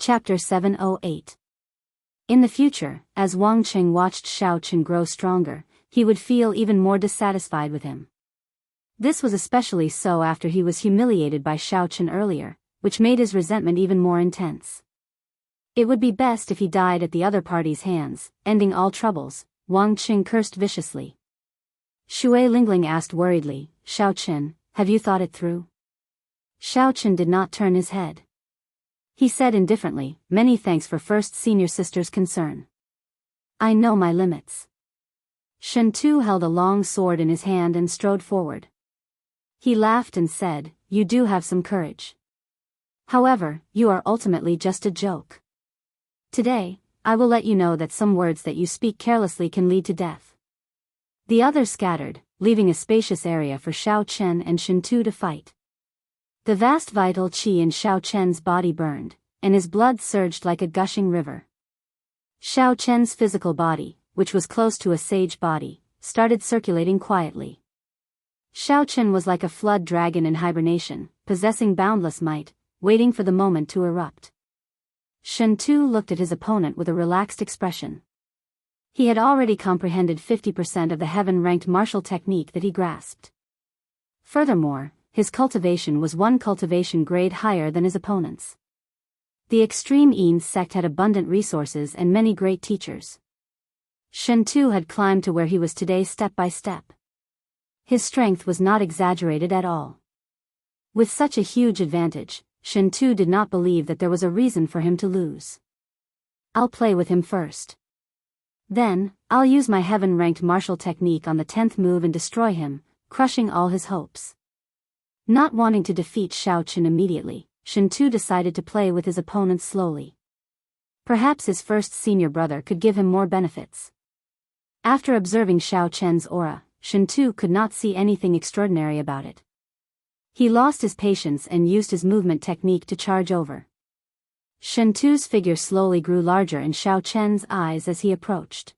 Chapter 708. In the future, as Wang Qing watched Shao Chen grow stronger, he would feel even more dissatisfied with him. This was especially so after he was humiliated by Shao Chen earlier, which made his resentment even more intense. It would be best if he died at the other party's hands, ending all troubles, Wang Qing cursed viciously. Shui Lingling asked worriedly, Shao Chen, have you thought it through? Shao Chen did not turn his head. He said indifferently, many thanks for first senior sister's concern. I know my limits. Shen Tu held a long sword in his hand and strode forward. He laughed and said, you do have some courage. However, you are ultimately just a joke. Today, I will let you know that some words that you speak carelessly can lead to death. The others scattered, leaving a spacious area for Shao Chen and Shen Tu to fight. The vast vital qi in Shao Chen's body burned, and his blood surged like a gushing river. Shao Chen's physical body, which was close to a sage body, started circulating quietly. Shao Chen was like a flood dragon in hibernation, possessing boundless might, waiting for the moment to erupt. Shen Tu looked at his opponent with a relaxed expression. He had already comprehended 50% of the heaven-ranked martial technique that he grasped. Furthermore, his cultivation was one cultivation grade higher than his opponent's. The extreme Yin sect had abundant resources and many great teachers. Shen Tu had climbed to where he was today step by step. His strength was not exaggerated at all. With such a huge advantage, Shen Tu did not believe that there was a reason for him to lose. I'll play with him first. Then, I'll use my heaven-ranked martial technique on the 10th move and destroy him, crushing all his hopes. Not wanting to defeat Shao Chen immediately, Shen Tu decided to play with his opponent slowly. Perhaps his first senior brother could give him more benefits. After observing Shao Chen's aura, Shen Tu could not see anything extraordinary about it. He lost his patience and used his movement technique to charge over. Shen Tu's figure slowly grew larger in Shao Chen's eyes as he approached.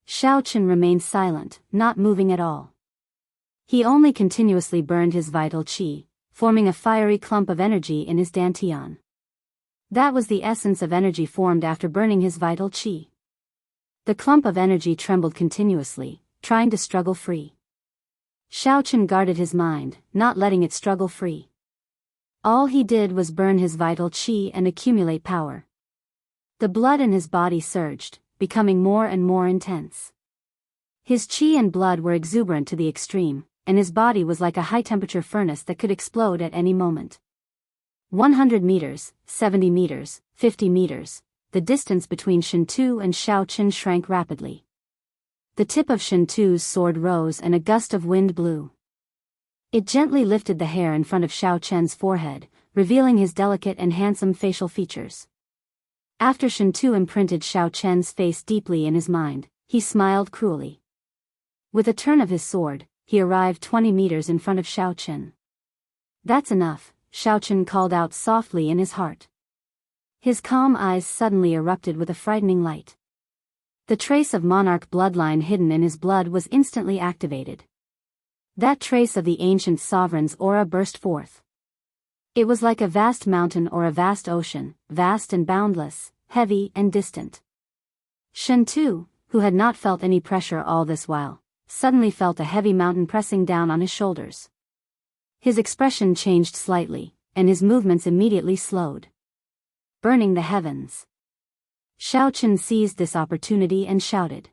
Shao Chen remained silent, not moving at all. He only continuously burned his vital qi, forming a fiery clump of energy in his dantian. That was the essence of energy formed after burning his vital qi. The clump of energy trembled continuously, trying to struggle free. Shao Chen guarded his mind, not letting it struggle free. All he did was burn his vital qi and accumulate power. The blood in his body surged, becoming more and more intense. His qi and blood were exuberant to the extreme, and his body was like a high-temperature furnace that could explode at any moment. 100 meters, 70 meters, 50 meters, the distance between Shen Tu and Shao Chen shrank rapidly. The tip of Shen Tu's sword rose and a gust of wind blew. It gently lifted the hair in front of Shao Chen's forehead, revealing his delicate and handsome facial features. After Shen Tu imprinted Shao Chen's face deeply in his mind, he smiled cruelly. With a turn of his sword, he arrived 20 meters in front of Shao Chen. That's enough, Shao Chen called out softly in his heart. His calm eyes suddenly erupted with a frightening light. The trace of monarch bloodline hidden in his blood was instantly activated. That trace of the ancient sovereign's aura burst forth. It was like a vast mountain or a vast ocean, vast and boundless, heavy and distant. Shen Tu, who had not felt any pressure all this while, suddenly felt a heavy mountain pressing down on his shoulders. His expression changed slightly, and his movements immediately slowed. Burning the heavens. Shao Chen seized this opportunity and shouted.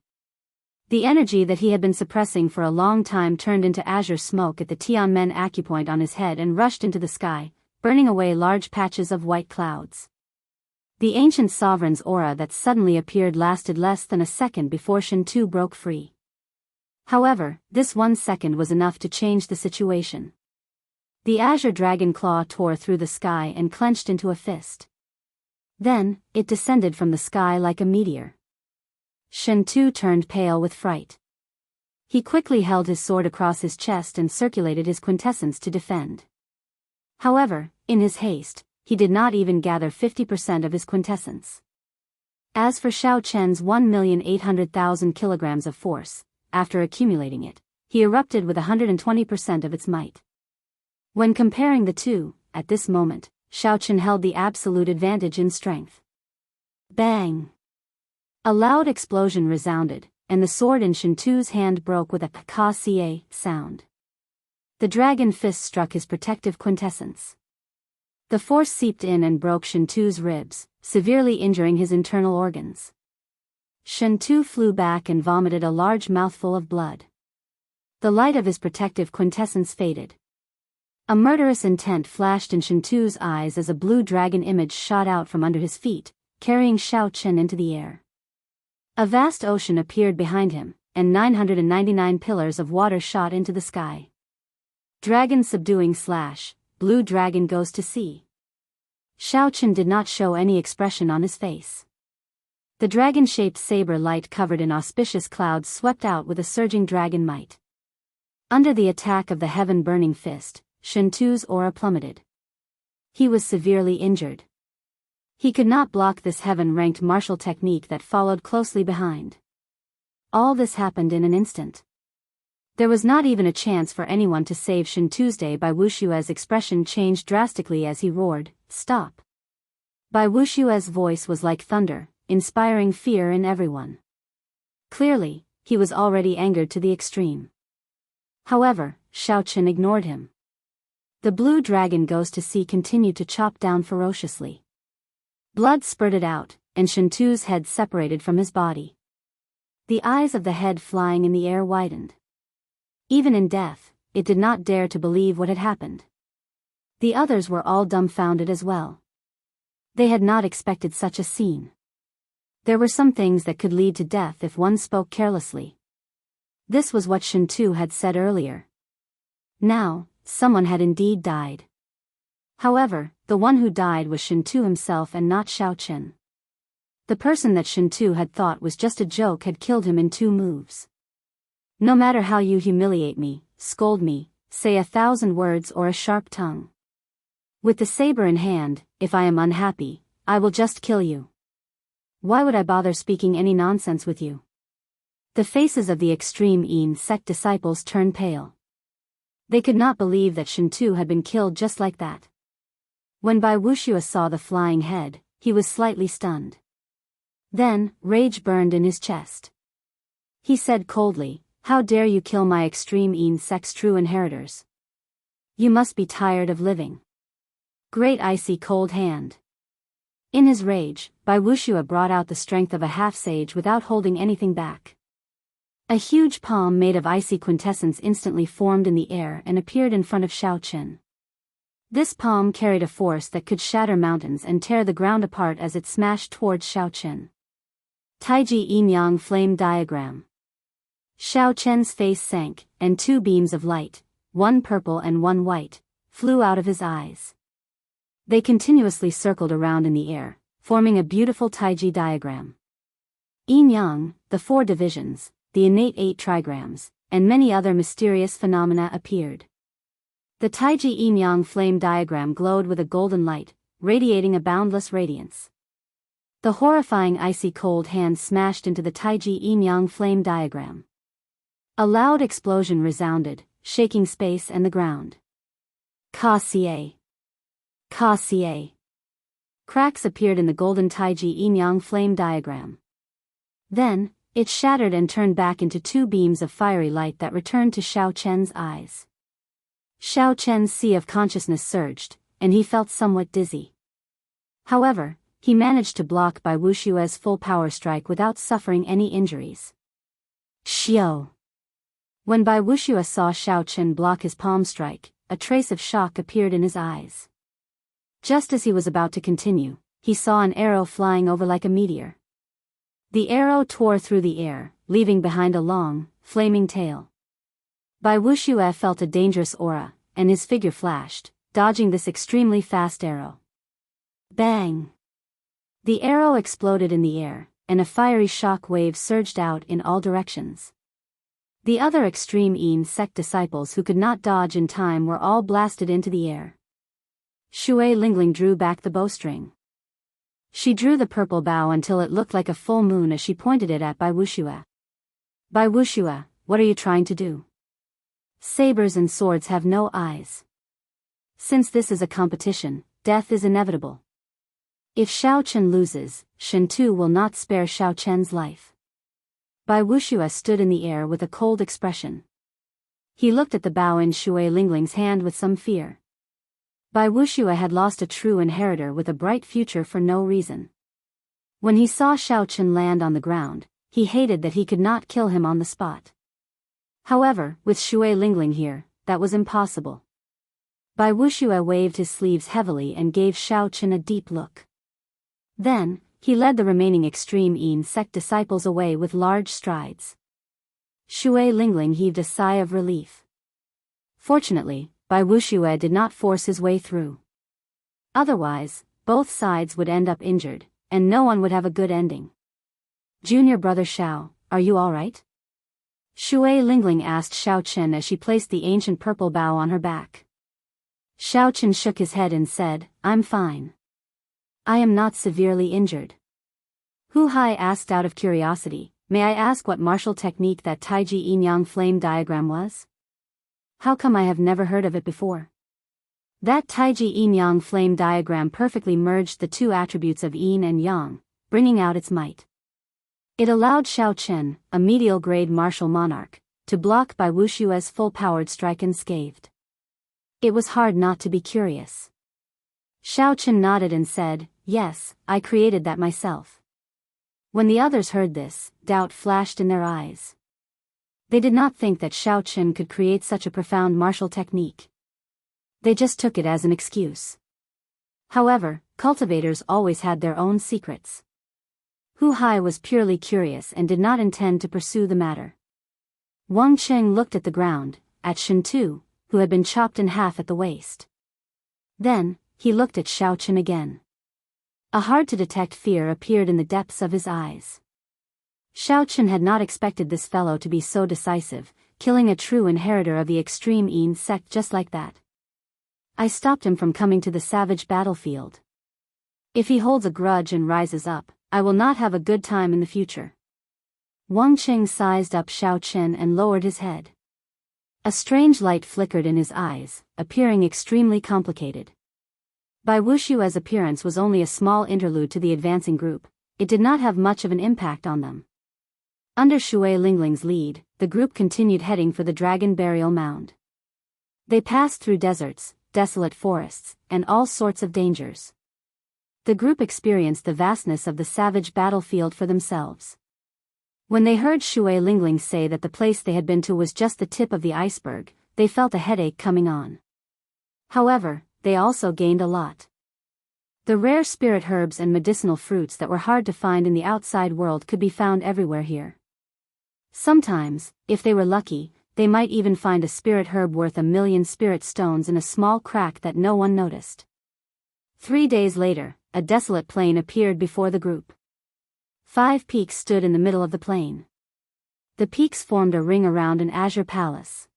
The energy that he had been suppressing for a long time turned into azure smoke at the Tianmen acupoint on his head and rushed into the sky, burning away large patches of white clouds. The ancient sovereign's aura that suddenly appeared lasted less than a second before Shen Tu broke free. However, this 1 second was enough to change the situation. The azure dragon claw tore through the sky and clenched into a fist. Then, it descended from the sky like a meteor. Shen Tu turned pale with fright. He quickly held his sword across his chest and circulated his quintessence to defend. However, in his haste, he did not even gather 50% of his quintessence. As for Shao Chen's 1,800,000 kilograms of force, after accumulating it, he erupted with 120% of its might. When comparing the two, at this moment, Shao Chen held the absolute advantage in strength. Bang! A loud explosion resounded, and the sword in Shen Tu's hand broke with a ka-ca sound. The dragon fist struck his protective quintessence. The force seeped in and broke Shen Tu's ribs, severely injuring his internal organs. Shen Tu flew back and vomited a large mouthful of blood. The light of his protective quintessence faded. A murderous intent flashed in Shen Tu's eyes as a blue dragon image shot out from under his feet, carrying Shao Chen into the air. A vast ocean appeared behind him, and 999 pillars of water shot into the sky. Dragon subduing / blue dragon goes to sea. Shao Chen did not show any expression on his face. The dragon-shaped saber light covered in auspicious clouds swept out with a surging dragon might. Under the attack of the heaven-burning fist, Shen Tu's aura plummeted. He was severely injured. He could not block this heaven-ranked martial technique that followed closely behind. All this happened in an instant. There was not even a chance for anyone to save Shen Tuesday. Bai Wushue's expression changed drastically as he roared, "Stop!" Bai Wushue's voice was like thunder, inspiring fear in everyone. Clearly, he was already angered to the extreme. However, Shao Chen ignored him. The blue dragon goes to sea continued to chop down ferociously. Blood spurted out, and Shen Tu's head separated from his body. The eyes of the head flying in the air widened. Even in death, it did not dare to believe what had happened. The others were all dumbfounded as well. They had not expected such a scene. There were some things that could lead to death if one spoke carelessly. This was what Shen Tu had said earlier. Now, someone had indeed died. However, the one who died was Shen Tu himself and not Shao Chen. The person that Shen Tu had thought was just a joke had killed him in 2 moves. No matter how you humiliate me, scold me, say 1,000 words or a sharp tongue. With the saber in hand, if I am unhappy, I will just kill you. Why would I bother speaking any nonsense with you? The faces of the extreme Yin sect disciples turned pale. They could not believe that Shen Tu had been killed just like that. When Bai Wushue saw the flying head, he was slightly stunned. Then, rage burned in his chest. He said coldly, "How dare you kill my extreme Yin sect's true inheritors? You must be tired of living. Great icy cold hand." In his rage, Bai Wushue brought out the strength of a half-sage without holding anything back. A huge palm made of icy quintessence instantly formed in the air and appeared in front of Shao Chen. This palm carried a force that could shatter mountains and tear the ground apart as it smashed towards Shao Chen. Taiji Yin-Yang Flame Diagram. Shao Chen's face sank, and 2 beams of light, one purple and one white, flew out of his eyes. They continuously circled around in the air, forming a beautiful Taiji diagram. Yin-Yang, the 4 divisions, the innate 8 trigrams, and many other mysterious phenomena appeared. The Taiji Yin-Yang flame diagram glowed with a golden light, radiating a boundless radiance. The horrifying icy cold hand smashed into the Taiji Yin-Yang flame diagram. A loud explosion resounded, shaking space and the ground. Ka-ca. Ka-ca. Cracks appeared in the golden Taiji Yin-Yang flame diagram. Then, it shattered and turned back into 2 beams of fiery light that returned to Shao Chen's eyes. Shao Chen's sea of consciousness surged, and he felt somewhat dizzy. However, he managed to block Bai Wushue's full power strike without suffering any injuries. Xiao. When Bai Wushue saw Shao Chen block his palm strike, a trace of shock appeared in his eyes. Just as he was about to continue, he saw an arrow flying over like a meteor. The arrow tore through the air, leaving behind a long, flaming tail. Bai Wushue felt a dangerous aura, and his figure flashed, dodging this extremely fast arrow. Bang! The arrow exploded in the air, and a fiery shock wave surged out in all directions. The other extreme Yin sect disciples who could not dodge in time were all blasted into the air. Shui Lingling drew back the bowstring. She drew the purple bow until it looked like a full moon as she pointed it at Bai Wushue. Bai Wushue, what are you trying to do? Sabers and swords have no eyes. Since this is a competition, death is inevitable. If Xiao Chen loses, Shen Tu will not spare Xiao Chen's life. Bai Wuxue stood in the air with a cold expression. He looked at the bow in Shui Lingling's hand with some fear. Bai Wuxue had lost a true inheritor with a bright future for no reason. When he saw Xiao Chen land on the ground, he hated that he could not kill him on the spot. However, with Shui Lingling here, that was impossible. Bai Wuxue waved his sleeves heavily and gave Xiao Chen a deep look. Then, he led the remaining extreme Yin sect disciples away with large strides. Shui Lingling heaved a sigh of relief. Fortunately, Bai Wuxue did not force his way through. Otherwise, both sides would end up injured, and no one would have a good ending. Junior brother Xiao, are you all right? Shui Lingling asked Xiao Chen as she placed the ancient purple bow on her back. Xiao Chen shook his head and said, I'm fine. I am not severely injured. Hu Hai asked out of curiosity, may I ask what martial technique that Taiji Yin-Yang flame diagram was? How come I have never heard of it before? That Taiji Yin-Yang flame diagram perfectly merged the two attributes of Yin and Yang, bringing out its might. It allowed Xiao Chen, a medial-grade martial monarch, to block Bai Wuxue's full-powered strike unscathed. It was hard not to be curious. Xiao Chen nodded and said, yes, I created that myself. When the others heard this, doubt flashed in their eyes. They did not think that Xiao Chen could create such a profound martial technique. They just took it as an excuse. However, cultivators always had their own secrets. Hu Hai was purely curious and did not intend to pursue the matter. Wang Qing looked at the ground, at Shen Tu, who had been chopped in half at the waist. Then, he looked at Xiao Chen again. A hard-to-detect fear appeared in the depths of his eyes. Xiao Chen had not expected this fellow to be so decisive, killing a true inheritor of the extreme Yin sect just like that. I stopped him from coming to the savage battlefield. If he holds a grudge and rises up, I will not have a good time in the future. Wang Qing sized up Xiao Chen and lowered his head. A strange light flickered in his eyes, appearing extremely complicated. Bai Wuxue's appearance was only a small interlude to the advancing group. It did not have much of an impact on them. Under Shui Lingling's lead, the group continued heading for the dragon burial mound. They passed through deserts, desolate forests, and all sorts of dangers. The group experienced the vastness of the savage battlefield for themselves. When they heard Shui Lingling say that the place they had been to was just the tip of the iceberg, they felt a headache coming on. However, they also gained a lot. The rare spirit herbs and medicinal fruits that were hard to find in the outside world could be found everywhere here. Sometimes, if they were lucky, they might even find a spirit herb worth 1,000,000 spirit stones in a small crack that no one noticed. 3 days later, a desolate plain appeared before the group. 5 peaks stood in the middle of the plain. The peaks formed a ring around an azure palace.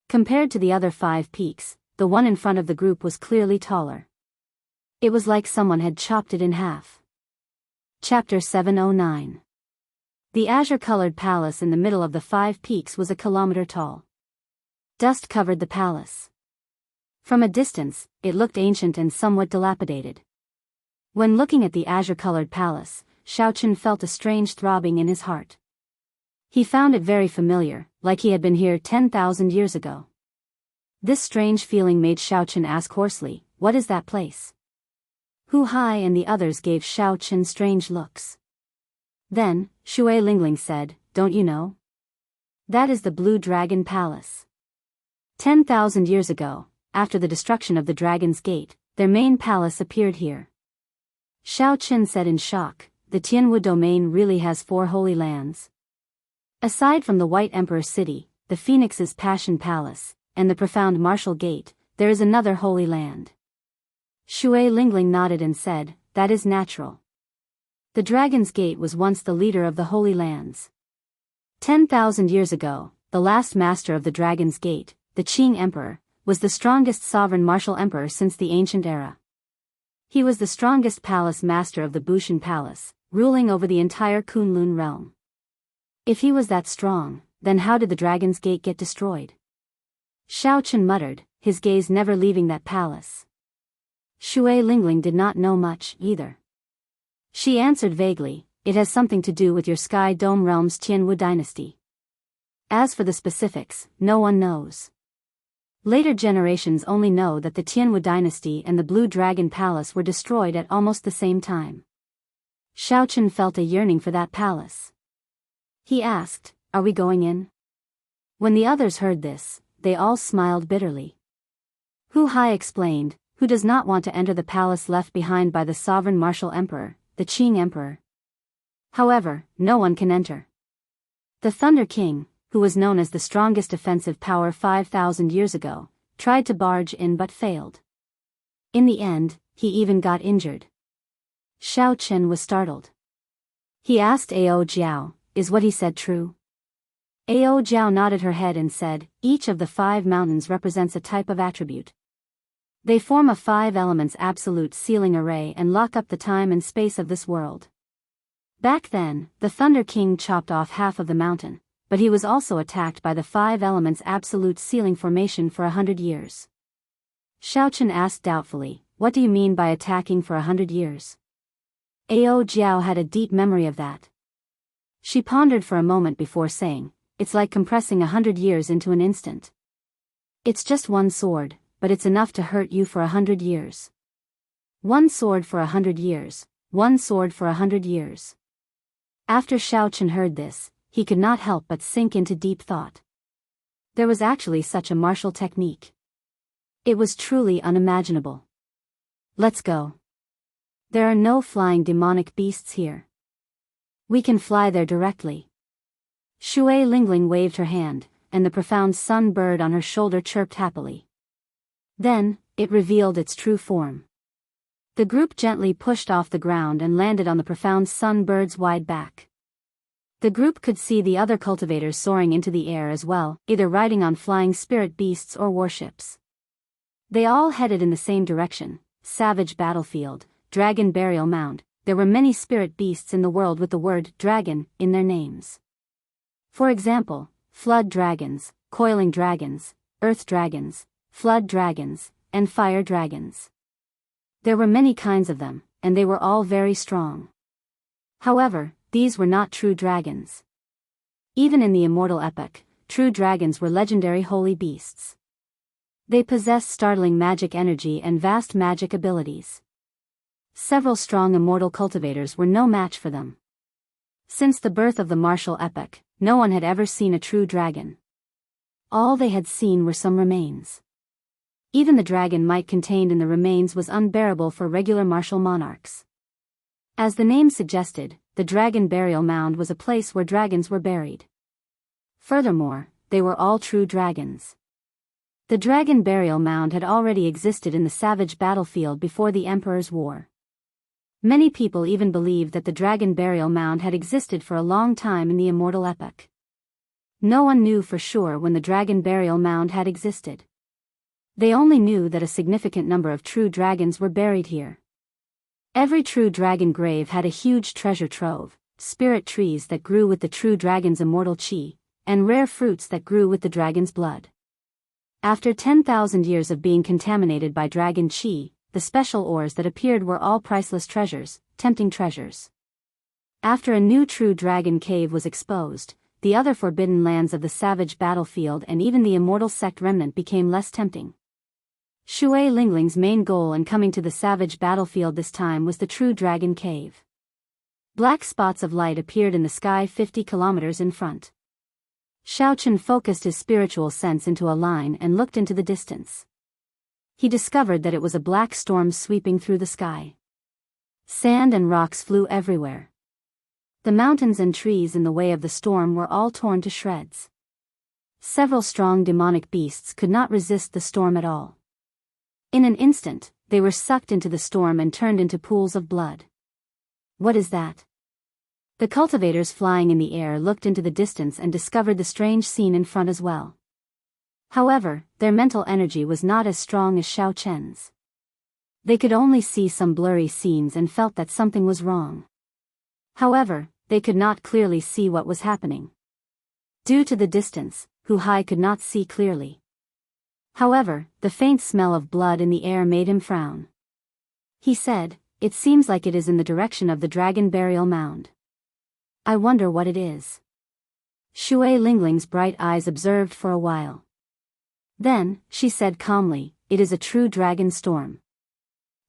Compared to the other 5 peaks, the one in front of the group was clearly taller. It was like someone had chopped it in half. Chapter 709. The azure-colored palace in the middle of the 5 peaks was a kilometer tall. Dust covered the palace. From a distance, it looked ancient and somewhat dilapidated. When looking at the azure-colored palace, Xiao Chen felt a strange throbbing in his heart. He found it very familiar, like he had been here 10,000 years ago. This strange feeling made Xiao Chen ask hoarsely, what is that place? Hu Hai and the others gave Xiao Chen strange looks. Then, Shui Lingling said, don't you know? That is the Blue Dragon Palace. 10,000 years ago, after the destruction of the Dragon's Gate, their main palace appeared here. Xiao Chen said in shock, the Tianwu domain really has 4 holy lands. Aside from the White Emperor City, the Phoenix's Passion Palace, and the profound Martial Gate, there is another holy land. Shui Lingling nodded and said, that is natural. The Dragon's Gate was once the leader of the Holy Lands. 10,000 years ago, the last master of the Dragon's Gate, the Qing Emperor, was the strongest sovereign martial emperor since the ancient era. He was the strongest palace master of the Bushan Palace, ruling over the entire Kunlun realm. If he was that strong, then how did the Dragon's Gate get destroyed? Xiao Chen muttered, his gaze never leaving that palace. Shui Lingling did not know much, either. She answered vaguely, "It has something to do with your Sky Dome Realm's Tianwu dynasty. As for the specifics, no one knows. Later generations only know that the Tianwu dynasty and the Blue Dragon Palace were destroyed at almost the same time." Xiaochen felt a yearning for that palace. He asked, "Are we going in?" When the others heard this, they all smiled bitterly. Hu Hai explained, "Who does not want to enter the palace left behind by the sovereign martial emperor, the Qing emperor? However, no one can enter." The Thunder King, who was known as the strongest offensive power 5,000 years ago, tried to barge in but failed. In the end, he even got injured. Xiao Chen was startled. He asked Ao Jiao, "Is what he said true?" Ao Jiao nodded her head and said, "Each of the 5 mountains represents a type of attribute. They form a 5 elements absolute sealing array and lock up the time and space of this world." Back then, the Thunder King chopped off half of the mountain, but he was also attacked by the 5 elements absolute sealing formation for 100 years. Xiaochen asked doubtfully, "What do you mean by attacking for 100 years? Ao Jiao had a deep memory of that. She pondered for a moment before saying, "It's like compressing 100 years into an instant. It's just one sword, but it's enough to hurt you for 100 years. One sword for 100 years, one sword for 100 years. After Xiaochen heard this, he could not help but sink into deep thought. There was actually such a martial technique. It was truly unimaginable. Let's go. There are no flying demonic beasts here. We can fly there directly. Shui Lingling waved her hand, and the profound sun bird on her shoulder chirped happily. Then, it revealed its true form. The group gently pushed off the ground and landed on the profound sun bird's wide back. The group could see the other cultivators soaring into the air as well, either riding on flying spirit beasts or warships. They all headed in the same direction: Savage Battlefield, Dragon Burial Mound. There were many spirit beasts in the world with the word dragon in their names. For example, flood dragons, coiling dragons, earth dragons, flood dragons, and fire dragons. There were many kinds of them, and they were all very strong. However, these were not true dragons. Even in the immortal epic, true dragons were legendary holy beasts. They possessed startling magic energy and vast magic abilities. Several strong immortal cultivators were no match for them. Since the birth of the martial epic, no one had ever seen a true dragon. All they had seen were some remains. Even the dragon might contained in the remains was unbearable for regular martial monarchs. As the name suggested, the Dragon Burial Mound was a place where dragons were buried. Furthermore, they were all true dragons. The Dragon Burial Mound had already existed in the Savage Battlefield before the Emperor's War. Many people even believed that the Dragon Burial Mound had existed for a long time in the immortal epic. No one knew for sure when the Dragon Burial Mound had existed. They only knew that a significant number of true dragons were buried here. Every true dragon grave had a huge treasure trove, spirit trees that grew with the true dragon's immortal chi, and rare fruits that grew with the dragon's blood. After 10,000 years of being contaminated by dragon chi, the special ores that appeared were all priceless treasures, tempting treasures. After a new true dragon cave was exposed, the other forbidden lands of the Savage Battlefield and even the immortal sect remnant became less tempting. Shui Lingling's main goal in coming to the Savage Battlefield this time was the True Dragon Cave. Black spots of light appeared in the sky 50 kilometers in front. Xiaochen focused his spiritual sense into a line and looked into the distance. He discovered that it was a black storm sweeping through the sky. Sand and rocks flew everywhere. The mountains and trees in the way of the storm were all torn to shreds. Several strong demonic beasts could not resist the storm at all. In an instant, they were sucked into the storm and turned into pools of blood. What is that? The cultivators flying in the air looked into the distance and discovered the strange scene in front as well. However, their mental energy was not as strong as Xiao Chen's. They could only see some blurry scenes and felt that something was wrong. However, they could not clearly see what was happening. Due to the distance, Hu Hai could not see clearly. However, the faint smell of blood in the air made him frown. He said, "It seems like it is in the direction of the dragon burial mound. I wonder what it is." Shui Lingling's bright eyes observed for a while. Then, she said calmly, "It is a true dragon storm.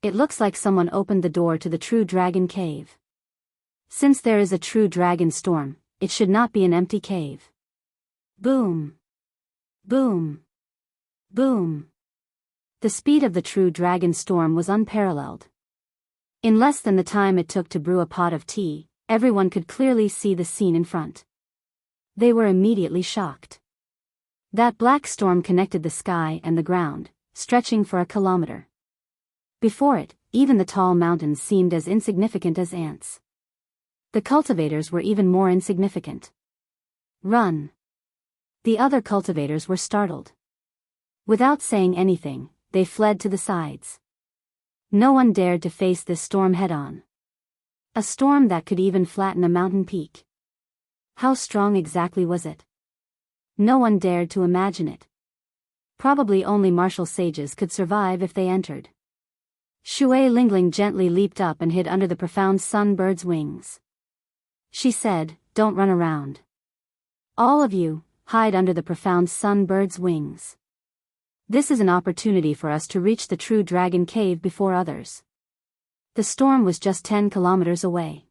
It looks like someone opened the door to the true dragon cave. Since there is a true dragon storm, it should not be an empty cave." Boom! Boom! Boom! The speed of the true dragon storm was unparalleled. In less than the time it took to brew a pot of tea, everyone could clearly see the scene in front. They were immediately shocked. That black storm connected the sky and the ground, stretching for a kilometer. Before it, even the tall mountains seemed as insignificant as ants. The cultivators were even more insignificant. "Run!" The other cultivators were startled. Without saying anything, they fled to the sides. No one dared to face this storm head-on. A storm that could even flatten a mountain peak. How strong exactly was it? No one dared to imagine it. Probably only martial sages could survive if they entered. Shui Lingling gently leaped up and hid under the profound sunbird's wings. She said, "Don't run around. All of you, hide under the profound sunbird's wings. This is an opportunity for us to reach the true dragon cave before others." The storm was just 10 kilometers away.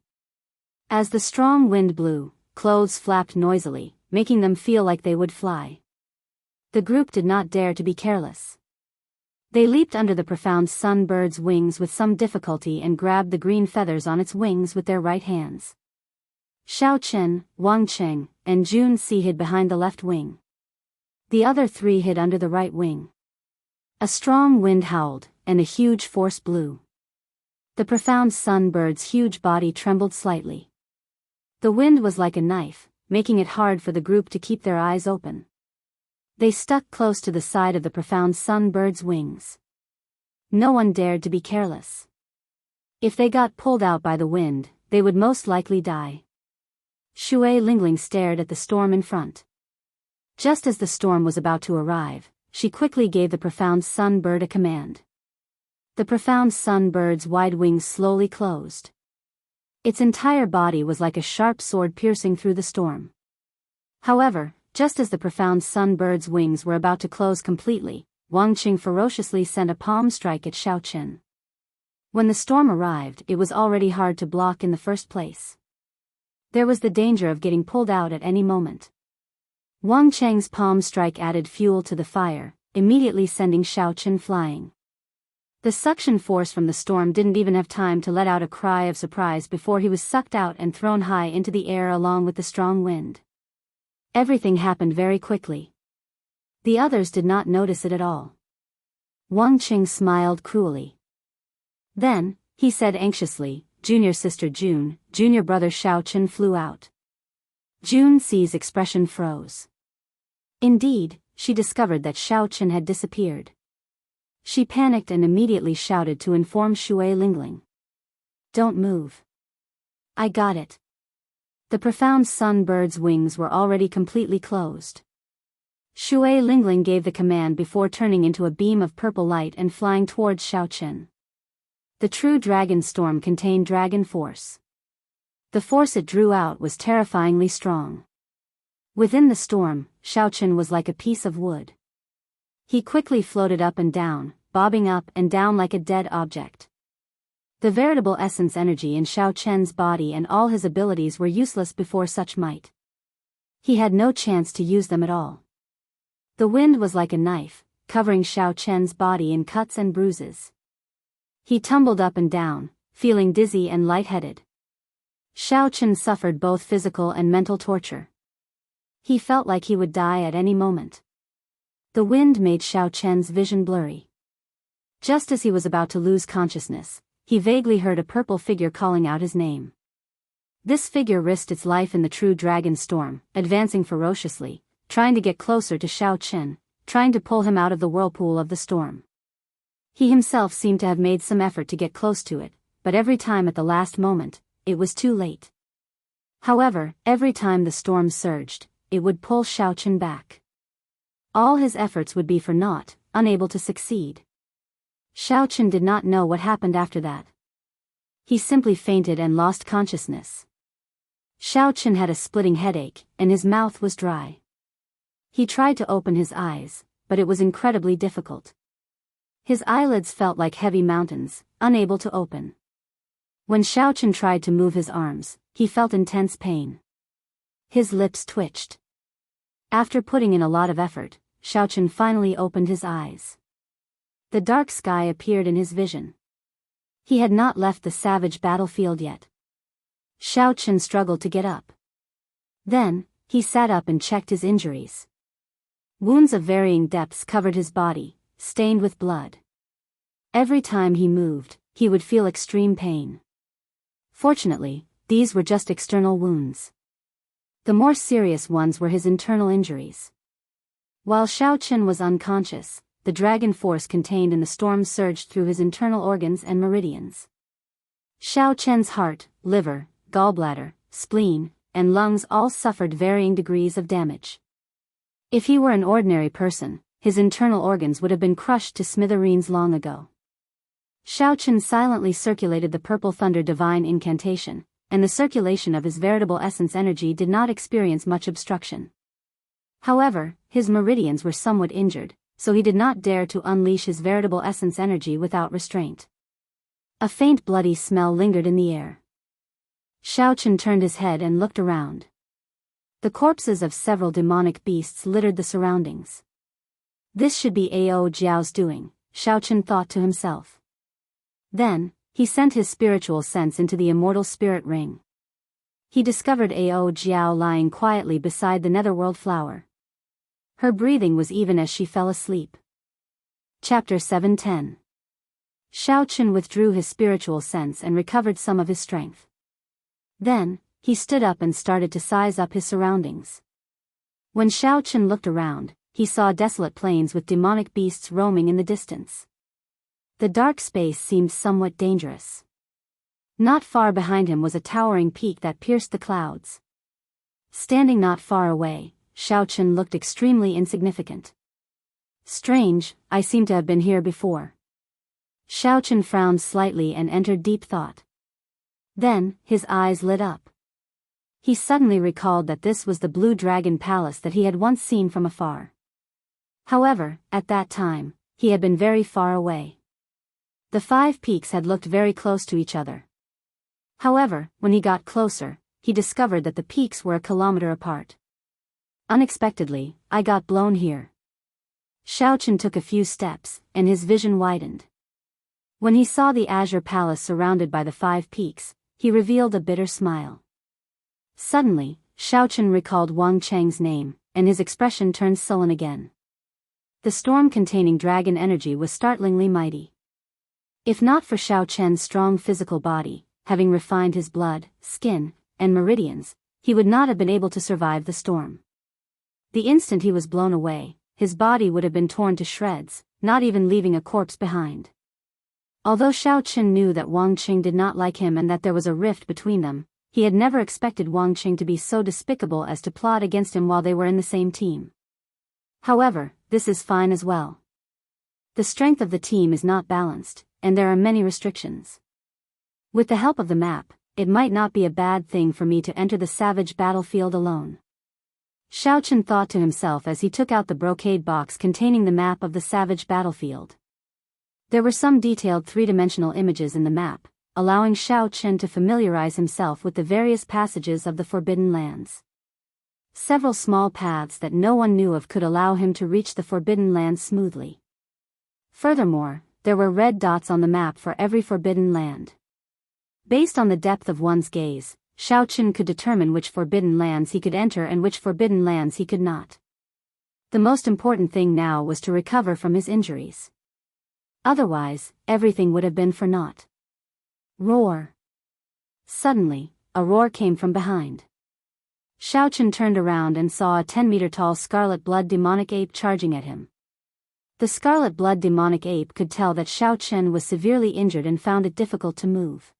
As the strong wind blew, clothes flapped noisily, making them feel like they would fly. The group did not dare to be careless. They leaped under the profound sunbird's wings with some difficulty and grabbed the green feathers on its wings with their right hands. Xiao Chen, Wang Cheng, and Jun Si hid behind the left wing. The other three hid under the right wing. A strong wind howled, and a huge force blew. The profound sunbird's huge body trembled slightly. The wind was like a knife, making it hard for the group to keep their eyes open. They stuck close to the side of the profound sunbird's wings. No one dared to be careless. If they got pulled out by the wind, they would most likely die. Shui Lingling stared at the storm in front. Just as the storm was about to arrive, she quickly gave the profound sunbird a command. The profound sunbird's wide wings slowly closed. Its entire body was like a sharp sword piercing through the storm. However, just as the profound sunbird's wings were about to close completely, Wang Qing ferociously sent a palm strike at Xiao Chen. When the storm arrived, it was already hard to block in the first place. There was the danger of getting pulled out at any moment. Wang Cheng's palm strike added fuel to the fire, immediately sending Xiao Chen flying. The suction force from the storm didn't even have time to let out a cry of surprise before he was sucked out and thrown high into the air along with the strong wind. Everything happened very quickly. The others did not notice it at all. Wang Qing smiled cruelly. Then, he said anxiously, "Junior sister June, junior brother Xiao Chen flew out." Jun Si's expression froze. Indeed, she discovered that Xiao Chen had disappeared. She panicked and immediately shouted to inform Shui Lingling. "Don't move. I got it." The profound sunbird's wings were already completely closed. Shui Lingling gave the command before turning into a beam of purple light and flying towards Xiao Chen. The true dragon storm contained dragon force. The force it drew out was terrifyingly strong. Within the storm, Xiao Chen was like a piece of wood. He quickly floated up and down, bobbing up and down like a dead object. The veritable essence energy in Xiao Chen's body and all his abilities were useless before such might. He had no chance to use them at all. The wind was like a knife, covering Xiao Chen's body in cuts and bruises. He tumbled up and down, feeling dizzy and lightheaded. Xiao Chen suffered both physical and mental torture. He felt like he would die at any moment. The wind made Xiao Chen's vision blurry. Just as he was about to lose consciousness, he vaguely heard a purple figure calling out his name. This figure risked its life in the true dragon storm, advancing ferociously, trying to get closer to Xiao Chen, trying to pull him out of the whirlpool of the storm. He himself seemed to have made some effort to get close to it, but every time at the last moment, it was too late. However, every time the storm surged, it would pull Xiao Chen back. All his efforts would be for naught, unable to succeed. Xiao Chen did not know what happened after that. He simply fainted and lost consciousness. Xiao Chen had a splitting headache, and his mouth was dry. He tried to open his eyes, but it was incredibly difficult. His eyelids felt like heavy mountains, unable to open. When Xiao Chen tried to move his arms, he felt intense pain. His lips twitched. After putting in a lot of effort, Xiao Chen finally opened his eyes. The dark sky appeared in his vision. He had not left the savage battlefield yet. Xiao Chen struggled to get up. Then, he sat up and checked his injuries. Wounds of varying depths covered his body, stained with blood. Every time he moved, he would feel extreme pain. Fortunately, these were just external wounds. The more serious ones were his internal injuries. While Xiao Chen was unconscious, the dragon force contained in the storm surged through his internal organs and meridians. Xiao Chen's heart, liver, gallbladder, spleen, and lungs all suffered varying degrees of damage. If he were an ordinary person, his internal organs would have been crushed to smithereens long ago. Xiao Chen silently circulated the purple thunder divine incantation, and the circulation of his veritable essence energy did not experience much obstruction. However, his meridians were somewhat injured, so he did not dare to unleash his veritable essence energy without restraint. A faint bloody smell lingered in the air. Xiao Chen turned his head and looked around. The corpses of several demonic beasts littered the surroundings. This should be Ao Jiao's doing, Xiao Chen thought to himself. Then, he sent his spiritual sense into the immortal spirit ring. He discovered Ao Jiao lying quietly beside the netherworld flower. Her breathing was even as she fell asleep. Chapter 7:10. Xiao Chen withdrew his spiritual sense and recovered some of his strength. Then, he stood up and started to size up his surroundings. When Xiao Chen looked around, he saw desolate plains with demonic beasts roaming in the distance. The dark space seemed somewhat dangerous. Not far behind him was a towering peak that pierced the clouds. Standing not far away, Xiao Chen looked extremely insignificant. Strange, I seem to have been here before. Xiao Chen frowned slightly and entered deep thought. Then, his eyes lit up. He suddenly recalled that this was the Blue Dragon Palace that he had once seen from afar. However, at that time, he had been very far away. The 5 peaks had looked very close to each other. However, when he got closer, he discovered that the peaks were a kilometer apart. Unexpectedly, I got blown here. Xiao Chen took a few steps, and his vision widened. When he saw the Azure Palace surrounded by the 5 peaks, he revealed a bitter smile. Suddenly, Xiao Chen recalled Wang Cheng's name, and his expression turned sullen again. The storm containing dragon energy was startlingly mighty. If not for Xiao Chen's strong physical body, having refined his blood, skin, and meridians, he would not have been able to survive the storm. The instant he was blown away, his body would have been torn to shreds, not even leaving a corpse behind. Although Xiao Chen knew that Wang Qing did not like him and that there was a rift between them, he had never expected Wang Qing to be so despicable as to plot against him while they were in the same team. However, this is fine as well. The strength of the team is not balanced, and there are many restrictions. With the help of the map, it might not be a bad thing for me to enter the savage battlefield alone. Xiao Chen thought to himself as he took out the brocade box containing the map of the savage battlefield. There were some detailed 3-dimensional images in the map, allowing Xiao Chen to familiarize himself with the various passages of the Forbidden Lands. Several small paths that no one knew of could allow him to reach the Forbidden Lands smoothly. Furthermore, there were red dots on the map for every Forbidden Land. Based on the depth of one's gaze, Xiao Chen could determine which Forbidden Lands he could enter and which Forbidden Lands he could not. The most important thing now was to recover from his injuries. Otherwise, everything would have been for naught. Roar! Suddenly, a roar came from behind. Xiao Chen turned around and saw a 10-meter-tall scarlet blood demonic ape charging at him. The scarlet blood demonic ape could tell that Xiao Chen was severely injured and found it difficult to move.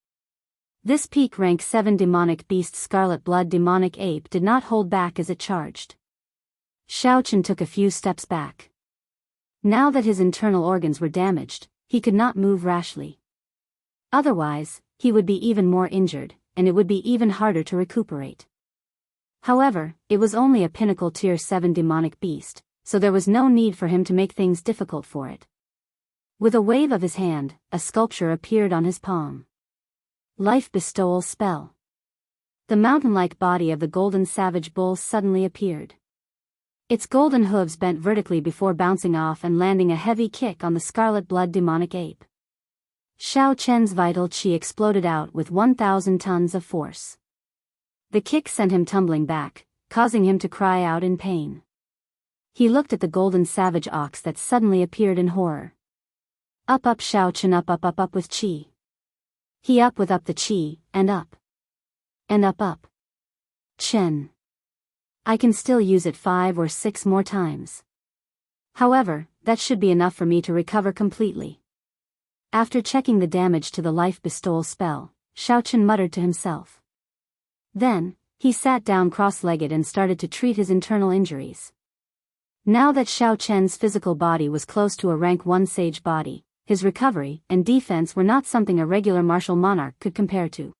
This peak rank 7 demonic beast scarlet blood demonic ape did not hold back as it charged. Xiao Chen took a few steps back. Now that his internal organs were damaged, he could not move rashly. Otherwise, he would be even more injured, and it would be even harder to recuperate. However, it was only a pinnacle tier 7 demonic beast, so there was no need for him to make things difficult for it. With a wave of his hand, a sculpture appeared on his palm. Life bestowal spell. The mountain-like body of the golden savage bull suddenly appeared. Its golden hooves bent vertically before bouncing off and landing a heavy kick on the scarlet blood demonic ape. Xiao Chen's vital qi exploded out with 1,000 tons of force. The kick sent him tumbling back, causing him to cry out in pain. He looked at the golden savage ox that suddenly appeared in horror. Up Xiao Chen up with qi. He up with the qi, and up. And up. Chen. I can still use it 5 or 6 more times. However, that should be enough for me to recover completely. After checking the damage to the life bestowal spell, Xiao Chen muttered to himself. Then, he sat down cross-legged and started to treat his internal injuries. Now that Xiao Chen's physical body was close to a rank 1 sage body, his recovery and defense were not something a regular martial monarch could compare to.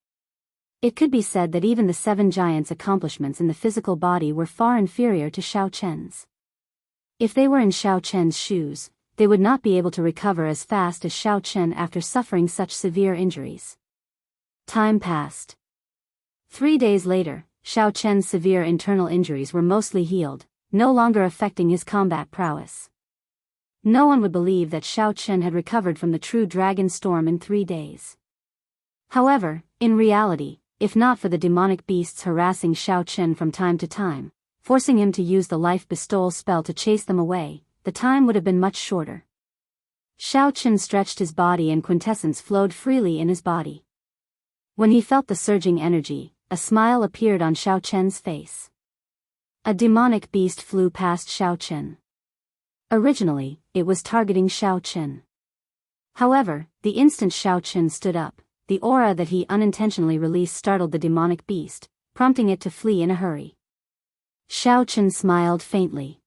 It could be said that even the 7 giants' accomplishments in the physical body were far inferior to Xiao Chen's. If they were in Xiao Chen's shoes, they would not be able to recover as fast as Xiao Chen after suffering such severe injuries. Time passed. 3 days later, Xiao Chen's severe internal injuries were mostly healed, no longer affecting his combat prowess. No one would believe that Xiao Chen had recovered from the true dragon storm in 3 days. However, in reality, if not for the demonic beasts harassing Xiao Chen from time to time, forcing him to use the life bestowal spell to chase them away, the time would have been much shorter. Xiao Chen stretched his body and quintessence flowed freely in his body. When he felt the surging energy, a smile appeared on Xiao Chen's face. A demonic beast flew past Xiao Chen. Originally, it was targeting Xiao Chen. However, the instant Xiao Chen stood up, the aura that he unintentionally released startled the demonic beast, prompting it to flee in a hurry. Xiao Chen smiled faintly.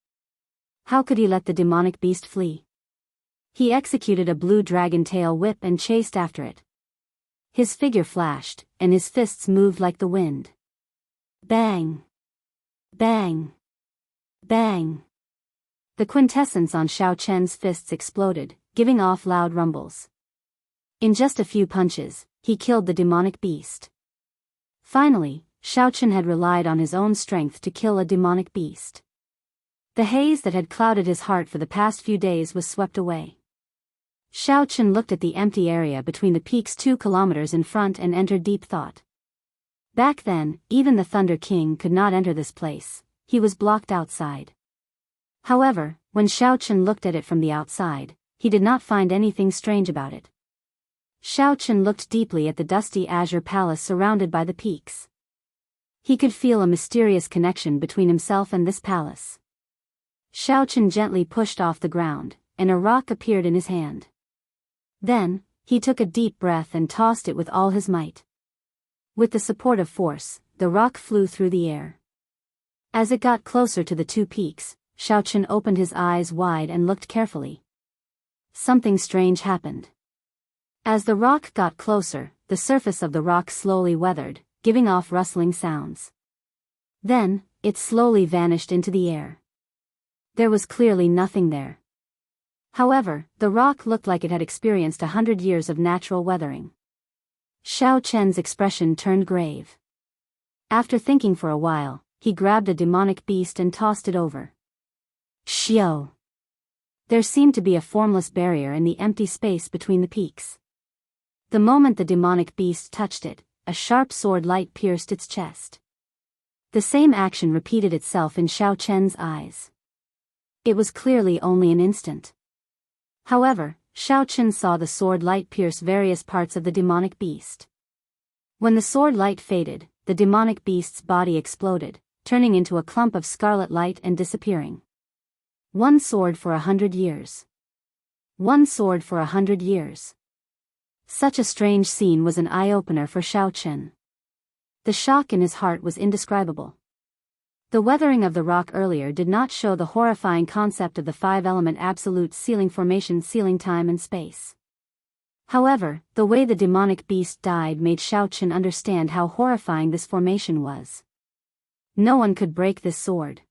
How could he let the demonic beast flee? He executed a blue dragon tail whip and chased after it. His figure flashed, and his fists moved like the wind. Bang! Bang! Bang! The quintessence on Xiao Chen's fists exploded, giving off loud rumbles. In just a few punches, he killed the demonic beast. Finally, Xiao Chen had relied on his own strength to kill a demonic beast. The haze that had clouded his heart for the past few days was swept away. Xiao Chen looked at the empty area between the peaks 2 kilometers in front and entered deep thought. Back then, even the Thunder King could not enter this place, he was blocked outside. However, when Xiao Chen looked at it from the outside, he did not find anything strange about it. Xiao Chen looked deeply at the dusty azure palace surrounded by the peaks. He could feel a mysterious connection between himself and this palace. Xiao Chen gently pushed off the ground, and a rock appeared in his hand. Then, he took a deep breath and tossed it with all his might. With the support of force, the rock flew through the air. As it got closer to the 2 peaks, Xiao Chen opened his eyes wide and looked carefully. Something strange happened. As the rock got closer, the surface of the rock slowly weathered, giving off rustling sounds. Then, it slowly vanished into the air. There was clearly nothing there. However, the rock looked like it had experienced 100 years of natural weathering. Xiao Chen's expression turned grave. After thinking for a while, he grabbed a demonic beast and tossed it over. Xiao! There seemed to be a formless barrier in the empty space between the peaks. The moment the demonic beast touched it, a sharp sword light pierced its chest. The same action repeated itself in Xiao Chen's eyes. It was clearly only an instant. However, Xiao Chen saw the sword light pierce various parts of the demonic beast. When the sword light faded, the demonic beast's body exploded, turning into a clump of scarlet light and disappearing. 1 sword for 100 years. 1 sword for 100 years. Such a strange scene was an eye-opener for Xiao Chen. The shock in his heart was indescribable. The weathering of the rock earlier did not show the horrifying concept of the 5-element absolute sealing formation sealing time and space. However, the way the demonic beast died made Shao Chen understand how horrifying this formation was. No one could break this sword.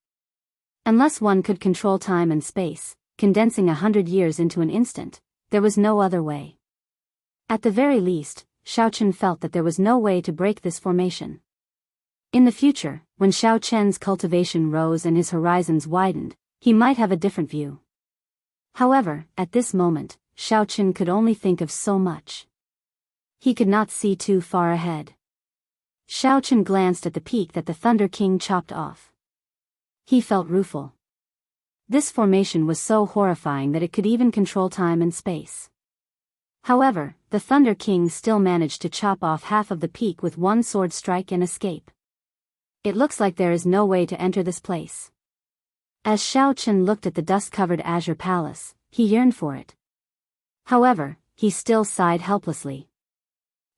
Unless one could control time and space, condensing 100 years into an instant, there was no other way. At the very least, Shao Chen felt that there was no way to break this formation. In the future, when Shao Chen's cultivation rose and his horizons widened, he might have a different view. However, at this moment, Shao Chen could only think of so much. He could not see too far ahead. Shao Chen glanced at the peak that the Thunder King chopped off. He felt rueful. This formation was so horrifying that it could even control time and space. However, the Thunder King still managed to chop off half of the peak with one sword strike and escape. It looks like there is no way to enter this place. As Shao Chen looked at the dust-covered azure palace, he yearned for it. However, he still sighed helplessly.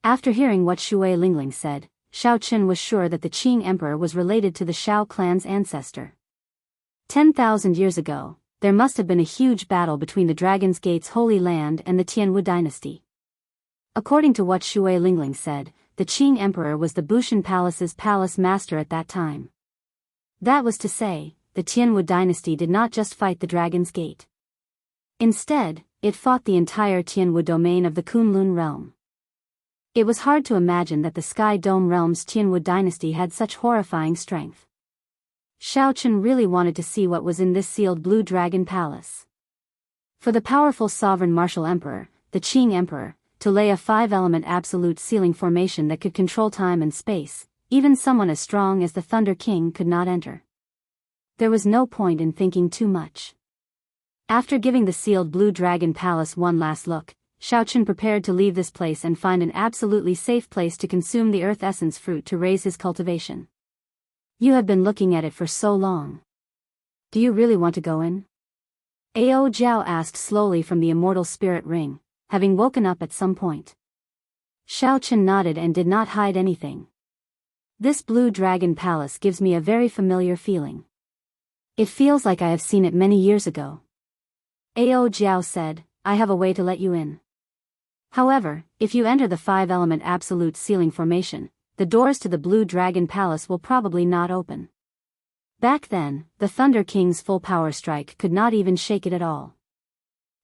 After hearing what Shui Lingling said, Shao Chen was sure that the Qing Emperor was related to the Shao clan's ancestor. 10,000 years ago, there must have been a huge battle between the Dragon's Gate's Holy Land and the Tianwu dynasty. According to what Shui Lingling said, the Qing Emperor was the Bushan Palace's palace master at that time. That was to say, the Tianwu dynasty did not just fight the Dragon's Gate. Instead, it fought the entire Tianwu domain of the Kunlun realm. It was hard to imagine that the Sky Dome realm's Tianwu dynasty had such horrifying strength. Shao Chen really wanted to see what was in this sealed blue dragon palace. For the powerful sovereign martial emperor, the Qing Emperor, to lay a 5-element absolute sealing formation that could control time and space, even someone as strong as the Thunder King could not enter. There was no point in thinking too much. After giving the sealed blue dragon palace one last look, Shao Chen prepared to leave this place and find an absolutely safe place to consume the earth essence fruit to raise his cultivation. You have been looking at it for so long. Do you really want to go in? Ao Jiao asked slowly from the immortal spirit ring, having woken up at some point. Shao Chen nodded and did not hide anything. This blue dragon palace gives me a very familiar feeling. It feels like I have seen it many years ago. Ao Jiao said, I have a way to let you in. However, if you enter the 5-element absolute sealing formation, the doors to the blue dragon palace will probably not open. Back then, the Thunder King's full power strike could not even shake it at all.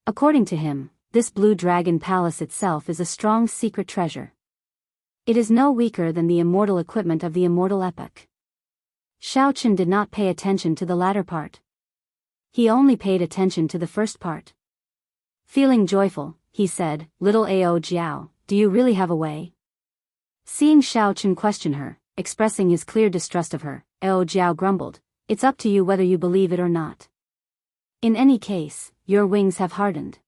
According to him, this blue dragon palace itself is a strong secret treasure. It is no weaker than the immortal equipment of the immortal epoch. Shao Chen did not pay attention to the latter part. He only paid attention to the first part. Feeling joyful, he said, Little Ao Jiao, do you really have a way? Seeing Shao Chen question her, expressing his clear distrust of her, Ao Jiao grumbled, It's up to you whether you believe it or not. In any case, your wings have hardened.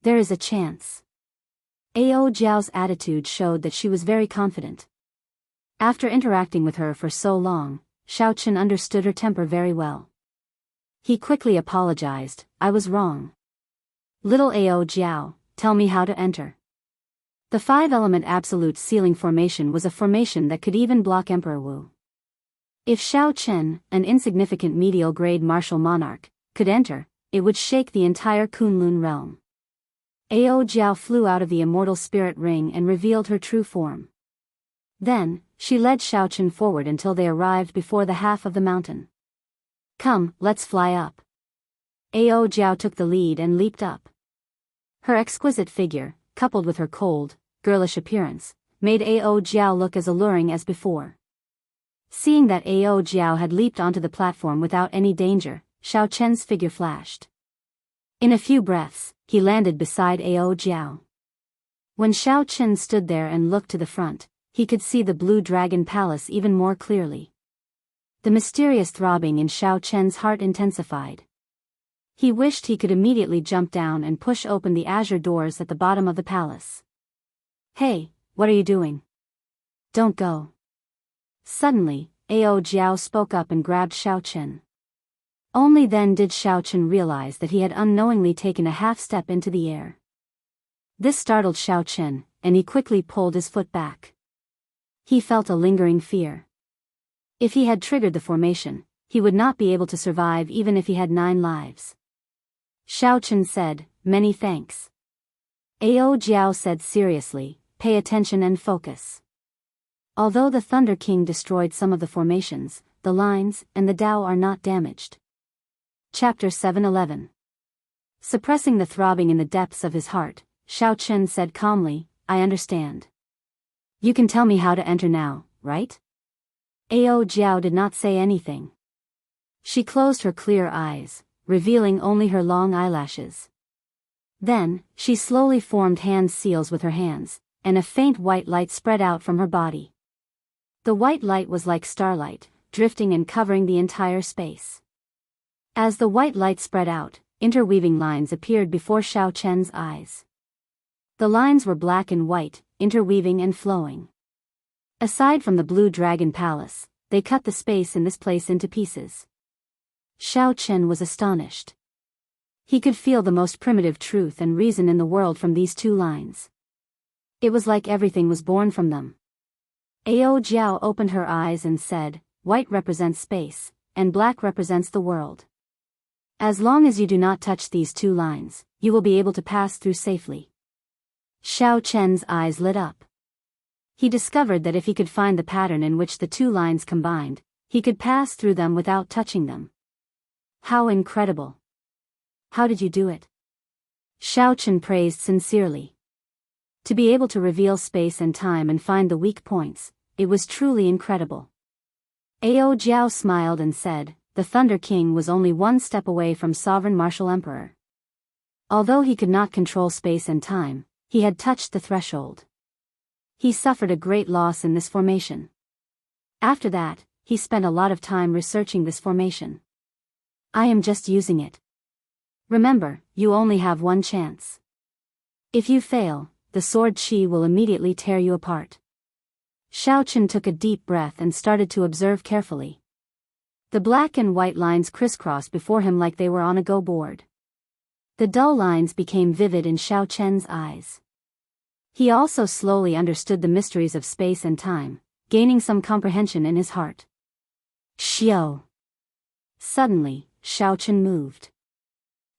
There is a chance. Ao Jiao's attitude showed that she was very confident. After interacting with her for so long, Shao Chen understood her temper very well. He quickly apologized, I was wrong. Little Ao Jiao, tell me how to enter. The 5-element absolute sealing formation was a formation that could even block Emperor Wu. If Shao Chen, an insignificant medial-grade martial monarch, could enter, it would shake the entire Kunlun realm. Ao Jiao flew out of the immortal spirit ring and revealed her true form. Then, she led Shao Chen forward until they arrived before the half of the mountain. Come, let's fly up. Ao Jiao took the lead and leaped up. Her exquisite figure, coupled with her cold, girlish appearance, made Ao Jiao look as alluring as before. Seeing that Ao Jiao had leaped onto the platform without any danger, Shao Chen's figure flashed. In a few breaths, he landed beside Ao Jiao. When Shao Chen stood there and looked to the front, he could see the blue dragon palace even more clearly. The mysterious throbbing in Shao Chen's heart intensified. He wished he could immediately jump down and push open the azure doors at the bottom of the palace. Hey, what are you doing? Don't go. Suddenly, Ao Jiao spoke up and grabbed Shao Chen. Only then did Shao Chen realize that he had unknowingly taken a half step into the air. This startled Shao Chen, and he quickly pulled his foot back. He felt a lingering fear. If he had triggered the formation, he would not be able to survive even if he had 9 lives. Shao Chen said, Many thanks. Ao Jiao said seriously, pay attention and focus. Although the Thunder King destroyed some of the formations, the lines and the Tao are not damaged. Chapter 7:11. Suppressing the throbbing in the depths of his heart, Xiao Chen said calmly, I understand. You can tell me how to enter now, right? Ao Jiao did not say anything. She closed her clear eyes, revealing only her long eyelashes. Then, she slowly formed hand seals with her hands, and a faint white light spread out from her body. The white light was like starlight, drifting and covering the entire space. As the white light spread out, interweaving lines appeared before Xiao Chen's eyes. The lines were black and white, interweaving and flowing. Aside from the Blue Dragon Palace, they cut the space in this place into pieces. Xiao Chen was astonished. He could feel the most primitive truth and reason in the world from these two lines. It was like everything was born from them. Ao Jiao opened her eyes and said, white represents space, and black represents the world. As long as you do not touch these two lines, you will be able to pass through safely. Xiao Chen's eyes lit up. He discovered that if he could find the pattern in which the two lines combined, he could pass through them without touching them. How incredible! How did you do it? Xiao Chen praised sincerely. To be able to reveal space and time and find the weak points, it was truly incredible. Ao Jiao smiled and said, the Thunder King was only one step away from Sovereign Martial Emperor. Although he could not control space and time, he had touched the threshold. He suffered a great loss in this formation. After that, he spent a lot of time researching this formation. I am just using it. Remember, you only have one chance. If you fail, the sword qi will immediately tear you apart. Xiao Chen took a deep breath and started to observe carefully. The black and white lines crisscrossed before him like they were on a go board. The dull lines became vivid in Xiao Chen's eyes. He also slowly understood the mysteries of space and time, gaining some comprehension in his heart. Xiao! Suddenly, Xiao Chen moved.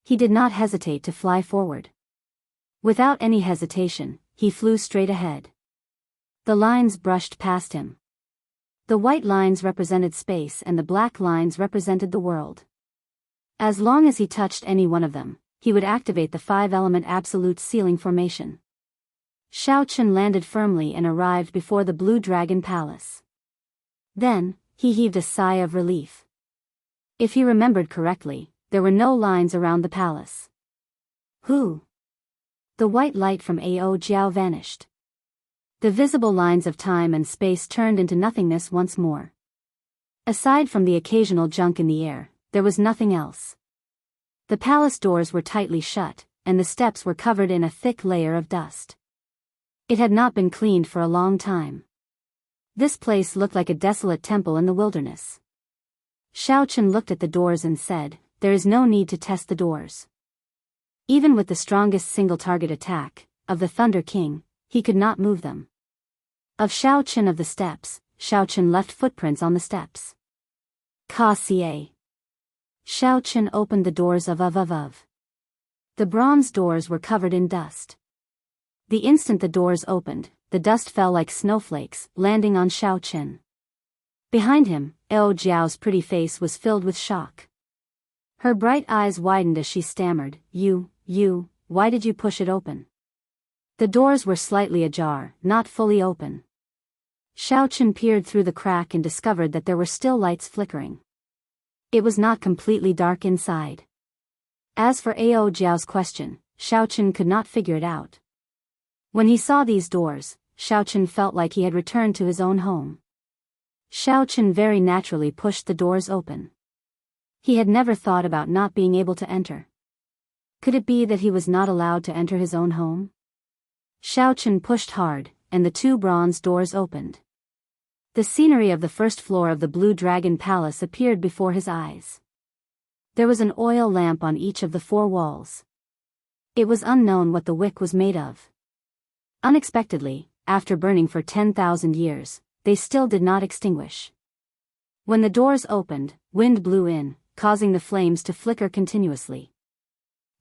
He did not hesitate to fly forward. Without any hesitation, he flew straight ahead. The lines brushed past him. The white lines represented space and the black lines represented the world. As long as he touched any one of them, he would activate the 5-element absolute sealing formation. Xiao Chen landed firmly and arrived before the Blue Dragon Palace. Then, he heaved a sigh of relief. If he remembered correctly, there were no lines around the palace. Who? The white light from Ao Jiao vanished. The visible lines of time and space turned into nothingness once more. Aside from the occasional junk in the air, there was nothing else. The palace doors were tightly shut, and the steps were covered in a thick layer of dust. It had not been cleaned for a long time. This place looked like a desolate temple in the wilderness. Xiao Chen looked at the doors and said, there is no need to test the doors. Even with the strongest single-target attack, of the Thunder King, he could not move them. Of Xiao Chen of the steps, Xiao Chen left footprints on the steps. Ka Xie. Xiao Chen opened the doors of. The bronze doors were covered in dust. The instant the doors opened, the dust fell like snowflakes, landing on Xiao Chen. Behind him, Ao Jiao's pretty face was filled with shock. Her bright eyes widened as she stammered, why did you push it open? The doors were slightly ajar, not fully open. Xiao Chen peered through the crack and discovered that there were still lights flickering. It was not completely dark inside. As for Ao Jiao's question, Xiao Chen could not figure it out. When he saw these doors, Xiao Chen felt like he had returned to his own home. Xiao Chen very naturally pushed the doors open. He had never thought about not being able to enter. Could it be that he was not allowed to enter his own home? Xiao Chen pushed hard, and the two bronze doors opened. The scenery of the first floor of the Blue Dragon Palace appeared before his eyes. There was an oil lamp on each of the 4 walls. It was unknown what the wick was made of. Unexpectedly, after burning for 10,000 years, they still did not extinguish. When the doors opened, wind blew in, causing the flames to flicker continuously.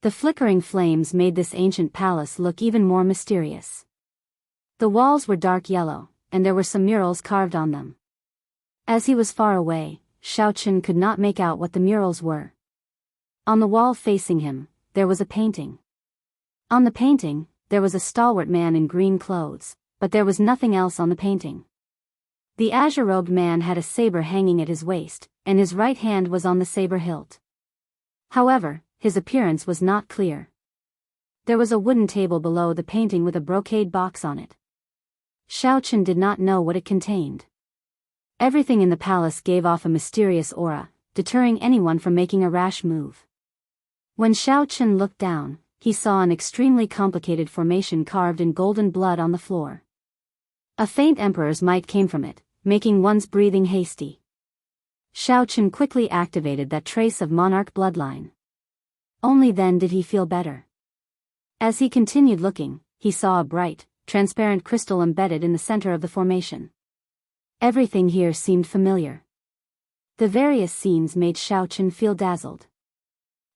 The flickering flames made this ancient palace look even more mysterious. The walls were dark yellow, and there were some murals carved on them. As he was far away, Xiaochen could not make out what the murals were. On the wall facing him, there was a painting. On the painting, there was a stalwart man in green clothes, but there was nothing else on the painting. The azure-robed man had a saber hanging at his waist, and his right hand was on the saber hilt. However, his appearance was not clear. There was a wooden table below the painting with a brocade box on it. Xiaochen did not know what it contained. Everything in the palace gave off a mysterious aura, deterring anyone from making a rash move. When Xiaochen looked down, he saw an extremely complicated formation carved in golden blood on the floor. A faint emperor's might came from it, making one's breathing hasty. Xiaochen quickly activated that trace of monarch bloodline. Only then did he feel better. As he continued looking, he saw a bright, transparent crystal embedded in the center of the formation. Everything here seemed familiar. The various scenes made Xiaochen feel dazzled.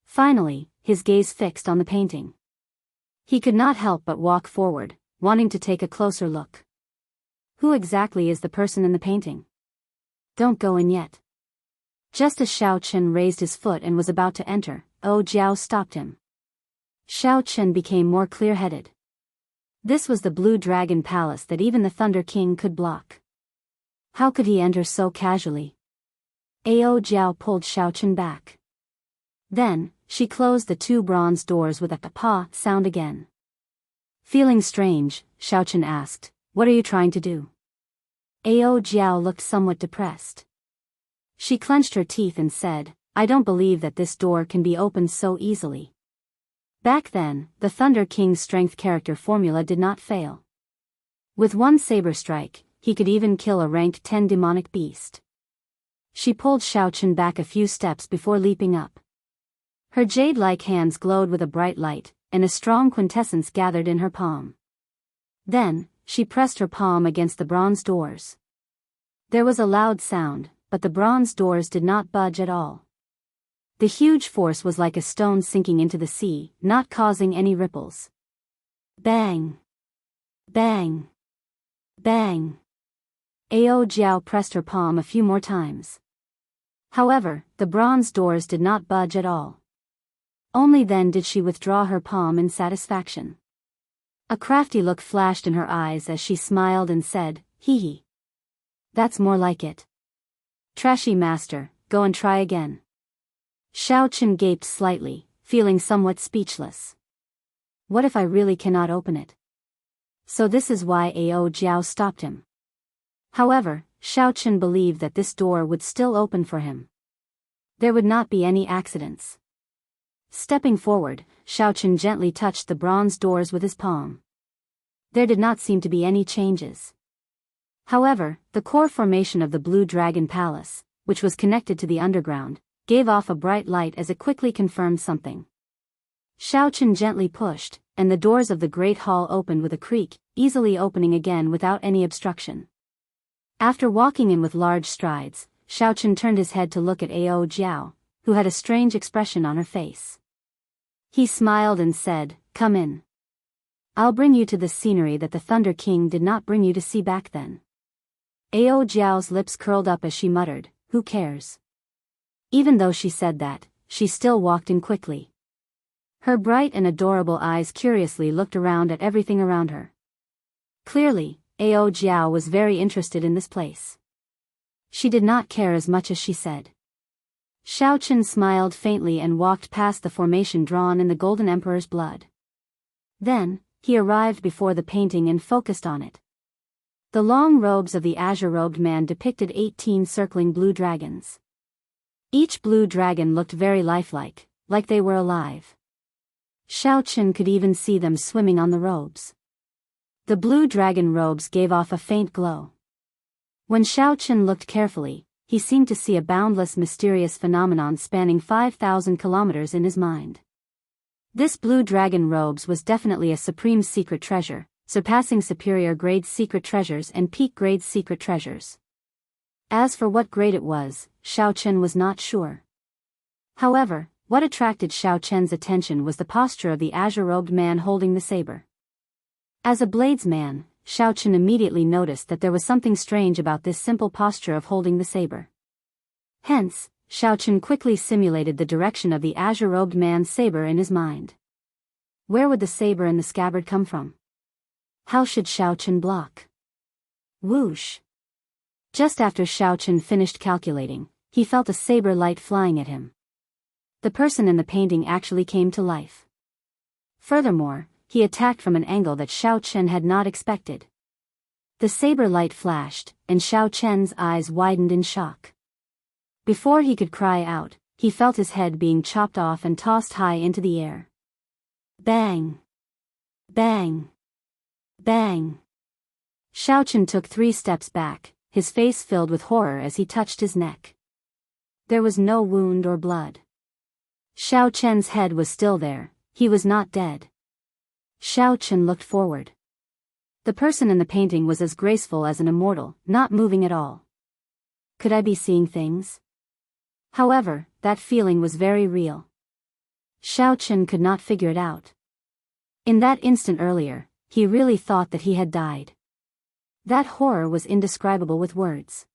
Finally, his gaze fixed on the painting. He could not help but walk forward, wanting to take a closer look. Who exactly is the person in the painting? Don't go in yet. Just as Xiaochen raised his foot and was about to enter, Jiao stopped him. Xiaochen became more clear-headed. This was the Blue Dragon Palace that even the Thunder King could block. How could he enter so casually? Jiao pulled Xiaochen back. Then, she closed the two bronze doors with a pa sound again. Feeling strange, Xiaochen asked, "What are you trying to do?" Jiao looked somewhat depressed. She clenched her teeth and said, "I don't believe that this door can be opened so easily." Back then, the Thunder King's strength character formula did not fail. With one saber strike, he could even kill a rank 10 demonic beast. She pulled Xiaochen back a few steps before leaping up. Her jade-like hands glowed with a bright light, and a strong quintessence gathered in her palm. Then, she pressed her palm against the bronze doors. There was a loud sound, but the bronze doors did not budge at all. The huge force was like a stone sinking into the sea, not causing any ripples. Bang! Bang! Bang! Jiao pressed her palm a few more times. However, the bronze doors did not budge at all. Only then did she withdraw her palm in satisfaction. A crafty look flashed in her eyes as she smiled and said, "Hee hee. That's more like it. Trashy master, go and try again." Xiaochen gaped slightly, feeling somewhat speechless. What if I really cannot open it? So this is why Jiao stopped him. However, Xiaochen believed that this door would still open for him. There would not be any accidents. Stepping forward, Xiaochen gently touched the bronze doors with his palm. There did not seem to be any changes. However, the core formation of the Blue Dragon Palace, which was connected to the underground, gave off a bright light as it quickly confirmed something. Xiaochen gently pushed, and the doors of the Great Hall opened with a creak, easily opening again without any obstruction. After walking in with large strides, Xiaochen turned his head to look at Jiao, who had a strange expression on her face. He smiled and said, "Come in. I'll bring you to the scenery that the Thunder King did not bring you to see back then." Jiao's lips curled up as she muttered, "Who cares?" Even though she said that, she still walked in quickly. Her bright and adorable eyes curiously looked around at everything around her. Clearly, Jiao was very interested in this place. She did not care as much as she said. Xiaochen smiled faintly and walked past the formation drawn in the Golden Emperor's blood. Then, he arrived before the painting and focused on it. The long robes of the azure-robed man depicted 18 circling blue dragons. Each blue dragon looked very lifelike, like they were alive. Xiaochen could even see them swimming on the robes. The blue dragon robes gave off a faint glow. When Xiaochen looked carefully, he seemed to see a boundless mysterious phenomenon spanning 5,000 kilometers in his mind. This blue dragon robes was definitely a supreme secret treasure, surpassing superior grade secret treasures and peak grade secret treasures. As for what grade it was, Xiaochen was not sure. However, what attracted Xiao Chen's attention was the posture of the azure-robed man holding the saber. As a bladesman, Xiao Chen immediately noticed that there was something strange about this simple posture of holding the saber. Hence, Xiao Chen quickly simulated the direction of the azure-robed man's saber in his mind. Where would the saber and the scabbard come from? How should Xiao Chen block? Whoosh! Just after Xiao Chen finished calculating, he felt a saber light flying at him. The person in the painting actually came to life. Furthermore, he attacked from an angle that Xiao Chen had not expected. The saber light flashed, and Xiao Chen's eyes widened in shock. Before he could cry out, he felt his head being chopped off and tossed high into the air. Bang! Bang! Bang! Xiao Chen took 3 steps back, his face filled with horror as he touched his neck. There was no wound or blood. Xiao Chen's head was still there, he was not dead. Xiao Chen looked forward. The person in the painting was as graceful as an immortal, not moving at all. Could I be seeing things? However, that feeling was very real. Xiao Chen could not figure it out. In that instant earlier, he really thought that he had died. That horror was indescribable with words.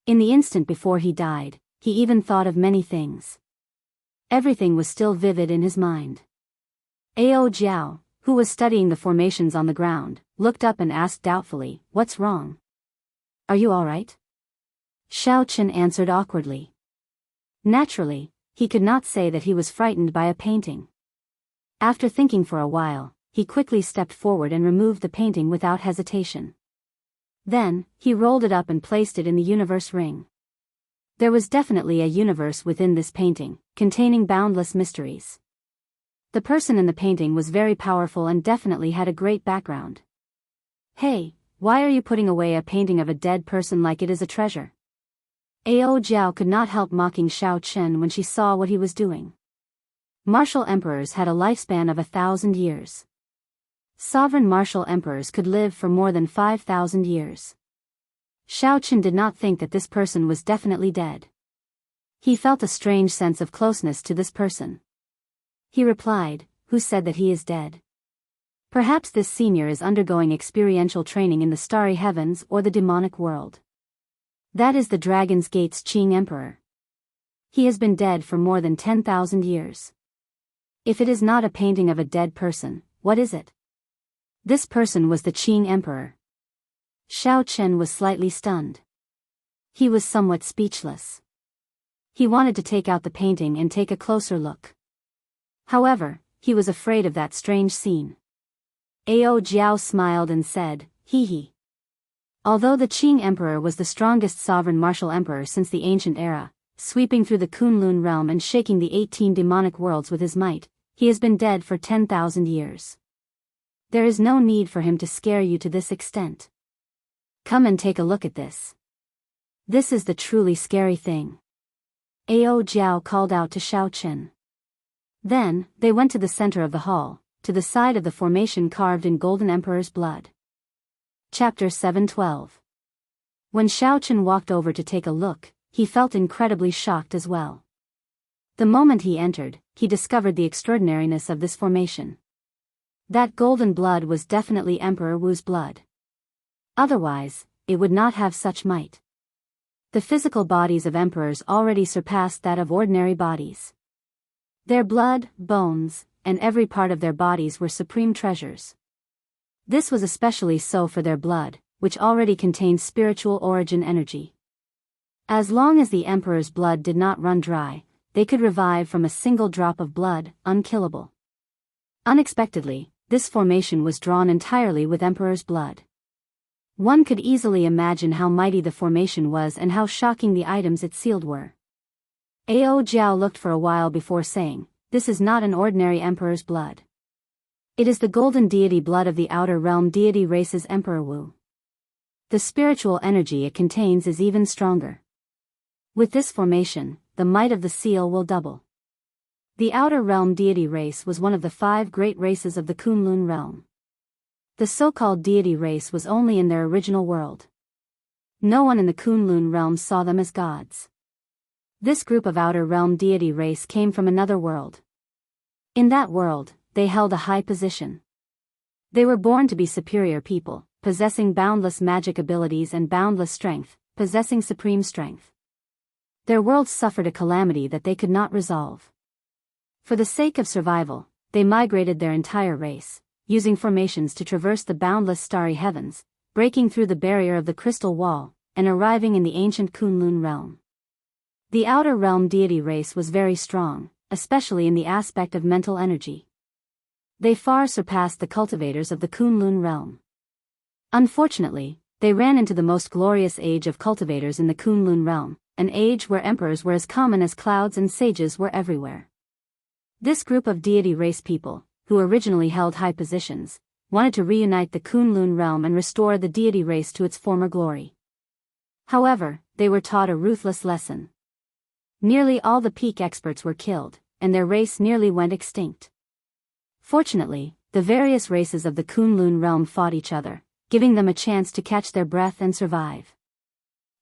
In the instant before he died, he even thought of many things. Everything was still vivid in his mind. Ao Jiao, who was studying the formations on the ground, looked up and asked doubtfully, "What's wrong? Are you all right?" Xiao Chen answered awkwardly. Naturally, he could not say that he was frightened by a painting. After thinking for a while, he quickly stepped forward and removed the painting without hesitation. Then, he rolled it up and placed it in the universe ring. There was definitely a universe within this painting, containing boundless mysteries. The person in the painting was very powerful and definitely had a great background. Hey, why are you putting away a painting of a dead person like it is a treasure? Ao Jiao could not help mocking Xiao Chen when she saw what he was doing. Martial emperors had a lifespan of 1,000 years. Sovereign martial emperors could live for more than 5,000 years. Xiao Chen did not think that this person was definitely dead. He felt a strange sense of closeness to this person. He replied, "Who said that he is dead? Perhaps this senior is undergoing experiential training in the starry heavens or the demonic world. That is the Dragon's Gate's Qing Emperor. He has been dead for more than 10,000 years. If it is not a painting of a dead person, what is it?" This person was the Qing Emperor. Xiao Chen was slightly stunned. He was somewhat speechless. He wanted to take out the painting and take a closer look. However, he was afraid of that strange scene. Ao Jiao smiled and said, "Hee hee." Although the Qing Emperor was the strongest sovereign martial emperor since the ancient era, sweeping through the Kunlun realm and shaking the 18 demonic worlds with his might, he has been dead for 10,000 years. There is no need for him to scare you to this extent. Come and take a look at this. This is the truly scary thing. Ao Jiao called out to Xiao Chen. Then, they went to the center of the hall, to the side of the formation carved in Golden Emperor's blood. Chapter 712. When Xiao Chen walked over to take a look, he felt incredibly shocked as well. The moment he entered, he discovered the extraordinariness of this formation. That golden blood was definitely Emperor Wu's blood. Otherwise, it would not have such might. The physical bodies of emperors already surpassed that of ordinary bodies. Their blood, bones, and every part of their bodies were supreme treasures. This was especially so for their blood, which already contained spiritual origin energy. As long as the emperor's blood did not run dry, they could revive from a single drop of blood, unkillable. Unexpectedly, this formation was drawn entirely with emperor's blood. One could easily imagine how mighty the formation was and how shocking the items it sealed were. Ao Jiao looked for a while before saying, "This is not an ordinary emperor's blood. It is the golden deity blood of the outer realm deity race's Emperor Wu. The spiritual energy it contains is even stronger. With this formation, the might of the seal will double." The outer realm deity race was one of the 5 great races of the Kunlun realm. The so-called deity race was only in their original world. No one in the Kunlun realm saw them as gods. This group of outer realm deity race came from another world. In that world, they held a high position. They were born to be superior people, possessing boundless magic abilities and boundless strength, possessing supreme strength. Their world suffered a calamity that they could not resolve. For the sake of survival, they migrated their entire race, using formations to traverse the boundless starry heavens, breaking through the barrier of the crystal wall, and arriving in the ancient Kunlun realm. The outer realm deity race was very strong, especially in the aspect of mental energy. They far surpassed the cultivators of the Kunlun realm. Unfortunately, they ran into the most glorious age of cultivators in the Kunlun realm, an age where emperors were as common as clouds and sages were everywhere. This group of deity race people, who originally held high positions, wanted to reunite the Kunlun realm and restore the deity race to its former glory. However, they were taught a ruthless lesson. Nearly all the peak experts were killed, and their race nearly went extinct. Fortunately, the various races of the Kunlun realm fought each other, giving them a chance to catch their breath and survive.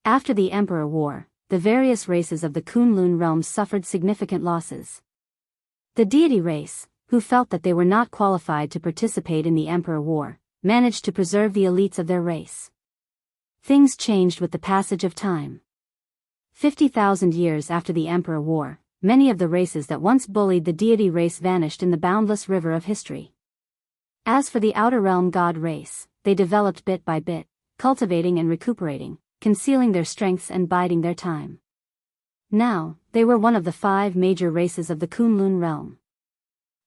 After the Emperor War, the various races of the Kunlun realm suffered significant losses. The deity race, who felt that they were not qualified to participate in the Emperor War, managed to preserve the elites of their race. Things changed with the passage of time. 50,000 years after the Emperor War, many of the races that once bullied the deity race vanished in the boundless river of history. As for the outer realm god race, they developed bit by bit, cultivating and recuperating, concealing their strengths and biding their time. Now, they were one of the 5 major races of the Kunlun realm.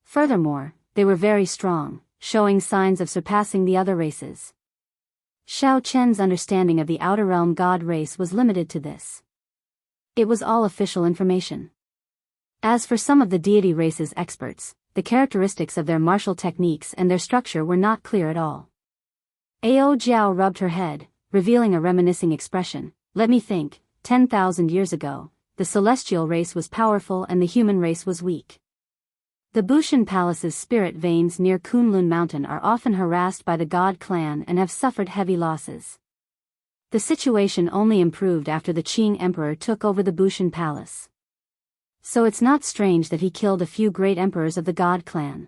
Furthermore, they were very strong, showing signs of surpassing the other races. Xiao Chen's understanding of the outer realm god race was limited to this. It was all official information. As for some of the deity race's experts, the characteristics of their martial techniques and their structure were not clear at all. Ao Jiao rubbed her head, revealing a reminiscing expression. Let me think, 10,000 years ago, the celestial race was powerful and the human race was weak. The Bushan Palace's spirit veins near Kunlun Mountain are often harassed by the god clan and have suffered heavy losses. The situation only improved after the Qing Emperor took over the Bushan Palace. So it's not strange that he killed a few great emperors of the god clan.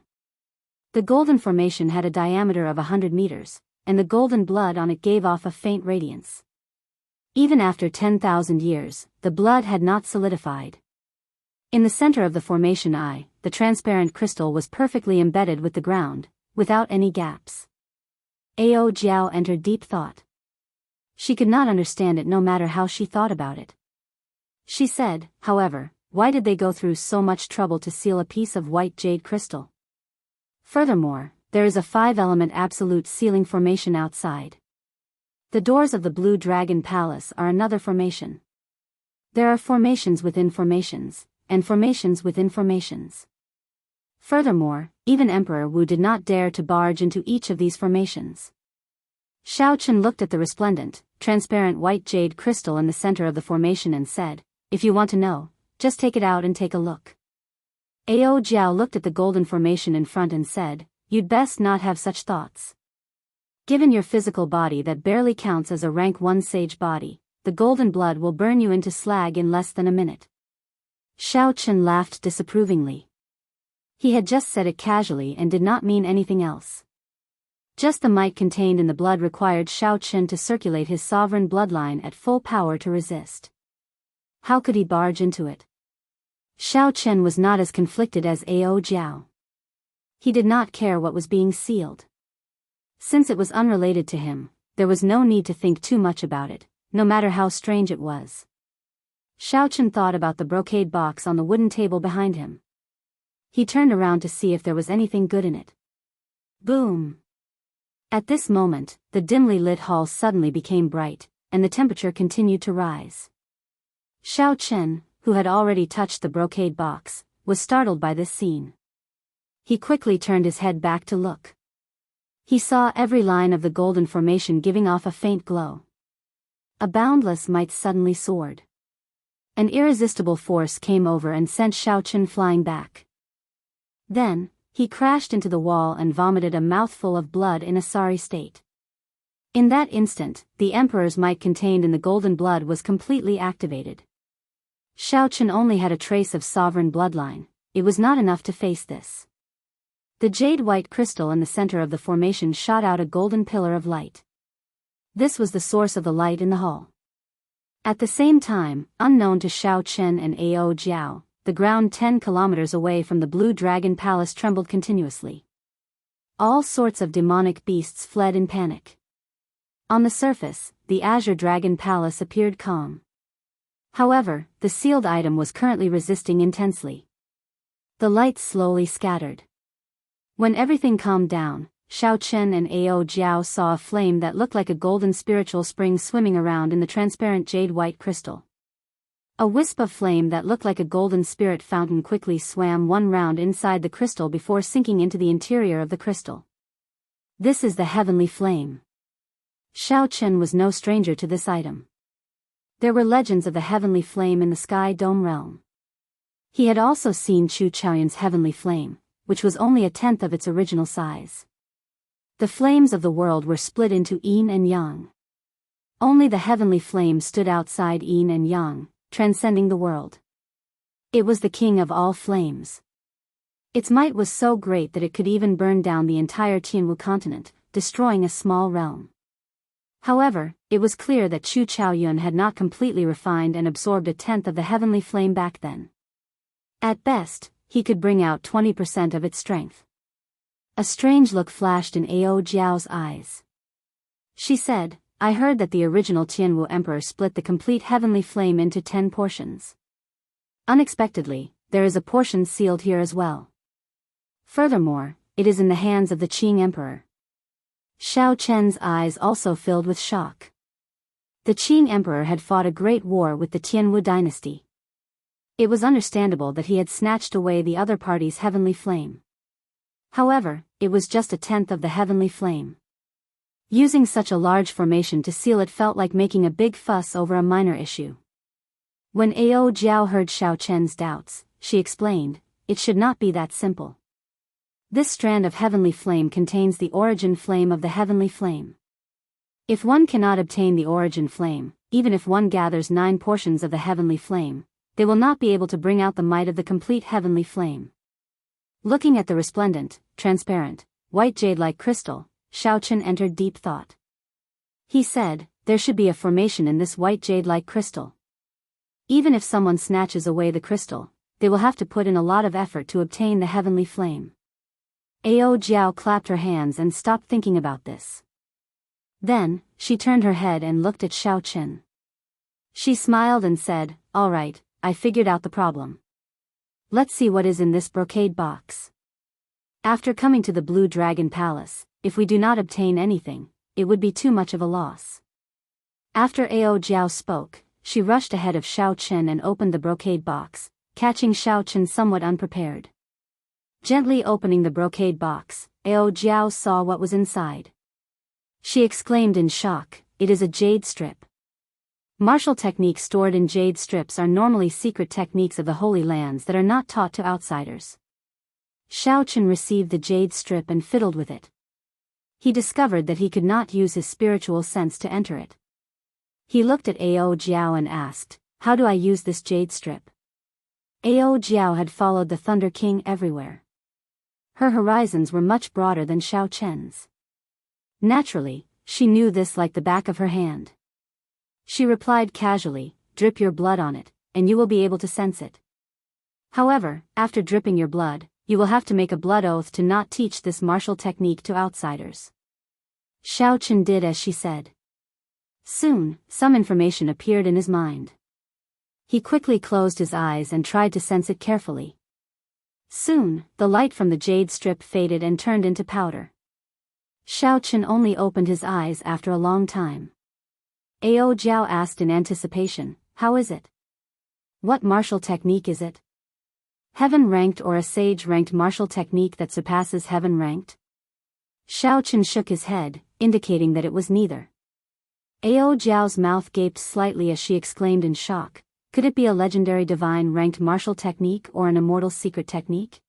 The golden formation had a diameter of 100 meters, and the golden blood on it gave off a faint radiance. Even after 10,000 years, the blood had not solidified. In the center of the formation eye, the transparent crystal was perfectly embedded with the ground, without any gaps. Ao Jiao entered deep thought. She could not understand it no matter how she thought about it. She said, however, why did they go through so much trouble to seal a piece of white jade crystal? Furthermore, there is a 5-element absolute sealing formation outside. The doors of the Blue Dragon Palace are another formation. There are formations within formations, and formations within formations. Furthermore, even Emperor Wu did not dare to barge into each of these formations. Xiao Chen looked at the resplendent, transparent white jade crystal in the center of the formation and said, if you want to know, just take it out and take a look. Ao Jiao looked at the golden formation in front and said, you'd best not have such thoughts. Given your physical body that barely counts as a rank 1 sage body, the golden blood will burn you into slag in less than a minute. Xiao Chen laughed disapprovingly. He had just said it casually and did not mean anything else. Just the might contained in the blood required Xiao Chen to circulate his sovereign bloodline at full power to resist. How could he barge into it? Xiao Chen was not as conflicted as Ao Jiao. He did not care what was being sealed. Since it was unrelated to him, there was no need to think too much about it, no matter how strange it was. Xiao Chen thought about the brocade box on the wooden table behind him. He turned around to see if there was anything good in it. Boom! At this moment, the dimly lit hall suddenly became bright, and the temperature continued to rise. Xiao Chen, who had already touched the brocade box, was startled by this scene. He quickly turned his head back to look. He saw every line of the golden formation giving off a faint glow. A boundless might suddenly soared. An irresistible force came over and sent Xiao Chen flying back. Then, he crashed into the wall and vomited a mouthful of blood in a sorry state. In that instant, the Emperor's might contained in the golden blood was completely activated. Xiao Chen only had a trace of sovereign bloodline. It was not enough to face this. The jade-white crystal in the center of the formation shot out a golden pillar of light. This was the source of the light in the hall. At the same time, unknown to Xiao Chen and Ao Jiao, the ground 10 kilometers away from the Blue Dragon Palace trembled continuously. All sorts of demonic beasts fled in panic. On the surface, the Azure Dragon Palace appeared calm. However, the sealed item was currently resisting intensely. The lights slowly scattered. When everything calmed down, Xiao Chen and Ao Jiao saw a flame that looked like a golden spiritual spring swimming around in the transparent jade-white crystal. A wisp of flame that looked like a golden spirit fountain quickly swam one round inside the crystal before sinking into the interior of the crystal. This is the heavenly flame. Xiao Chen was no stranger to this item. There were legends of the heavenly flame in the Sky Dome realm. He had also seen Chu Chaoyun's heavenly flame, which was only a tenth of its original size. The flames of the world were split into yin and yang. Only the heavenly flame stood outside yin and yang, transcending the world. It was the king of all flames. Its might was so great that it could even burn down the entire Tianwu continent, destroying a small realm. However, it was clear that Chu Chaoyun had not completely refined and absorbed a tenth of the heavenly flame back then. At best, he could bring out 20% of its strength. A strange look flashed in Ao Jiao's eyes. She said, I heard that the original Tianwu Emperor split the complete heavenly flame into 10 portions. Unexpectedly, there is a portion sealed here as well. Furthermore, it is in the hands of the Qing Emperor. Xiao Chen's eyes also filled with shock. The Qing Emperor had fought a great war with the Tianwu dynasty. It was understandable that he had snatched away the other party's heavenly flame. However, it was just a tenth of the heavenly flame. Using such a large formation to seal it felt like making a big fuss over a minor issue. When Ao Jiao heard Xiao Chen's doubts, she explained, it should not be that simple. This strand of heavenly flame contains the origin flame of the heavenly flame. If one cannot obtain the origin flame, even if one gathers 9 portions of the heavenly flame, they will not be able to bring out the might of the complete heavenly flame. Looking at the resplendent, transparent, white jade-like crystal, Xiao Chen entered deep thought. He said, there should be a formation in this white jade-like crystal. Even if someone snatches away the crystal, they will have to put in a lot of effort to obtain the heavenly flame. Ao Jiao clapped her hands and stopped thinking about this. Then, she turned her head and looked at Xiao Chen. She smiled and said, all right, I figured out the problem. Let's see what is in this brocade box. After coming to the Blue Dragon Palace, if we do not obtain anything, it would be too much of a loss. After Ao Jiao spoke, she rushed ahead of Xiao Chen and opened the brocade box, catching Xiao Chen somewhat unprepared. Gently opening the brocade box, Ao Jiao saw what was inside. She exclaimed in shock, it is a jade strip. Martial techniques stored in jade strips are normally secret techniques of the Holy Lands that are not taught to outsiders. Xiao Chen received the jade strip and fiddled with it. He discovered that he could not use his spiritual sense to enter it. He looked at Ao Jiao and asked, how do I use this jade strip? Ao Jiao had followed the Thunder King everywhere. Her horizons were much broader than Xiao Chen's. Naturally, she knew this like the back of her hand. She replied casually, drip your blood on it, and you will be able to sense it. However, after dripping your blood, you will have to make a blood oath to not teach this martial technique to outsiders. Xiao Chen did as she said. Soon, some information appeared in his mind. He quickly closed his eyes and tried to sense it carefully. Soon, the light from the jade strip faded and turned into powder. Xiao Chen only opened his eyes after a long time. Ao Jiao asked in anticipation, how is it? What martial technique is it? Heaven-ranked or a sage-ranked martial technique that surpasses heaven-ranked? Xiao Chen shook his head, indicating that it was neither. Ao Jiao's mouth gaped slightly as she exclaimed in shock, could it be a legendary divine-ranked martial technique or an immortal secret technique?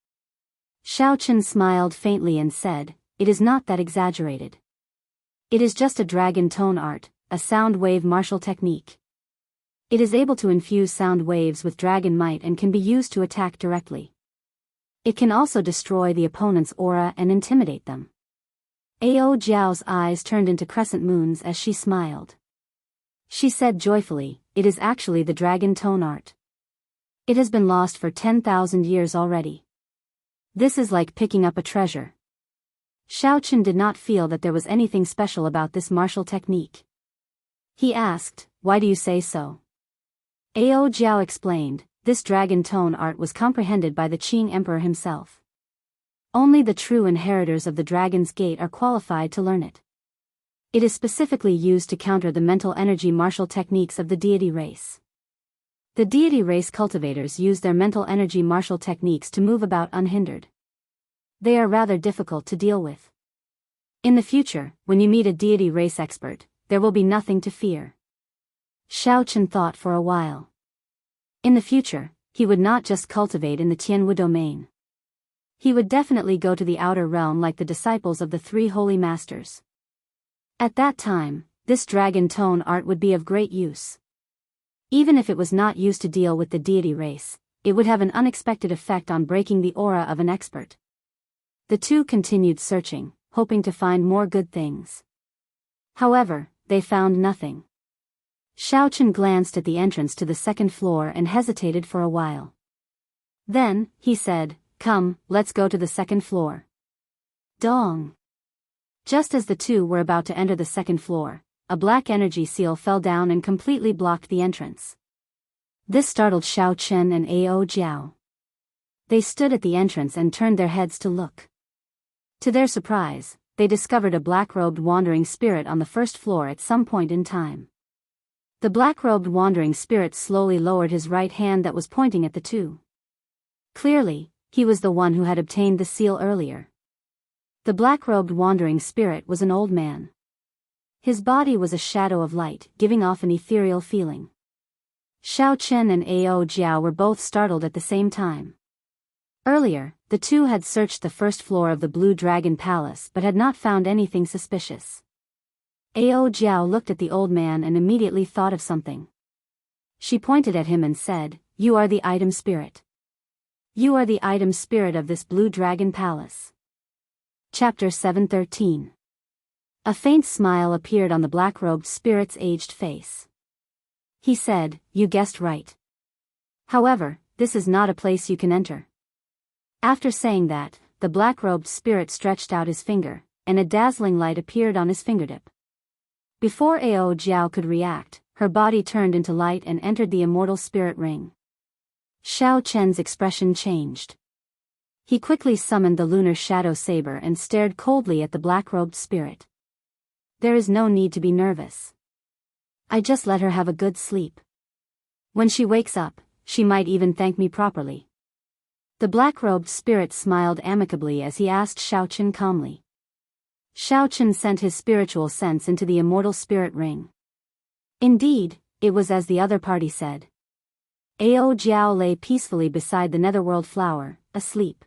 Xiao Chen smiled faintly and said, it is not that exaggerated. It is just a dragon tone art, a sound wave martial technique. It is able to infuse sound waves with dragon might and can be used to attack directly. It can also destroy the opponent's aura and intimidate them. Ao Jiao's eyes turned into crescent moons as she smiled. She said joyfully, "It is actually the dragon tone art. It has been lost for 10,000 years already. This is like picking up a treasure." Xiaochen did not feel that there was anything special about this martial technique. He asked, "Why do you say so?" Ao Jiao explained, "This dragon tone art was comprehended by the Qing Emperor himself. Only the true inheritors of the Dragon's Gate are qualified to learn it. It is specifically used to counter the mental energy martial techniques of the deity race. The deity race cultivators use their mental energy martial techniques to move about unhindered. They are rather difficult to deal with. In the future, when you meet a deity race expert, there will be nothing to fear." Xiaochen thought for a while. In the future, he would not just cultivate in the Tianwu domain. He would definitely go to the outer realm like the disciples of the three holy masters. At that time, this dragon tone art would be of great use. Even if it was not used to deal with the deity race, it would have an unexpected effect on breaking the aura of an expert. The two continued searching, hoping to find more good things. However, they found nothing. Xiaochen glanced at the entrance to the second floor and hesitated for a while. Then, he said, "Come, let's go to the second floor." Dong! Just as the two were about to enter the second floor, a black energy seal fell down and completely blocked the entrance. This startled Xiaochen and Ao Jiao. They stood at the entrance and turned their heads to look. To their surprise, they discovered a black-robed wandering spirit on the first floor at some point in time. The black-robed wandering spirit slowly lowered his right hand that was pointing at the two. Clearly, he was the one who had obtained the seal earlier. The black-robed wandering spirit was an old man. His body was a shadow of light, giving off an ethereal feeling. Xiaochen and Ao Jiao were both startled at the same time. Earlier, the two had searched the first floor of the Blue Dragon Palace but had not found anything suspicious. Ao Jiao looked at the old man and immediately thought of something. She pointed at him and said, "You are the item spirit. You are the item spirit of this Blue Dragon Palace." Chapter 713. A faint smile appeared on the black-robed spirit's aged face. He said, "You guessed right. However, this is not a place you can enter." After saying that, the black-robed spirit stretched out his finger, and a dazzling light appeared on his fingertip. Before Ao Jiao could react, her body turned into light and entered the immortal spirit ring. Xiao Chen's expression changed. He quickly summoned the lunar shadow saber and stared coldly at the black-robed spirit. "There is no need to be nervous. I just let her have a good sleep. When she wakes up, she might even thank me properly." The black-robed spirit smiled amicably as he asked Xiaochen calmly. Xiaochen sent his spiritual sense into the immortal spirit ring. Indeed, it was as the other party said. Ao Jiao lay peacefully beside the netherworld flower, asleep.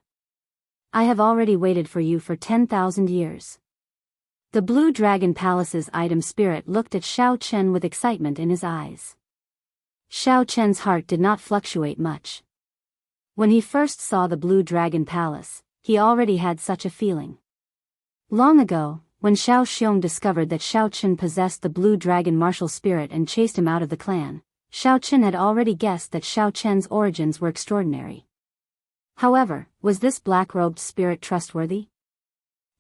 "I have already waited for you for 10,000 years." The Blue Dragon Palace's item spirit looked at Xiaochen with excitement in his eyes. Xiaochen's heart did not fluctuate much. When he first saw the Blue Dragon Palace, he already had such a feeling. Long ago, when Xiao Xiong discovered that Xiaochen possessed the Blue Dragon martial spirit and chased him out of the clan, Xiaochen had already guessed that Xiaochen's origins were extraordinary. However, was this black-robed spirit trustworthy?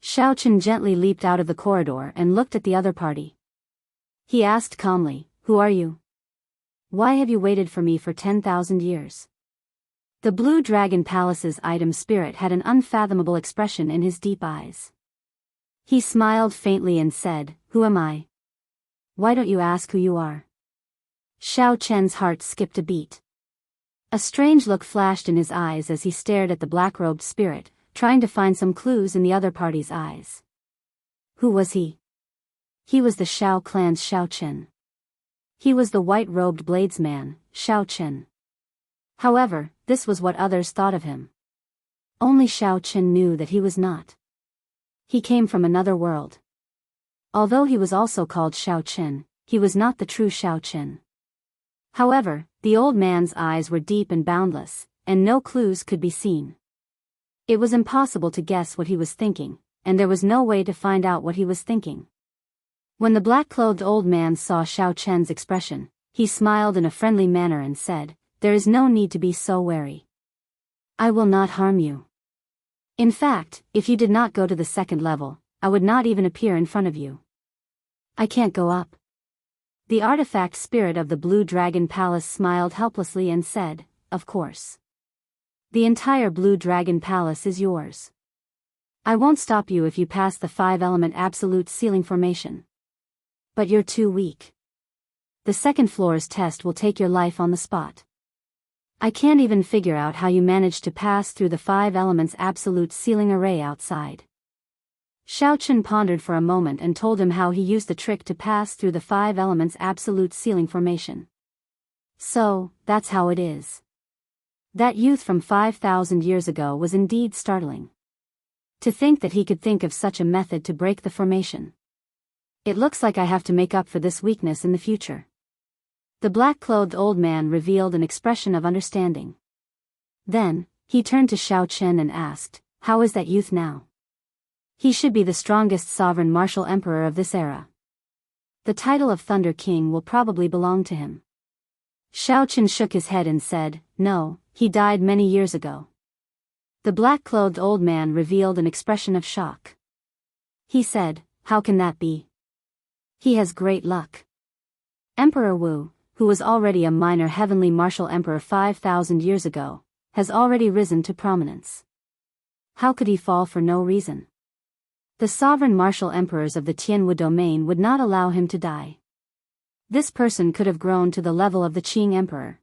Xiaochen gently leaped out of the corridor and looked at the other party. He asked calmly, "Who are you? Why have you waited for me for 10,000 years?" The Blue Dragon Palace's item spirit had an unfathomable expression in his deep eyes. He smiled faintly and said, "Who am I? Why don't you ask who you are?" Xiaochen's heart skipped a beat. A strange look flashed in his eyes as he stared at the black-robed spirit, trying to find some clues in the other party's eyes. Who was he? He was the Xiao clan's Xiaochen. He was the white-robed bladesman, Xiaochen. However, this was what others thought of him. Only Xiaochen knew that he was not. He came from another world. Although he was also called Xiaochen, he was not the true Xiaochen. However, the old man's eyes were deep and boundless, and no clues could be seen. It was impossible to guess what he was thinking, and there was no way to find out what he was thinking. When the black-clothed old man saw Xiao Chen's expression, he smiled in a friendly manner and said, "There is no need to be so wary. I will not harm you. In fact, if you did not go to the second level, I would not even appear in front of you." "I can't go up." The artifact spirit of the Blue Dragon Palace smiled helplessly and said, "Of course. The entire Blue Dragon Palace is yours. I won't stop you if you pass the 5-element absolute ceiling formation. But you're too weak. The second floor's test will take your life on the spot. I can't even figure out how you managed to pass through the 5 elements absolute ceiling array outside." Xiao Chen pondered for a moment and told him how he used the trick to pass through the 5 elements absolute ceiling formation. "So, that's how it is." That youth from 5,000 years ago was indeed startling. To think that he could think of such a method to break the formation. "It looks like I have to make up for this weakness in the future." The black-clothed old man revealed an expression of understanding. Then, he turned to Xiao Chen and asked, "How is that youth now?" "He should be the strongest sovereign martial emperor of this era. The title of Thunder King will probably belong to him." Xiao Chen shook his head and said, "No, he died many years ago." The black-clothed old man revealed an expression of shock. He said, "How can that be? He has great luck." Emperor Wu, who was already a minor heavenly martial emperor 5,000 years ago, has already risen to prominence. How could he fall for no reason? The sovereign martial emperors of the Tianwu domain would not allow him to die. This person could have grown to the level of the Qing emperor.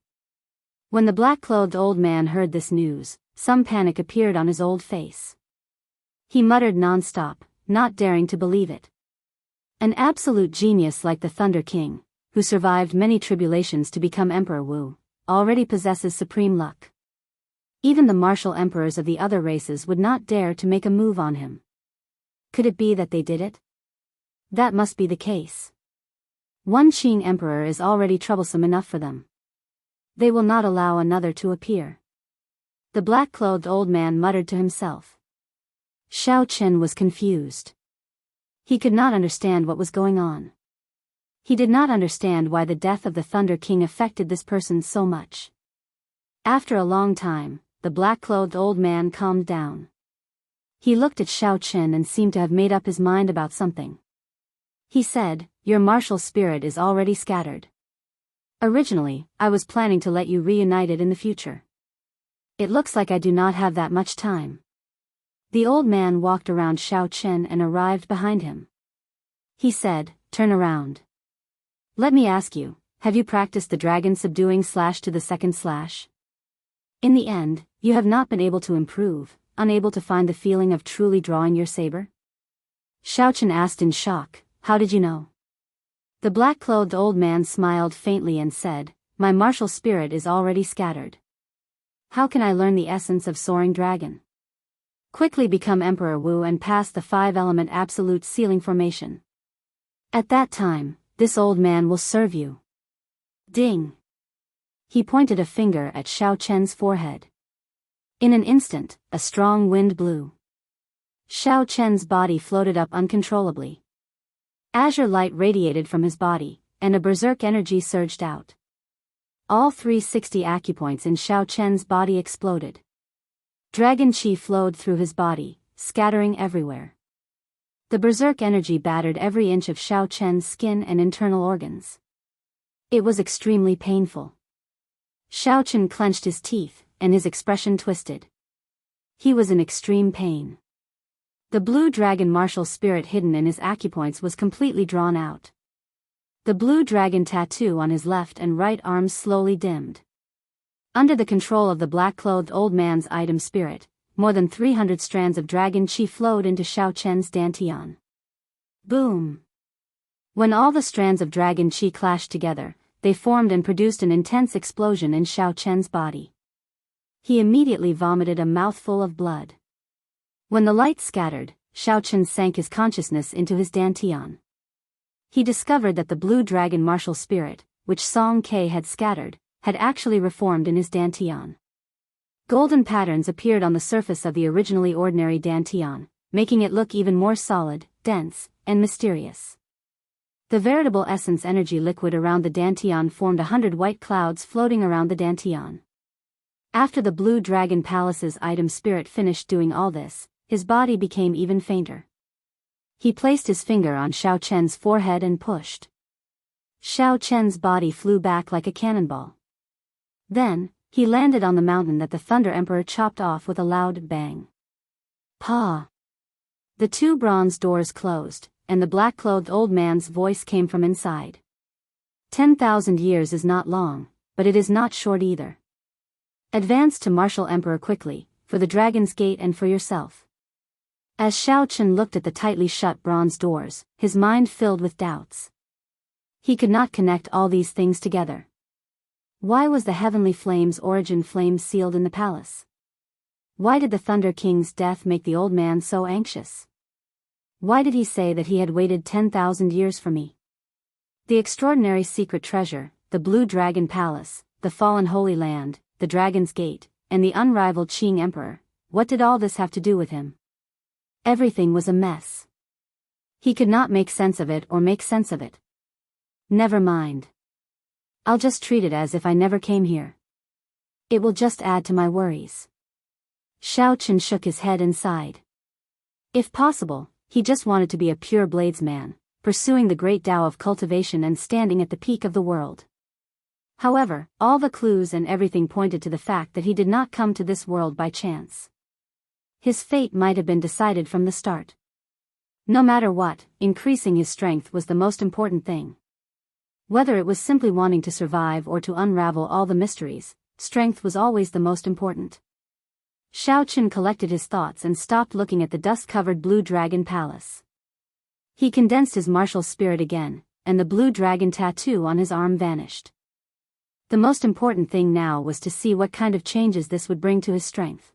When the black-clothed old man heard this news, some panic appeared on his old face. He muttered non-stop, not daring to believe it. An absolute genius like the Thunder King, who survived many tribulations to become Emperor Wu, already possesses supreme luck. Even the martial emperors of the other races would not dare to make a move on him. Could it be that they did it? That must be the case. One Qing emperor is already troublesome enough for them. They will not allow another to appear. The black-clothed old man muttered to himself. Xiao Chen was confused. He could not understand what was going on. He did not understand why the death of the Thunder King affected this person so much. After a long time, the black-clothed old man calmed down. He looked at Xiao Chen and seemed to have made up his mind about something. He said, "Your martial spirit is already scattered. Originally, I was planning to let you reunited in the future. It looks like I do not have that much time." The old man walked around Xiao Chen and arrived behind him. He said, "Turn around. Let me ask you, have you practiced the dragon subduing / to the second /? In the end, you have not been able to improve, unable to find the feeling of truly drawing your saber?" Xiao Chen asked in shock, "How did you know?" The black-clothed old man smiled faintly and said, "My martial spirit is already scattered. How can I learn the essence of soaring dragon? Quickly become Emperor Wu and pass the 5-element absolute ceiling formation. At that time, this old man will serve you." Ding! He pointed a finger at Xiao Chen's forehead. In an instant, a strong wind blew. Xiao Chen's body floated up uncontrollably. Azure light radiated from his body, and a berserk energy surged out. All 360 acupoints in Xiao Chen's body exploded. Dragon chi flowed through his body, scattering everywhere. The berserk energy battered every inch of Xiao Chen's skin and internal organs. It was extremely painful. Xiao Chen clenched his teeth, and his expression twisted. He was in extreme pain. The blue dragon martial spirit hidden in his acupoints was completely drawn out. The blue dragon tattoo on his left and right arms slowly dimmed. Under the control of the black-clothed old man's item spirit, more than 300 strands of dragon chi flowed into Xiao Chen's dantian. Boom! When all the strands of dragon chi clashed together, they formed and produced an intense explosion in Xiao Chen's body. He immediately vomited a mouthful of blood. When the light scattered, Xiao Chen sank his consciousness into his dantian. He discovered that the blue dragon martial spirit, which Song Ke had scattered, had actually reformed in his dantian. Golden patterns appeared on the surface of the originally ordinary dantian, making it look even more solid, dense, and mysterious. The veritable essence energy liquid around the dantian formed 100 white clouds floating around the dantian. After the Blue Dragon Palace's item spirit finished doing all this, his body became even fainter. He placed his finger on Xiao Chen's forehead and pushed. Xiao Chen's body flew back like a cannonball. Then, he landed on the mountain that the Thunder Emperor chopped off with a loud bang. Pa! The two bronze doors closed, and the black-clothed old man's voice came from inside. 10,000 years is not long, but it is not short either. Advance to Martial Emperor quickly, for the Dragon's Gate and for yourself. As Xiao Chen looked at the tightly shut bronze doors, his mind filled with doubts. He could not connect all these things together. Why was the heavenly flame's origin flame sealed in the palace? Why did the Thunder King's death make the old man so anxious? Why did he say that he had waited 10,000 years for me? The extraordinary secret treasure, the Blue Dragon Palace, the fallen Holy Land, the Dragon's Gate, and the unrivaled Qing Emperor, what did all this have to do with him? Everything was a mess. He could not make sense of it or make sense of it. Never mind. I'll just treat it as if I never came here. It will just add to my worries. Xiao Chen shook his head and sighed. If possible, he just wanted to be a pure bladesman, pursuing the great Tao of cultivation and standing at the peak of the world. However, all the clues and everything pointed to the fact that he did not come to this world by chance. His fate might have been decided from the start. No matter what, increasing his strength was the most important thing. Whether it was simply wanting to survive or to unravel all the mysteries, strength was always the most important. Xiao Chen collected his thoughts and stopped looking at the dust-covered Blue Dragon Palace. He condensed his martial spirit again, and the blue dragon tattoo on his arm vanished. The most important thing now was to see what kind of changes this would bring to his strength.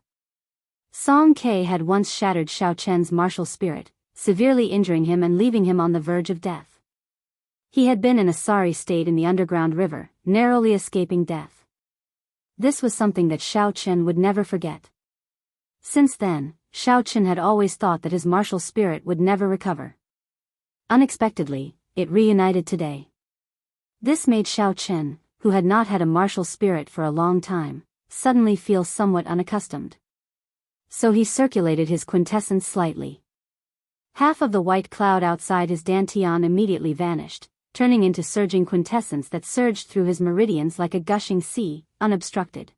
Song Ke had once shattered Xiao Chen's martial spirit, severely injuring him and leaving him on the verge of death. He had been in a sorry state in the underground river, narrowly escaping death. This was something that Xiao Chen would never forget. Since then, Xiao Chen had always thought that his martial spirit would never recover. Unexpectedly, it reunited today. This made Xiao Chen, who had not had a martial spirit for a long time, suddenly feel somewhat unaccustomed. So he circulated his quintessence slightly. Half of the white cloud outside his dantian immediately vanished, turning into surging quintessence that surged through his meridians like a gushing sea, unobstructed.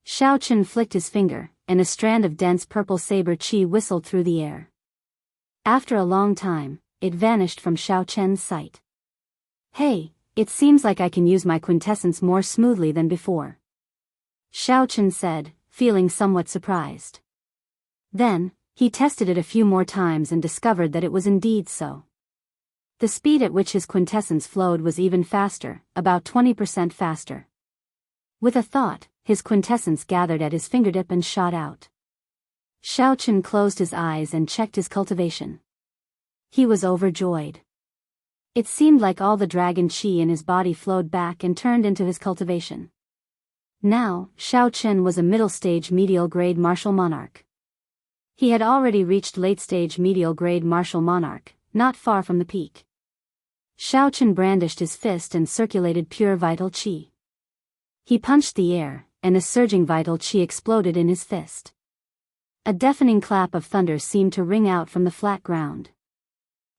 Xiao Chen flicked his finger, and a strand of dense purple saber qi whistled through the air. After a long time, it vanished from Xiao Chen's sight. Hey, it seems like I can use my quintessence more smoothly than before. Xiao Chen said, feeling somewhat surprised. Then, he tested it a few more times and discovered that it was indeed so. The speed at which his quintessence flowed was even faster, about 20% faster. With a thought, his quintessence gathered at his fingertip and shot out. Xiao Chen closed his eyes and checked his cultivation. He was overjoyed. It seemed like all the dragon qi in his body flowed back and turned into his cultivation. Now, Xiao Chen was a middle-stage medial-grade martial monarch. He had already reached late-stage medial-grade martial monarch, not far from the peak. Xiao Chen brandished his fist and circulated pure vital qi. He punched the air, and a surging vital qi exploded in his fist. A deafening clap of thunder seemed to ring out from the flat ground.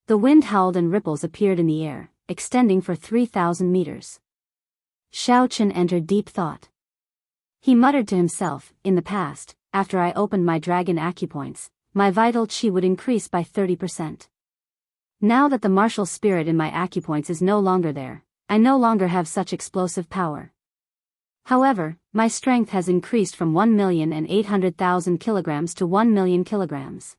The wind howled and ripples appeared in the air, extending for 3,000 meters. Xiao Chen entered deep thought. He muttered to himself, in the past, after I opened my dragon acupoints, my vital qi would increase by 30%. Now that the martial spirit in my acupoints is no longer there, I no longer have such explosive power. However, my strength has increased from 1,800,000 kilograms to 1 million kilograms.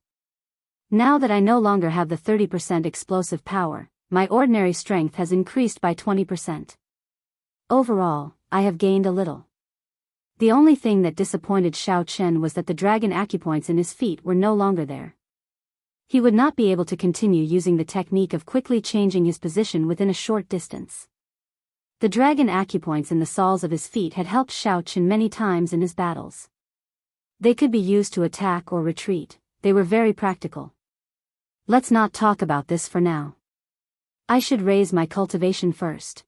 Now that I no longer have the 30% explosive power, my ordinary strength has increased by 20%. Overall, I have gained a little. The only thing that disappointed Xiao Chen was that the dragon acupoints in his feet were no longer there. He would not be able to continue using the technique of quickly changing his position within a short distance. The dragon acupoints in the soles of his feet had helped Xiao Chen many times in his battles. They could be used to attack or retreat. They were very practical. Let's not talk about this for now. I should raise my cultivation first.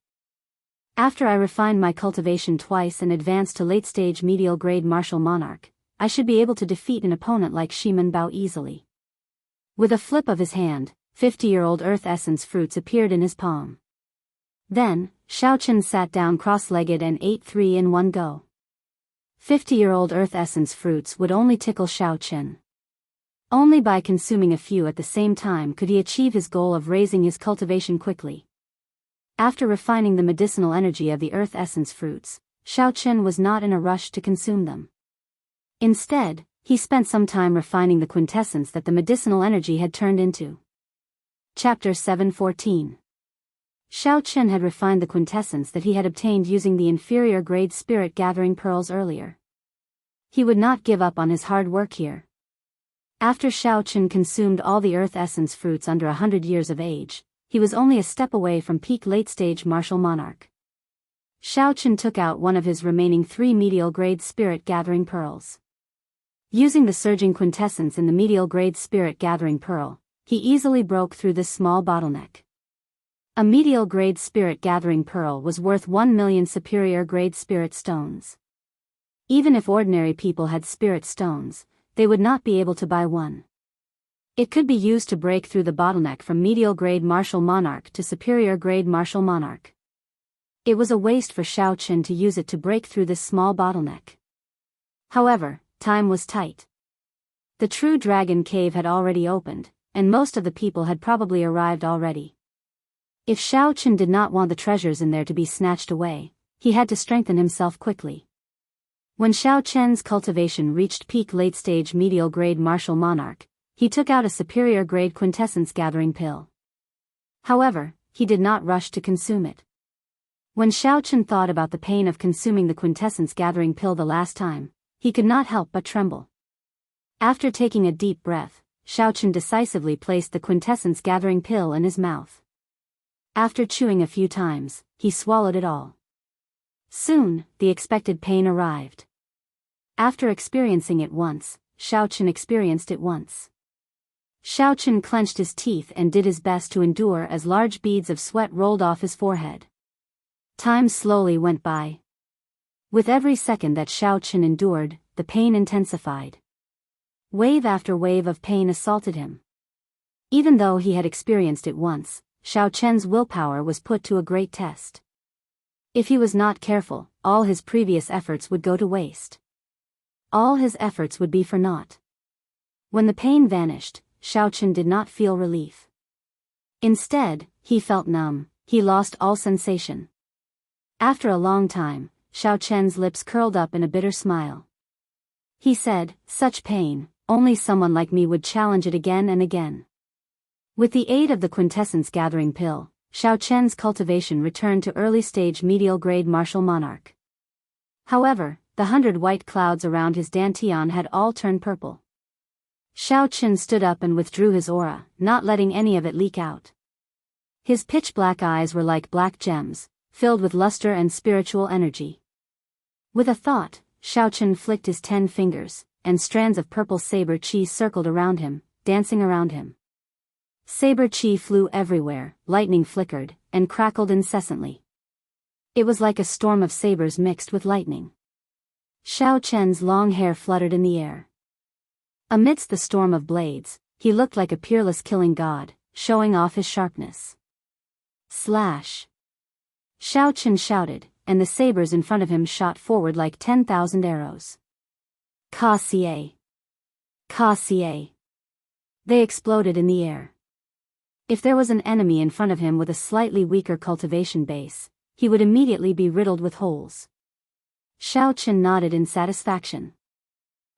After I refine my cultivation twice and advance to late-stage medial-grade martial monarch, I should be able to defeat an opponent like Shiman Bao easily. With a flip of his hand, 50-year-old earth essence fruits appeared in his palm. Then, Xiao Chen sat down cross-legged and ate 3 in one go. 50-year-old earth essence fruits would only tickle Xiao Chen. Only by consuming a few at the same time could he achieve his goal of raising his cultivation quickly. After refining the medicinal energy of the earth essence fruits, Xiao Chen was not in a rush to consume them. Instead, he spent some time refining the quintessence that the medicinal energy had turned into. Chapter 7:14. Xiao Chen had refined the quintessence that he had obtained using the inferior grade spirit gathering pearls earlier. He would not give up on his hard work here. After Xiao Chen consumed all the earth essence fruits under 100 years of age, he was only a step away from peak late-stage martial monarch. Xiao Chen took out one of his remaining 3 medial-grade spirit gathering pearls. Using the surging quintessence in the medial-grade spirit gathering pearl, he easily broke through this small bottleneck. A medial-grade spirit gathering pearl was worth 1 million superior-grade spirit stones. Even if ordinary people had spirit stones, they would not be able to buy one. It could be used to break through the bottleneck from medial-grade martial monarch to superior-grade martial monarch. It was a waste for Xiao Chen to use it to break through this small bottleneck. However, time was tight. The true dragon cave had already opened, and most of the people had probably arrived already. If Xiao Chen did not want the treasures in there to be snatched away, he had to strengthen himself quickly. When Xiao Chen's cultivation reached peak late-stage medial-grade martial monarch, he took out a superior-grade quintessence gathering pill. However, he did not rush to consume it. When Xiao Chen thought about the pain of consuming the quintessence gathering pill the last time, he could not help but tremble. After taking a deep breath, Xiao Chen decisively placed the quintessence gathering pill in his mouth. After chewing a few times, he swallowed it all. Soon, the expected pain arrived. After experiencing it once, Xiao Chen experienced it once. Xiao Chen clenched his teeth and did his best to endure as large beads of sweat rolled off his forehead. Time slowly went by. With every second that Xiao Chen endured, the pain intensified. Wave after wave of pain assaulted him. Even though he had experienced it once, Xiao Chen's willpower was put to a great test. If he was not careful, all his previous efforts would go to waste. All his efforts would be for naught. When the pain vanished, Xiao Chen did not feel relief. Instead, he felt numb, he lost all sensation. After a long time, Xiao Chen's lips curled up in a bitter smile. He said, "Such pain, only someone like me would challenge it again and again." With the aid of the quintessence gathering pill, Xiao Chen's cultivation returned to early-stage medial-grade martial monarch. However, the 100 white clouds around his dantian had all turned purple. Xiao Chen stood up and withdrew his aura, not letting any of it leak out. His pitch-black eyes were like black gems, filled with luster and spiritual energy. With a thought, Xiao Chen flicked his 10 fingers, and strands of purple saber chi circled around him, dancing around him. Saber chi flew everywhere, lightning flickered, and crackled incessantly. It was like a storm of sabers mixed with lightning. Xiao Chen's long hair fluttered in the air. Amidst the storm of blades, he looked like a peerless killing god, showing off his sharpness. Slash! Xiao Chen shouted, and the sabers in front of him shot forward like 10,000 arrows. Ka-sie! Ka-sie! They exploded in the air. If there was an enemy in front of him with a slightly weaker cultivation base, he would immediately be riddled with holes. Xiao Chen nodded in satisfaction.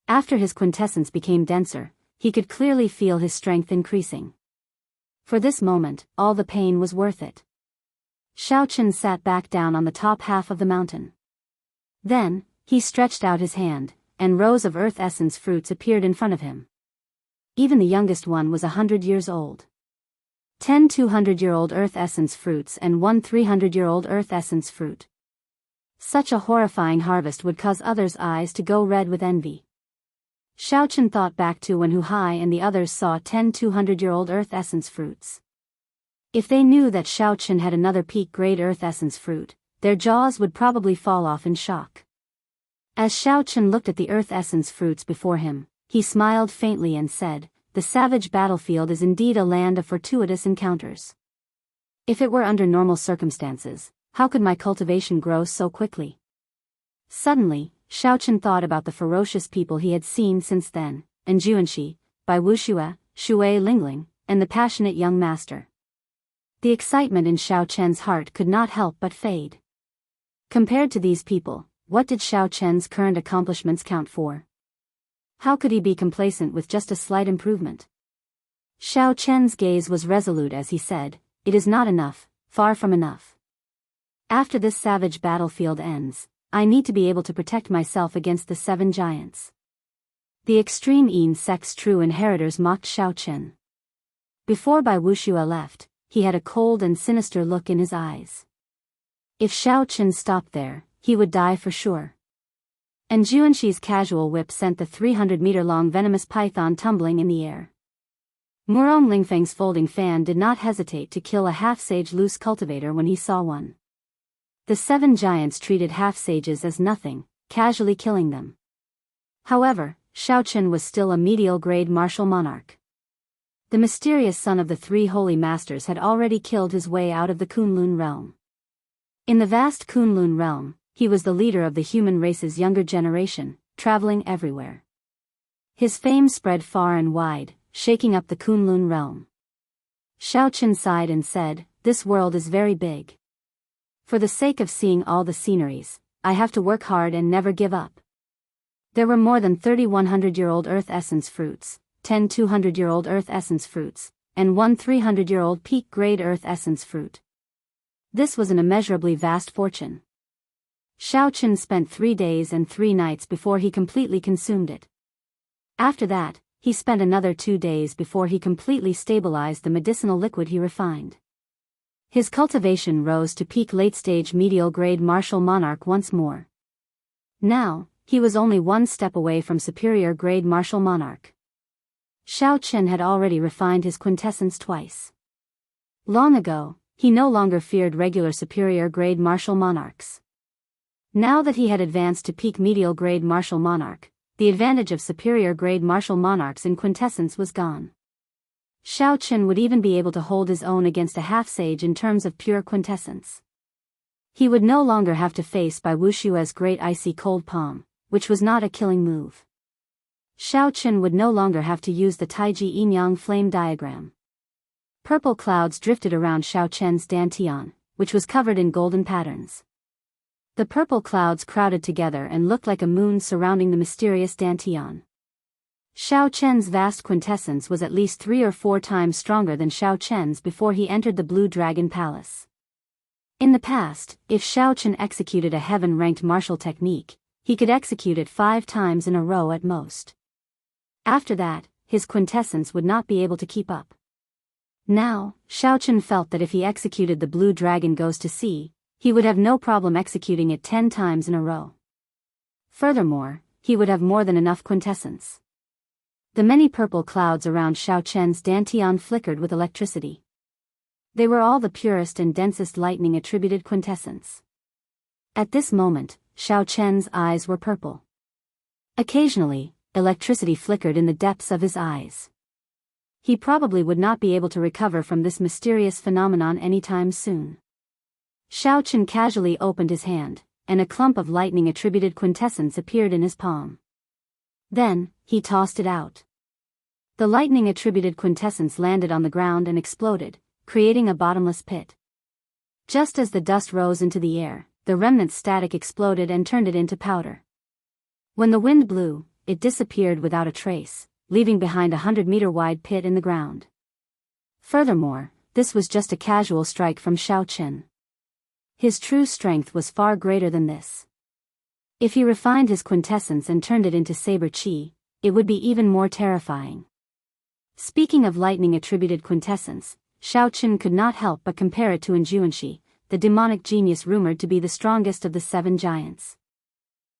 After his quintessence became denser, he could clearly feel his strength increasing. For this moment, all the pain was worth it. Xiao Chen sat back down on the top half of the mountain. Then, he stretched out his hand, and rows of earth essence fruits appeared in front of him. Even the youngest one was 100 years old. 10 200-year-old earth essence fruits and 1 300-year-old earth essence fruit. Such a horrifying harvest would cause others' eyes to go red with envy. Xiaochen thought back to when Hu Hai and the others saw 10 200-year-old earth essence fruits. If they knew that Xiaochen had another peak-grade earth essence fruit, their jaws would probably fall off in shock. As Xiaochen looked at the earth essence fruits before him, he smiled faintly and said, "The savage battlefield is indeed a land of fortuitous encounters. If it were under normal circumstances, how could my cultivation grow so quickly?" Suddenly, Xiaochen thought about the ferocious people he had seen since then, and Juanxi, Bai Wuxue, Shui Lingling, and the passionate young master. The excitement in Xiaochen's heart could not help but fade. Compared to these people, what did Xiaochen's current accomplishments count for? How could he be complacent with just a slight improvement? Xiaochen's gaze was resolute as he said, "It is not enough, far from enough. After this savage battlefield ends, I need to be able to protect myself against the 7 giants." The extreme Yin sect's true inheritors mocked Xiaochen. Before Bai Wuxue left, he had a cold and sinister look in his eyes. If Xiaochen stopped there, he would die for sure. And Juanxi's casual whip sent the 300-meter-long venomous python tumbling in the air. Murong Lingfeng's folding fan did not hesitate to kill a half-sage loose cultivator when he saw one. The 7 giants treated half-sages as nothing, casually killing them. However, Xiaochen was still a medial-grade martial monarch. The mysterious son of the 3 holy masters had already killed his way out of the Kunlun realm. In the vast Kunlun realm, he was the leader of the human race's younger generation, traveling everywhere. His fame spread far and wide, shaking up the Kunlun realm. Xiaochen sighed and said, "This world is very big. For the sake of seeing all the sceneries, I have to work hard and never give up." There were more than 30 100-year-old earth essence fruits, 10 200-year-old earth essence fruits, and 1 300-year-old peak-grade earth essence fruit. This was an immeasurably vast fortune. Xiaochen spent 3 days and 3 nights before he completely consumed it. After that, he spent another 2 days before he completely stabilized the medicinal liquid he refined. His cultivation rose to peak late-stage medial-grade martial monarch once more. Now, he was only 1 step away from superior-grade martial monarch. Xiaochen had already refined his quintessence twice. Long ago, he no longer feared regular superior-grade martial monarchs. Now that he had advanced to peak medial-grade martial monarch, the advantage of superior-grade martial monarchs in quintessence was gone. Xiaochen would even be able to hold his own against a half-sage in terms of pure quintessence. He would no longer have to face Bai Wuxue's great icy cold palm, which was not a killing move. Xiaochen would no longer have to use the Taiji Yin-Yang flame diagram. Purple clouds drifted around Xiaochen's dantian, which was covered in golden patterns. The purple clouds crowded together and looked like a moon surrounding the mysterious dantian. Xiaochen's vast quintessence was at least 3 or 4 times stronger than Xiaochen's before he entered the Blue Dragon Palace. In the past, if Xiaochen executed a heaven-ranked martial technique, he could execute it 5 times in a row at most. After that, his quintessence would not be able to keep up. Now, Xiaochen felt that if he executed the Blue Dragon Goes to Sea, he would have no problem executing it 10 times in a row. Furthermore, he would have more than enough quintessence. The many purple clouds around Xiaochen's dantian flickered with electricity. They were all the purest and densest lightning attributed quintessence. At this moment, Xiaochen's eyes were purple. Occasionally, electricity flickered in the depths of his eyes. He probably would not be able to recover from this mysterious phenomenon anytime soon. Xiaochen casually opened his hand, and a clump of lightning-attributed quintessence appeared in his palm. Then, he tossed it out. The lightning-attributed quintessence landed on the ground and exploded, creating a bottomless pit. Just as the dust rose into the air, the remnant static exploded and turned it into powder. When the wind blew, it disappeared without a trace, leaving behind a 100-meter-wide pit in the ground. Furthermore, this was just a casual strike from Xiaochen. His true strength was far greater than this. If he refined his quintessence and turned it into saber chi, it would be even more terrifying. Speaking of lightning-attributed quintessence, Shao Chen could not help but compare it to Enjuanshi, the demonic genius rumored to be the strongest of the 7 giants.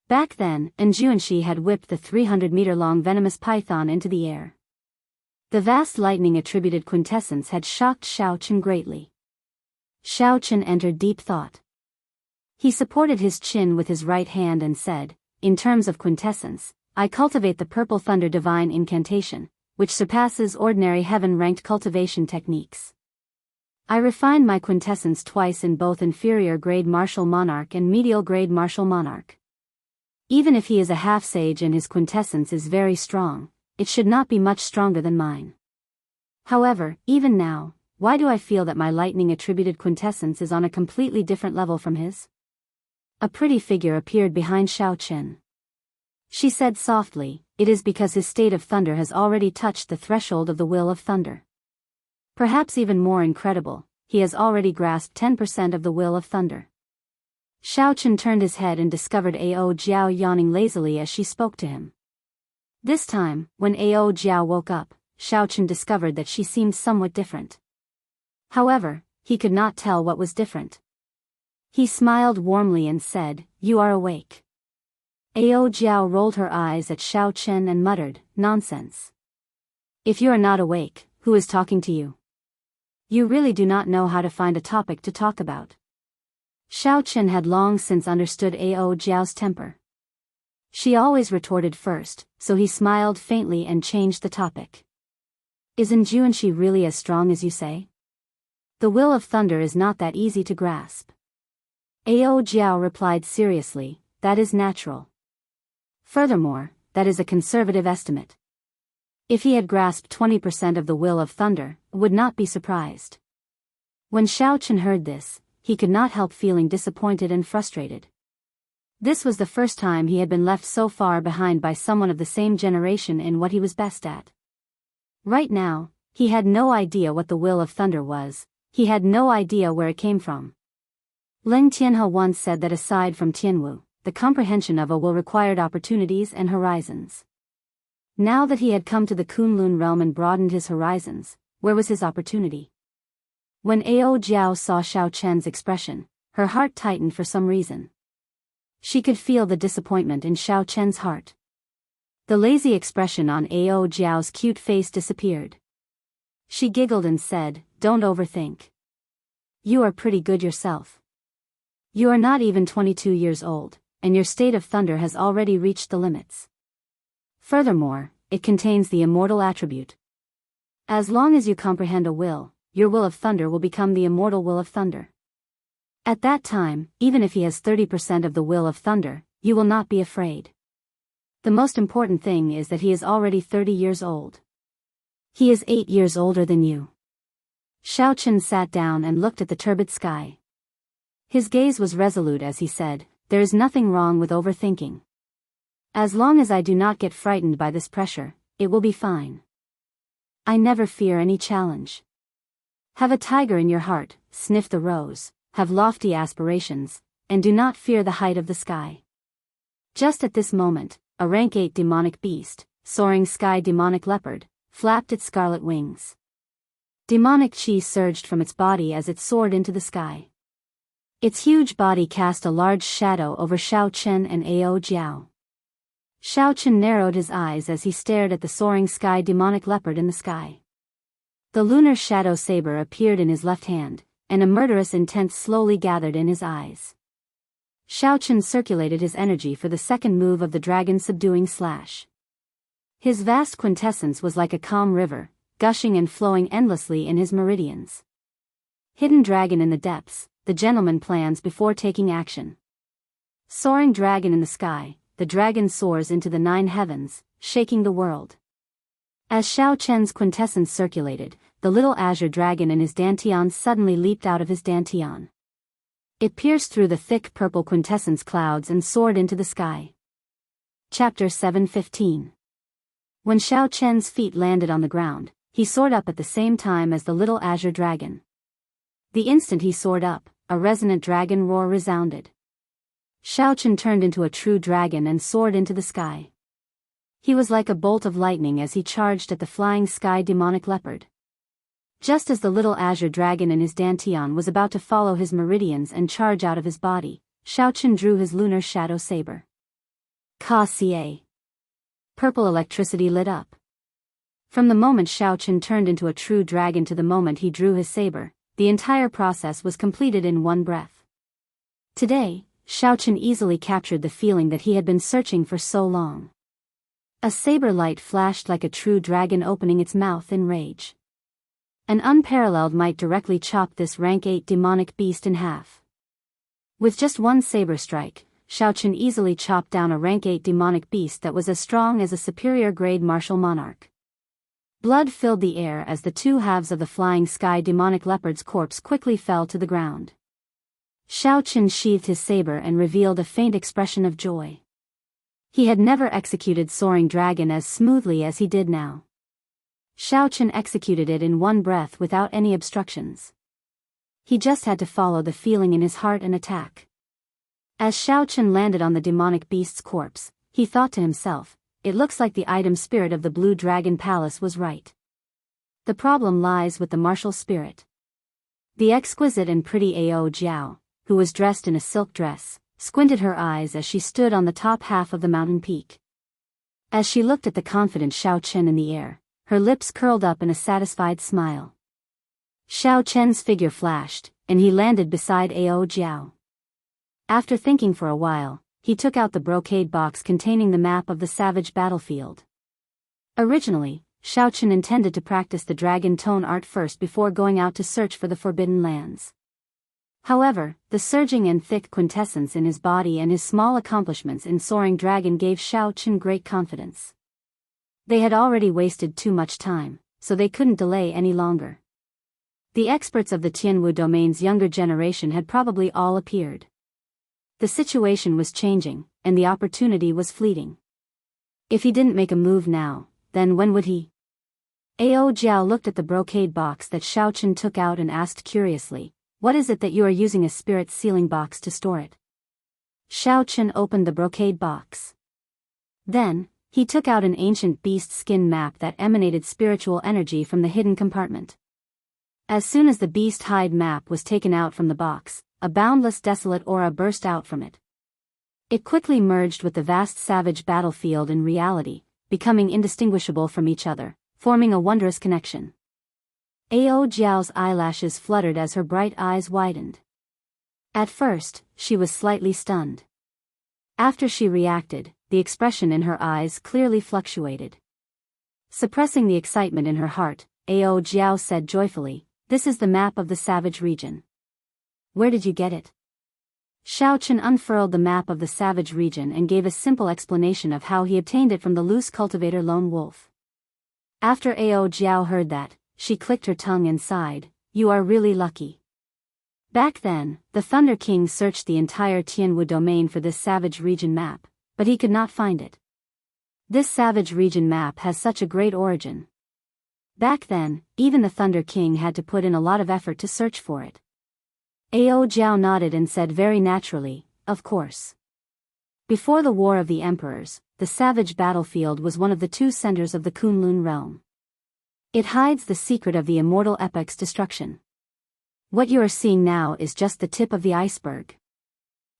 Back then, Enjuanshi had whipped the 300-meter-long venomous python into the air. The vast lightning-attributed quintessence had shocked Shao Chen greatly. Shao Chen entered deep thought. He supported his chin with his right hand and said, "In terms of quintessence, I cultivate the Purple Thunder Divine Incantation, which surpasses ordinary heaven-ranked cultivation techniques. I refine my quintessence twice in both inferior-grade Martial Monarch and medial-grade Martial Monarch. Even if he is a half-sage and his quintessence is very strong, it should not be much stronger than mine. However, even now, why do I feel that my lightning-attributed quintessence is on a completely different level from his?" A pretty figure appeared behind Shao Chen. She said softly, "It is because his state of thunder has already touched the threshold of the will of thunder. Perhaps even more incredible, he has already grasped 10% of the will of thunder." Shao Chen turned his head and discovered Ao Jiao yawning lazily as she spoke to him. This time, when Ao Jiao woke up, Shao Chen discovered that she seemed somewhat different. However, he could not tell what was different. He smiled warmly and said, "You are awake." Ao Jiao rolled her eyes at Shao Chen and muttered, "Nonsense. If you are not awake, who is talking to you? You really do not know how to find a topic to talk about." Shao Chen had long since understood Ao Jiao's temper. She always retorted first, so he smiled faintly and changed the topic. "Isn't Juanshi really as strong as you say? The will of thunder is not that easy to grasp." Ao Jiao replied seriously, "That is natural. Furthermore, that is a conservative estimate. If he had grasped 20% of the will of thunder, would not be surprised." When Shao Chen heard this, he could not help feeling disappointed and frustrated. This was the first time he had been left so far behind by someone of the same generation in what he was best at. Right now, he had no idea what the will of thunder was, he had no idea where it came from. Leng Tianhe once said that aside from Tianwu, the comprehension of a will required opportunities and horizons. Now that he had come to the Kunlun realm and broadened his horizons, where was his opportunity? When Ao Jiao saw Shao Chen's expression, her heart tightened for some reason. She could feel the disappointment in Shao Chen's heart. The lazy expression on Ao Jiao's cute face disappeared. She giggled and said, "Don't overthink. You are pretty good yourself. You are not even 22 years old, and your state of thunder has already reached the limits. Furthermore, it contains the immortal attribute. As long as you comprehend a will, your will of thunder will become the immortal will of thunder. At that time, even if he has 30% of the will of thunder, you will not be afraid. The most important thing is that he is already 30 years old. He is 8 years older than you." Shao Chen sat down and looked at the turbid sky. His gaze was resolute as he said, "There is nothing wrong with overthinking. As long as I do not get frightened by this pressure, it will be fine. I never fear any challenge. Have a tiger in your heart, sniff the rose, have lofty aspirations, and do not fear the height of the sky." Just at this moment, a rank 8 demonic beast, soaring sky demonic leopard, flapped its scarlet wings. Demonic chi surged from its body as it soared into the sky. Its huge body cast a large shadow over Shao Chen and Ao Jiao. Shao Chen narrowed his eyes as he stared at the soaring sky demonic leopard in the sky. The lunar shadow saber appeared in his left hand, and a murderous intent slowly gathered in his eyes. Shao Chen circulated his energy for the second move of the dragon subduing slash. His vast quintessence was like a calm river, gushing and flowing endlessly in his meridians. Hidden dragon in the depths, the gentleman plans before taking action. Soaring dragon in the sky, the dragon soars into the 9 heavens, shaking the world. As Shao Chen's quintessence circulated, the little azure dragon in his dantian suddenly leaped out of his dantian. It pierced through the thick purple quintessence clouds and soared into the sky. Chapter 7:15. When Shao Chen's feet landed on the ground, he soared up at the same time as the little azure dragon. The instant he soared up, a resonant dragon roar resounded. Shao Chen turned into a true dragon and soared into the sky. He was like a bolt of lightning as he charged at the flying sky demonic leopard. Just as the little azure dragon in his dantian was about to follow his meridians and charge out of his body, Xiaochen drew his lunar shadow saber. Ka-ca. Purple electricity lit up. From the moment Xiaochen turned into a true dragon to the moment he drew his saber, the entire process was completed in one breath. Today, Xiaochen easily captured the feeling that he had been searching for so long. A saber light flashed like a true dragon opening its mouth in rage. An unparalleled might directly chopped this rank 8 demonic beast in half. With just one saber strike, Xiaochen easily chopped down a rank 8 demonic beast that was as strong as a superior grade martial monarch. Blood filled the air as the two halves of the flying sky demonic leopard's corpse quickly fell to the ground. Xiaochen sheathed his saber and revealed a faint expression of joy. He had never executed Soaring Dragon as smoothly as he did now. Xiaochen executed it in one breath without any obstructions. He just had to follow the feeling in his heart and attack. As Xiaochen landed on the demonic beast's corpse, he thought to himself, it looks like the item spirit of the Blue Dragon Palace was right. The problem lies with the martial spirit. The exquisite and pretty Ao Jiao, who was dressed in a silk dress, squinted her eyes as she stood on the top half of the mountain peak. As she looked at the confident Xiaochen in the air, her lips curled up in a satisfied smile. Xiaochen's figure flashed, and he landed beside Ao Jiao. After thinking for a while, he took out the brocade box containing the map of the savage battlefield. Originally, Xiaochen intended to practice the dragon tone art first before going out to search for the forbidden lands. However, the surging and thick quintessence in his body and his small accomplishments in Soaring Dragon gave Xiaochen great confidence. They had already wasted too much time, so they couldn't delay any longer. The experts of the Tianwu domain's younger generation had probably all appeared. The situation was changing, and the opportunity was fleeting. If he didn't make a move now, then when would he? Ao Jiao looked at the brocade box that Xiaochen took out and asked curiously, "What is it that you are using a spirit sealing box to store it?" Xiaochen opened the brocade box. Then, he took out an ancient beast skin map that emanated spiritual energy from the hidden compartment. As soon as the beast hide map was taken out from the box, a boundless desolate aura burst out from it. It quickly merged with the vast savage battlefield in reality, becoming indistinguishable from each other, forming a wondrous connection. Ao Jiao's eyelashes fluttered as her bright eyes widened. At first, she was slightly stunned. After she reacted, the expression in her eyes clearly fluctuated. Suppressing the excitement in her heart, Ao Jiao said joyfully, "This is the map of the savage region." "Where did you get it?" Xiaochen unfurled the map of the savage region and gave a simple explanation of how he obtained it from the loose cultivator Lone Wolf. After Ao Jiao heard that, she clicked her tongue and sighed, "You are really lucky." Back then, the Thunder King searched the entire Tianwu domain for this savage region map, but he could not find it. This savage region map has such a great origin. Back then, even the Thunder King had to put in a lot of effort to search for it. Ao Jiao nodded and said very naturally, "Of course." Before the War of the Emperors, the savage battlefield was one of the two centers of the Kunlun realm. It hides the secret of the immortal epic's destruction. What you are seeing now is just the tip of the iceberg.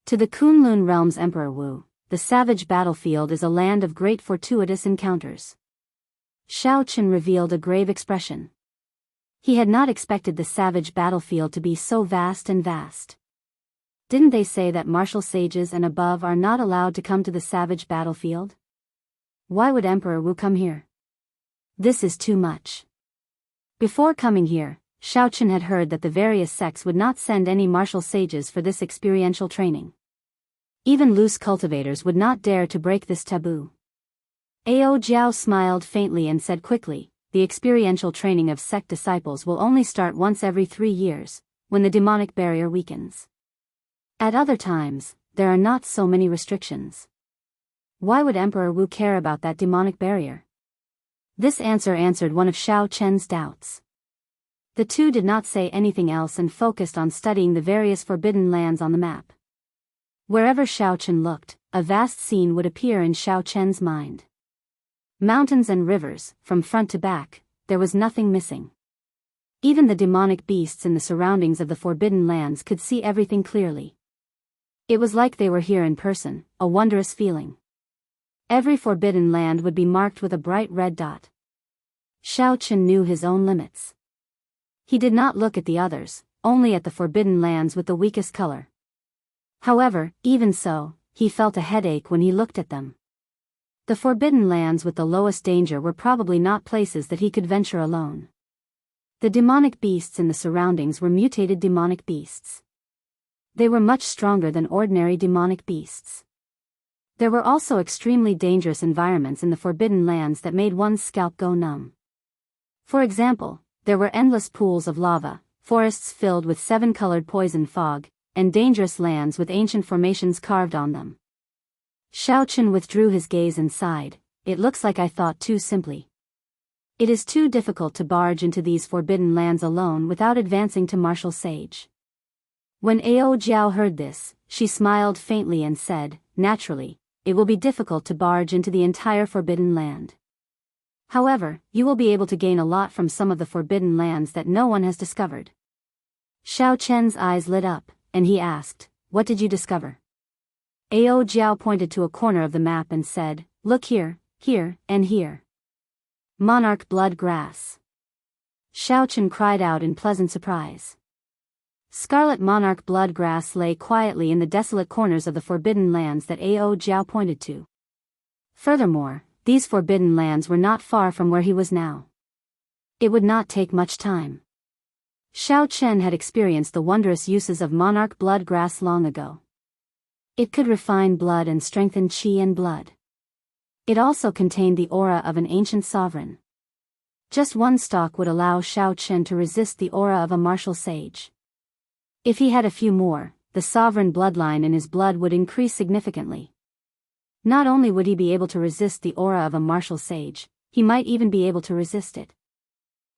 To the Kunlun realm's Emperor Wu, the savage battlefield is a land of great fortuitous encounters. Xiaochen revealed a grave expression. He had not expected the savage battlefield to be so vast and vast. Didn't they say that martial sages and above are not allowed to come to the savage battlefield? Why would Emperor Wu come here? This is too much. Before coming here, Xiaochen had heard that the various sects would not send any martial sages for this experiential training. Even loose cultivators would not dare to break this taboo. Ao Jiao smiled faintly and said quickly, "The experiential training of sect disciples will only start once every 3 years, when the demonic barrier weakens. At other times, there are not so many restrictions." Why would Emperor Wu care about that demonic barrier? This answer answered one of Xiaochen's doubts. The two did not say anything else and focused on studying the various forbidden lands on the map. Wherever Xiaochen looked, a vast scene would appear in Xiaochen's mind. Mountains and rivers, from front to back, there was nothing missing. Even the demonic beasts in the surroundings of the Forbidden Lands could see everything clearly. It was like they were here in person, a wondrous feeling. Every Forbidden Land would be marked with a bright red dot. Xiao Chen knew his own limits. He did not look at the others, only at the Forbidden Lands with the weakest color. However, even so, he felt a headache when he looked at them. The Forbidden Lands with the lowest danger were probably not places that he could venture alone. The demonic beasts in the surroundings were mutated demonic beasts. They were much stronger than ordinary demonic beasts. There were also extremely dangerous environments in the Forbidden Lands that made one's scalp go numb. For example, there were endless pools of lava, forests filled with 7-colored poison fog, and dangerous lands with ancient formations carved on them. Xiao Chen withdrew his gaze and sighed. It looks like I thought too simply. It is too difficult to barge into these Forbidden Lands alone without advancing to martial sage. When Ao Jiao heard this, she smiled faintly and said, naturally, it will be difficult to barge into the entire Forbidden Land. However, you will be able to gain a lot from some of the Forbidden Lands that no one has discovered. Xiao Chen's eyes lit up, and he asked, what did you discover? Ao Jiao pointed to a corner of the map and said, look here, here, and here. Monarch blood grass. Xiao Chen cried out in pleasant surprise. Scarlet monarch blood grass lay quietly in the desolate corners of the Forbidden Lands that Ao Jiao pointed to. Furthermore, these Forbidden Lands were not far from where he was now. It would not take much time. Xiao Chen had experienced the wondrous uses of monarch blood grass long ago. It could refine blood and strengthen qi and blood. It also contained the aura of an ancient sovereign. Just one stalk would allow Xiao Chen to resist the aura of a martial sage. If he had a few more, the sovereign bloodline in his blood would increase significantly. Not only would he be able to resist the aura of a martial sage, he might even be able to resist it.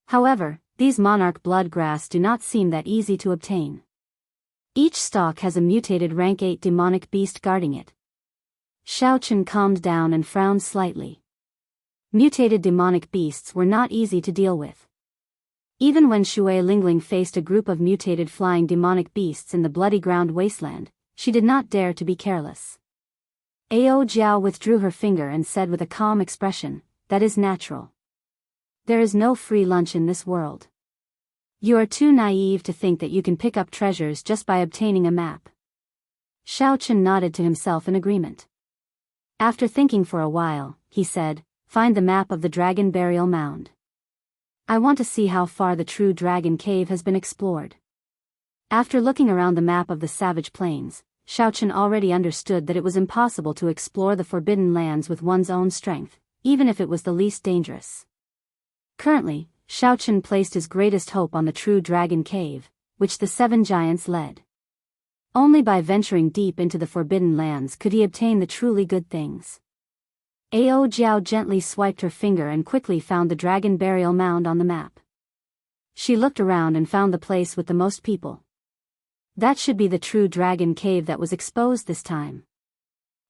However, these monarch blood grass do not seem that easy to obtain. Each stalk has a mutated rank 8 demonic beast guarding it. Xiao Chen calmed down and frowned slightly. Mutated demonic beasts were not easy to deal with. Even when Shui Lingling faced a group of mutated flying demonic beasts in the bloody ground wasteland, she did not dare to be careless. Ao Jiao withdrew her finger and said with a calm expression, that is natural. There is no free lunch in this world. You are too naive to think that you can pick up treasures just by obtaining a map. Xiao Chen nodded to himself in agreement. After thinking for a while, he said, find the map of the Dragon Burial Mound. I want to see how far the true Dragon Cave has been explored. After looking around the map of the Savage Plains, Xiao Chen already understood that it was impossible to explore the Forbidden Lands with one's own strength, even if it was the least dangerous. Currently, Xiao Chen placed his greatest hope on the true Dragon Cave, which the 7 giants led. Only by venturing deep into the Forbidden Lands could he obtain the truly good things. Ao Jiao gently swiped her finger and quickly found the Dragon Burial Mound on the map. She looked around and found the place with the most people. That should be the true Dragon Cave that was exposed this time.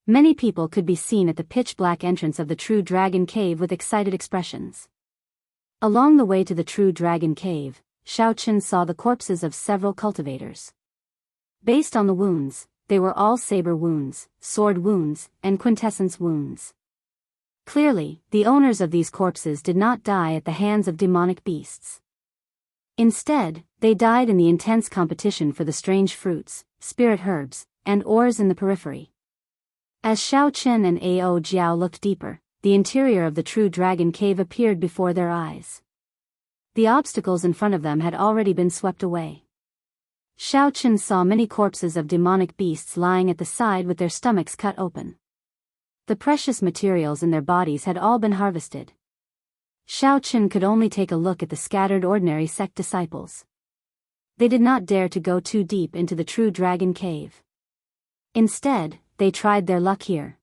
Many people could be seen at the pitch-black entrance of the true Dragon Cave with excited expressions. Along the way to the true Dragon Cave, Xiao Chen saw the corpses of several cultivators. Based on the wounds, they were all saber wounds, sword wounds, and quintessence wounds. Clearly, the owners of these corpses did not die at the hands of demonic beasts. Instead, they died in the intense competition for the strange fruits, spirit herbs, and ores in the periphery. As Xiao Chen and Ao Jiao looked deeper, the interior of the true Dragon Cave appeared before their eyes. The obstacles in front of them had already been swept away. Xiao Chen saw many corpses of demonic beasts lying at the side with their stomachs cut open. The precious materials in their bodies had all been harvested. Xiao Chen could only take a look at the scattered ordinary sect disciples. They did not dare to go too deep into the true Dragon Cave. Instead, they tried their luck here.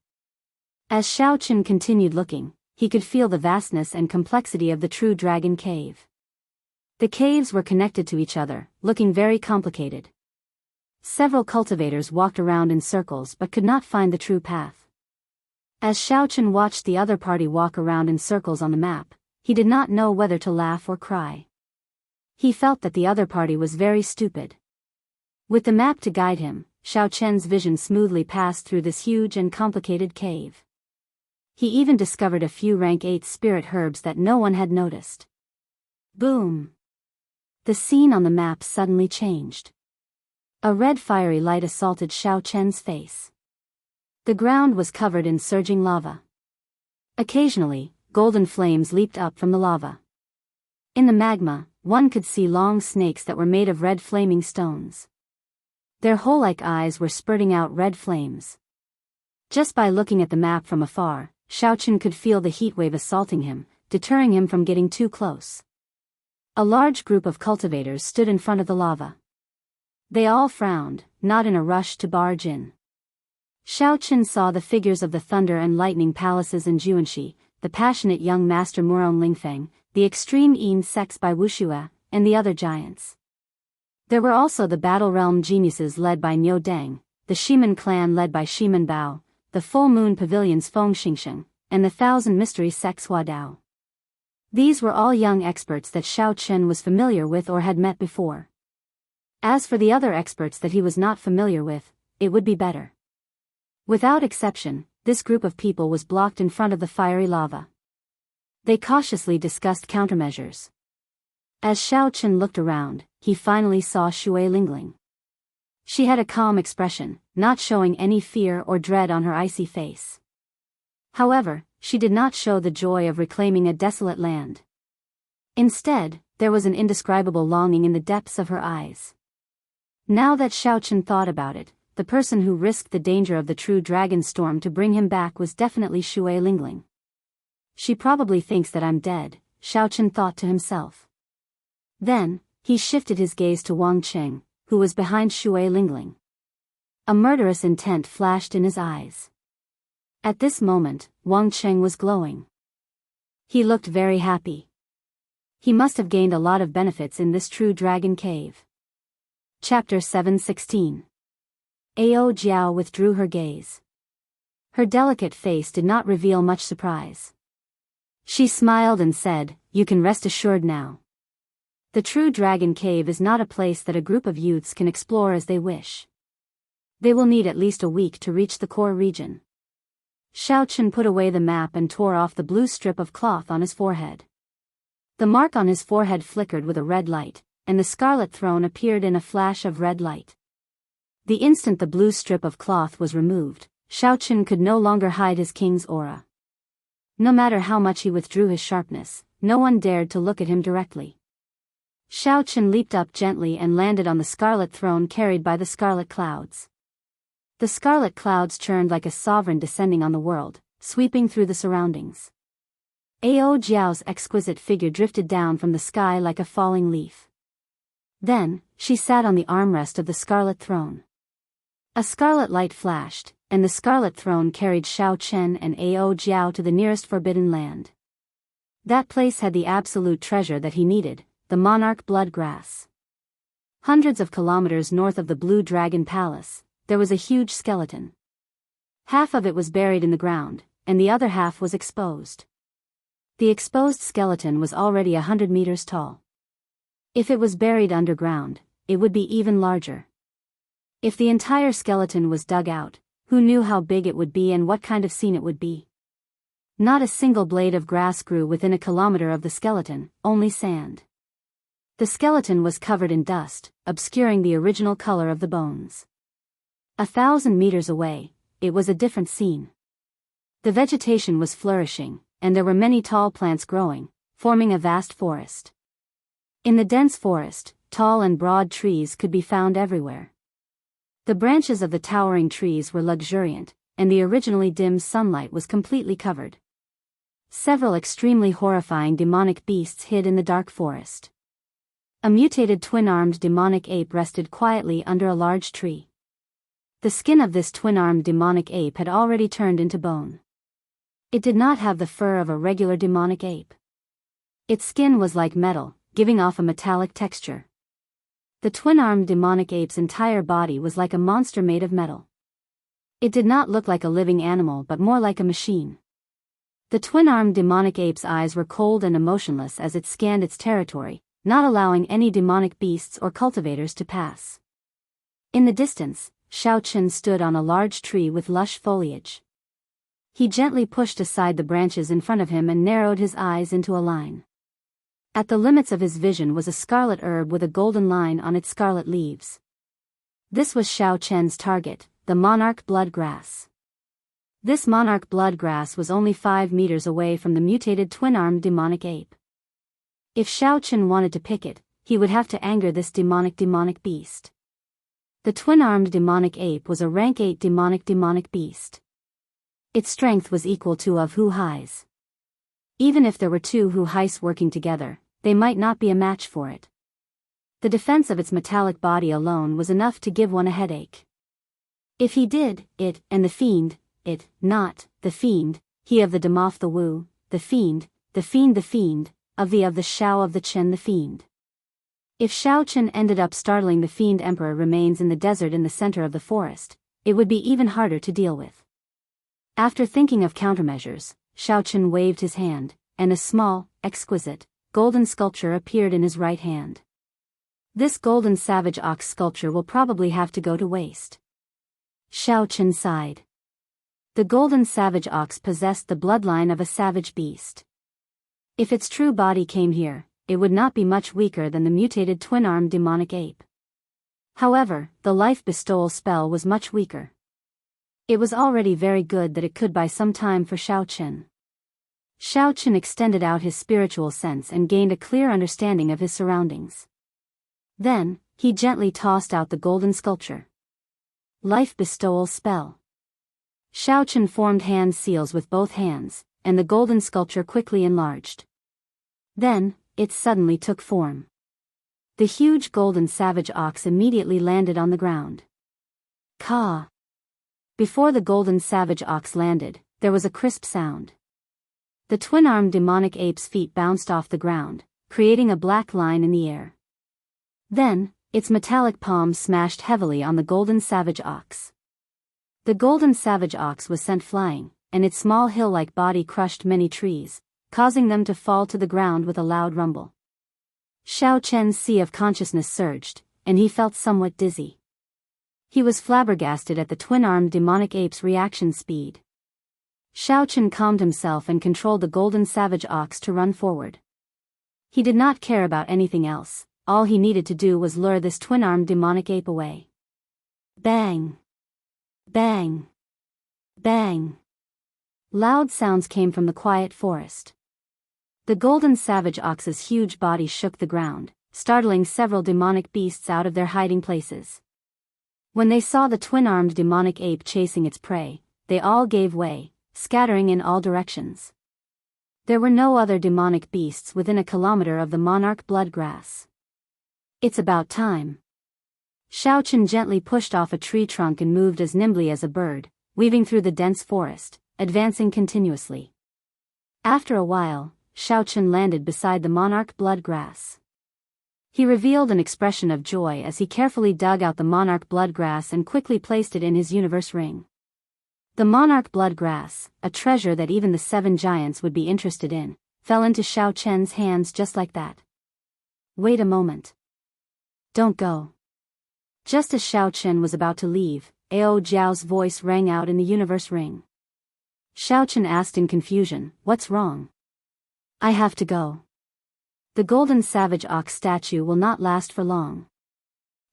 As Xiao Chen continued looking, he could feel the vastness and complexity of the true Dragon Cave. The caves were connected to each other, looking very complicated. Several cultivators walked around in circles but could not find the true path. As Xiao Chen watched the other party walk around in circles on the map, he did not know whether to laugh or cry. He felt that the other party was very stupid. With the map to guide him, Xiao Chen's vision smoothly passed through this huge and complicated cave. He even discovered a few rank 8 spirit herbs that no one had noticed. Boom! The scene on the map suddenly changed. A red fiery light assaulted Xiao Chen's face. The ground was covered in surging lava. Occasionally, golden flames leaped up from the lava. In the magma, one could see long snakes that were made of red flaming stones. Their hole-like eyes were spurting out red flames. Just by looking at the map from afar, Xiao Chen could feel the heat wave assaulting him, deterring him from getting too close. A large group of cultivators stood in front of the lava. They all frowned, not in a rush to barge in. Xiao Chen saw the figures of the Thunder and Lightning Palaces in Juanxi, the passionate young master Muron Lingfeng, the extreme Yin sects by Wuxue, and the other giants. There were also the Battle Realm geniuses led by Niu Deng, the Shiman clan led by Shiman Bao, the Full Moon Pavilion's Feng Xingsheng, and the Thousand Mystery sects Hua Dao. These were all young experts that Xiao Chen was familiar with or had met before. As for the other experts that he was not familiar with, it would be better. Without exception, this group of people was blocked in front of the fiery lava. They cautiously discussed countermeasures. As Xiao Chen looked around, he finally saw Shui Lingling. She had a calm expression, not showing any fear or dread on her icy face. However, she did not show the joy of reclaiming a desolate land. Instead, there was an indescribable longing in the depths of her eyes. Now that Xiao Chen thought about it, the person who risked the danger of the true dragon storm to bring him back was definitely Shui Lingling. She probably thinks that I'm dead, Xiao Chen thought to himself. Then, he shifted his gaze to Wang Qing, who was behind Shui Lingling. A murderous intent flashed in his eyes. At this moment, Wang Qing was glowing. He looked very happy. He must have gained a lot of benefits in this true dragon cave. Chapter 716. Ao Jiao withdrew her gaze. Her delicate face did not reveal much surprise. She smiled and said, "You can rest assured now. The true dragon cave is not a place that a group of youths can explore as they wish. They will need at least a week to reach the core region." Xiao Chen put away the map and tore off the blue strip of cloth on his forehead. The mark on his forehead flickered with a red light, and the scarlet throne appeared in a flash of red light. The instant the blue strip of cloth was removed, Xiao Chen could no longer hide his king's aura. No matter how much he withdrew his sharpness, no one dared to look at him directly. Xiao Chen leaped up gently and landed on the scarlet throne carried by the scarlet clouds. The scarlet clouds churned like a sovereign descending on the world, sweeping through the surroundings. Ao Jiao's exquisite figure drifted down from the sky like a falling leaf. Then, she sat on the armrest of the scarlet throne. A scarlet light flashed, and the scarlet throne carried Xiao Chen and Ao Jiao to the nearest forbidden land. That place had the absolute treasure that he needed, the monarch blood grass. Hundreds of kilometers north of the Blue Dragon Palace, there was a huge skeleton. Half of it was buried in the ground, and the other half was exposed. The exposed skeleton was already 100 meters tall. If it was buried underground, it would be even larger. If the entire skeleton was dug out, who knew how big it would be and what kind of scene it would be? Not a single blade of grass grew within a kilometer of the skeleton, only sand. The skeleton was covered in dust, obscuring the original color of the bones. 1,000 meters away, it was a different scene. The vegetation was flourishing, and there were many tall plants growing, forming a vast forest. In the dense forest, tall and broad trees could be found everywhere. The branches of the towering trees were luxuriant, and the originally dim sunlight was completely covered. Several extremely horrifying demonic beasts hid in the dark forest. A mutated twin-armed demonic ape rested quietly under a large tree. The skin of this twin-armed demonic ape had already turned into bone. It did not have the fur of a regular demonic ape. Its skin was like metal, giving off a metallic texture. The twin-armed demonic ape's entire body was like a monster made of metal. It did not look like a living animal but more like a machine. The twin-armed demonic ape's eyes were cold and emotionless as it scanned its territory, not allowing any demonic beasts or cultivators to pass. In the distance, Xiao Chen stood on a large tree with lush foliage. He gently pushed aside the branches in front of him and narrowed his eyes into a line. At the limits of his vision was a scarlet herb with a golden line on its scarlet leaves. This was Xiao Chen's target, the monarch bloodgrass. This monarch bloodgrass was only 5 meters away from the mutated twin-armed demonic ape. If Xiao Chen wanted to pick it, he would have to anger this demonic beast. The twin-armed demonic ape was a rank 8 demonic beast. Its strength was equal to of Hu Hai's. Even if there were 2 Hu Hais working together, they might not be a match for it. The defense of its metallic body alone was enough to give one a headache. If he did, it, and the fiend, it, not, the fiend, he of the Demoth the Wu, the fiend, of the Shao of the Chen the fiend. If Xiao Chen ended up startling the fiend emperor remains in the desert in the center of the forest, it would be even harder to deal with. After thinking of countermeasures, Xiao Chen waved his hand, and a small, exquisite, golden sculpture appeared in his right hand. This golden savage ox sculpture will probably have to go to waste. Xiao Chen sighed. The golden savage ox possessed the bloodline of a savage beast. If its true body came here, it would not be much weaker than the mutated twin-armed demonic ape. However, the life bestowal spell was much weaker. It was already very good that it could buy some time for Xiao Chen. Xiao Chen extended out his spiritual sense and gained a clear understanding of his surroundings. Then, he gently tossed out the golden sculpture. Life bestowal spell. Xiao Chen formed hand seals with both hands, and the golden sculpture quickly enlarged. Then, it suddenly took form. The huge golden savage ox immediately landed on the ground. Caw! Before the golden savage ox landed, there was a crisp sound. The twin-armed demonic ape's feet bounced off the ground, creating a black line in the air. Then, its metallic palms smashed heavily on the golden savage ox. The golden savage ox was sent flying, and its small hill-like body crushed many trees, causing them to fall to the ground with a loud rumble. Xiao Chen's sea of consciousness surged, and he felt somewhat dizzy. He was flabbergasted at the twin-armed demonic ape's reaction speed. Xiao Chen calmed himself and controlled the golden savage ox to run forward. He did not care about anything else, all he needed to do was lure this twin-armed demonic ape away. Bang! Bang! Bang! Loud sounds came from the quiet forest. The golden savage ox's huge body shook the ground, startling several demonic beasts out of their hiding places. When they saw the twin-armed demonic ape chasing its prey, they all gave way, scattering in all directions. There were no other demonic beasts within a kilometer of the monarch bloodgrass. It's about time. Xiao Chen gently pushed off a tree trunk and moved as nimbly as a bird, weaving through the dense forest, advancing continuously. After a while, Xiao Chen landed beside the monarch bloodgrass. He revealed an expression of joy as he carefully dug out the monarch bloodgrass and quickly placed it in his universe ring. The monarch bloodgrass, a treasure that even the 7 giants would be interested in, fell into Xiao Chen's hands just like that. Wait a moment. Don't go. Just as Xiao Chen was about to leave, Ao Jiao's voice rang out in the universe ring. Xiao Chen asked in confusion, "What's wrong?" "I have to go. The golden savage ox statue will not last for long."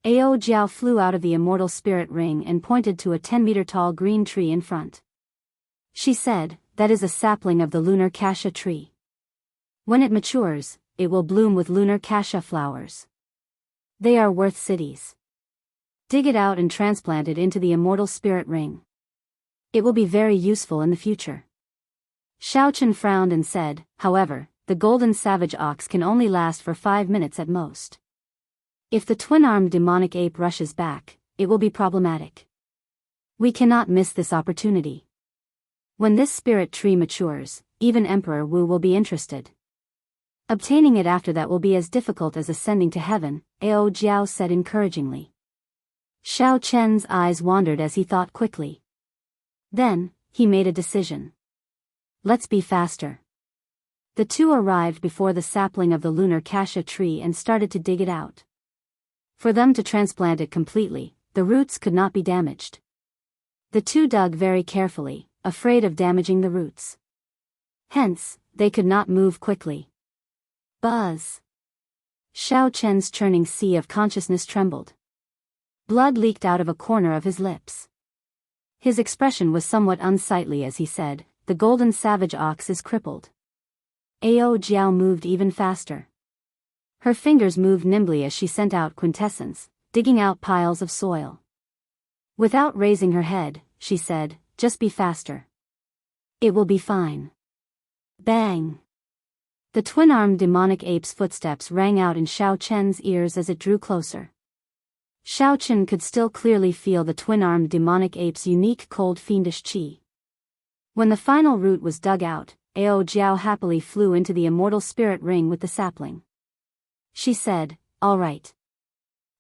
Ao Jiao flew out of the immortal spirit ring and pointed to a 10-meter-tall green tree in front. She said, "That is a sapling of the lunar cassia tree. When it matures, it will bloom with lunar cassia flowers. They are worth cities. Dig it out and transplant it into the immortal spirit ring. It will be very useful in the future." Xiao Chen frowned and said, "However, the golden savage ox can only last for 5 minutes at most. If the twin-armed demonic ape rushes back, it will be problematic. We cannot miss this opportunity. When this spirit tree matures, even Emperor Wu will be interested. Obtaining it after that will be as difficult as ascending to heaven," Ao Jiao said encouragingly. Xiao Chen's eyes wandered as he thought quickly. Then, he made a decision. "Let's be faster." The two arrived before the sapling of the lunar cassia tree and started to dig it out. For them to transplant it completely, the roots could not be damaged. The two dug very carefully, afraid of damaging the roots. Hence, they could not move quickly. Buzz! Xiao Chen's churning sea of consciousness trembled. Blood leaked out of a corner of his lips. His expression was somewhat unsightly as he said, "The golden savage ox is crippled." Ao Jiao moved even faster. Her fingers moved nimbly as she sent out quintessence, digging out piles of soil. Without raising her head, she said, "Just be faster. It will be fine." Bang! The twin-armed demonic ape's footsteps rang out in Xiao Chen's ears as it drew closer. Xiao Chen could still clearly feel the twin-armed demonic ape's unique cold fiendish qi. When the final root was dug out, Ao Jiao happily flew into the immortal spirit ring with the sapling. She said, "All right.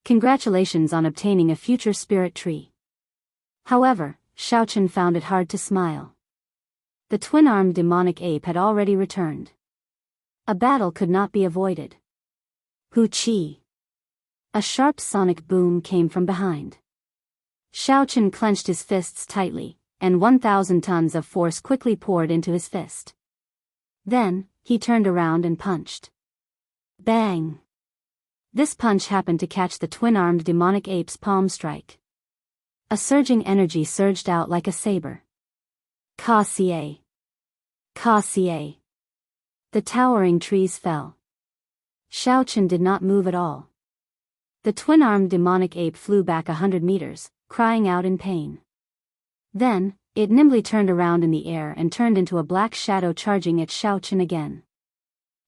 Congratulations on obtaining a future spirit tree." However, Xiao Chen found it hard to smile. The twin-armed demonic ape had already returned. A battle could not be avoided. Hu Qi! A sharp sonic boom came from behind. Xiao Chen clenched his fists tightly, and 1,000 tons of force quickly poured into his fist. Then, he turned around and punched. Bang! This punch happened to catch the twin-armed demonic ape's palm strike. A surging energy surged out like a saber. Ka-xie! Ka-xie! The towering trees fell. Xiao Chen did not move at all. The twin-armed demonic ape flew back 100 meters, crying out in pain. Then, it nimbly turned around in the air and turned into a black shadow charging at Xiao Chen again.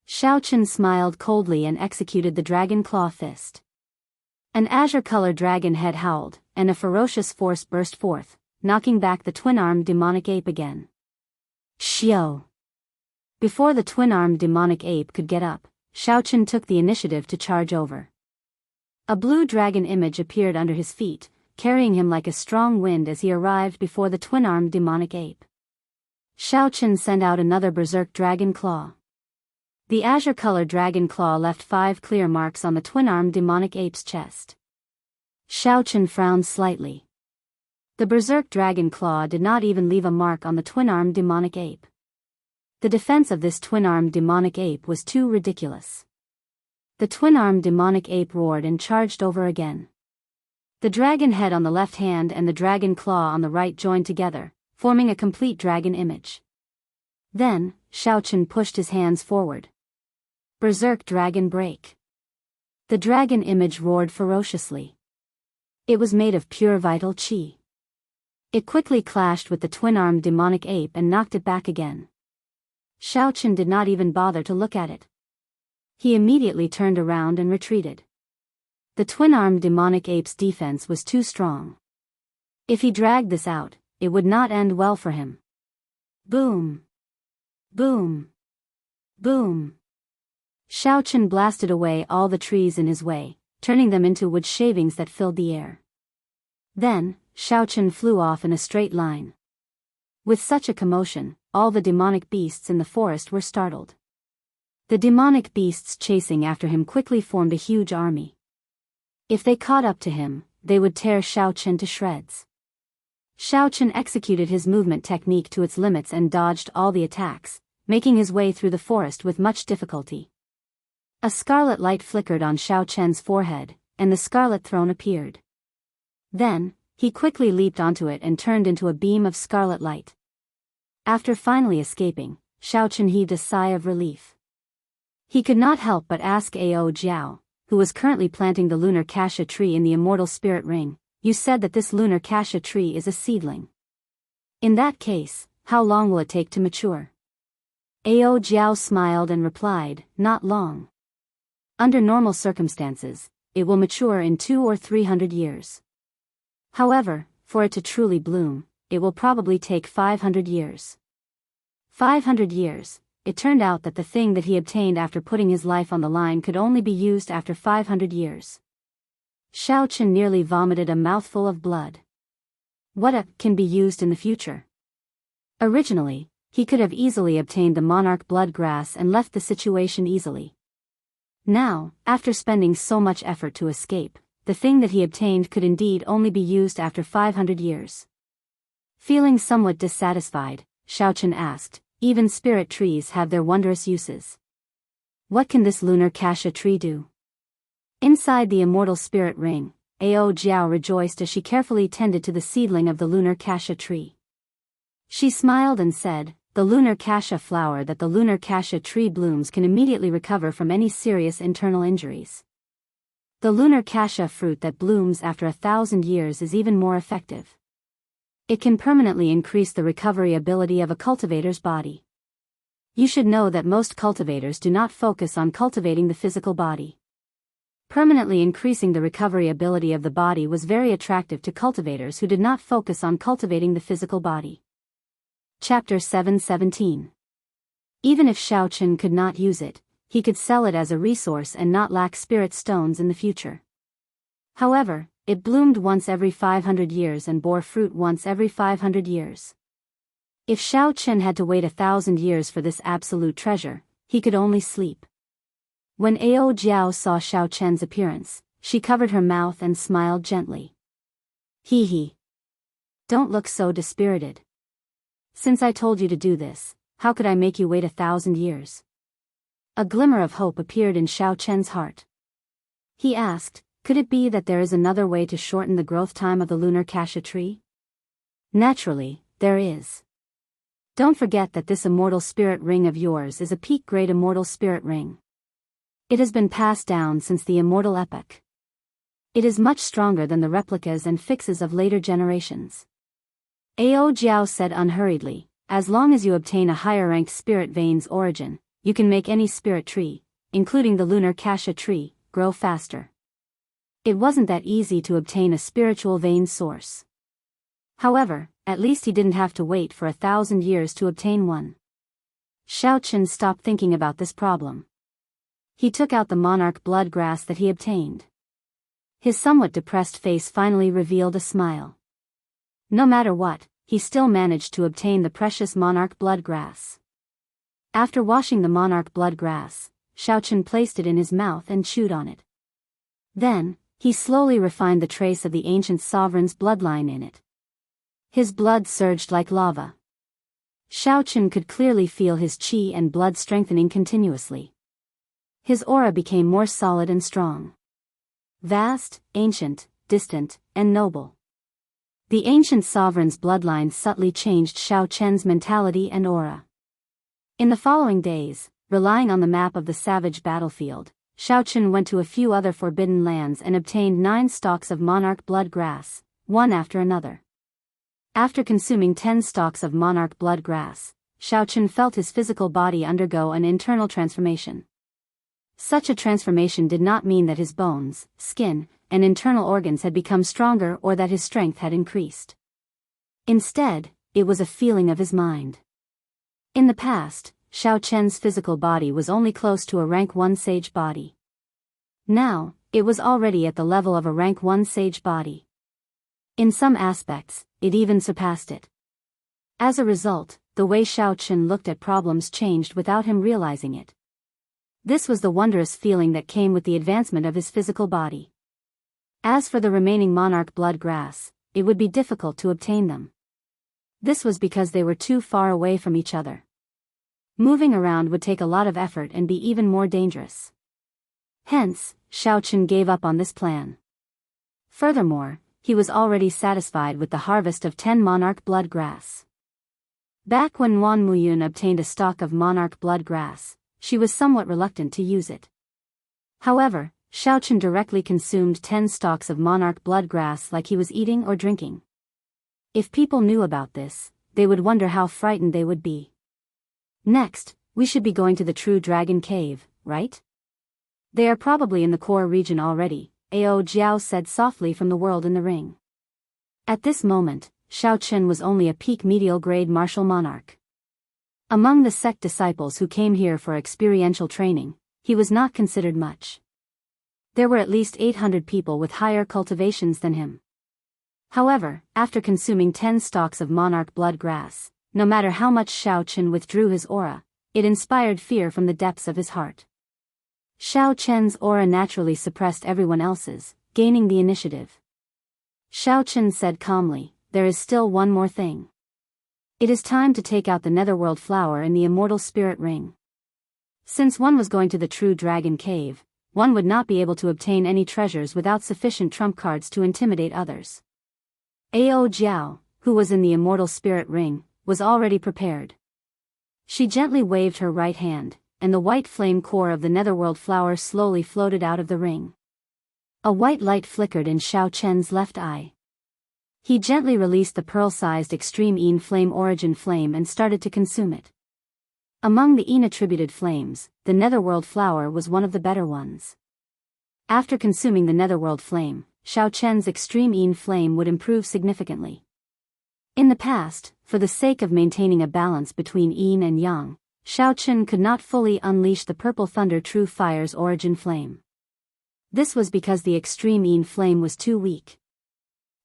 Xiao Chen smiled coldly and executed the dragon claw fist. An azure-colored dragon head howled, and a ferocious force burst forth, knocking back the twin-armed demonic ape again. Xiao! Before the twin-armed demonic ape could get up, Xiao Chen took the initiative to charge over. A blue dragon image appeared under his feet, carrying him like a strong wind as he arrived before the twin-armed demonic ape. Xiao Chen sent out another berserk dragon claw. The azure-colored dragon claw left 5 clear marks on the twin-armed demonic ape's chest. Xiao Chen frowned slightly. The berserk dragon claw did not even leave a mark on the twin-armed demonic ape. The defense of this twin-armed demonic ape was too ridiculous. The twin-armed demonic ape roared and charged over again. The dragon head on the left hand and the dragon claw on the right joined together, forming a complete dragon image. Then, Xiao Chen pushed his hands forward. Berserk dragon break. The dragon image roared ferociously. It was made of pure vital qi. It quickly clashed with the twin-armed demonic ape and knocked it back again. Xiao Chen did not even bother to look at it. He immediately turned around and retreated. The twin-armed demonic ape's defense was too strong. If he dragged this out, it would not end well for him. Boom! Boom! Boom! Xiao Chen blasted away all the trees in his way, turning them into wood shavings that filled the air. Then, Xiao Chen flew off in a straight line. With such a commotion, all the demonic beasts in the forest were startled. The demonic beasts chasing after him quickly formed a huge army. If they caught up to him, they would tear Xiao Chen to shreds. Xiao Chen executed his movement technique to its limits and dodged all the attacks, making his way through the forest with much difficulty. A scarlet light flickered on Xiao Chen's forehead, and the scarlet throne appeared. Then, he quickly leaped onto it and turned into a beam of scarlet light. After finally escaping, Xiao Chen heaved a sigh of relief. He could not help but ask Ao Jiao, who was currently planting the lunar cassia tree in the immortal spirit ring, "You said that this lunar cassia tree is a seedling. In that case, how long will it take to mature?" Ao Jiao smiled and replied, "Not long. Under normal circumstances, it will mature in 200 or 300 years. However, for it to truly bloom, it will probably take 500 years. 500 years. It turned out that the thing that he obtained after putting his life on the line could only be used after 500 years. Xiao Chen nearly vomited a mouthful of blood. What can be used in the future? Originally, he could have easily obtained the monarch blood grass and left the situation easily. Now, after spending so much effort to escape, the thing that he obtained could indeed only be used after 500 years. Feeling somewhat dissatisfied, Xiaochen asked, "Even spirit trees have their wondrous uses. What can this lunar cassia tree do?" Inside the immortal spirit ring, Ao Jiao rejoiced as she carefully tended to the seedling of the lunar cassia tree. She smiled and said, "The lunar cassia flower that the lunar cassia tree blooms can immediately recover from any serious internal injuries. The lunar cassia fruit that blooms after 1,000 years is even more effective. It can permanently increase the recovery ability of a cultivator's body. You should know that most cultivators do not focus on cultivating the physical body. Permanently increasing the recovery ability of the body was very attractive to cultivators who did not focus on cultivating the physical body." Chapter 717. Even if Xiaochen could not use it, he could sell it as a resource and not lack spirit stones in the future. However, it bloomed once every 500 years and bore fruit once every 500 years. If Xiaochen had to wait 1,000 years for this absolute treasure, he could only sleep. When Ao Jiao saw Xiaochen's appearance, she covered her mouth and smiled gently. "Hee hee. Don't look so dispirited. Since I told you to do this, how could I make you wait 1,000 years?" A glimmer of hope appeared in Xiaochen's heart. He asked, "Could it be that there is another way to shorten the growth time of the lunar cassia tree?" "Naturally, there is. Don't forget that this immortal spirit ring of yours is a peak-grade immortal spirit ring. It has been passed down since the immortal epoch. It is much stronger than the replicas and fixes of later generations." Ao Jiao said unhurriedly, "As long as you obtain a higher-ranked spirit vein's origin, you can make any spirit tree, including the lunar cassia tree, grow faster. It wasn't that easy to obtain a spiritual vein source. However, at least he didn't have to wait for 1,000 years to obtain one." Xiaochen stopped thinking about this problem. He took out the monarch blood grass that he obtained. His somewhat depressed face finally revealed a smile. No matter what, he still managed to obtain the precious monarch blood grass. After washing the monarch blood grass, Xiaochen placed it in his mouth and chewed on it. Then, he slowly refined the trace of the ancient sovereign's bloodline in it. His blood surged like lava. Xiaochen could clearly feel his qi and blood strengthening continuously. His aura became more solid and strong. Vast, ancient, distant, and noble. The ancient sovereign's bloodline subtly changed Xiaochen's mentality and aura. In the following days, relying on the map of the savage battlefield, Xiaochen went to a few other forbidden lands and obtained 9 stalks of monarch blood grass, one after another. After consuming 10 stalks of monarch blood grass, Xiaochen felt his physical body undergo an internal transformation. Such a transformation did not mean that his bones, skin, and internal organs had become stronger or that his strength had increased. Instead, it was a feeling of his mind. In the past, Xiaochen's physical body was only close to a rank 1 sage body. Now, it was already at the level of a rank 1 sage body. In some aspects, it even surpassed it. As a result, the way Xiaochen looked at problems changed without him realizing it. This was the wondrous feeling that came with the advancement of his physical body. As for the remaining monarch blood grass, it would be difficult to obtain them. This was because they were too far away from each other. Moving around would take a lot of effort and be even more dangerous. Hence, Xiaochen gave up on this plan. Furthermore, he was already satisfied with the harvest of 10 monarch blood grass. Back when Wan Muyun obtained a stalk of monarch blood grass, she was somewhat reluctant to use it. However, Xiaochen directly consumed 10 stalks of monarch blood grass like he was eating or drinking. If people knew about this, they would wonder how frightened they would be. Next, we should be going to the True Dragon Cave, right? They are probably in the core region already, Ao Jiao said softly from the world in the ring. At this moment, Xiaochen was only a peak medial grade martial monarch. Among the sect disciples who came here for experiential training, he was not considered much. There were at least 800 people with higher cultivations than him. However, after consuming 10 stalks of monarch blood grass, no matter how much Xiao Chen withdrew his aura, it inspired fear from the depths of his heart. Xiao Chen's aura naturally suppressed everyone else's, gaining the initiative. Xiao Chen said calmly, "There is still one more thing. It is time to take out the netherworld flower in the immortal spirit ring. Since one was going to the true dragon cave, one would not be able to obtain any treasures without sufficient trump cards to intimidate others." Ao Jiao, who was in the immortal spirit ring, was already prepared. She gently waved her right hand, and the white flame core of the netherworld flower slowly floated out of the ring. A white light flickered in Xiao Chen's left eye. He gently released the pearl-sized extreme Yin flame origin flame and started to consume it. Among the Yin-attributed flames, the netherworld flower was one of the better ones. After consuming the netherworld flame, Xiao Chen's extreme Yin flame would improve significantly. In the past, for the sake of maintaining a balance between Yin and Yang, Xiao Chen could not fully unleash the purple thunder true fire's origin flame. This was because the extreme Yin flame was too weak.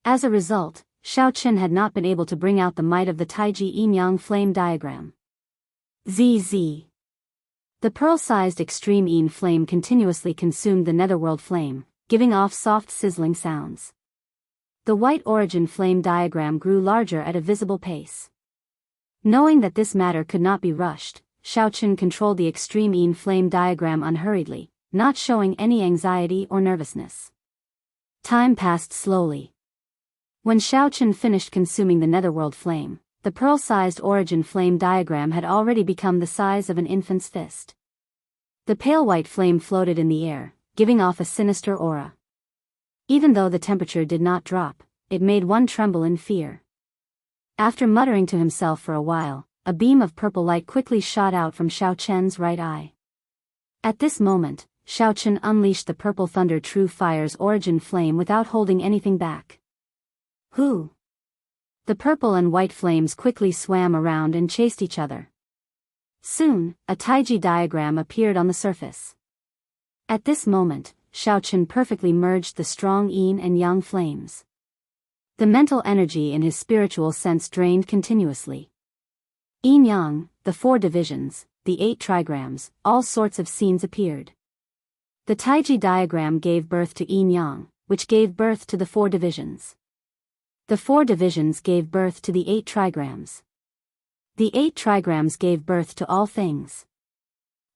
As a result, Xiao Chen had not been able to bring out the might of the Taiji Yin-Yang flame diagram. ZZ. The pearl-sized extreme Yin flame continuously consumed the netherworld flame, giving off soft sizzling sounds. The white origin flame diagram grew larger at a visible pace. Knowing that this matter could not be rushed, Xiao Chen controlled the extreme Yin flame diagram unhurriedly, not showing any anxiety or nervousness. Time passed slowly. When Xiao Chen finished consuming the netherworld flame, the pearl-sized origin flame diagram had already become the size of an infant's fist. The pale white flame floated in the air, giving off a sinister aura. Even though the temperature did not drop, it made one tremble in fear. After muttering to himself for a while, a beam of purple light quickly shot out from Xiao Chen's right eye. At this moment, Xiao Chen unleashed the purple thunder true fire's origin flame without holding anything back. Whoo! The purple and white flames quickly swam around and chased each other. Soon, a Taiji diagram appeared on the surface. At this moment, Xiao Chen perfectly merged the strong Yin and Yang flames. The mental energy in his spiritual sense drained continuously. Yin-Yang, the 4 divisions, the 8 trigrams, all sorts of scenes appeared. The Taiji diagram gave birth to Yin-Yang, which gave birth to the 4 divisions. The 4 divisions gave birth to the 8 trigrams. The 8 trigrams gave birth to all things.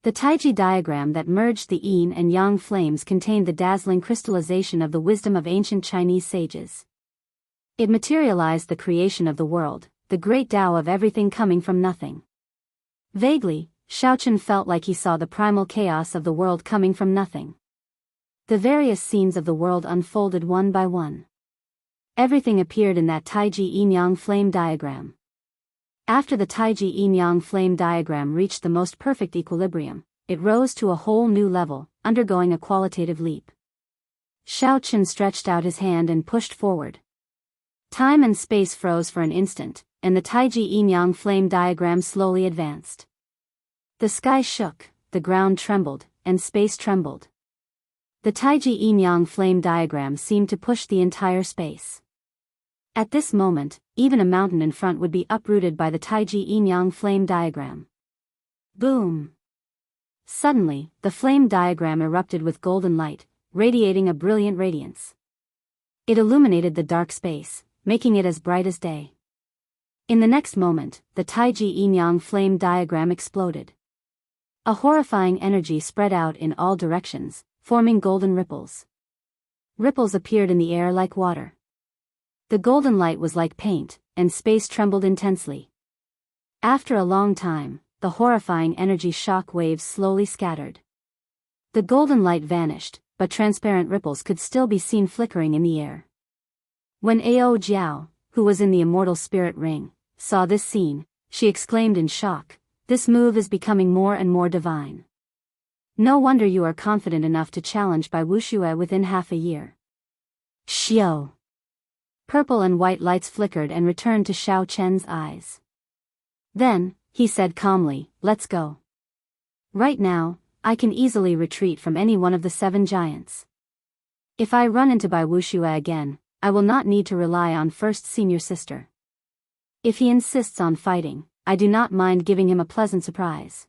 The Taiji diagram that merged the Yin and Yang flames contained the dazzling crystallization of the wisdom of ancient Chinese sages. It materialized the creation of the world, the great Tao of everything coming from nothing. Vaguely, Xiao Chen felt like he saw the primal chaos of the world coming from nothing. The various scenes of the world unfolded one by one. Everything appeared in that Taiji Yin-Yang flame diagram. After the Taiji Yin-Yang flame diagram reached the most perfect equilibrium, it rose to a whole new level, undergoing a qualitative leap. Xiao Chen stretched out his hand and pushed forward. Time and space froze for an instant, and the Taiji Yin-Yang flame diagram slowly advanced. The sky shook, the ground trembled, and space trembled. The Taiji Yin-Yang flame diagram seemed to push the entire space. At this moment, even a mountain in front would be uprooted by the Taiji Yin-Yang flame diagram. Boom! Suddenly, the flame diagram erupted with golden light, radiating a brilliant radiance. It illuminated the dark space, making it as bright as day. In the next moment, the Taiji Yin-Yang flame diagram exploded. A horrifying energy spread out in all directions, forming golden ripples. Ripples appeared in the air like water. The golden light was like paint, and space trembled intensely. After a long time, the horrifying energy shock waves slowly scattered. The golden light vanished, but transparent ripples could still be seen flickering in the air. When Ao Jiao, who was in the immortal spirit ring, saw this scene, she exclaimed in shock, "This move is becoming more and more divine. No wonder you are confident enough to challenge Bai Wuxue within half a year." Xiao. Purple and white lights flickered and returned to Xiao Chen's eyes. Then, he said calmly, "Let's go. Right now, I can easily retreat from any one of the 7 giants. If I run into Bai Wuxue again, I will not need to rely on first senior sister." If he insists on fighting, I do not mind giving him a pleasant surprise.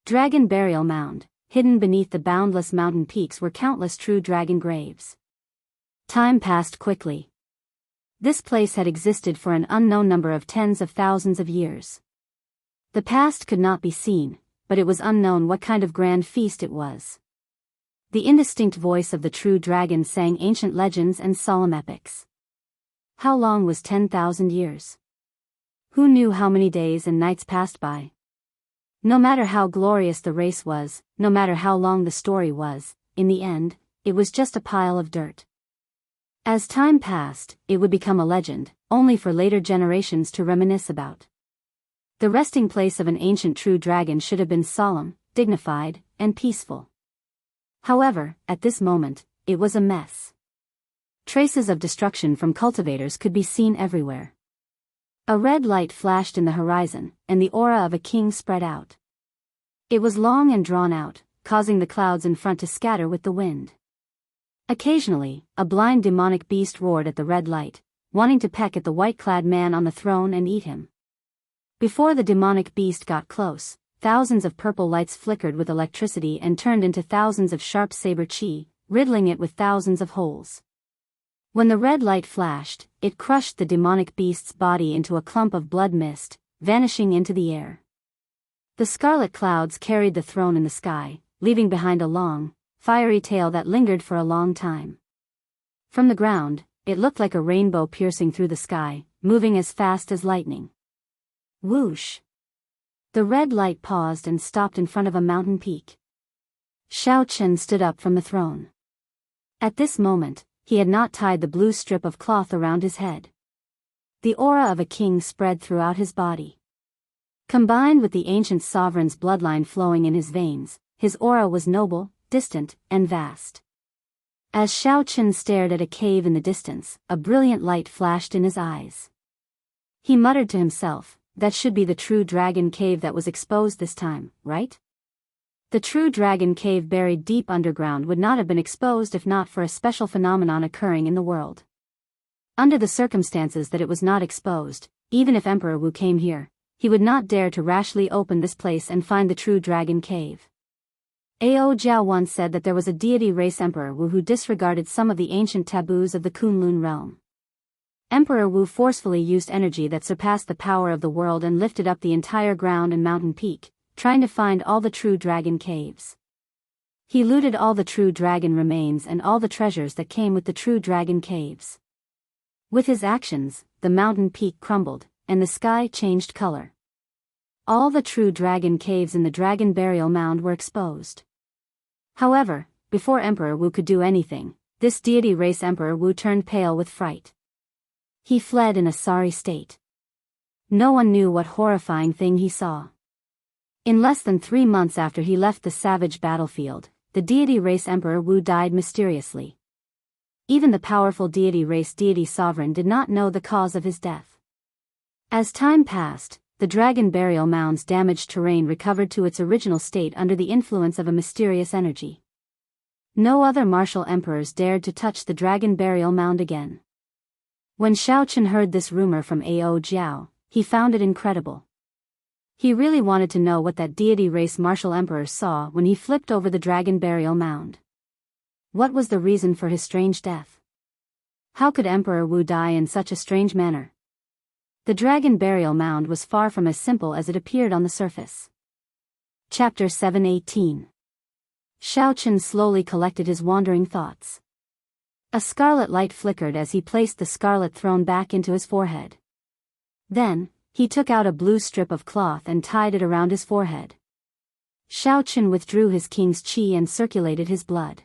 Dragon Burial Mound. Hidden beneath the boundless mountain peaks were countless true dragon graves. Time passed quickly. This place had existed for an unknown number of tens of thousands of years. The past could not be seen, but it was unknown what kind of grand feast it was. The indistinct voice of the true dragon sang ancient legends and solemn epics. How long was 10,000 years? Who knew how many days and nights passed by? No matter how glorious the race was, no matter how long the story was, in the end, it was just a pile of dirt. As time passed, it would become a legend, only for later generations to reminisce about. The resting place of an ancient true dragon should have been solemn, dignified, and peaceful. However, at this moment, it was a mess. Traces of destruction from cultivators could be seen everywhere. A red light flashed in the horizon, and the aura of a king spread out. It was long and drawn out, causing the clouds in front to scatter with the wind. Occasionally, a blind demonic beast roared at the red light, wanting to peck at the white-clad man on the throne and eat him. Before the demonic beast got close, thousands of purple lights flickered with electricity and turned into thousands of sharp saber chi, riddling it with thousands of holes. When the red light flashed, it crushed the demonic beast's body into a clump of blood mist, vanishing into the air. The scarlet clouds carried the throne in the sky, leaving behind a long, fiery tail that lingered for a long time. From the ground, it looked like a rainbow piercing through the sky, moving as fast as lightning. Whoosh! The red light paused and stopped in front of a mountain peak. Xiao Chen stood up from the throne. At this moment, he had not tied the blue strip of cloth around his head. The aura of a king spread throughout his body. Combined with the ancient sovereign's bloodline flowing in his veins, his aura was noble, distant, and vast. As Xiao Chen stared at a cave in the distance, a brilliant light flashed in his eyes. He muttered to himself, "That should be the true dragon cave that was exposed this time, right?" The true dragon cave buried deep underground would not have been exposed if not for a special phenomenon occurring in the world. Under the circumstances that it was not exposed, even if Emperor Wu came here, he would not dare to rashly open this place and find the true dragon cave. Ao Jiao once said that there was a deity race Emperor Wu who disregarded some of the ancient taboos of the Kunlun realm. Emperor Wu forcefully used energy that surpassed the power of the world and lifted up the entire ground and mountain peak, trying to find all the true dragon caves. He looted all the true dragon remains and all the treasures that came with the true dragon caves. With his actions, the mountain peak crumbled, and the sky changed color. All the true dragon caves in the Dragon Burial Mound were exposed. However, before Emperor Wu could do anything, this deity race Emperor Wu turned pale with fright. He fled in a sorry state. No one knew what horrifying thing he saw. In less than 3 months after he left the savage battlefield, the deity race Emperor Wu died mysteriously. Even the powerful deity race deity sovereign did not know the cause of his death. As time passed, the Dragon Burial Mound's damaged terrain recovered to its original state under the influence of a mysterious energy. No other martial emperors dared to touch the Dragon Burial Mound again. When Xiao Chen heard this rumor from Ao Jiao, he found it incredible. He really wanted to know what that deity race martial emperor saw when he flipped over the Dragon Burial Mound. What was the reason for his strange death? How could Emperor Wu die in such a strange manner? The Dragon Burial Mound was far from as simple as it appeared on the surface. Chapter 718. Xiao Chen slowly collected his wandering thoughts. A scarlet light flickered as he placed the scarlet throne back into his forehead. Then, he took out a blue strip of cloth and tied it around his forehead. Xiao Chen withdrew his king's qi and circulated his blood.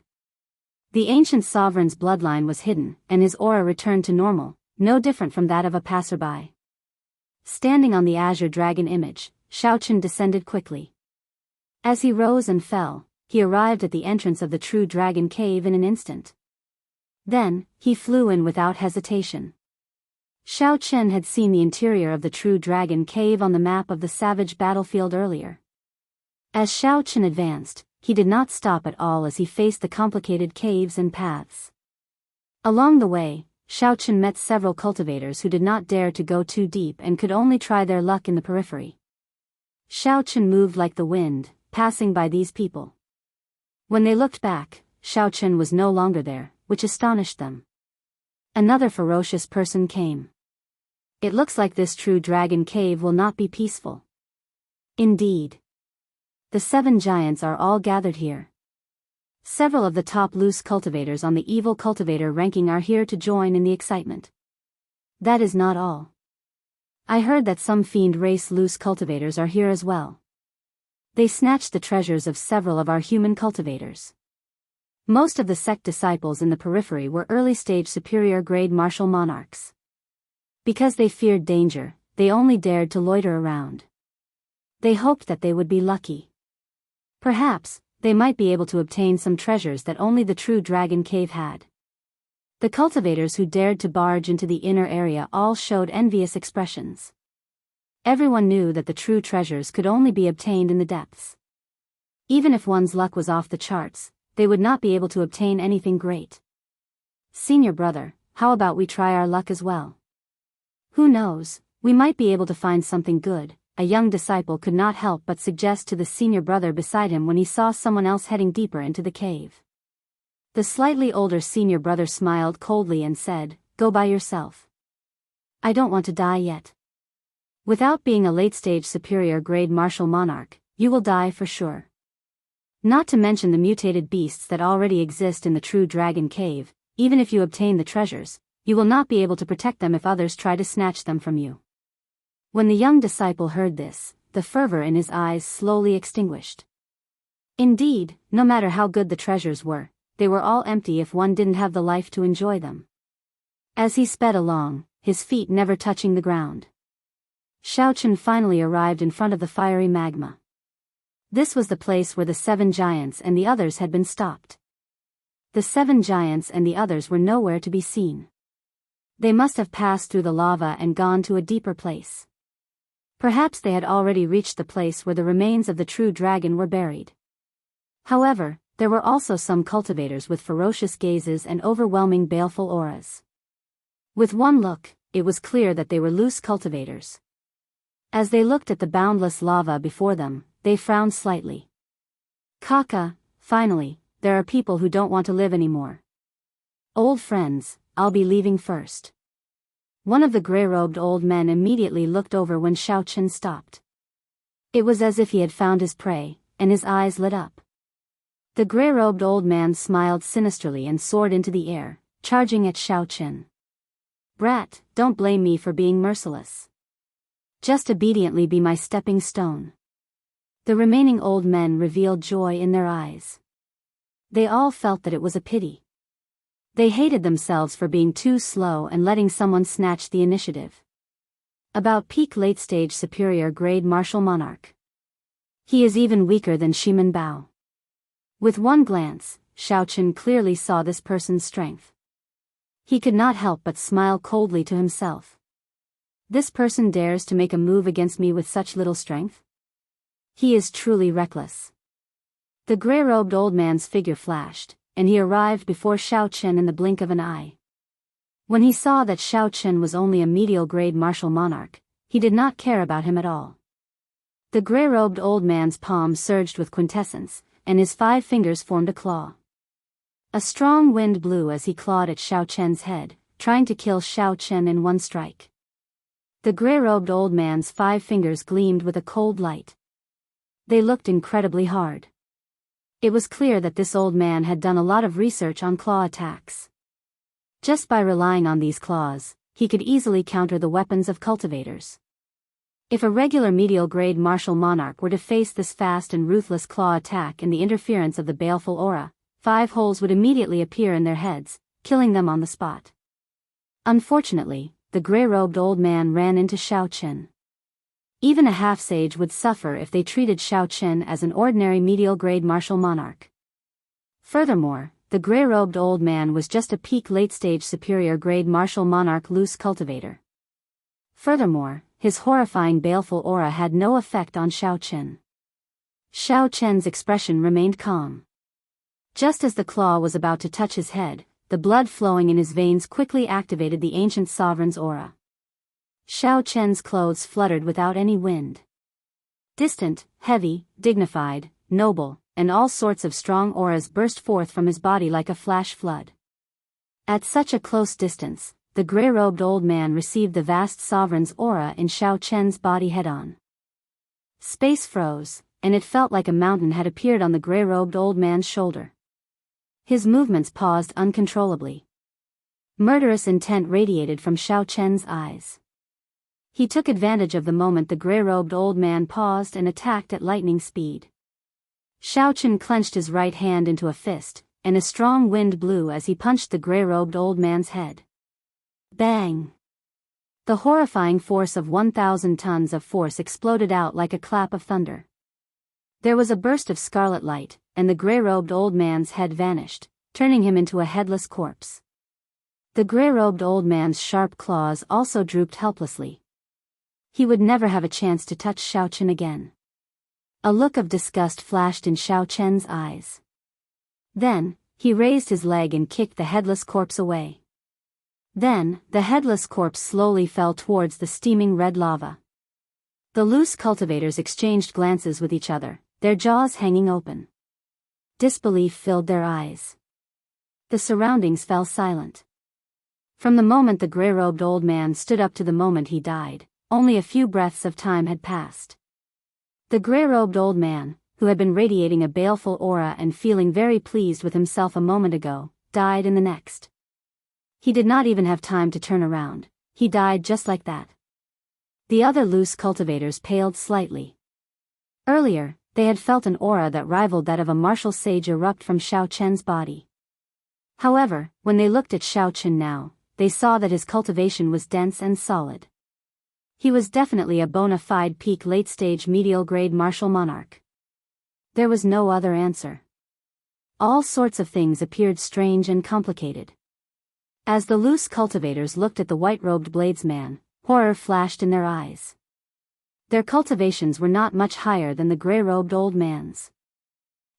The ancient sovereign's bloodline was hidden, and his aura returned to normal, no different from that of a passerby. Standing on the azure dragon image, Xiao Chen descended quickly. As he rose and fell, he arrived at the entrance of the true dragon cave in an instant. Then, he flew in without hesitation. Xiao Chen had seen the interior of the true dragon cave on the map of the savage battlefield earlier. As Xiao Chen advanced, he did not stop at all as he faced the complicated caves and paths. Along the way, Xiao Chen met several cultivators who did not dare to go too deep and could only try their luck in the periphery. Xiao Chen moved like the wind, passing by these people. When they looked back, Xiao Chen was no longer there, which astonished them. Another ferocious person came. It looks like this true dragon cave will not be peaceful. Indeed. The 7 giants are all gathered here. Several of the top loose cultivators on the evil cultivator ranking are here to join in the excitement. That is not all. I heard that some fiend race loose cultivators are here as well. They snatched the treasures of several of our human cultivators. Most of the sect disciples in the periphery were early-stage superior-grade martial monarchs. Because they feared danger, they only dared to loiter around. They hoped that they would be lucky. Perhaps, they might be able to obtain some treasures that only the true dragon cave had. The cultivators who dared to barge into the inner area all showed envious expressions. Everyone knew that the true treasures could only be obtained in the depths. Even if one's luck was off the charts, they would not be able to obtain anything great. Senior brother, how about we try our luck as well? Who knows, we might be able to find something good, a young disciple could not help but suggest to the senior brother beside him when he saw someone else heading deeper into the cave. The slightly older senior brother smiled coldly and said, "Go by yourself. I don't want to die yet. Without being a late-stage superior-grade martial monarch, you will die for sure. Not to mention the mutated beasts that already exist in the true dragon cave, even if you obtain the treasures, you will not be able to protect them if others try to snatch them from you." When the young disciple heard this, the fervor in his eyes slowly extinguished. Indeed, no matter how good the treasures were, they were all empty if one didn't have the life to enjoy them. As he sped along, his feet never touching the ground, Xiao Chen finally arrived in front of the fiery magma. This was the place where the 7 giants and the others had been stopped. The 7 giants and the others were nowhere to be seen. They must have passed through the lava and gone to a deeper place. Perhaps they had already reached the place where the remains of the true dragon were buried. However, there were also some cultivators with ferocious gazes and overwhelming baleful auras. With one look, it was clear that they were loose cultivators. As they looked at the boundless lava before them, they frowned slightly. "Kaka, finally, there are people who don't want to live anymore. Old friends, I'll be leaving first." One of the gray-robed old men immediately looked over when Xiao Chen stopped. It was as if he had found his prey, and his eyes lit up. The gray-robed old man smiled sinisterly and soared into the air, charging at Xiao Chen. "Brat, don't blame me for being merciless. Just obediently be my stepping stone." The remaining old men revealed joy in their eyes. They all felt that it was a pity. They hated themselves for being too slow and letting someone snatch the initiative. About peak late-stage superior-grade martial monarch. He is even weaker than Shimen Bao. With one glance, Xiao Chen clearly saw this person's strength. He could not help but smile coldly to himself. This person dares to make a move against me with such little strength? He is truly reckless. The gray-robed old man's figure flashed, and he arrived before Xiao Chen in the blink of an eye. When he saw that Xiao Chen was only a medial-grade martial monarch, he did not care about him at all. The gray-robed old man's palm surged with quintessence, and his 5 fingers formed a claw. A strong wind blew as he clawed at Xiao Chen's head, trying to kill Xiao Chen in one strike. The gray-robed old man's 5 fingers gleamed with a cold light. They looked incredibly hard. It was clear that this old man had done a lot of research on claw attacks. Just by relying on these claws, he could easily counter the weapons of cultivators. If a regular medial-grade martial monarch were to face this fast and ruthless claw attack and the interference of the baleful aura, 5 holes would immediately appear in their heads, killing them on the spot. Unfortunately, the gray-robed old man ran into Xiao Chen. Even a half-sage would suffer if they treated Xiao Chen as an ordinary medial-grade martial monarch. Furthermore, the gray-robed old man was just a peak late-stage superior-grade martial monarch loose cultivator. Furthermore, his horrifying baleful aura had no effect on Xiao Chen. Xiao Chen's expression remained calm. Just as the claw was about to touch his head, the blood flowing in his veins quickly activated the ancient sovereign's aura. Xiao Chen's clothes fluttered without any wind. Distant, heavy, dignified, noble, and all sorts of strong auras burst forth from his body like a flash flood. At such a close distance, the gray-robed old man received the vast sovereign's aura in Xiao Chen's body head-on. Space froze, and it felt like a mountain had appeared on the gray-robed old man's shoulder. His movements paused uncontrollably. Murderous intent radiated from Xiao Chen's eyes. He took advantage of the moment the gray-robed old man paused and attacked at lightning speed. Xiao Chen clenched his right hand into a fist, and a strong wind blew as he punched the gray-robed old man's head. Bang! The horrifying force of 1,000 tons of force exploded out like a clap of thunder. There was a burst of scarlet light, and the gray-robed old man's head vanished, turning him into a headless corpse. The gray-robed old man's sharp claws also drooped helplessly. He would never have a chance to touch Xiao Chen again. A look of disgust flashed in Xiao Chen's eyes. Then, he raised his leg and kicked the headless corpse away. Then, the headless corpse slowly fell towards the steaming red lava. The loose cultivators exchanged glances with each other, their jaws hanging open. Disbelief filled their eyes. The surroundings fell silent. From the moment the gray-robed old man stood up to the moment he died, only a few breaths of time had passed. The gray-robed old man, who had been radiating a baleful aura and feeling very pleased with himself a moment ago, died in the next. He did not even have time to turn around, he died just like that. The other loose cultivators paled slightly. Earlier, they had felt an aura that rivaled that of a martial sage erupt from Xiao Chen's body. However, when they looked at Xiao Chen now, they saw that his cultivation was dense and solid. He was definitely a bona fide peak late-stage medial-grade martial monarch. There was no other answer. All sorts of things appeared strange and complicated. As the loose cultivators looked at the white-robed bladesman, horror flashed in their eyes. Their cultivations were not much higher than the gray-robed old man's.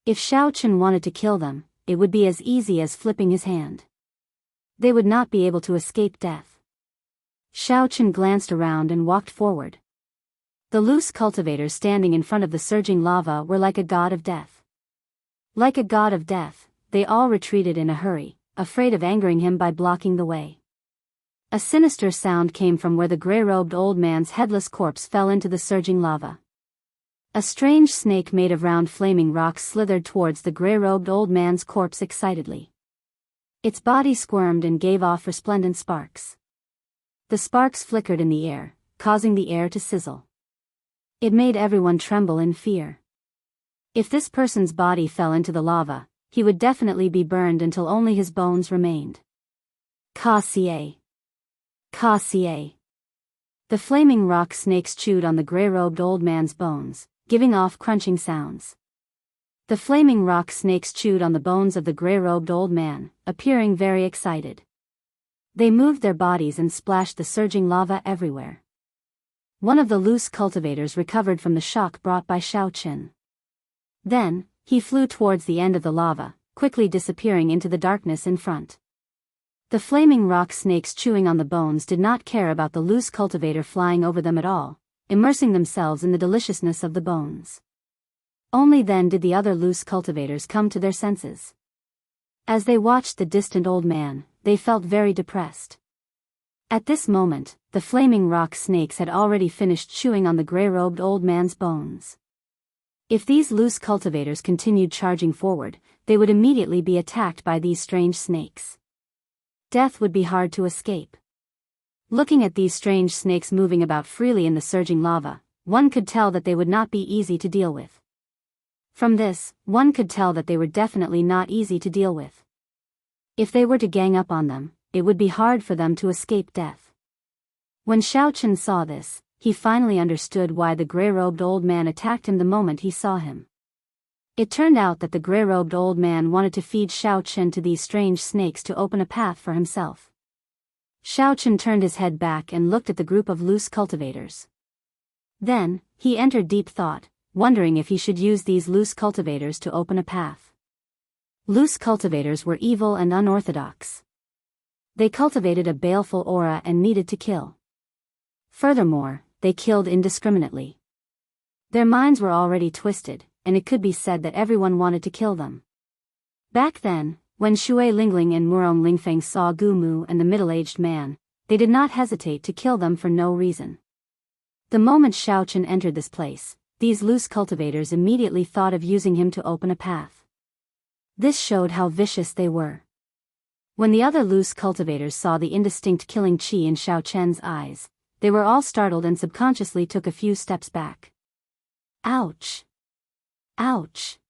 If Xiao Chen wanted to kill them, it would be as easy as flipping his hand. They would not be able to escape death. Xiao Chen glanced around and walked forward. The loose cultivators standing in front of the surging lava were like a god of death. Like a god of death, they all retreated in a hurry, afraid of angering him by blocking the way. A sinister sound came from where the gray-robed old man's headless corpse fell into the surging lava. A strange snake made of round flaming rocks slithered towards the gray-robed old man's corpse excitedly. Its body squirmed and gave off resplendent sparks. The sparks flickered in the air, causing the air to sizzle. It made everyone tremble in fear. If this person's body fell into the lava, he would definitely be burned until only his bones remained. Ka-sie. Ka-sie. The flaming rock snakes chewed on the gray-robed old man's bones, giving off crunching sounds. The flaming rock snakes chewed on the bones of the gray-robed old man, appearing very excited. They moved their bodies and splashed the surging lava everywhere. One of the loose cultivators recovered from the shock brought by Xiao Chen. Then, he flew towards the end of the lava, quickly disappearing into the darkness in front. The flaming rock snakes chewing on the bones did not care about the loose cultivator flying over them at all, immersing themselves in the deliciousness of the bones. Only then did the other loose cultivators come to their senses. As they watched the distant old man, they felt very depressed. At this moment, the flaming rock snakes had already finished chewing on the gray-robed old man's bones. If these loose cultivators continued charging forward, they would immediately be attacked by these strange snakes. Death would be hard to escape. Looking at these strange snakes moving about freely in the surging lava, one could tell that they would not be easy to deal with. From this, one could tell that they were definitely not easy to deal with. If they were to gang up on them, it would be hard for them to escape death. When Xiao Chen saw this, he finally understood why the gray-robed old man attacked him the moment he saw him. It turned out that the gray-robed old man wanted to feed Xiao Chen to these strange snakes to open a path for himself. Xiao Chen turned his head back and looked at the group of loose cultivators. Then, he entered deep thought, wondering if he should use these loose cultivators to open a path. Loose cultivators were evil and unorthodox. They cultivated a baleful aura and needed to kill. Furthermore, they killed indiscriminately. Their minds were already twisted, and it could be said that everyone wanted to kill them. Back then, when Shui Lingling and Murong Lingfeng saw Gu Mu and the middle-aged man, they did not hesitate to kill them for no reason. The moment Xiao Chen entered this place, these loose cultivators immediately thought of using him to open a path. This showed how vicious they were. When the other loose cultivators saw the indistinct killing chi in Xiao Chen's eyes, they were all startled and subconsciously took a few steps back. Ouch! Ouch!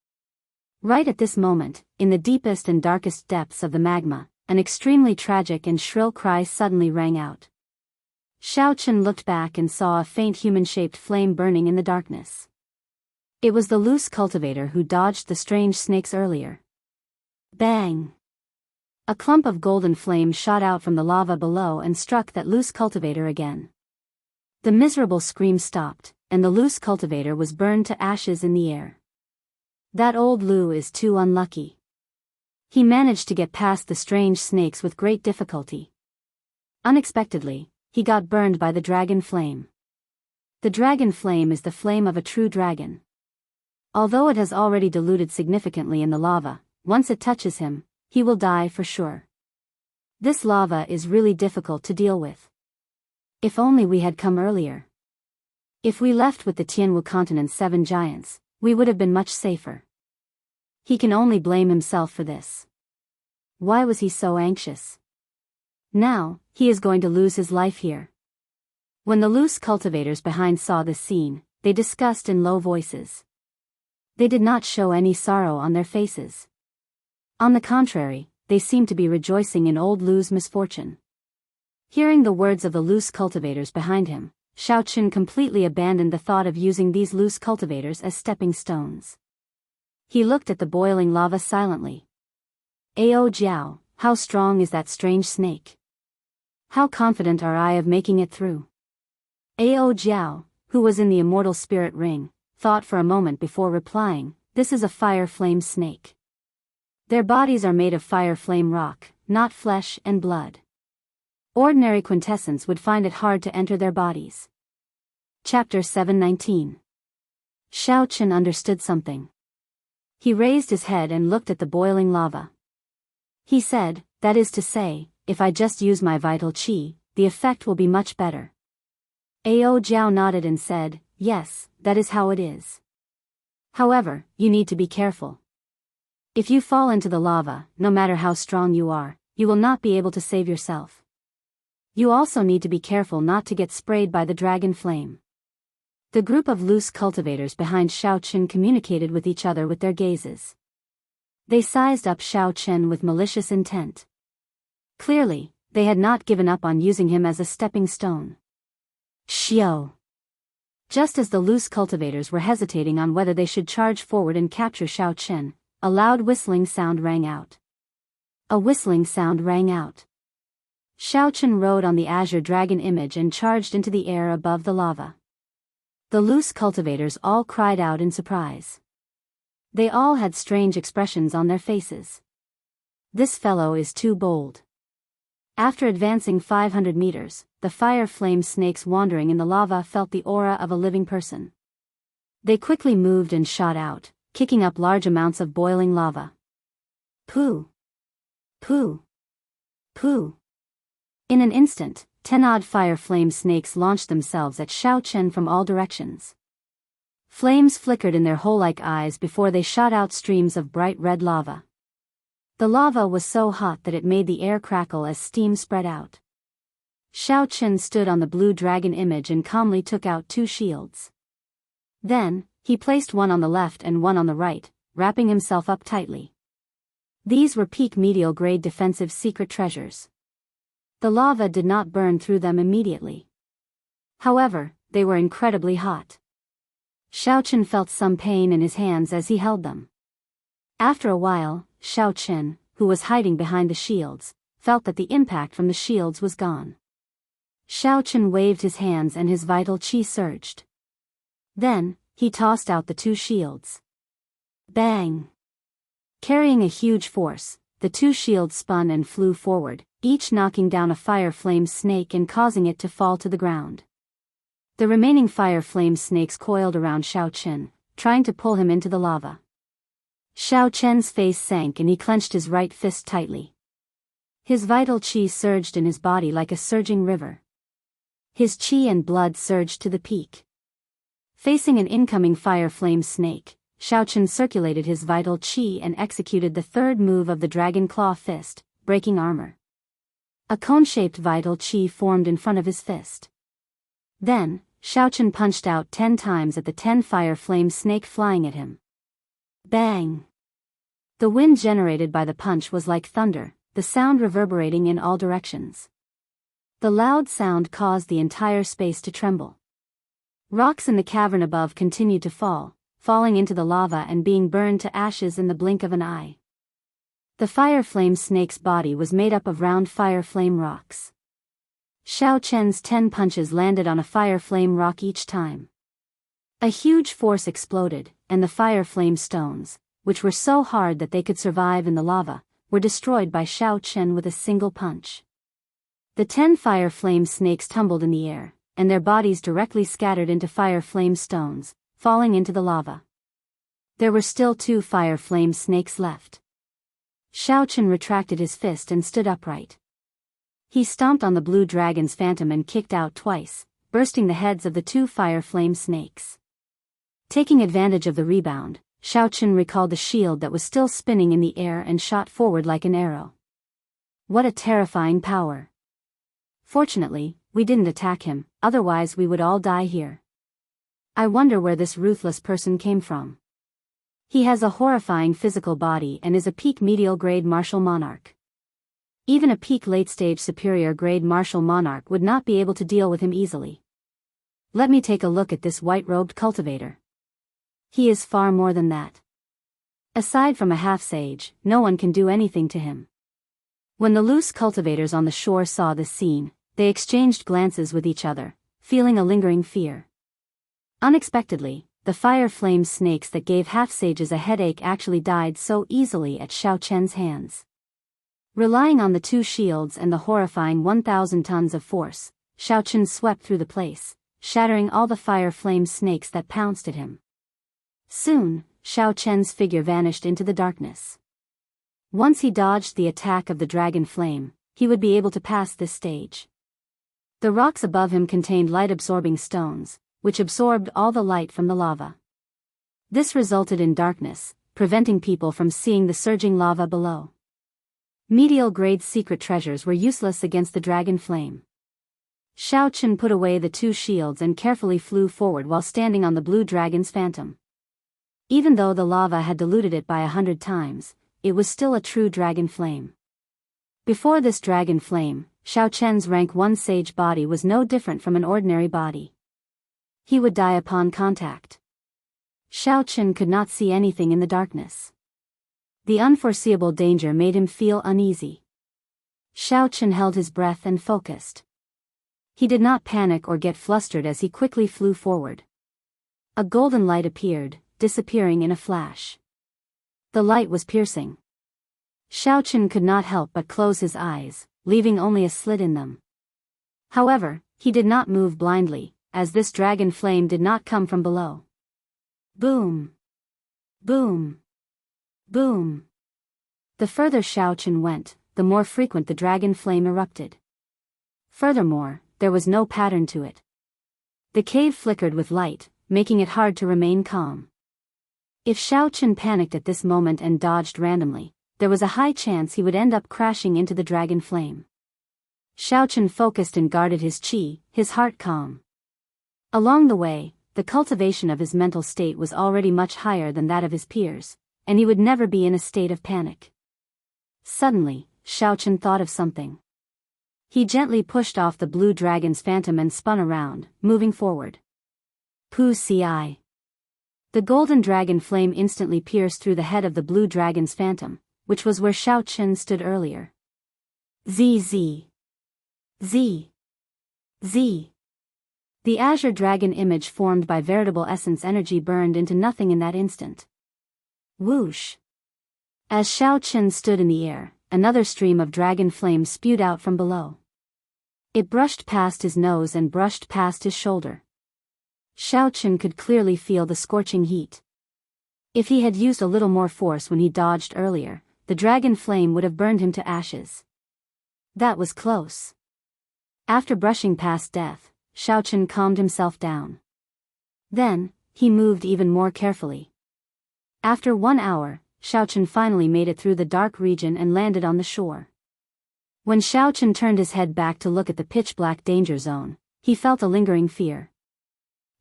Right at this moment, in the deepest and darkest depths of the magma, an extremely tragic and shrill cry suddenly rang out. Xiao Chen looked back and saw a faint human-shaped flame burning in the darkness. It was the loose cultivator who dodged the strange snakes earlier. Bang! A clump of golden flame shot out from the lava below and struck that loose cultivator again. The miserable scream stopped, and the loose cultivator was burned to ashes in the air. That old Lu is too unlucky. He managed to get past the strange snakes with great difficulty. Unexpectedly, he got burned by the dragon flame. The dragon flame is the flame of a true dragon. Although it has already diluted significantly in the lava, once it touches him, he will die for sure. This lava is really difficult to deal with. If only we had come earlier. If we left with the Tianwu continent's 7 giants, we would have been much safer. He can only blame himself for this. Why was he so anxious? Now, he is going to lose his life here. When the loose cultivators behind saw this scene, they discussed in low voices. They did not show any sorrow on their faces. On the contrary, they seemed to be rejoicing in old Lu's misfortune. Hearing the words of the loose cultivators behind him, Xiao Chen completely abandoned the thought of using these loose cultivators as stepping stones. He looked at the boiling lava silently. Ao Jiao, how strong is that strange snake? How confident are I of making it through? Ao Jiao, who was in the immortal spirit ring, thought for a moment before replying, this is a fire flame snake. Their bodies are made of fire flame rock, not flesh and blood. Ordinary quintessence would find it hard to enter their bodies. Chapter 719. Xiao Chen understood something. He raised his head and looked at the boiling lava. He said, that is to say, if I just use my vital qi, the effect will be much better. Ao Jiao nodded and said, yes, that is how it is. However, you need to be careful. If you fall into the lava, no matter how strong you are, you will not be able to save yourself. You also need to be careful not to get sprayed by the dragon flame. The group of loose cultivators behind Xiao Chen communicated with each other with their gazes. They sized up Xiao Chen with malicious intent. Clearly, they had not given up on using him as a stepping stone. Xiao! Just as the loose cultivators were hesitating on whether they should charge forward and capture Xiao Chen, a loud whistling sound rang out. A whistling sound rang out. Xiao Chen rode on the azure dragon image and charged into the air above the lava. The loose cultivators all cried out in surprise. They all had strange expressions on their faces. This fellow is too bold. After advancing 500 meters, the fire flame snakes wandering in the lava felt the aura of a living person. They quickly moved and shot out, kicking up large amounts of boiling lava. Pooh! Pooh! Pooh! In an instant, 10 odd fire flame snakes launched themselves at Xiao Chen from all directions. Flames flickered in their hole-like eyes before they shot out streams of bright red lava. The lava was so hot that it made the air crackle as steam spread out. Xiao Chen stood on the blue dragon image and calmly took out 2 shields. Then, he placed one on the left and one on the right, wrapping himself up tightly. These were peak medial grade defensive secret treasures. The lava did not burn through them immediately. However, they were incredibly hot. Xiao Chen felt some pain in his hands as he held them. After a while, Xiao Chen, who was hiding behind the shields, felt that the impact from the shields was gone. Xiao Chen waved his hands and his vital qi surged. Then, he tossed out the 2 shields. Bang! Carrying a huge force, the two shields spun and flew forward, each knocking down a fire flame snake and causing it to fall to the ground. The remaining fire flame snakes coiled around Xiao Chen, trying to pull him into the lava. Xiao Chen's face sank and he clenched his right fist tightly. His vital qi surged in his body like a surging river. His qi and blood surged to the peak. Facing an incoming fire flame snake, Xiao Chen circulated his vital qi and executed the third move of the Dragon Claw Fist, breaking armor. A cone-shaped vital qi formed in front of his fist. Then, Xiao Chen punched out 10 times at the 10 fire flame snake flying at him. Bang! The wind generated by the punch was like thunder, the sound reverberating in all directions. The loud sound caused the entire space to tremble. Rocks in the cavern above continued to fall, falling into the lava and being burned to ashes in the blink of an eye. The fire flame snake's body was made up of round fire flame rocks. Xiao Chen's 10 punches landed on a fire flame rock each time. A huge force exploded, and the fire flame stones, which were so hard that they could survive in the lava, were destroyed by Xiao Chen with a single punch. The 10 fire flame snakes tumbled in the air, and their bodies directly scattered into fire flame stones, falling into the lava. There were still 2 fire flame snakes left. Xiao Chen retracted his fist and stood upright. He stomped on the blue dragon's phantom and kicked out twice, bursting the heads of the 2 fire flame snakes. Taking advantage of the rebound, Xiao Chen recalled the shield that was still spinning in the air and shot forward like an arrow. What a terrifying power! Fortunately, we didn't attack him, otherwise we would all die here. I wonder where this ruthless person came from. He has a horrifying physical body and is a peak medial grade martial monarch. Even a peak late-stage superior grade martial monarch would not be able to deal with him easily. Let me take a look at this white-robed cultivator. He is far more than that. Aside from a half-sage, no one can do anything to him. When the loose cultivators on the shore saw this scene, they exchanged glances with each other, feeling a lingering fear. Unexpectedly, the fire flame snakes that gave half-sages a headache actually died so easily at Xiao Chen's hands. Relying on the 2 shields and the horrifying 1,000 tons of force, Xiao Chen swept through the place, shattering all the fire flame snakes that pounced at him. Soon, Xiao Chen's figure vanished into the darkness. Once he dodged the attack of the dragon flame, he would be able to pass this stage. The rocks above him contained light-absorbing stones, which absorbed all the light from the lava. This resulted in darkness, preventing people from seeing the surging lava below. Medial-grade secret treasures were useless against the dragon flame. Xiao Chen put away the 2 shields and carefully flew forward while standing on the blue dragon's phantom. Even though the lava had diluted it by 100 times, it was still a true dragon flame. Before this dragon flame, Xiao Chen's rank 1 sage body was no different from an ordinary body. He would die upon contact. Xiao Chen could not see anything in the darkness. The unforeseeable danger made him feel uneasy. Xiao Chen held his breath and focused. He did not panic or get flustered as he quickly flew forward. A golden light appeared, disappearing in a flash. The light was piercing. Xiao Chen could not help but close his eyes, leaving only a slit in them. However, he did not move blindly, as this dragon flame did not come from below. Boom! Boom! Boom! The further Xiao Chen went, the more frequent the dragon flame erupted. Furthermore, there was no pattern to it. The cave flickered with light, making it hard to remain calm. If Xiao Chen panicked at this moment and dodged randomly, there was a high chance he would end up crashing into the dragon flame. Xiao Chen focused and guarded his qi, his heart calm. Along the way, the cultivation of his mental state was already much higher than that of his peers, and he would never be in a state of panic. Suddenly, Xiao Chen thought of something. He gently pushed off the blue dragon's phantom and spun around, moving forward. Pu Ci. The golden dragon flame instantly pierced through the head of the blue dragon's phantom, which was where Xiao Chen stood earlier. ZZ. Z. Z. The azure dragon image formed by veritable essence energy burned into nothing in that instant. Whoosh. As Xiao Chen stood in the air, another stream of dragon flame spewed out from below. It brushed past his nose and brushed past his shoulder. Xiao Chen could clearly feel the scorching heat. If he had used a little more force when he dodged earlier, the dragon flame would have burned him to ashes. That was close. After brushing past death, Xiao Chen calmed himself down. Then, he moved even more carefully. After 1 hour, Xiao Chen finally made it through the dark region and landed on the shore. When Xiao Chen turned his head back to look at the pitch-black danger zone, he felt a lingering fear.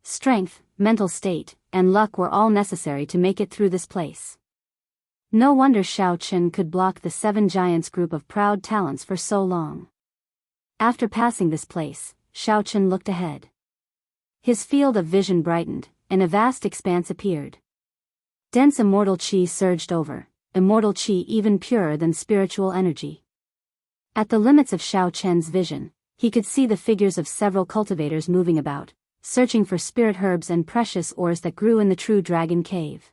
Strength, mental state, and luck were all necessary to make it through this place. No wonder Xiao Chen could block the 7 giants group of proud talents for so long. After passing this place, Xiao Chen looked ahead. His field of vision brightened, and a vast expanse appeared. Dense immortal qi surged over, immortal qi even purer than spiritual energy. At the limits of Xiao Chen's vision, he could see the figures of several cultivators moving about, searching for spirit herbs and precious ores that grew in the true dragon cave.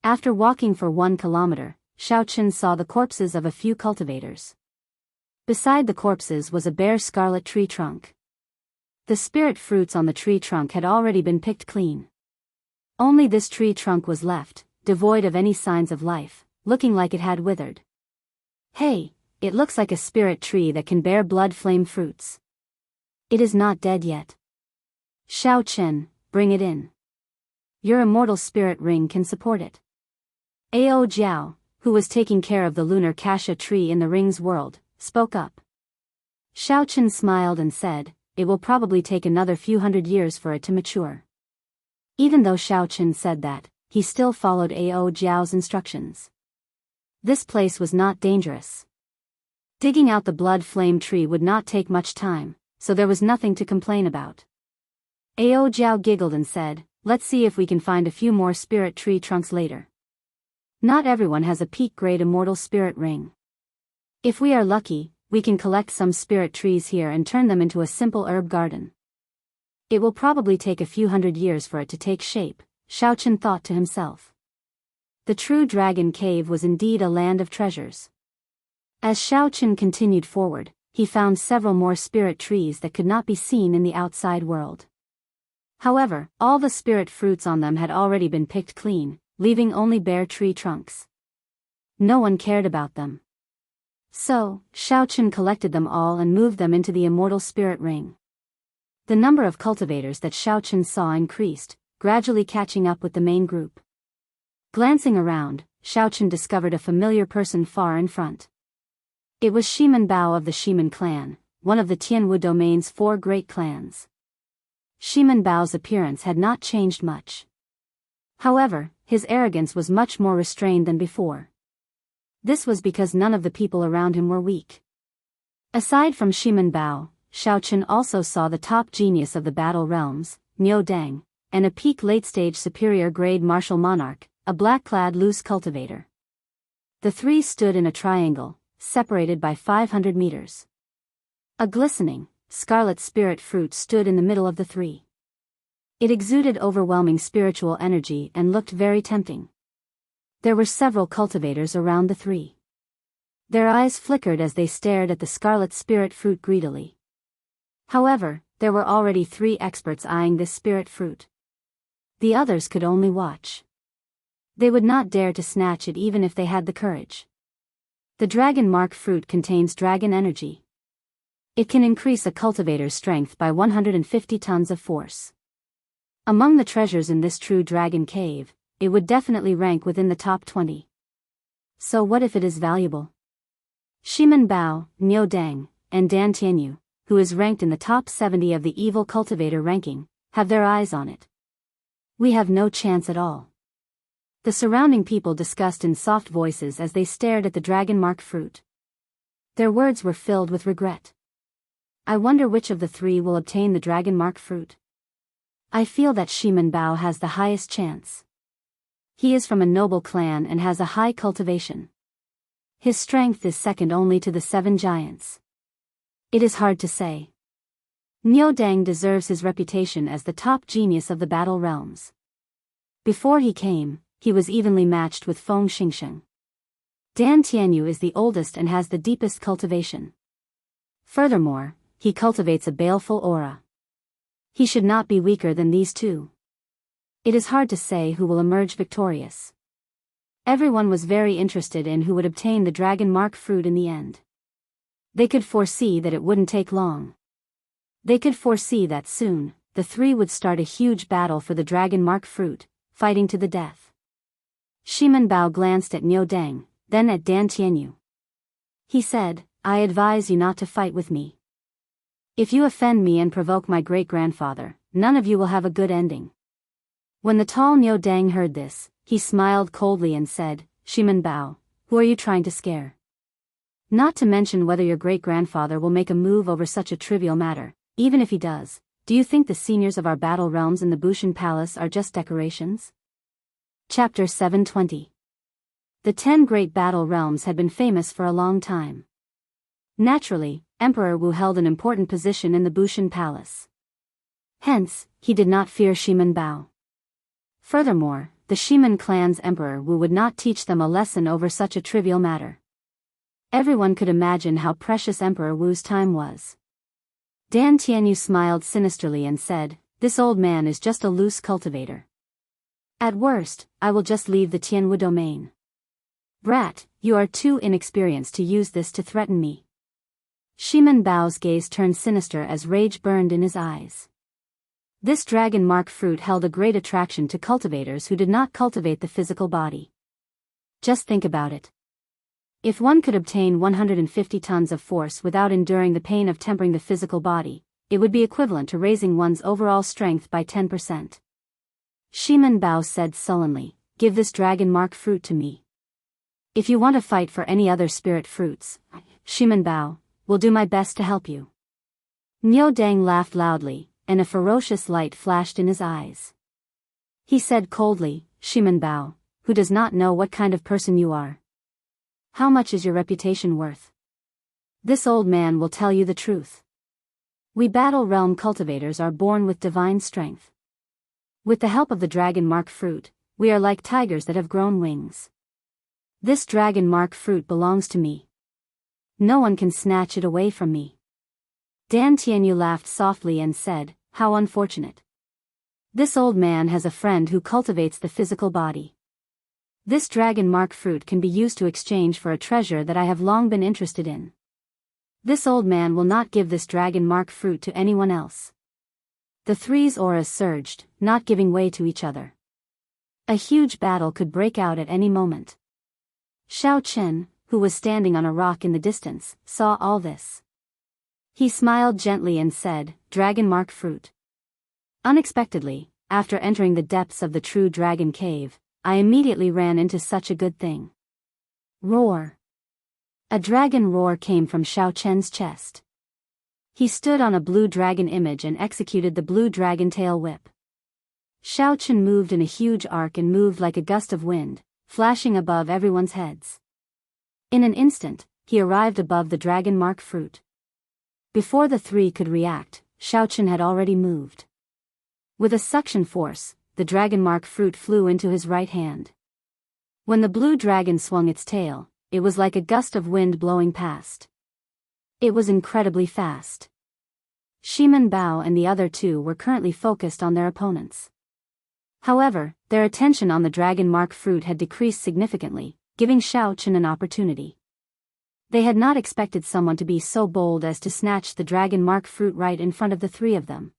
After walking for 1 kilometer, Xiao Chen saw the corpses of a few cultivators. Beside the corpses was a bare scarlet tree trunk. The spirit fruits on the tree trunk had already been picked clean. Only this tree trunk was left, devoid of any signs of life, looking like it had withered. Hey, it looks like a spirit tree that can bear blood flame fruits. It is not dead yet. Xiao Chen, bring it in. Your immortal spirit ring can support it. Ao Jiao, who was taking care of the lunar cassia tree in the ring's world, spoke up. Xiao Chen smiled and said, it will probably take another few hundred years for it to mature. Even though Xiao Chen said that, he still followed Ao Jiao's instructions. This place was not dangerous. Digging out the blood flame tree would not take much time, so there was nothing to complain about. Ao Jiao giggled and said, let's see if we can find a few more spirit tree trunks later. Not everyone has a peak-grade immortal spirit ring. If we are lucky, we can collect some spirit trees here and turn them into a simple herb garden. It will probably take a few hundred years for it to take shape, Xiao Chen thought to himself. The true dragon cave was indeed a land of treasures. As Xiao Chen continued forward, he found several more spirit trees that could not be seen in the outside world. However, all the spirit fruits on them had already been picked clean, leaving only bare tree trunks. No one cared about them. So, Xiao Chen collected them all and moved them into the immortal spirit ring. The number of cultivators that Xiao Chen saw increased, gradually catching up with the main group. Glancing around, Xiao Chen discovered a familiar person far in front. It was Shiman Bao of the Shiman clan, one of the Tianwu domain's 4 great clans. Shiman Bao's appearance had not changed much. However, his arrogance was much more restrained than before. This was because none of the people around him were weak. Aside from Shiman Bao, Xiao Chen also saw the top genius of the battle realms, Niu Deng, and a peak late-stage superior-grade martial monarch, a black-clad loose cultivator. The 3 stood in a triangle, separated by 500 meters. A glistening, scarlet spirit fruit stood in the middle of the 3. It exuded overwhelming spiritual energy and looked very tempting. There were several cultivators around the 3. Their eyes flickered as they stared at the scarlet spirit fruit greedily. However, there were already 3 experts eyeing this spirit fruit. The others could only watch. They would not dare to snatch it even if they had the courage. The dragon mark fruit contains dragon energy. It can increase a cultivator's strength by 150 tons of force. Among the treasures in this true dragon cave, it would definitely rank within the top 20. So what if it is valuable? Shiman Bao, Niu Deng, and Dan Tianyu, who is ranked in the top 70 of the evil cultivator ranking, have their eyes on it. We have no chance at all. The surrounding people discussed in soft voices as they stared at the dragon mark fruit. Their words were filled with regret. I wonder which of the 3 will obtain the dragon mark fruit. I feel that Shiman Bao has the highest chance. He is from a noble clan and has a high cultivation. His strength is second only to the 7 giants. It is hard to say. Niu Deng deserves his reputation as the top genius of the battle realms. Before he came, he was evenly matched with Feng Xingsheng. Dan Tianyu is the oldest and has the deepest cultivation. Furthermore, he cultivates a baleful aura. He should not be weaker than these two. It is hard to say who will emerge victorious. Everyone was very interested in who would obtain the dragon mark fruit in the end. They could foresee that it wouldn't take long. They could foresee that soon, the three would start a huge battle for the dragon mark fruit, fighting to the death. Shimen Bao glanced at Niu Deng, then at Dan Tianyu. He said, I advise you not to fight with me. If you offend me and provoke my great-grandfather, none of you will have a good ending. When the tall Niu Deng heard this, he smiled coldly and said, Shimen Bao, who are you trying to scare? Not to mention whether your great-grandfather will make a move over such a trivial matter. Even if he does, do you think the seniors of our battle realms in the Bushan Palace are just decorations? Chapter 720. The 10 great battle realms had been famous for a long time. Naturally, Emperor Wu held an important position in the Bushan Palace. Hence, he did not fear Shimen Bao. Furthermore, the Shimen clan's Emperor Wu would not teach them a lesson over such a trivial matter. Everyone could imagine how precious Emperor Wu's time was. Dan Tianyu smiled sinisterly and said, this old man is just a loose cultivator. At worst, I will just leave the Tianwu domain. Brat, you are too inexperienced to use this to threaten me. Shimen Bao's gaze turned sinister as rage burned in his eyes. This dragon mark fruit held a great attraction to cultivators who did not cultivate the physical body. Just think about it. If one could obtain 150 tons of force without enduring the pain of tempering the physical body, it would be equivalent to raising one's overall strength by 10%. Shimen Bao said sullenly, give this dragon mark fruit to me. If you want to fight for any other spirit fruits, Shimen Bao, will do my best to help you. Niu Deng laughed loudly, and a ferocious light flashed in his eyes. He said coldly, Shimen Bao, who does not know what kind of person you are? How much is your reputation worth? This old man will tell you the truth. We battle realm cultivators are born with divine strength. With the help of the dragon mark fruit, we are like tigers that have grown wings. This dragon mark fruit belongs to me. No one can snatch it away from me. Dan Tianyu laughed softly and said, how unfortunate. This old man has a friend who cultivates the physical body. This dragon mark fruit can be used to exchange for a treasure that I have long been interested in. This old man will not give this dragon mark fruit to anyone else. The three's auras surged, not giving way to each other. A huge battle could break out at any moment. Xiao Chen, who was standing on a rock in the distance, saw all this. He smiled gently and said, dragon mark fruit. Unexpectedly, after entering the depths of the true dragon cave, I immediately ran into such a good thing. Roar. A dragon roar came from Xiao Chen's chest. He stood on a blue dragon image and executed the blue dragon tail whip. Xiao Chen moved in a huge arc and moved like a gust of wind, flashing above everyone's heads. In an instant, he arrived above the dragon mark fruit. Before the three could react, Xiao Chen had already moved. With a suction force, the dragon mark fruit flew into his right hand. When the blue dragon swung its tail, it was like a gust of wind blowing past. It was incredibly fast. Shimen Bao and the other two were currently focused on their opponents. However, their attention on the dragon mark fruit had decreased significantly, giving Xiao Chen an opportunity. They had not expected someone to be so bold as to snatch the dragon mark fruit right in front of the three of them.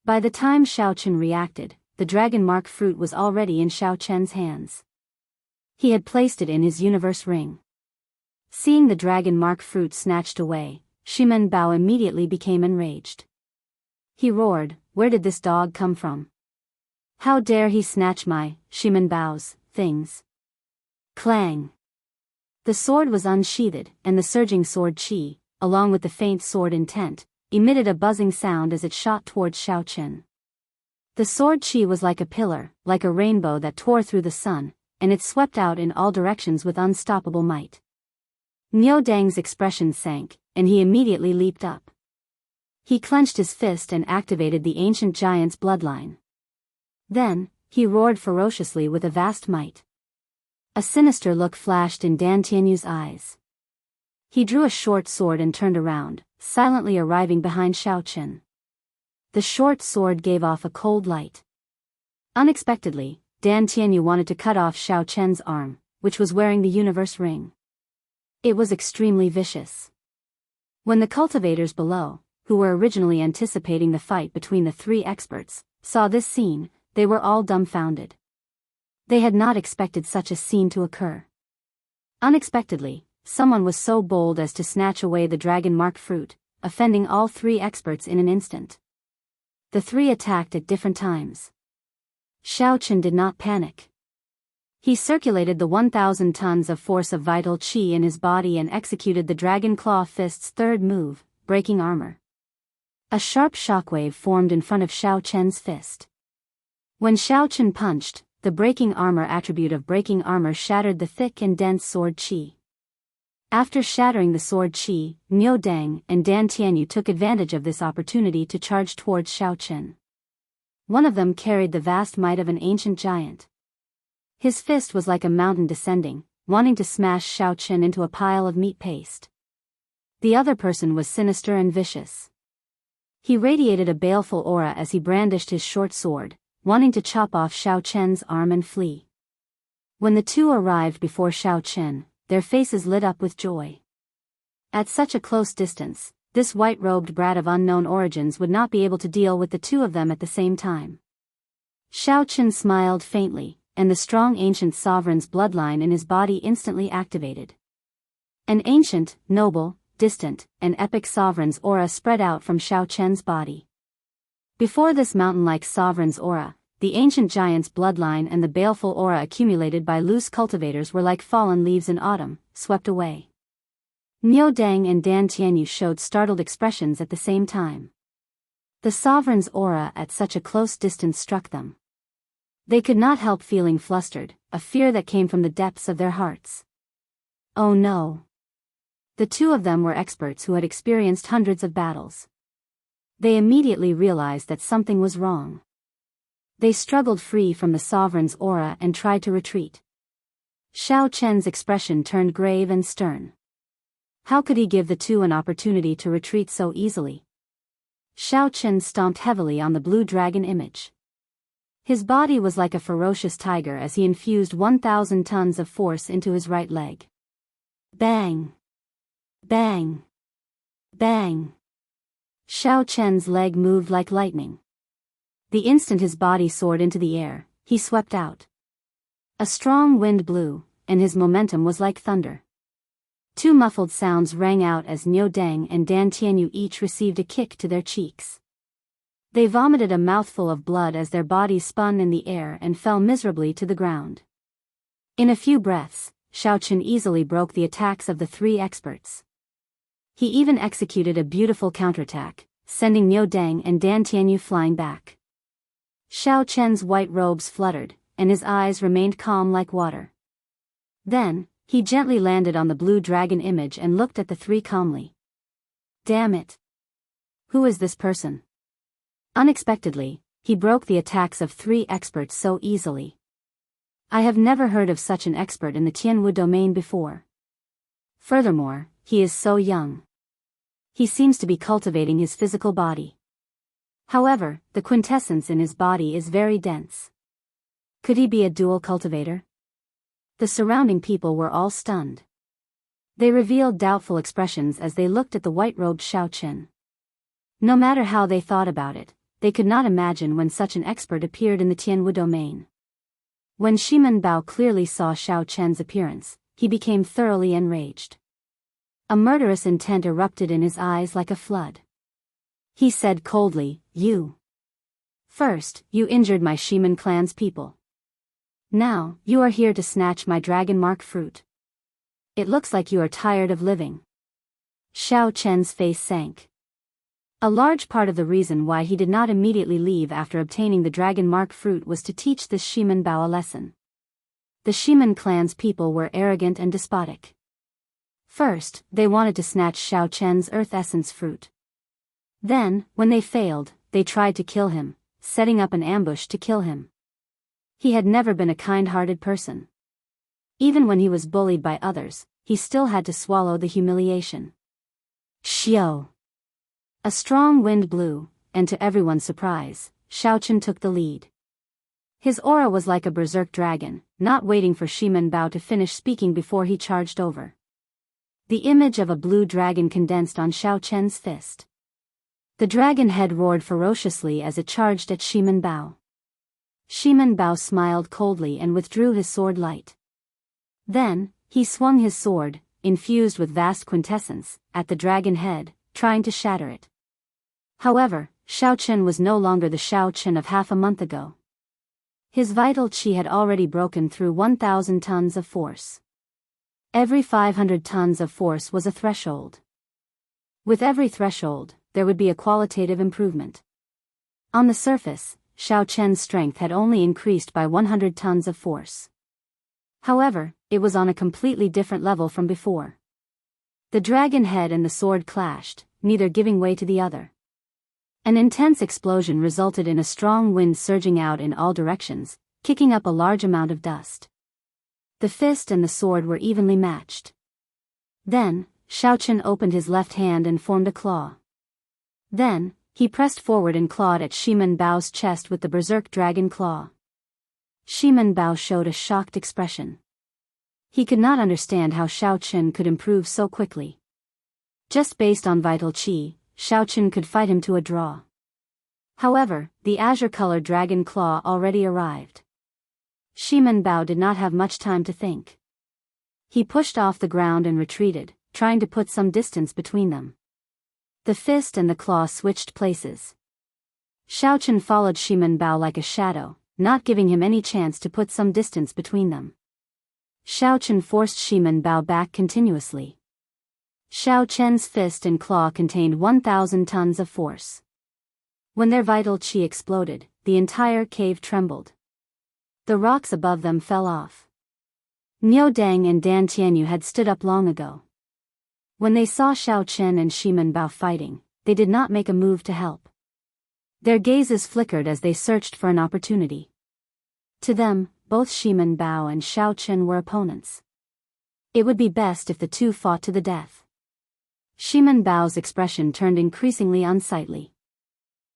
By the time Xiao Chen reacted, the dragon mark fruit was already in Xiao Chen's hands. He had placed it in his universe ring. Seeing the dragon mark fruit snatched away, Shimen Bao immediately became enraged. He roared, where did this dog come from? How dare he snatch my, Shimen Bao's, things? Clang! The sword was unsheathed, and the surging sword chi, along with the faint sword intent, emitted a buzzing sound as it shot towards Xiao Chen. The sword chi was like a pillar, like a rainbow that tore through the sun, and it swept out in all directions with unstoppable might. Niu Deng's expression sank, and he immediately leaped up. He clenched his fist and activated the ancient giant's bloodline. Then, he roared ferociously with a vast might. A sinister look flashed in Dan Tianyu's eyes. He drew a short sword and turned around, silently arriving behind Xiao Chen. The short sword gave off a cold light. Unexpectedly, Dan Tianyu wanted to cut off Xiao Chen's arm, which was wearing the universe ring. It was extremely vicious. When the cultivators below, who were originally anticipating the fight between the three experts, saw this scene, they were all dumbfounded. They had not expected such a scene to occur. Unexpectedly, someone was so bold as to snatch away the dragon-marked fruit, offending all three experts in an instant. The three attacked at different times. Xiao Chen did not panic. He circulated the 1,000 tons of force of vital qi in his body and executed the Dragon Claw Fist's third move, breaking armor. A sharp shockwave formed in front of Xiao Chen's fist. When Xiao Chen punched, the breaking armor attribute of breaking armor shattered the thick and dense sword qi. After shattering the sword qi, Niu Deng and Dan Tianyu took advantage of this opportunity to charge towards Xiao Chen. One of them carried the vast might of an ancient giant. His fist was like a mountain descending, wanting to smash Xiao Chen into a pile of meat paste. The other person was sinister and vicious. He radiated a baleful aura as he brandished his short sword, wanting to chop off Xiao Chen's arm and flee. When the two arrived before Xiao Chen, their faces lit up with joy. At such a close distance, this white-robed brat of unknown origins would not be able to deal with the two of them at the same time. Xiao Chen smiled faintly, and the strong ancient sovereign's bloodline in his body instantly activated. An ancient, noble, distant, and epic sovereign's aura spread out from Xiao Chen's body. Before this mountain-like sovereign's aura, the ancient giant's bloodline and the baleful aura accumulated by loose cultivators were like fallen leaves in autumn, swept away. Niu Deng and Dan Tianyu showed startled expressions at the same time. The sovereign's aura at such a close distance struck them. They could not help feeling flustered, a fear that came from the depths of their hearts. Oh no! The two of them were experts who had experienced hundreds of battles. They immediately realized that something was wrong. They struggled free from the sovereign's aura and tried to retreat. Xiao Chen's expression turned grave and stern. How could he give the two an opportunity to retreat so easily? Xiao Chen stomped heavily on the blue dragon image. His body was like a ferocious tiger as he infused 1,000 tons of force into his right leg. Bang! Bang! Bang! Xiao Chen's leg moved like lightning. The instant his body soared into the air, he swept out. A strong wind blew, and his momentum was like thunder. Two muffled sounds rang out as Niu Deng and Dan Tianyu each received a kick to their cheeks. They vomited a mouthful of blood as their bodies spun in the air and fell miserably to the ground. In a few breaths, Xiao Chen easily broke the attacks of the three experts. He even executed a beautiful counterattack, sending Niu Deng and Dan Tianyu flying back. Xiao Chen's white robes fluttered, and his eyes remained calm like water. Then, he gently landed on the blue dragon image and looked at the three calmly. Damn it! Who is this person? Unexpectedly, he broke the attacks of three experts so easily. I have never heard of such an expert in the Tianwu domain before. Furthermore, he is so young. He seems to be cultivating his physical body. However, the quintessence in his body is very dense. Could he be a dual cultivator? The surrounding people were all stunned. They revealed doubtful expressions as they looked at the white-robed Xiao Chen. No matter how they thought about it, they could not imagine when such an expert appeared in the Tianwu domain. When Shimen Bao clearly saw Xiao Chen's appearance, he became thoroughly enraged. A murderous intent erupted in his eyes like a flood. He said coldly, First, you injured my Shimen clan's people. Now, you are here to snatch my dragon-mark fruit. It looks like you are tired of living. Xiao Chen's face sank. A large part of the reason why he did not immediately leave after obtaining the dragon-mark fruit was to teach this Shimen Bao a lesson. The Shimen clan's people were arrogant and despotic. First, they wanted to snatch Xiao Chen's earth essence fruit. Then, when they failed, they tried to kill him, setting up an ambush to kill him. He had never been a kind-hearted person. Even when he was bullied by others, he still had to swallow the humiliation. Xiao! A strong wind blew, and to everyone's surprise, Xiaochen took the lead. His aura was like a berserk dragon, not waiting for Shimen Bao to finish speaking before he charged over. The image of a blue dragon condensed on Xiaochen's fist. The dragon head roared ferociously as it charged at Shimen Bao. Shimen Bao smiled coldly and withdrew his sword light. Then, he swung his sword, infused with vast quintessence, at the dragon head, trying to shatter it. However, Xiaochen was no longer the Xiaochen of half a month ago. His vital qi had already broken through 1,000 tons of force. Every 500 tons of force was a threshold. With every threshold, there would be a qualitative improvement. On the surface, Xiaochen's strength had only increased by 100 tons of force. However, it was on a completely different level from before. The dragon head and the sword clashed, neither giving way to the other. An intense explosion resulted in a strong wind surging out in all directions, kicking up a large amount of dust. The fist and the sword were evenly matched. Then, Xiaochen opened his left hand and formed a claw. Then, he pressed forward and clawed at Shimen Bao's chest with the berserk dragon claw. Shimen Bao showed a shocked expression. He could not understand how Xiaochen could improve so quickly. Just based on vital qi, Xiaochen could fight him to a draw. However, the azure-colored dragon claw already arrived. Shimen Bao did not have much time to think. He pushed off the ground and retreated, trying to put some distance between them. The fist and the claw switched places. Xiaochen followed Shimen Bao like a shadow, not giving him any chance to put some distance between them. Xiaochen forced Shimen Bao back continuously. Xiaochen's fist and claw contained 1,000 tons of force. When their vital qi exploded, the entire cave trembled. The rocks above them fell off. Niu Dang and Dan Tianyu had stood up long ago. When they saw Xiaochen and Shimen Bao fighting, they did not make a move to help. Their gazes flickered as they searched for an opportunity. To them, both Shimen Bao and Xiaochen were opponents. It would be best if the two fought to the death. Shimen Bao's expression turned increasingly unsightly.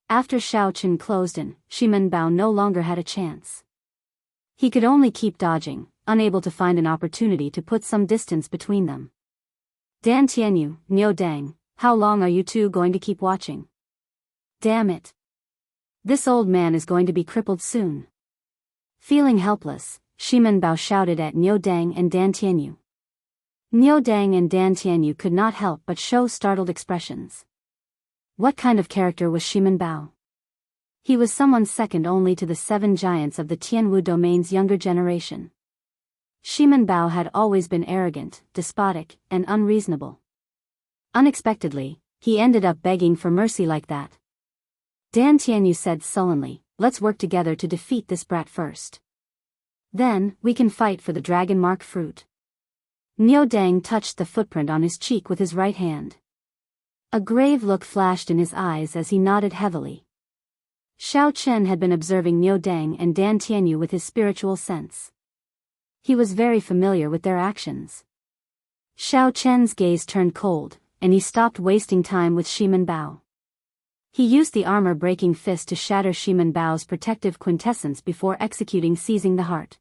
After Xiaochen closed in, Shimen Bao no longer had a chance. He could only keep dodging, unable to find an opportunity to put some distance between them. Dan Tianyu, Niu Dang, how long are you two going to keep watching? Damn it. This old man is going to be crippled soon. Feeling helpless, Shimen Bao shouted at Niu Dang and Dan Tianyu. Niu Dang and Dan Tianyu could not help but show startled expressions. What kind of character was Shimen Bao? He was someone second only to the 7 giants of the Tianwu domain's younger generation. Shimen Bao had always been arrogant, despotic, and unreasonable. Unexpectedly, he ended up begging for mercy like that. Dan Tianyu said sullenly, "Let's work together to defeat this brat first. Then, we can fight for the dragon mark fruit." Niu Dang touched the footprint on his cheek with his right hand. A grave look flashed in his eyes as he nodded heavily. Xiaochen had been observing Niu Dang and Dan Tianyu with his spiritual sense. He was very familiar with their actions. Xiaochen's gaze turned cold, and he stopped wasting time with Shimen Bao. He used the armor-breaking fist to shatter Shimen Bao's protective quintessence before executing seizing the heart.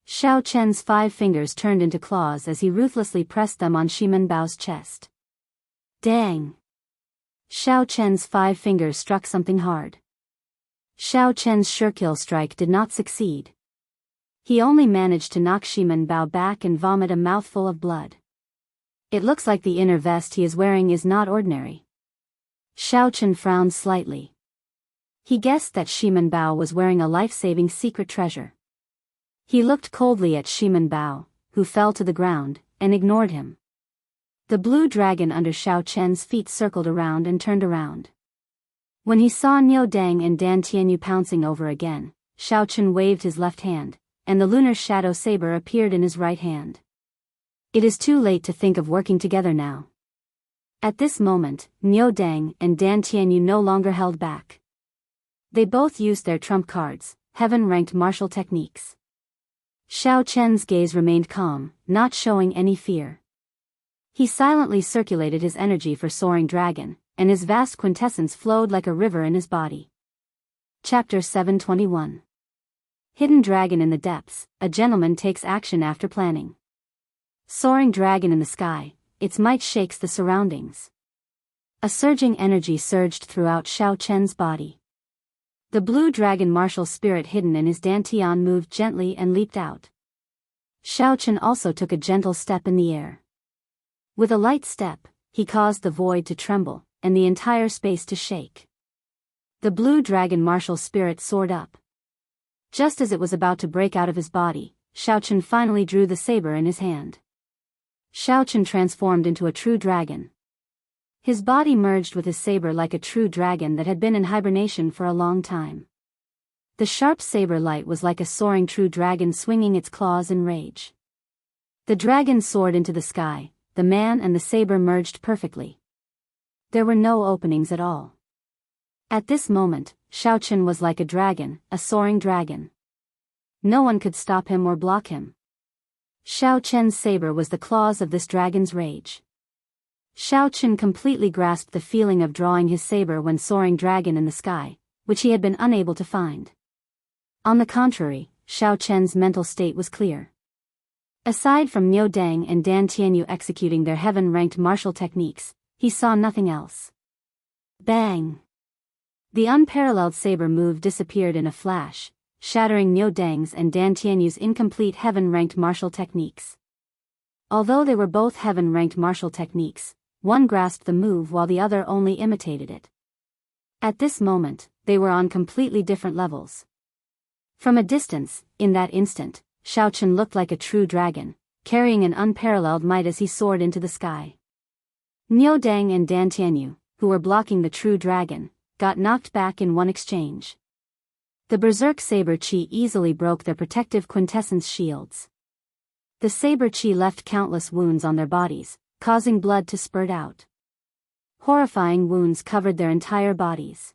Xiaochen's 5 fingers turned into claws as he ruthlessly pressed them on Shimen Bao's chest. Dang! Xiaochen's 5 fingers struck something hard. Xiaochen's surekill strike did not succeed. He only managed to knock Shimen Bao back and vomit a mouthful of blood. It looks like the inner vest he is wearing is not ordinary. Xiaochen frowned slightly. He guessed that Shimen Bao was wearing a life-saving secret treasure. He looked coldly at Shimen Bao, who fell to the ground, and ignored him. The blue dragon under Xiaochen's feet circled around and turned around. When he saw Niu Dang and Dan Tianyu pouncing over again, Xiaochen waved his left hand, and the lunar shadow saber appeared in his right hand. It is too late to think of working together now. At this moment, Niu Dang and Dan Tianyu no longer held back. They both used their trump cards, heaven-ranked martial techniques. Xiao Chen's gaze remained calm, not showing any fear. He silently circulated his energy for Soaring Dragon, and his vast quintessence flowed like a river in his body. Chapter 721. Hidden Dragon in the Depths, a gentleman takes action after planning. Soaring dragon in the sky, its might shakes the surroundings. A surging energy surged throughout Xiao Chen's body. The blue dragon martial spirit hidden in his dantian moved gently and leaped out. Xiao Chen also took a gentle step in the air. With a light step, he caused the void to tremble, and the entire space to shake. The blue dragon martial spirit soared up. Just as it was about to break out of his body, Xiao Chen finally drew the saber in his hand. Xiao Chen transformed into a true dragon. His body merged with his saber like a true dragon that had been in hibernation for a long time. The sharp saber light was like a soaring true dragon swinging its claws in rage. The dragon soared into the sky, the man and the saber merged perfectly. There were no openings at all. At this moment, Xiao Chen was like a dragon, a soaring dragon. No one could stop him or block him. Xiao Chen's saber was the claws of this dragon's rage. Xiao Chen completely grasped the feeling of drawing his saber when soaring dragon in the sky, which he had been unable to find. On the contrary, Xiao Chen's mental state was clear. Aside from Niu Dang and Dan Tianyu executing their heaven-ranked martial techniques, he saw nothing else. Bang! The unparalleled saber move disappeared in a flash, shattering Niu Dang's and Dan Tianyu's incomplete heaven-ranked martial techniques. Although they were both heaven-ranked martial techniques, one grasped the move while the other only imitated it. At this moment, they were on completely different levels. From a distance, in that instant, Xiao Chen looked like a true dragon, carrying an unparalleled might as he soared into the sky. Niu Dang and Dan Tianyu, who were blocking the true dragon, got knocked back in one exchange. The berserk saber chi easily broke their protective quintessence shields. The saber chi left countless wounds on their bodies, causing blood to spurt out. Horrifying wounds covered their entire bodies.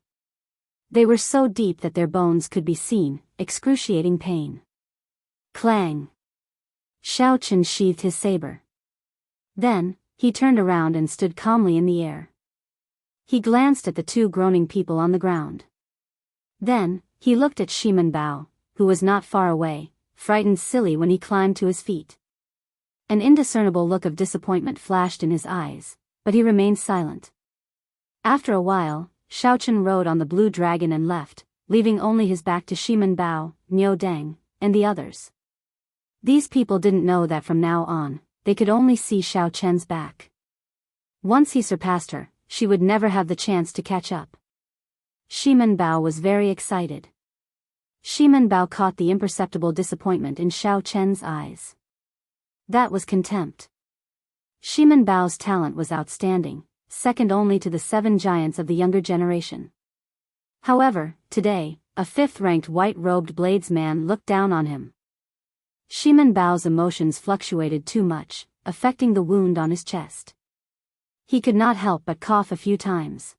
They were so deep that their bones could be seen, excruciating pain. Clang! Xiao Chen sheathed his saber. Then, he turned around and stood calmly in the air. He glanced at the two groaning people on the ground. Then, he looked at Shiman Bao, who was not far away, frightened silly when he climbed to his feet. An indiscernible look of disappointment flashed in his eyes, but he remained silent. After a while, Xiao Chen rode on the blue dragon and left, leaving only his back to Shiman Bao, Niu Dang, and the others. These people didn't know that from now on, they could only see Xiao Chen's back. Once he surpassed her, she would never have the chance to catch up. Shiman Bao was very excited. Shiman Bao caught the imperceptible disappointment in Xiao Chen's eyes. That was contempt. Shiman Bao's talent was outstanding, second only to the 7 giants of the younger generation. However, today, a 5th-ranked white-robed bladesman looked down on him. Shiman Bao's emotions fluctuated too much, affecting the wound on his chest. He could not help but cough a few times.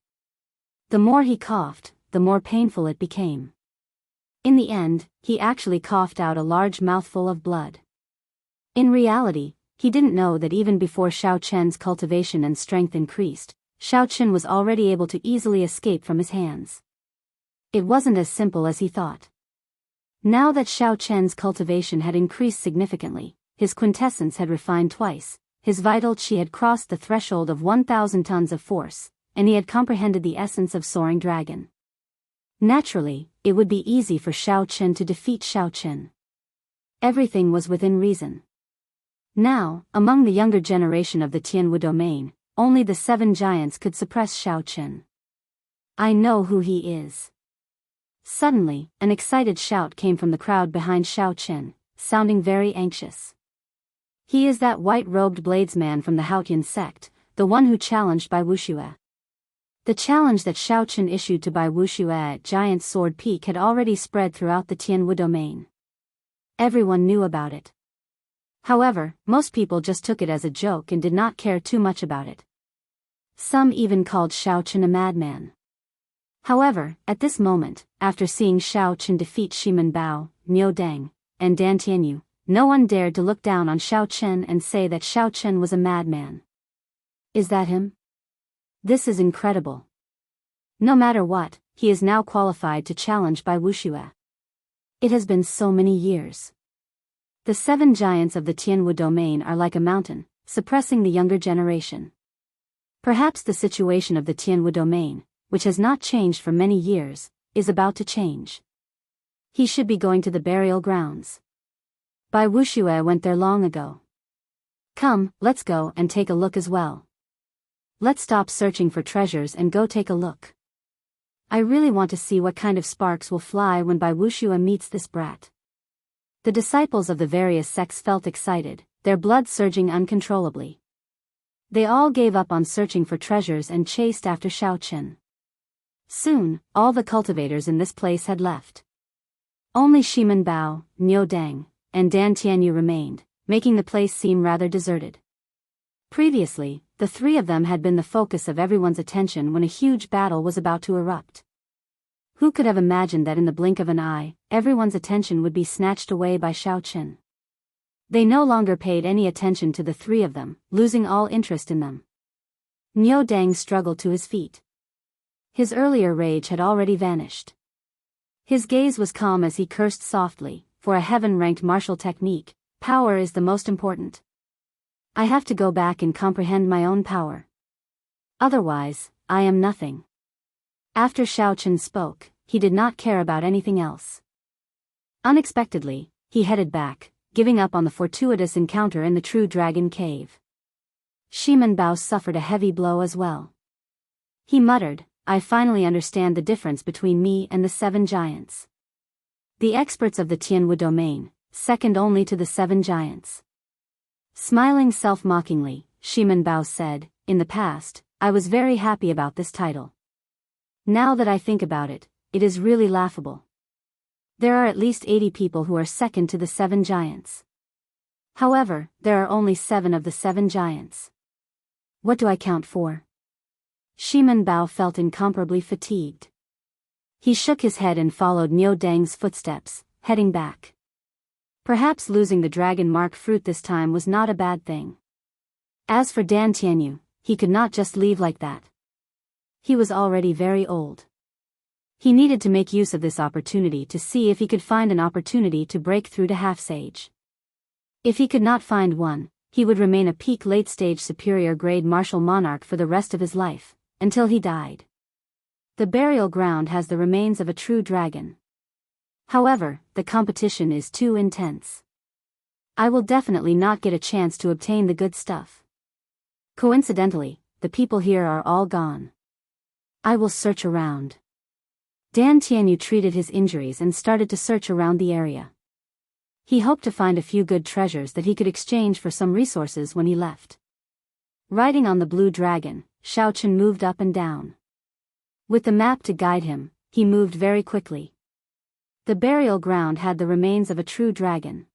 The more he coughed, the more painful it became. In the end, he actually coughed out a large mouthful of blood. In reality, he didn't know that even before Xiao Chen's cultivation and strength increased, Xiao Chen was already able to easily escape from his hands. It wasn't as simple as he thought. Now that Xiao Chen's cultivation had increased significantly, his quintessence had refined twice, his vital qi had crossed the threshold of 1,000 tons of force, and he had comprehended the essence of Soaring Dragon. Naturally, it would be easy for Xiao Chen to defeat Xiao Chen. Everything was within reason. Now, among the younger generation of the Tianwu domain, only the 7 giants could suppress Xiao Chen. I know who he is. Suddenly, an excited shout came from the crowd behind Xiao Chen, sounding very anxious. He is that white-robed bladesman from the Haotian sect, the one who challenged Bai Wuxue. The challenge that Xiao Chen issued to Bai Wuxue at Giant Sword Peak had already spread throughout the Tianwu domain. Everyone knew about it. However, most people just took it as a joke and did not care too much about it. Some even called Xiao Chen a madman. However, at this moment, after seeing Xiao Chen defeat Shiman Bao, Niu Dang, and Dan Tianyu, no one dared to look down on Xiao Chen and say that Xiao Chen was a madman. Is that him? This is incredible. No matter what, he is now qualified to challenge Bai Wuxue. It has been so many years. The 7 giants of the Tianwu domain are like a mountain, suppressing the younger generation. Perhaps the situation of the Tianwu domain, which has not changed for many years, is about to change. He should be going to the burial grounds. Bai Wuxue went there long ago. Come, let's go and take a look as well. Let's stop searching for treasures and go take a look. I really want to see what kind of sparks will fly when Bai Wuxue meets this brat. The disciples of the various sects felt excited, their blood surging uncontrollably. They all gave up on searching for treasures and chased after Xiao Chen. Soon, all the cultivators in this place had left. Only Shimen Bao, Niu Deng, and Dan Tianyu remained, making the place seem rather deserted. Previously, the 3 of them had been the focus of everyone's attention when a huge battle was about to erupt. Who could have imagined that in the blink of an eye, everyone's attention would be snatched away by Xiao Chen? They no longer paid any attention to the 3 of them, losing all interest in them. Niu Deng struggled to his feet. His earlier rage had already vanished. His gaze was calm as he cursed softly. For a heaven-ranked martial technique, power is the most important. I have to go back and comprehend my own power. Otherwise, I am nothing. After Xiao Chen spoke, he did not care about anything else. Unexpectedly, he headed back, giving up on the fortuitous encounter in the True Dragon Cave. Shimen Bao suffered a heavy blow as well. He muttered, I finally understand the difference between me and the 7 giants. The experts of the Tianwu domain, second only to the 7 giants. Smiling self-mockingly, Shimen Bao said, in the past, I was very happy about this title. Now that I think about it, it is really laughable. There are at least 80 people who are second to the 7 giants. However, there are only 7 of the 7 giants. What do I count for? Shimen Bao felt incomparably fatigued. He shook his head and followed Niu Deng's footsteps, heading back. Perhaps losing the dragon mark fruit this time was not a bad thing. As for Dan Tianyu, he could not just leave like that. He was already very old. He needed to make use of this opportunity to see if he could find an opportunity to break through to half-sage. If he could not find one, he would remain a peak late-stage superior-grade martial monarch for the rest of his life, until he died. The burial ground has the remains of a true dragon. However, the competition is too intense. I will definitely not get a chance to obtain the good stuff. Coincidentally, the people here are all gone. I will search around. Dan Tianyu treated his injuries and started to search around the area. He hoped to find a few good treasures that he could exchange for some resources when he left. Riding on the blue dragon, Xiao Chen moved up and down. With the map to guide him, he moved very quickly. The burial ground had the remains of a true dragon.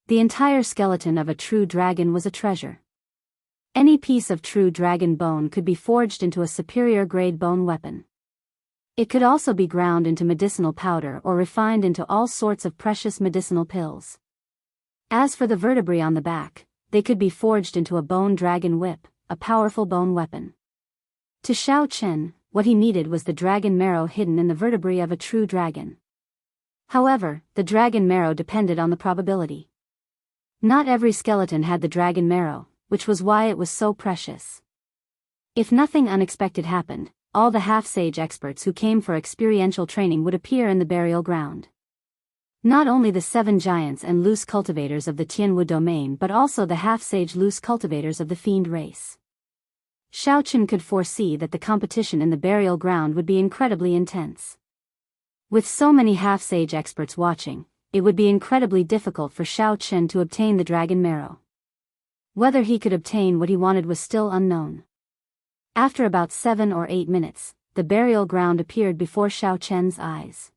The entire skeleton of a true dragon was a treasure. Any piece of true dragon bone could be forged into a superior-grade bone weapon. It could also be ground into medicinal powder or refined into all sorts of precious medicinal pills. As for the vertebrae on the back, they could be forged into a bone dragon whip, a powerful bone weapon. To Xiao Chen, what he needed was the dragon marrow hidden in the vertebrae of a true dragon. However, the dragon marrow depended on the probability. Not every skeleton had the dragon marrow, which was why it was so precious. If nothing unexpected happened, all the half-sage experts who came for experiential training would appear in the burial ground. Not only the 7 giants and loose cultivators of the Tianwu domain but also the half-sage loose cultivators of the fiend race. Xiao Chen could foresee that the competition in the burial ground would be incredibly intense. With so many half-sage experts watching, it would be incredibly difficult for Xiao Chen to obtain the dragon marrow. Whether he could obtain what he wanted was still unknown. After about 7 or 8 minutes, the burial ground appeared before Xiao Chen's eyes.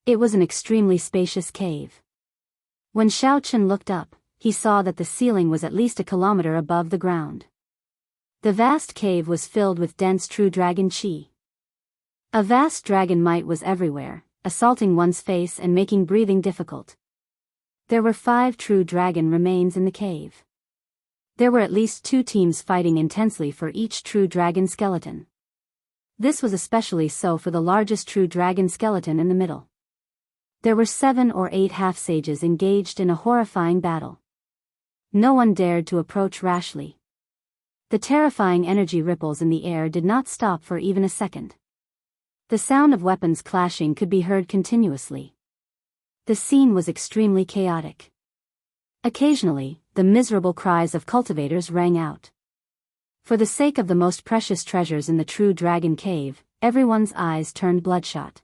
It was an extremely spacious cave. When Xiao Chen looked up, he saw that the ceiling was at least a kilometer above the ground. The vast cave was filled with dense true dragon qi. A vast dragon might was everywhere, assaulting one's face and making breathing difficult. There were 5 true dragon remains in the cave. There were at least 2 teams fighting intensely for each true dragon skeleton. This was especially so for the largest true dragon skeleton in the middle. There were 7 or 8 half-sages engaged in a horrifying battle. No one dared to approach rashly. The terrifying energy ripples in the air did not stop for even a second. The sound of weapons clashing could be heard continuously. The scene was extremely chaotic. Occasionally, the miserable cries of cultivators rang out. For the sake of the most precious treasures in the true dragon cave, everyone's eyes turned bloodshot.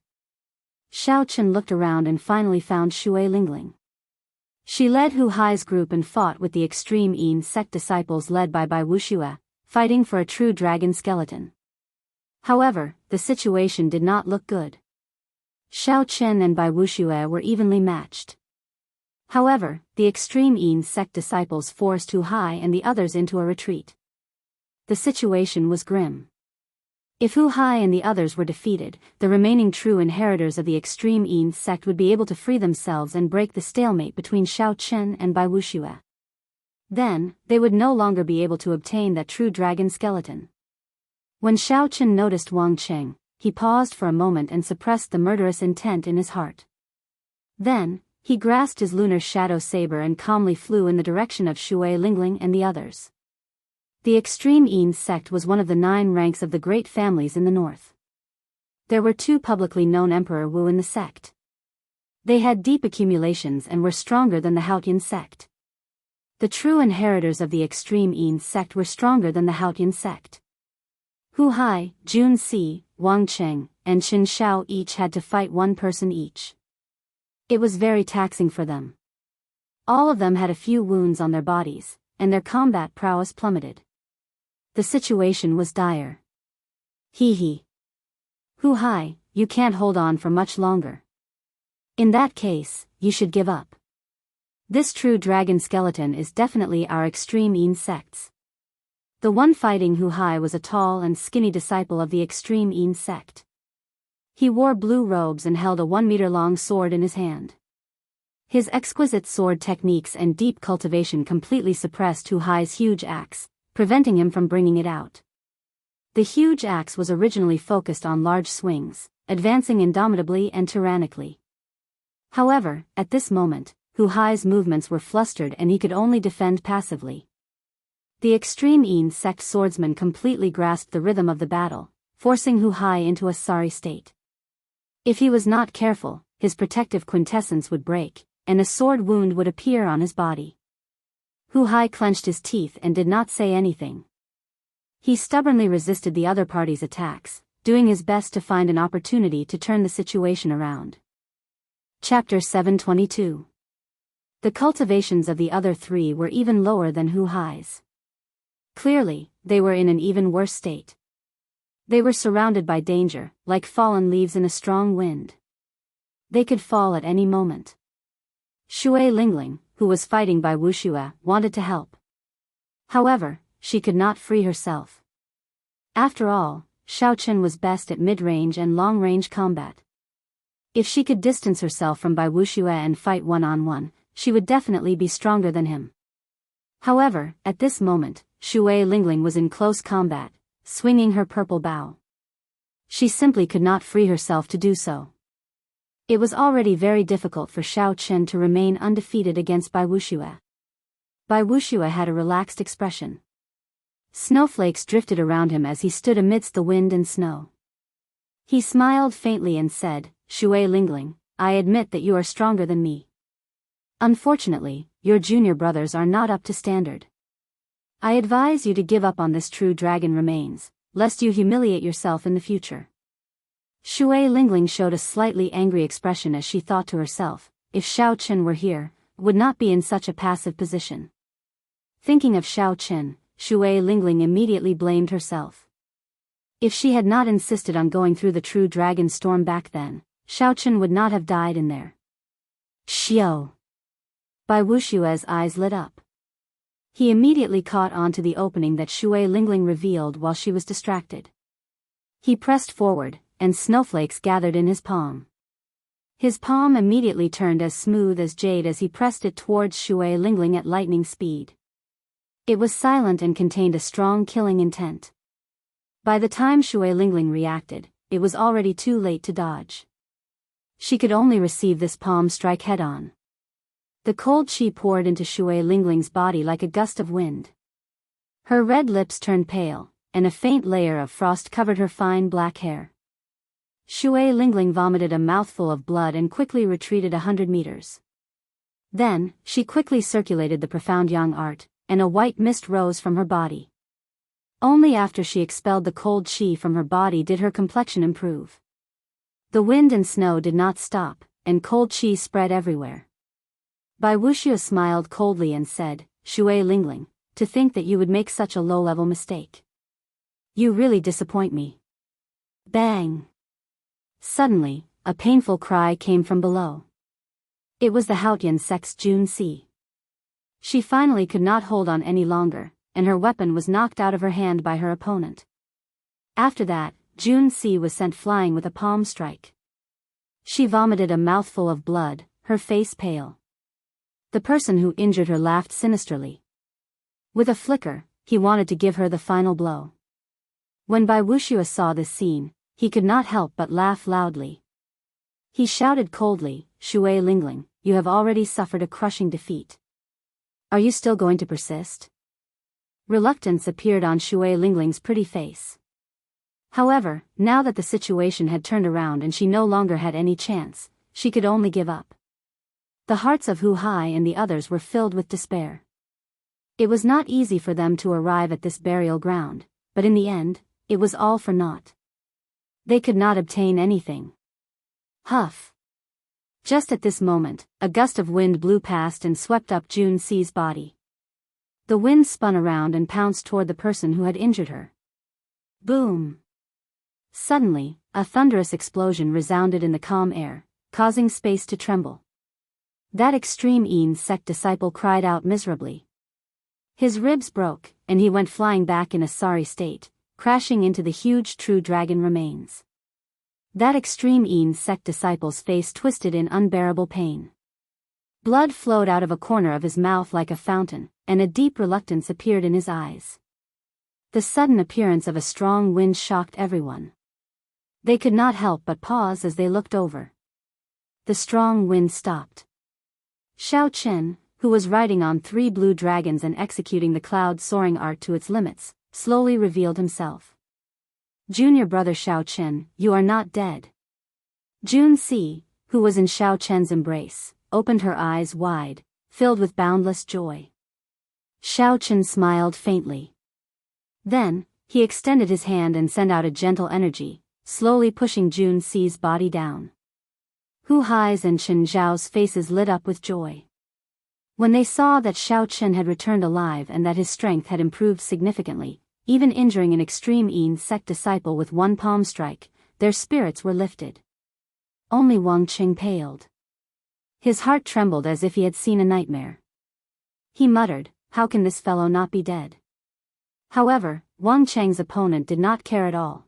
Xiao Chen looked around and finally found Shui Lingling. She led Hu Hai's group and fought with the extreme Yin sect disciples led by Bai Wuxue, fighting for a true dragon skeleton. However, the situation did not look good. Xiao Chen and Bai Wuxue were evenly matched. However, the extreme Yin sect disciples forced Hu Hai and the others into a retreat. The situation was grim. If Hu Hai and the others were defeated, the remaining true inheritors of the extreme Yin sect would be able to free themselves and break the stalemate between Xiao Chen and Bai Wuxue. Then, they would no longer be able to obtain that true dragon skeleton. When Xiao Chen noticed Wang Qing, he paused for a moment and suppressed the murderous intent in his heart. Then, he grasped his lunar shadow saber and calmly flew in the direction of Shui Lingling and the others. The extreme Yin sect was one of the 9 ranks of the great families in the north. There were 2 publicly known Emperor Wu in the sect. They had deep accumulations and were stronger than the Haotian sect. The true inheritors of the extreme Yin sect were stronger than the Haotian sect. Hu Hai, Jun Si, Wang Qing, and Qin Shao each had to fight 1 person each. It was very taxing for them. All of them had a few wounds on their bodies, and their combat prowess plummeted. The situation was dire. Hee. Hu Hai, you can't hold on for much longer. In that case, you should give up. This true dragon skeleton is definitely our extreme Yin sects. The one fighting Hu Hai was a tall and skinny disciple of the extreme Yin sect. He wore blue robes and held a 1-meter-long sword in his hand. His exquisite sword techniques and deep cultivation completely suppressed Hu Hai's huge axe, preventing him from bringing it out. The huge axe was originally focused on large swings, advancing indomitably and tyrannically. However, at this moment, Hu Hai's movements were flustered and he could only defend passively. The extreme Yin sect swordsman completely grasped the rhythm of the battle, forcing Hu Hai into a sorry state. If he was not careful, his protective quintessence would break, and a sword wound would appear on his body. Hu Hai clenched his teeth and did not say anything. He stubbornly resisted the other party's attacks, doing his best to find an opportunity to turn the situation around. Chapter 722. The cultivations of the other 3 were even lower than Hu Hai's. Clearly, they were in an even worse state. They were surrounded by danger, like fallen leaves in a strong wind. They could fall at any moment. Shui Lingling, who was fighting Bai Wuxue, wanted to help. However, she could not free herself. After all, Xiao Chen was best at mid-range and long-range combat. If she could distance herself from Bai Wuxue and fight one-on-one, she would definitely be stronger than him. However, at this moment, Shui Lingling was in close combat, swinging her purple bow. She simply could not free herself to do so. It was already very difficult for Xiao Chen to remain undefeated against Bai Wuxue. Bai Wuxue had a relaxed expression. Snowflakes drifted around him as he stood amidst the wind and snow. He smiled faintly and said, Shui Lingling, I admit that you are stronger than me. Unfortunately, your junior brothers are not up to standard. I advise you to give up on this true dragon remains, lest you humiliate yourself in the future. Shui Lingling showed a slightly angry expression as she thought to herself, if Xiao Chen were here, would not be in such a passive position. Thinking of Xiao Chen, Shui Lingling immediately blamed herself. If she had not insisted on going through the true dragon storm back then, Xiao Chen would not have died in there. Xiao! Bai Wuxue's eyes lit up. He immediately caught on to the opening that Shui Lingling revealed while she was distracted. He pressed forward, and snowflakes gathered in his palm. His palm immediately turned as smooth as jade as he pressed it towards Shui Lingling at lightning speed. It was silent and contained a strong killing intent. By the time Shui Lingling reacted, it was already too late to dodge. She could only receive this palm strike head-on. The cold chi poured into Shui Lingling's body like a gust of wind. Her red lips turned pale, and a faint layer of frost covered her fine black hair. Shui Lingling vomited a mouthful of blood and quickly retreated 100 meters. Then, she quickly circulated the profound yang art, and a white mist rose from her body. Only after she expelled the cold chi from her body did her complexion improve. The wind and snow did not stop, and cold chi spread everywhere. Bai Wuxiu smiled coldly and said, "Shui Lingling, to think that you would make such a low-level mistake. You really disappoint me." Bang! Suddenly, a painful cry came from below. It was the Haotian sect's Jun Si. She finally could not hold on any longer, and her weapon was knocked out of her hand by her opponent. After that, Jun Si was sent flying with a palm strike. She vomited a mouthful of blood, her face pale. The person who injured her laughed sinisterly. With a flicker, he wanted to give her the final blow. When Bai Wuxiu saw this scene, he could not help but laugh loudly. He shouted coldly, "Shui Lingling, you have already suffered a crushing defeat. Are you still going to persist?" Reluctance appeared on Shui Lingling's pretty face. However, now that the situation had turned around and she no longer had any chance, she could only give up. The hearts of Hu Hai and the others were filled with despair. It was not easy for them to arrive at this burial ground, but in the end, it was all for naught. They could not obtain anything. Huff! Just at this moment, a gust of wind blew past and swept up Jun Si's body. The wind spun around and pounced toward the person who had injured her. Boom! Suddenly, a thunderous explosion resounded in the calm air, causing space to tremble. That extreme Yin sect disciple cried out miserably. His ribs broke, and he went flying back in a sorry state, crashing into the huge true dragon remains. That extreme Yin sect disciple's face twisted in unbearable pain. Blood flowed out of a corner of his mouth like a fountain, and a deep reluctance appeared in his eyes. The sudden appearance of a strong wind shocked everyone. They could not help but pause as they looked over. The strong wind stopped. Xiao Chen, who was riding on 3 blue dragons and executing the cloud-soaring art to its limits, slowly revealed himself. "Junior brother Xiao Chen, you are not dead." Jun Si, who was in Xiao Chen's embrace, opened her eyes wide, filled with boundless joy. Xiao Chen smiled faintly. Then, he extended his hand and sent out a gentle energy, slowly pushing Jun Si's body down. Hu Hai's and Chen Zhao's faces lit up with joy. When they saw that Xiao Chen had returned alive and that his strength had improved significantly, even injuring an extreme Yin sect disciple with one palm strike, their spirits were lifted. Only Wang Qing paled. His heart trembled as if he had seen a nightmare. He muttered, "How can this fellow not be dead?" However, Wang Cheng's opponent did not care at all.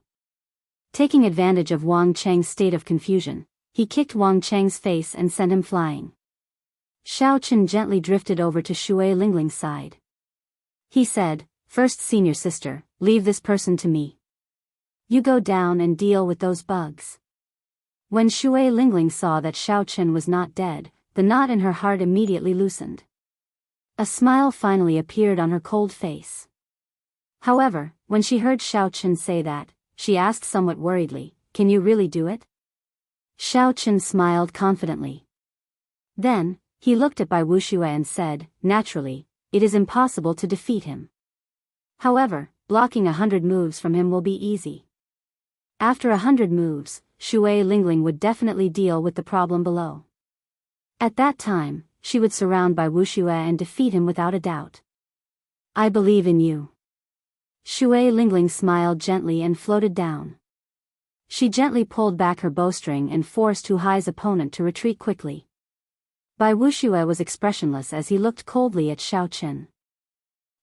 Taking advantage of Wang Cheng's state of confusion, he kicked Wang Cheng's face and sent him flying. Xiao Chen gently drifted over to Shui Lingling's side. He said, "First senior sister, leave this person to me. You go down and deal with those bugs." When Shui Lingling saw that Xiao Chen was not dead, the knot in her heart immediately loosened. A smile finally appeared on her cold face. However, when she heard Xiao Chen say that, she asked somewhat worriedly, "Can you really do it?" Xiao Chen smiled confidently. Then, he looked at Bai Wuxiu and said, "Naturally, it is impossible to defeat him. However, blocking 100 moves from him will be easy." After 100 moves, Shui Lingling would definitely deal with the problem below. At that time, she would surround Bai Wuxiu and defeat him without a doubt. "I believe in you." Shui Lingling smiled gently and floated down. She gently pulled back her bowstring and forced Hu Hai's opponent to retreat quickly. Bai Wuxiu was expressionless as he looked coldly at Xiao Chen.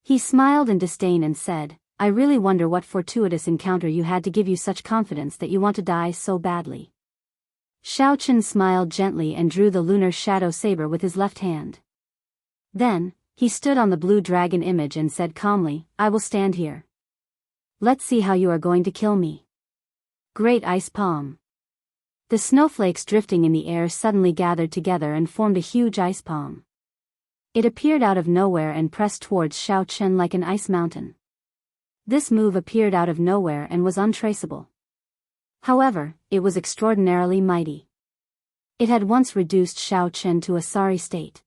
He smiled in disdain and said, "I really wonder what fortuitous encounter you had to give you such confidence that you want to die so badly." Shao Chen smiled gently and drew the lunar shadow saber with his left hand. Then, he stood on the blue dragon image and said calmly, "I will stand here. Let's see how you are going to kill me." Great Ice Palm. The snowflakes drifting in the air suddenly gathered together and formed a huge ice palm. It appeared out of nowhere and pressed towards Shao Chen like an ice mountain. This move appeared out of nowhere and was untraceable. However, it was extraordinarily mighty. It had once reduced Shao Chen to a sorry state.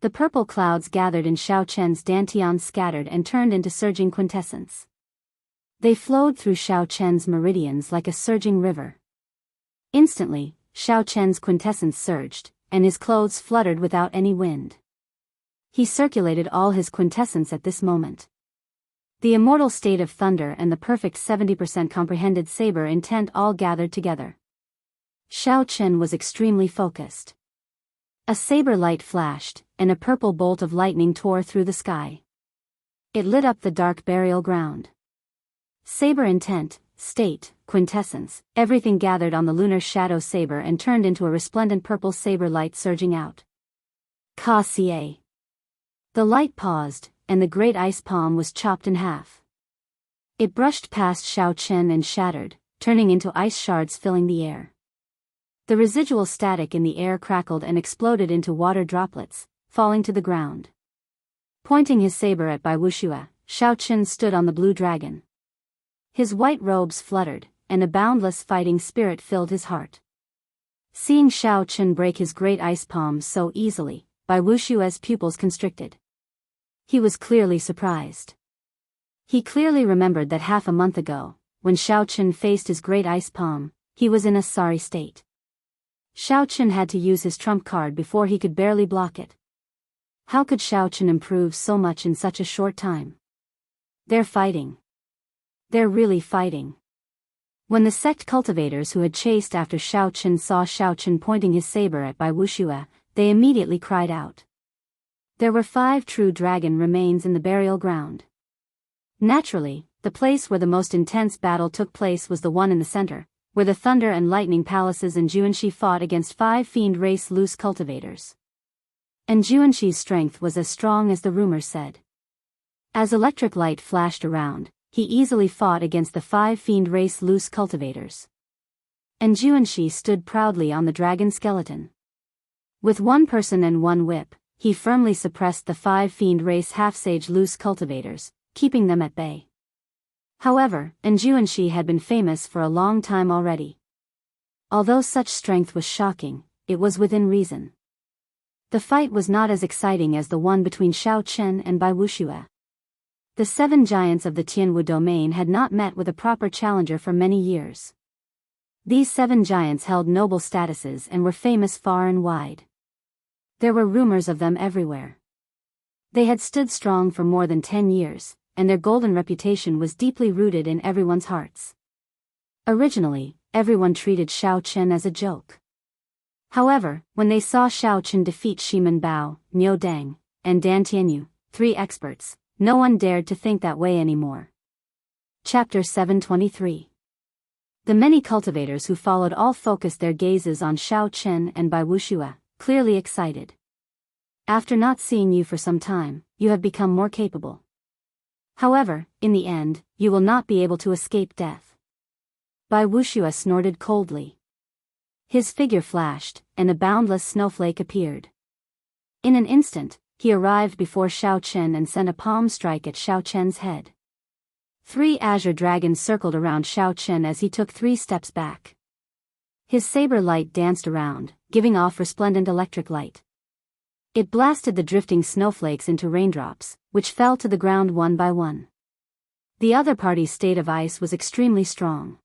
The purple clouds gathered in Shao Chen's dantian scattered and turned into surging quintessence. They flowed through Shao Chen's meridians like a surging river. Instantly, Shao Chen's quintessence surged, and his clothes fluttered without any wind. He circulated all his quintessence at this moment. The immortal state of thunder and the perfect 70% comprehended saber intent all gathered together. Shao Chen was extremely focused. A saber light flashed, and a purple bolt of lightning tore through the sky. It lit up the dark burial ground. Saber intent, state, quintessence, everything gathered on the lunar shadow saber and turned into a resplendent purple saber light surging out. Ka-ca. The light paused, and the great ice palm was chopped in half. It brushed past Shao Chen and shattered, turning into ice shards filling the air. The residual static in the air crackled and exploded into water droplets, falling to the ground. Pointing his saber at Bai Wuxue, Shao Chen stood on the blue dragon. His white robes fluttered, and a boundless fighting spirit filled his heart. Seeing Shao Chen break his great ice palm so easily, Bai Wuxue's pupils constricted. He was clearly surprised. He clearly remembered that half a month ago, when Shao Chen faced his great ice palm, he was in a sorry state. Shao Chen had to use his trump card before he could barely block it. How could Shao Chen improve so much in such a short time? They're fighting. They're really fighting. When the sect cultivators who had chased after Shao Chen saw Shao Chen pointing his saber at Bai Wuxue, they immediately cried out. There were 5 true dragon remains in the burial ground. Naturally, the place where the most intense battle took place was the one in the center, where the Thunder and Lightning Palaces and Juanxi fought against 5 fiend race loose cultivators. And Juanxi's strength was as strong as the rumors said. As electric light flashed around, he easily fought against the 5 fiend race loose cultivators. And Juanxi stood proudly on the dragon skeleton. With 1 person and 1 whip, he firmly suppressed the 5 fiend race half-sage loose cultivators, keeping them at bay. However, Juanxi had been famous for a long time already. Although such strength was shocking, it was within reason. The fight was not as exciting as the one between Shao Chen and Bai Wuxue. The 7 giants of the Tianwu domain had not met with a proper challenger for many years. These 7 giants held noble statuses and were famous far and wide. There were rumors of them everywhere. They had stood strong for more than 10 years, and their golden reputation was deeply rooted in everyone's hearts. Originally, everyone treated Shao Chen as a joke. However, when they saw Shao Chen defeat Shimen Bao, Niu Deng, and Dan Tianyu, 3 experts, no one dared to think that way anymore. Chapter 723. The many cultivators who followed all focused their gazes on Shao Chen and Bai Wuxue, clearly excited. After not seeing you for some time, you have become more capable. However, in the end, you will not be able to escape death. Bai Wuxue snorted coldly. His figure flashed, and a boundless snowflake appeared. In an instant, he arrived before Shao Chen and sent a palm strike at Shao Chen's head. 3 azure dragons circled around Shao Chen as he took 3 steps back. His saber light danced around, giving off resplendent electric light. It blasted the drifting snowflakes into raindrops, which fell to the ground one by one. The other party's state of ice was extremely strong.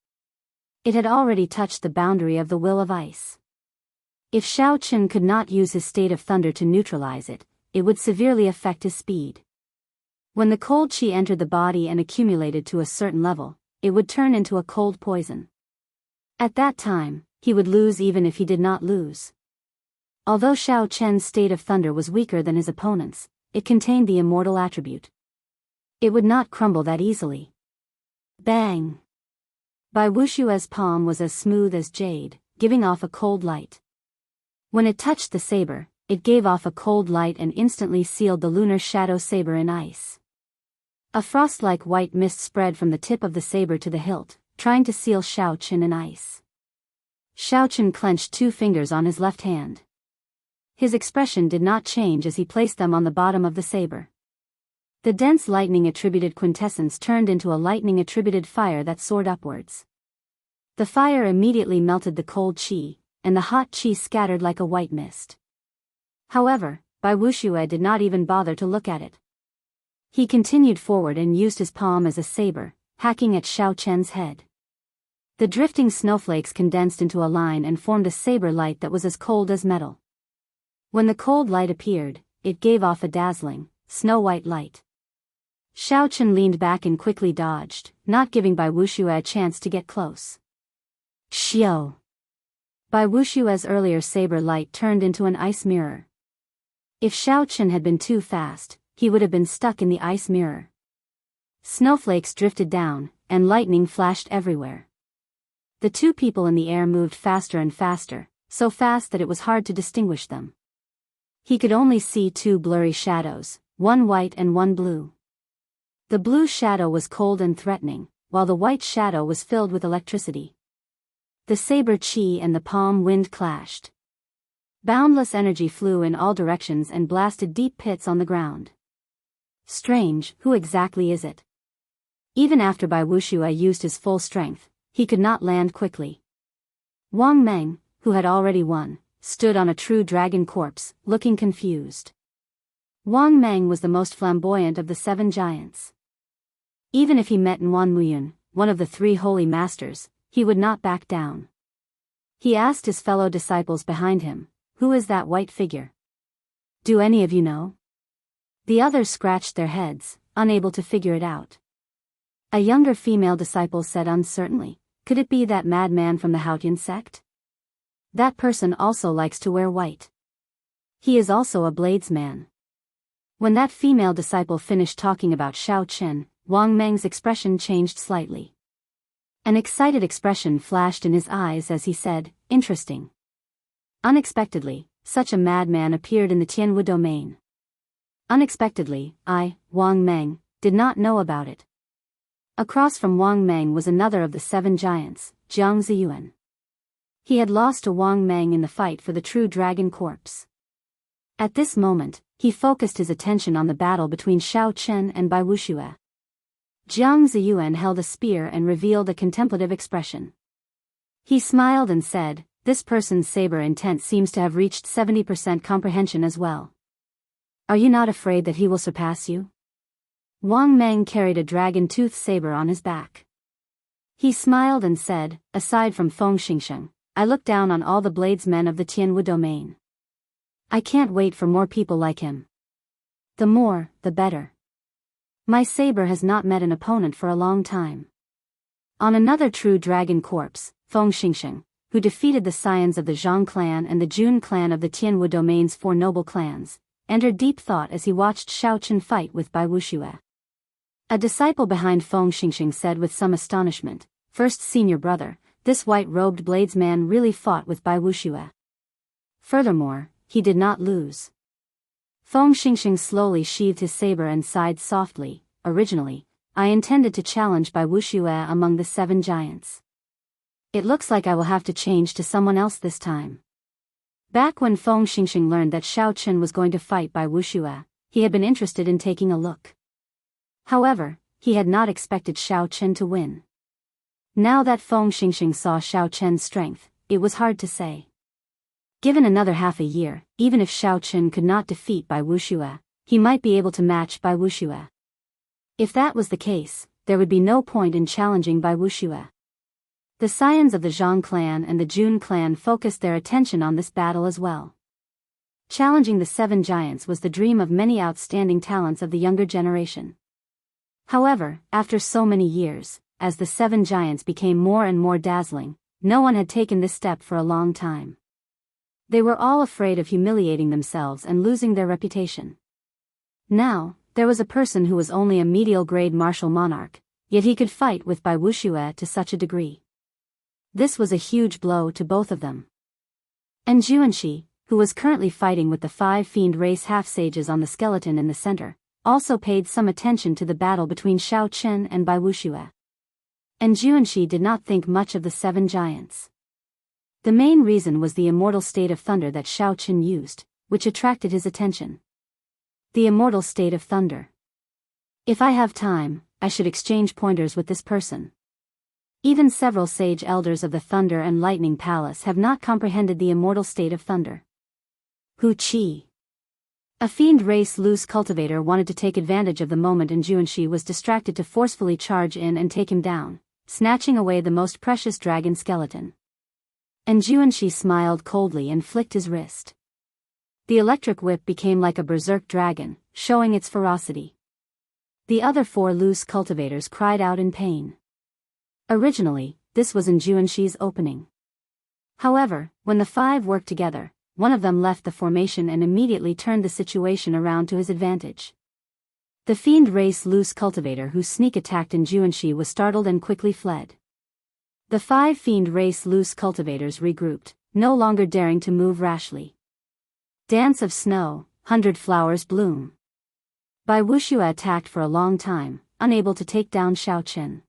It had already touched the boundary of the will of ice. If Shao Chen could not use his state of thunder to neutralize it, it would severely affect his speed. When the cold qi entered the body and accumulated to a certain level, it would turn into a cold poison. At that time, he would lose even if he did not lose. Although Shao Chen's state of thunder was weaker than his opponent's, it contained the immortal attribute. It would not crumble that easily. Bang! Bai Wuxue's palm was as smooth as jade, giving off a cold light. When it touched the saber, it gave off a cold light and instantly sealed the lunar shadow saber in ice. A frost-like white mist spread from the tip of the saber to the hilt, trying to seal Xiao Qin in ice. Xiao Qin clenched 2 fingers on his left hand. His expression did not change as he placed them on the bottom of the saber. The dense lightning-attributed quintessence turned into a lightning-attributed fire that soared upwards. The fire immediately melted the cold qi, and the hot qi scattered like a white mist. However, Bai Wuxue did not even bother to look at it. He continued forward and used his palm as a saber, hacking at Xiao Chen's head. The drifting snowflakes condensed into a line and formed a saber light that was as cold as metal. When the cold light appeared, it gave off a dazzling, snow-white light. Xiao Chen leaned back and quickly dodged, not giving Bai Wuxue a chance to get close. Xiao! Bai Wuxue's earlier saber light turned into an ice mirror. If Xiao Chen had been too fast, he would have been stuck in the ice mirror. Snowflakes drifted down, and lightning flashed everywhere. The 2 people in the air moved faster and faster, so fast that it was hard to distinguish them. He could only see 2 blurry shadows, one white and one blue. The blue shadow was cold and threatening, while the white shadow was filled with electricity. The saber qi and the palm wind clashed. Boundless energy flew in all directions and blasted deep pits on the ground. Strange, who exactly is it? Even after Bai Wuxue used his full strength, he could not land quickly. Wang Meng, who had already won, stood on a true dragon corpse, looking confused. Wang Meng was the most flamboyant of the 7 giants. Even if he met Nguyen Muyun, one of the 3 holy masters, he would not back down. He asked his fellow disciples behind him, "Who is that white figure? Do any of you know?" The others scratched their heads, unable to figure it out. A younger female disciple said uncertainly, "Could it be that madman from the Haotian sect? That person also likes to wear white. He is also a bladesman." When that female disciple finished talking about Xiao Chen, Wang Meng's expression changed slightly. An excited expression flashed in his eyes as he said, "Interesting." Unexpectedly, such a madman appeared in the Tianwu domain. Unexpectedly, I, Wang Meng, did not know about it. Across from Wang Meng was another of the 7 giants, Jiang Ziyuan. He had lost to Wang Meng in the fight for the true dragon corpse. At this moment, he focused his attention on the battle between Xiao Chen and Bai Wuxue. Jiang Ziyuan held a spear and revealed a contemplative expression. He smiled and said, "This person's saber intent seems to have reached 70% comprehension as well. Are you not afraid that he will surpass you?" Wang Meng carried a dragon-tooth saber on his back. He smiled and said, "Aside from Feng Xingsheng, I look down on all the bladesmen of the Tianwu domain. I can't wait for more people like him. The more, the better. My saber has not met an opponent for a long time." On another true dragon corpse, Feng Xingsheng, who defeated the scions of the Zhang clan and the Jun clan of the Tianwu domain's 4 noble clans, entered deep thought as he watched Xiao Chen fight with Bai Wuxue. A disciple behind Feng Xingxing said with some astonishment, "First senior brother, this white-robed bladesman really fought with Bai Wuxue. Furthermore, he did not lose." Feng Xingxing slowly sheathed his saber and sighed softly, "Originally, I intended to challenge Bai Wuxue among the 7 giants. It looks like I will have to change to someone else this time." Back when Feng Xingxing learned that Xiao Chen was going to fight Bai Wuxue, he had been interested in taking a look. However, he had not expected Xiao Chen to win. Now that Feng Xingxing saw Xiao Chen's strength, it was hard to say. Given another half a year, even if Xiao Chen could not defeat Bai Wuxue, he might be able to match Bai Wuxue. If that was the case, there would be no point in challenging Bai Wuxue. The scions of the Zhang clan and the Jun clan focused their attention on this battle as well. Challenging the 7 giants was the dream of many outstanding talents of the younger generation. However, after so many years, as the 7 giants became more and more dazzling, no one had taken this step for a long time. They were all afraid of humiliating themselves and losing their reputation. Now, there was a person who was only a medial grade martial monarch, yet he could fight with Bai Wuxue to such a degree. This was a huge blow to both of them. And Juanxi, who was currently fighting with the 5 fiend race half-sages on the skeleton in the center, also paid some attention to the battle between Shao Chen and Bai Wuxue. And Juanxi did not think much of the 7 giants. The main reason was the immortal state of thunder that Shao Chen used, which attracted his attention. The immortal state of thunder. If I have time, I should exchange pointers with this person. Even several sage elders of the Thunder and Lightning Palace have not comprehended the immortal state of thunder. Hu Qi. A fiend race loose cultivator wanted to take advantage of the moment, and Juanxi was distracted to forcefully charge in and take him down, snatching away the most precious dragon skeleton. And Juanxi smiled coldly and flicked his wrist. The electric whip became like a berserk dragon, showing its ferocity. The other 4 loose cultivators cried out in pain. Originally, this was in Juanxi's opening. However, when the 5 worked together, one of them left the formation and immediately turned the situation around to his advantage. The fiend race loose cultivator who sneak attacked in Juanxi was startled and quickly fled. The 5 fiend race loose cultivators regrouped, no longer daring to move rashly. Dance of Snow, 100 Flowers Bloom. Bai Wuxue attacked for a long time, unable to take down Shao Chen.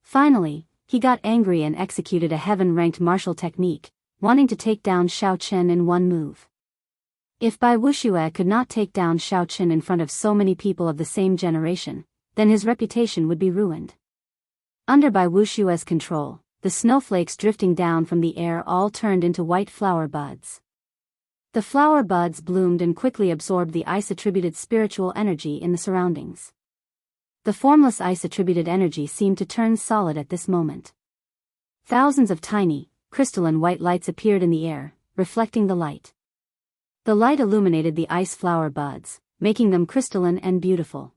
Finally, he got angry and executed a heaven-ranked martial technique, wanting to take down Shao Chen in one move. If Bai Wuxue could not take down Shao Chen in front of so many people of the same generation, then his reputation would be ruined. Under Bai Wuxue's control, the snowflakes drifting down from the air all turned into white flower buds. The flower buds bloomed and quickly absorbed the ice-attributed spiritual energy in the surroundings. The formless ice-attributed energy seemed to turn solid at this moment. Thousands of tiny, crystalline white lights appeared in the air, reflecting the light. The light illuminated the ice flower buds, making them crystalline and beautiful.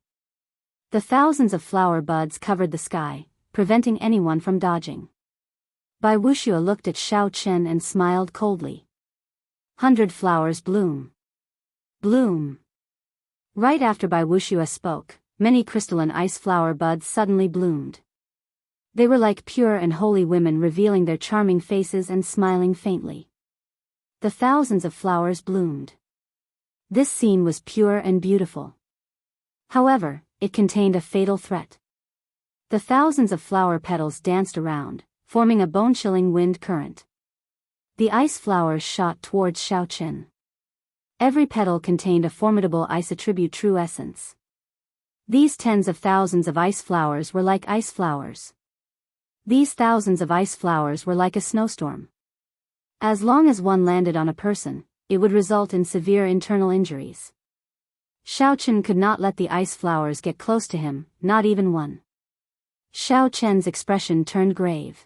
The thousands of flower buds covered the sky, preventing anyone from dodging. Bai Wuxue looked at Shao Chen and smiled coldly. 100 flowers bloom. Bloom. Right after Bai Wuxue spoke, many crystalline ice flower buds suddenly bloomed. They were like pure and holy women revealing their charming faces and smiling faintly. The thousands of flowers bloomed. This scene was pure and beautiful. However, it contained a fatal threat. The thousands of flower petals danced around, forming a bone-chilling wind current. The ice flowers shot towards Shao Chen. Every petal contained a formidable ice attribute true essence. These tens of thousands of ice flowers were like ice flowers. These thousands of ice flowers were like a snowstorm. As long as one landed on a person, it would result in severe internal injuries. Shao Chen could not let the ice flowers get close to him, not even one. Shao Chen's expression turned grave.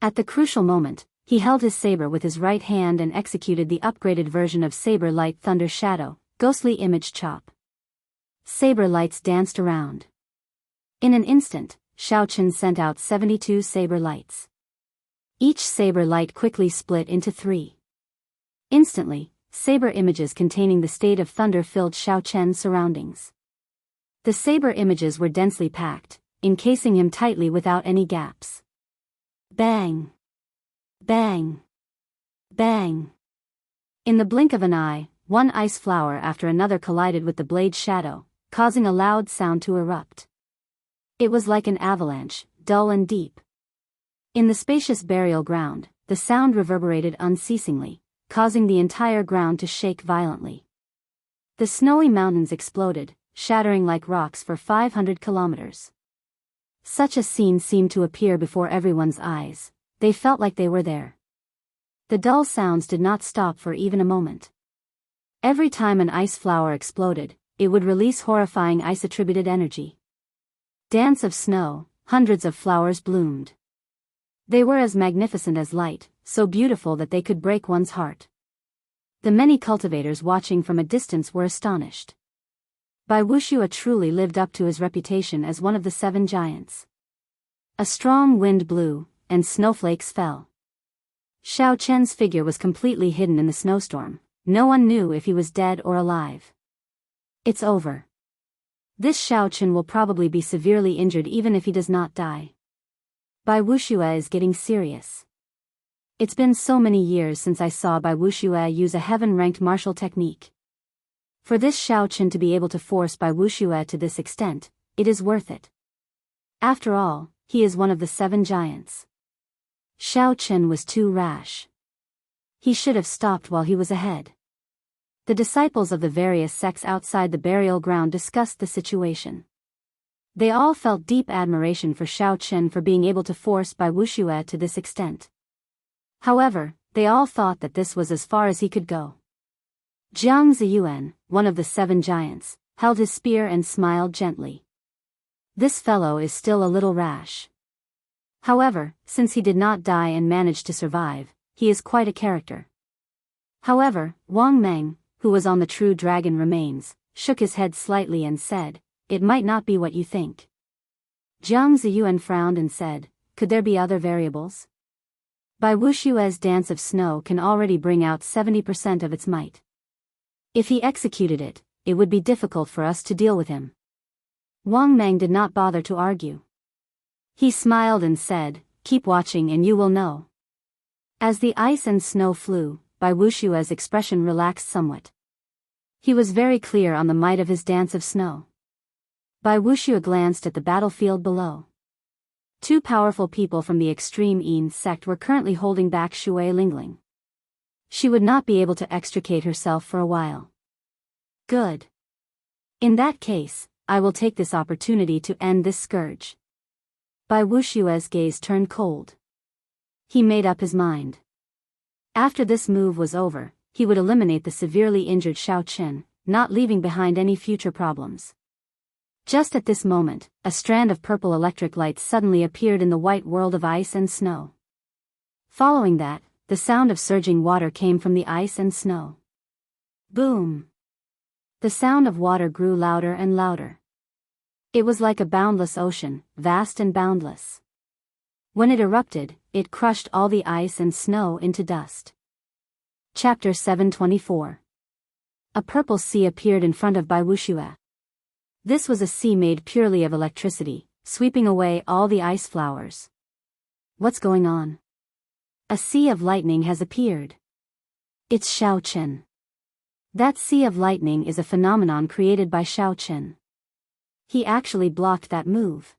At the crucial moment, he held his saber with his right hand and executed the upgraded version of Saber Light Thunder Shadow, Ghostly Image Chop. Saber lights danced around. In an instant, Shao Chen sent out 72 saber lights. Each saber light quickly split into 3. Instantly, saber images containing the state of thunder filled Shao Chen's surroundings. The saber images were densely packed, encasing him tightly without any gaps. Bang! Bang! Bang! In the blink of an eye, one ice flower after another collided with the blade's shadow, causing a loud sound to erupt. It was like an avalanche, dull and deep. In the spacious burial ground, the sound reverberated unceasingly, causing the entire ground to shake violently. The snowy mountains exploded, shattering like rocks for 500 kilometers. Such a scene seemed to appear before everyone's eyes. They felt like they were there. The dull sounds did not stop for even a moment. Every time an ice flower exploded, it would release horrifying ice-attributed energy. Dance of Snow, hundreds of flowers bloomed. They were as magnificent as light, so beautiful that they could break one's heart. The many cultivators watching from a distance were astonished. Bai Wuxue truly lived up to his reputation as one of the 7 giants. A strong wind blew, and snowflakes fell. Shao Chen's figure was completely hidden in the snowstorm. No one knew if he was dead or alive. It's over. This Shao Chen will probably be severely injured even if he does not die. Bai Wuxue is getting serious. It's been so many years since I saw Bai Wuxue use a heaven-ranked martial technique. For this Xiao Qin to be able to force Bai Wuxue to this extent, it is worth it. After all, he is one of the 7 giants. Xiao Qin was too rash. He should have stopped while he was ahead. The disciples of the various sects outside the burial ground discussed the situation. They all felt deep admiration for Xiao Qin for being able to force Bai Wuxue to this extent. However, they all thought that this was as far as he could go. Jiang Ziyuan, one of the 7 giants, held his spear and smiled gently. This fellow is still a little rash. However, since he did not die and managed to survive, he is quite a character. However, Wang Meng, who was on the true dragon remains, shook his head slightly and said, "It might not be what you think." Jiang Ziyuan frowned and said, "Could there be other variables?" Bai Wuxue's dance of snow can already bring out 70% of its might. If he executed it, it would be difficult for us to deal with him. Wang Meng did not bother to argue. He smiled and said, "Keep watching and you will know." As the ice and snow flew, Bai Wuxue's expression relaxed somewhat. He was very clear on the might of his dance of snow. Bai Wuxue glanced at the battlefield below. 2 powerful people from the extreme Yin sect were currently holding back Shui Lingling. She would not be able to extricate herself for a while. Good. In that case, I will take this opportunity to end this scourge. Bai Wuxue's gaze turned cold. He made up his mind. After this move was over, he would eliminate the severely injured Xiao Qin, not leaving behind any future problems. Just at this moment, a strand of purple electric light suddenly appeared in the white world of ice and snow. Following that, the sound of surging water came from the ice and snow. Boom! The sound of water grew louder and louder. It was like a boundless ocean, vast and boundless. When it erupted, it crushed all the ice and snow into dust. Chapter 724. A purple sea appeared in front of Bai Wuxue. This was a sea made purely of electricity, sweeping away all the ice flowers. What's going on? A sea of lightning has appeared. It's Xiao Qin. That sea of lightning is a phenomenon created by Xiao Qin. He actually blocked that move.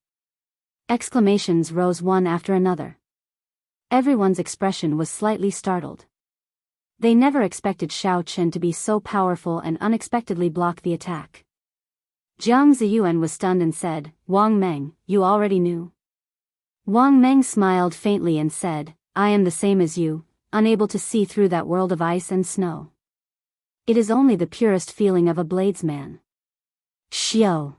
Exclamations rose one after another. Everyone's expression was slightly startled. They never expected Xiao Qin to be so powerful and unexpectedly block the attack. Jiang Ziyuan was stunned and said, "Wang Meng, you already knew?" Wang Meng smiled faintly and said, "I am the same as you, unable to see through that world of ice and snow. It is only the purest feeling of a bladesman." Xiao!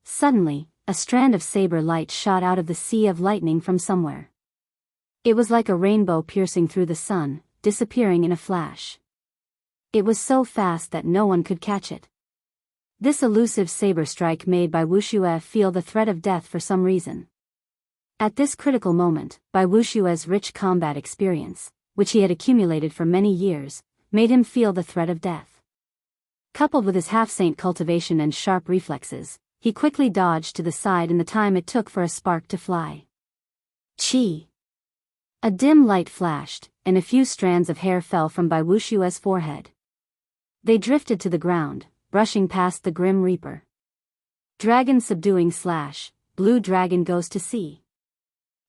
Suddenly, a strand of saber light shot out of the sea of lightning from somewhere. It was like a rainbow piercing through the sun, disappearing in a flash. It was so fast that no one could catch it. This elusive saber strike made Bai Wuxue feel the threat of death for some reason. At this critical moment, Bai Wuxue's rich combat experience, which he had accumulated for many years, made him feel the threat of death. Coupled with his half-saint cultivation and sharp reflexes, he quickly dodged to the side in the time it took for a spark to fly. Chi! A dim light flashed, and a few strands of hair fell from Bai Wuxue's forehead. They drifted to the ground, brushing past the Grim Reaper. Dragon subduing / Blue Dragon goes to sea.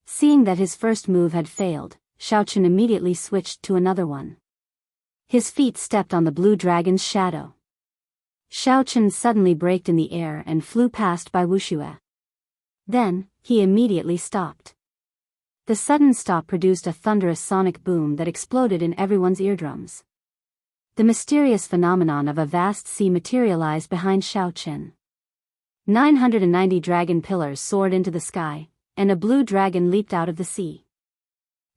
Seeing that his first move had failed, Xiao Qin immediately switched to another one. His feet stepped on the Blue Dragon's shadow. Xiao Qin suddenly braked in the air and flew past Bai Wuxue. Then, he immediately stopped. The sudden stop produced a thunderous sonic boom that exploded in everyone's eardrums. The mysterious phenomenon of a vast sea materialized behind Xiao Qin. 990 dragon pillars soared into the sky, and a blue dragon leaped out of the sea.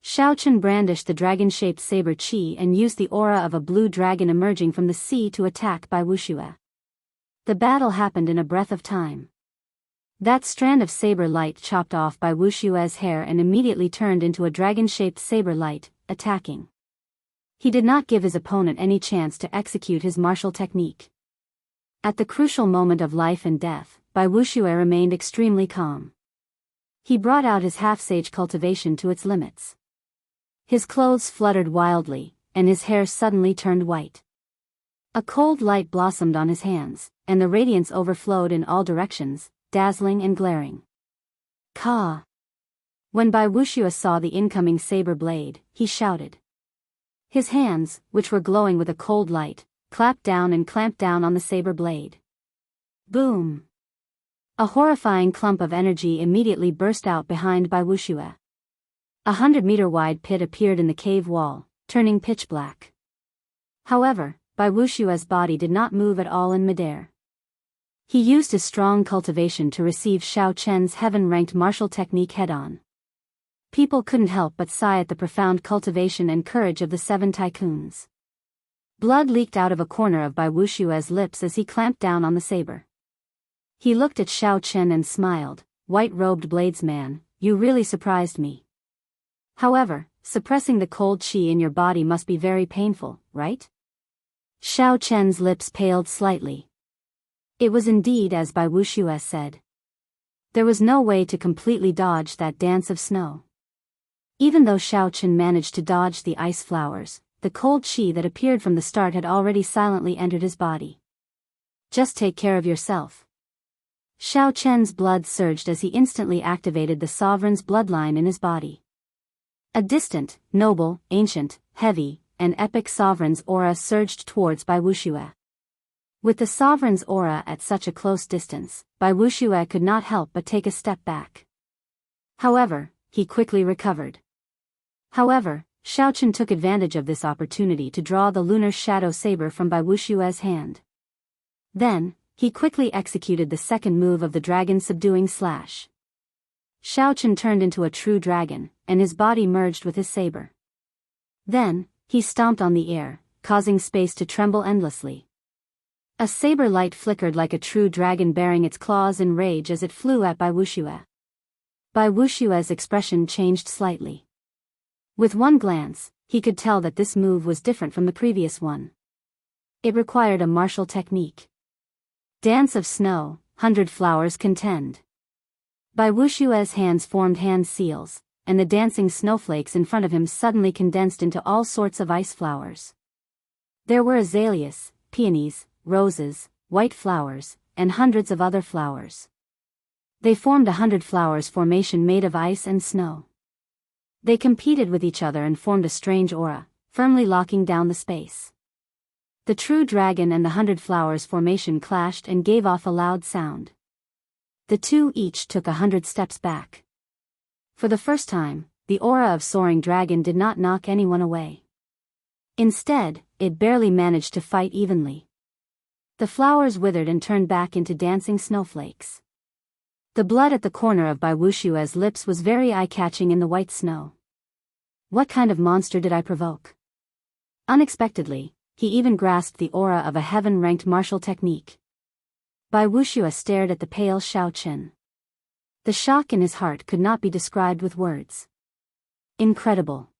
Xiao Qin brandished the dragon-shaped saber Qi and used the aura of a blue dragon emerging from the sea to attack Bai Wuxue. The battle happened in a breath of time. That strand of saber light chopped off Bai Wuxue's hair and immediately turned into a dragon-shaped saber light, attacking. He did not give his opponent any chance to execute his martial technique. At the crucial moment of life and death, Bai Wuxue remained extremely calm. He brought out his half-sage cultivation to its limits. His clothes fluttered wildly, and his hair suddenly turned white. A cold light blossomed on his hands, and the radiance overflowed in all directions, dazzling and glaring. Ka! When Bai Wuxiu saw the incoming saber blade, he shouted. His hands, which were glowing with a cold light, clapped down and clamped down on the saber blade. Boom! A horrifying clump of energy immediately burst out behind Bai Wuxiu. 100-meter-wide pit appeared in the cave wall, turning pitch black. However, Bai Wuxiu's body did not move at all in midair. He used his strong cultivation to receive Xiao Chen's heaven-ranked martial technique head-on. People couldn't help but sigh at the profound cultivation and courage of the 7 tycoons. Blood leaked out of a corner of Bai Wuxiu's lips as he clamped down on the saber. He looked at Xiao Chen and smiled. White-robed bladesman, you really surprised me. However, suppressing the cold qi in your body must be very painful, right? Xiao Chen's lips paled slightly. It was indeed as Bai Wuxiu said. There was no way to completely dodge that dance of snow. Even though Xiao Chen managed to dodge the ice flowers, the cold qi that appeared from the start had already silently entered his body. Just take care of yourself. Xiao Chen's blood surged as he instantly activated the sovereign's bloodline in his body. A distant, noble, ancient, heavy, and epic sovereign's aura surged towards Bai Wuxiu. With the sovereign's aura at such a close distance, Bai Wuxiu could not help but take a step back. However, he quickly recovered. However, Xiao Chen took advantage of this opportunity to draw the lunar shadow saber from Bai Wuxiu's hand. Then, he quickly executed the second move of the dragon subduing slash. Xiao Chen turned into a true dragon, and his body merged with his saber. Then, he stomped on the air, causing space to tremble endlessly. A saber light flickered like a true dragon baring its claws in rage as it flew at Bai Wuxiu. Bai Wuxiu's expression changed slightly. With one glance, he could tell that this move was different from the previous one. It required a martial technique. Dance of snow, 100 flowers contend. Bai Wuxiu's hands formed hand seals, and the dancing snowflakes in front of him suddenly condensed into all sorts of ice flowers. There were azaleas, peonies, roses, white flowers, and hundreds of other flowers. They formed 100 flowers formation made of ice and snow. They competed with each other and formed a strange aura, firmly locking down the space. The true dragon and the 100 flowers formation clashed and gave off a loud sound. The two each took 100 steps back. For the first time, the aura of soaring dragon did not knock anyone away. Instead, it barely managed to fight evenly. The flowers withered and turned back into dancing snowflakes. The blood at the corner of Bai Wuxiu's lips was very eye-catching in the white snow. What kind of monster did I provoke? Unexpectedly, he even grasped the aura of a heaven-ranked martial technique. Bai Wuxiu stared at the pale Xiao Chen. The shock in his heart could not be described with words. Incredible.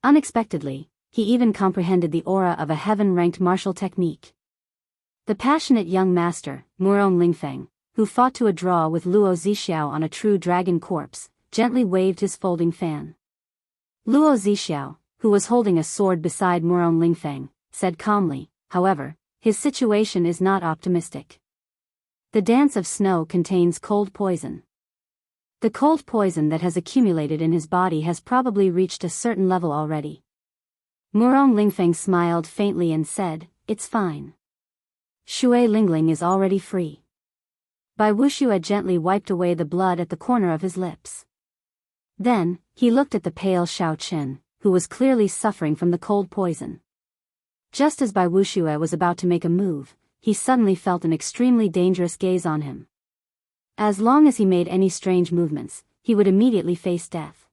Unexpectedly, he even comprehended the aura of a heaven-ranked martial technique. The passionate young master, Murong Lingfeng, who fought to a draw with Luo Zixiao on a true dragon corpse, gently waved his folding fan. Luo Zixiao, who was holding a sword beside Murong Lingfeng, said calmly, however, his situation is not optimistic. The dance of snow contains cold poison. The cold poison that has accumulated in his body has probably reached a certain level already. Murong Lingfeng smiled faintly and said, "It's fine. Shui Lingling is already free." Bai Wuxiu gently wiped away the blood at the corner of his lips. Then, he looked at the pale Xiao Chen, who was clearly suffering from the cold poison. Just as Bai Wuxiu was about to make a move, he suddenly felt an extremely dangerous gaze on him. As long as he made any strange movements, he would immediately face death.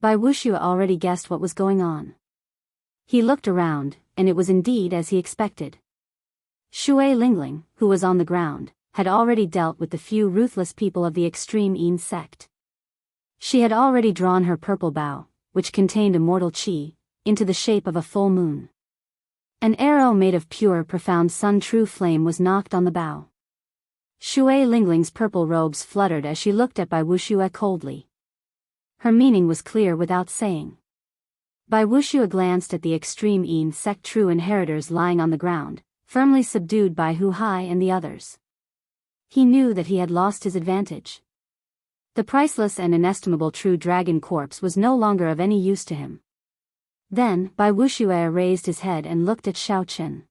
Bai Wuxiu already guessed what was going on. He looked around, and it was indeed as he expected. Shui Lingling, who was on the ground, had already dealt with the few ruthless people of the extreme Yin sect. She had already drawn her purple bow, which contained immortal qi, into the shape of a full moon. An arrow made of pure profound sun true flame was knocked on the bow. Shui Lingling's purple robes fluttered as she looked at Bai Wuxue coldly. Her meaning was clear without saying. Bai Wuxue glanced at the extreme Yin sect true inheritors lying on the ground, firmly subdued by Hu Hai and the others. He knew that he had lost his advantage. The priceless and inestimable true dragon corpse was no longer of any use to him. Then, Bai Wuxue raised his head and looked at Xiao Qin.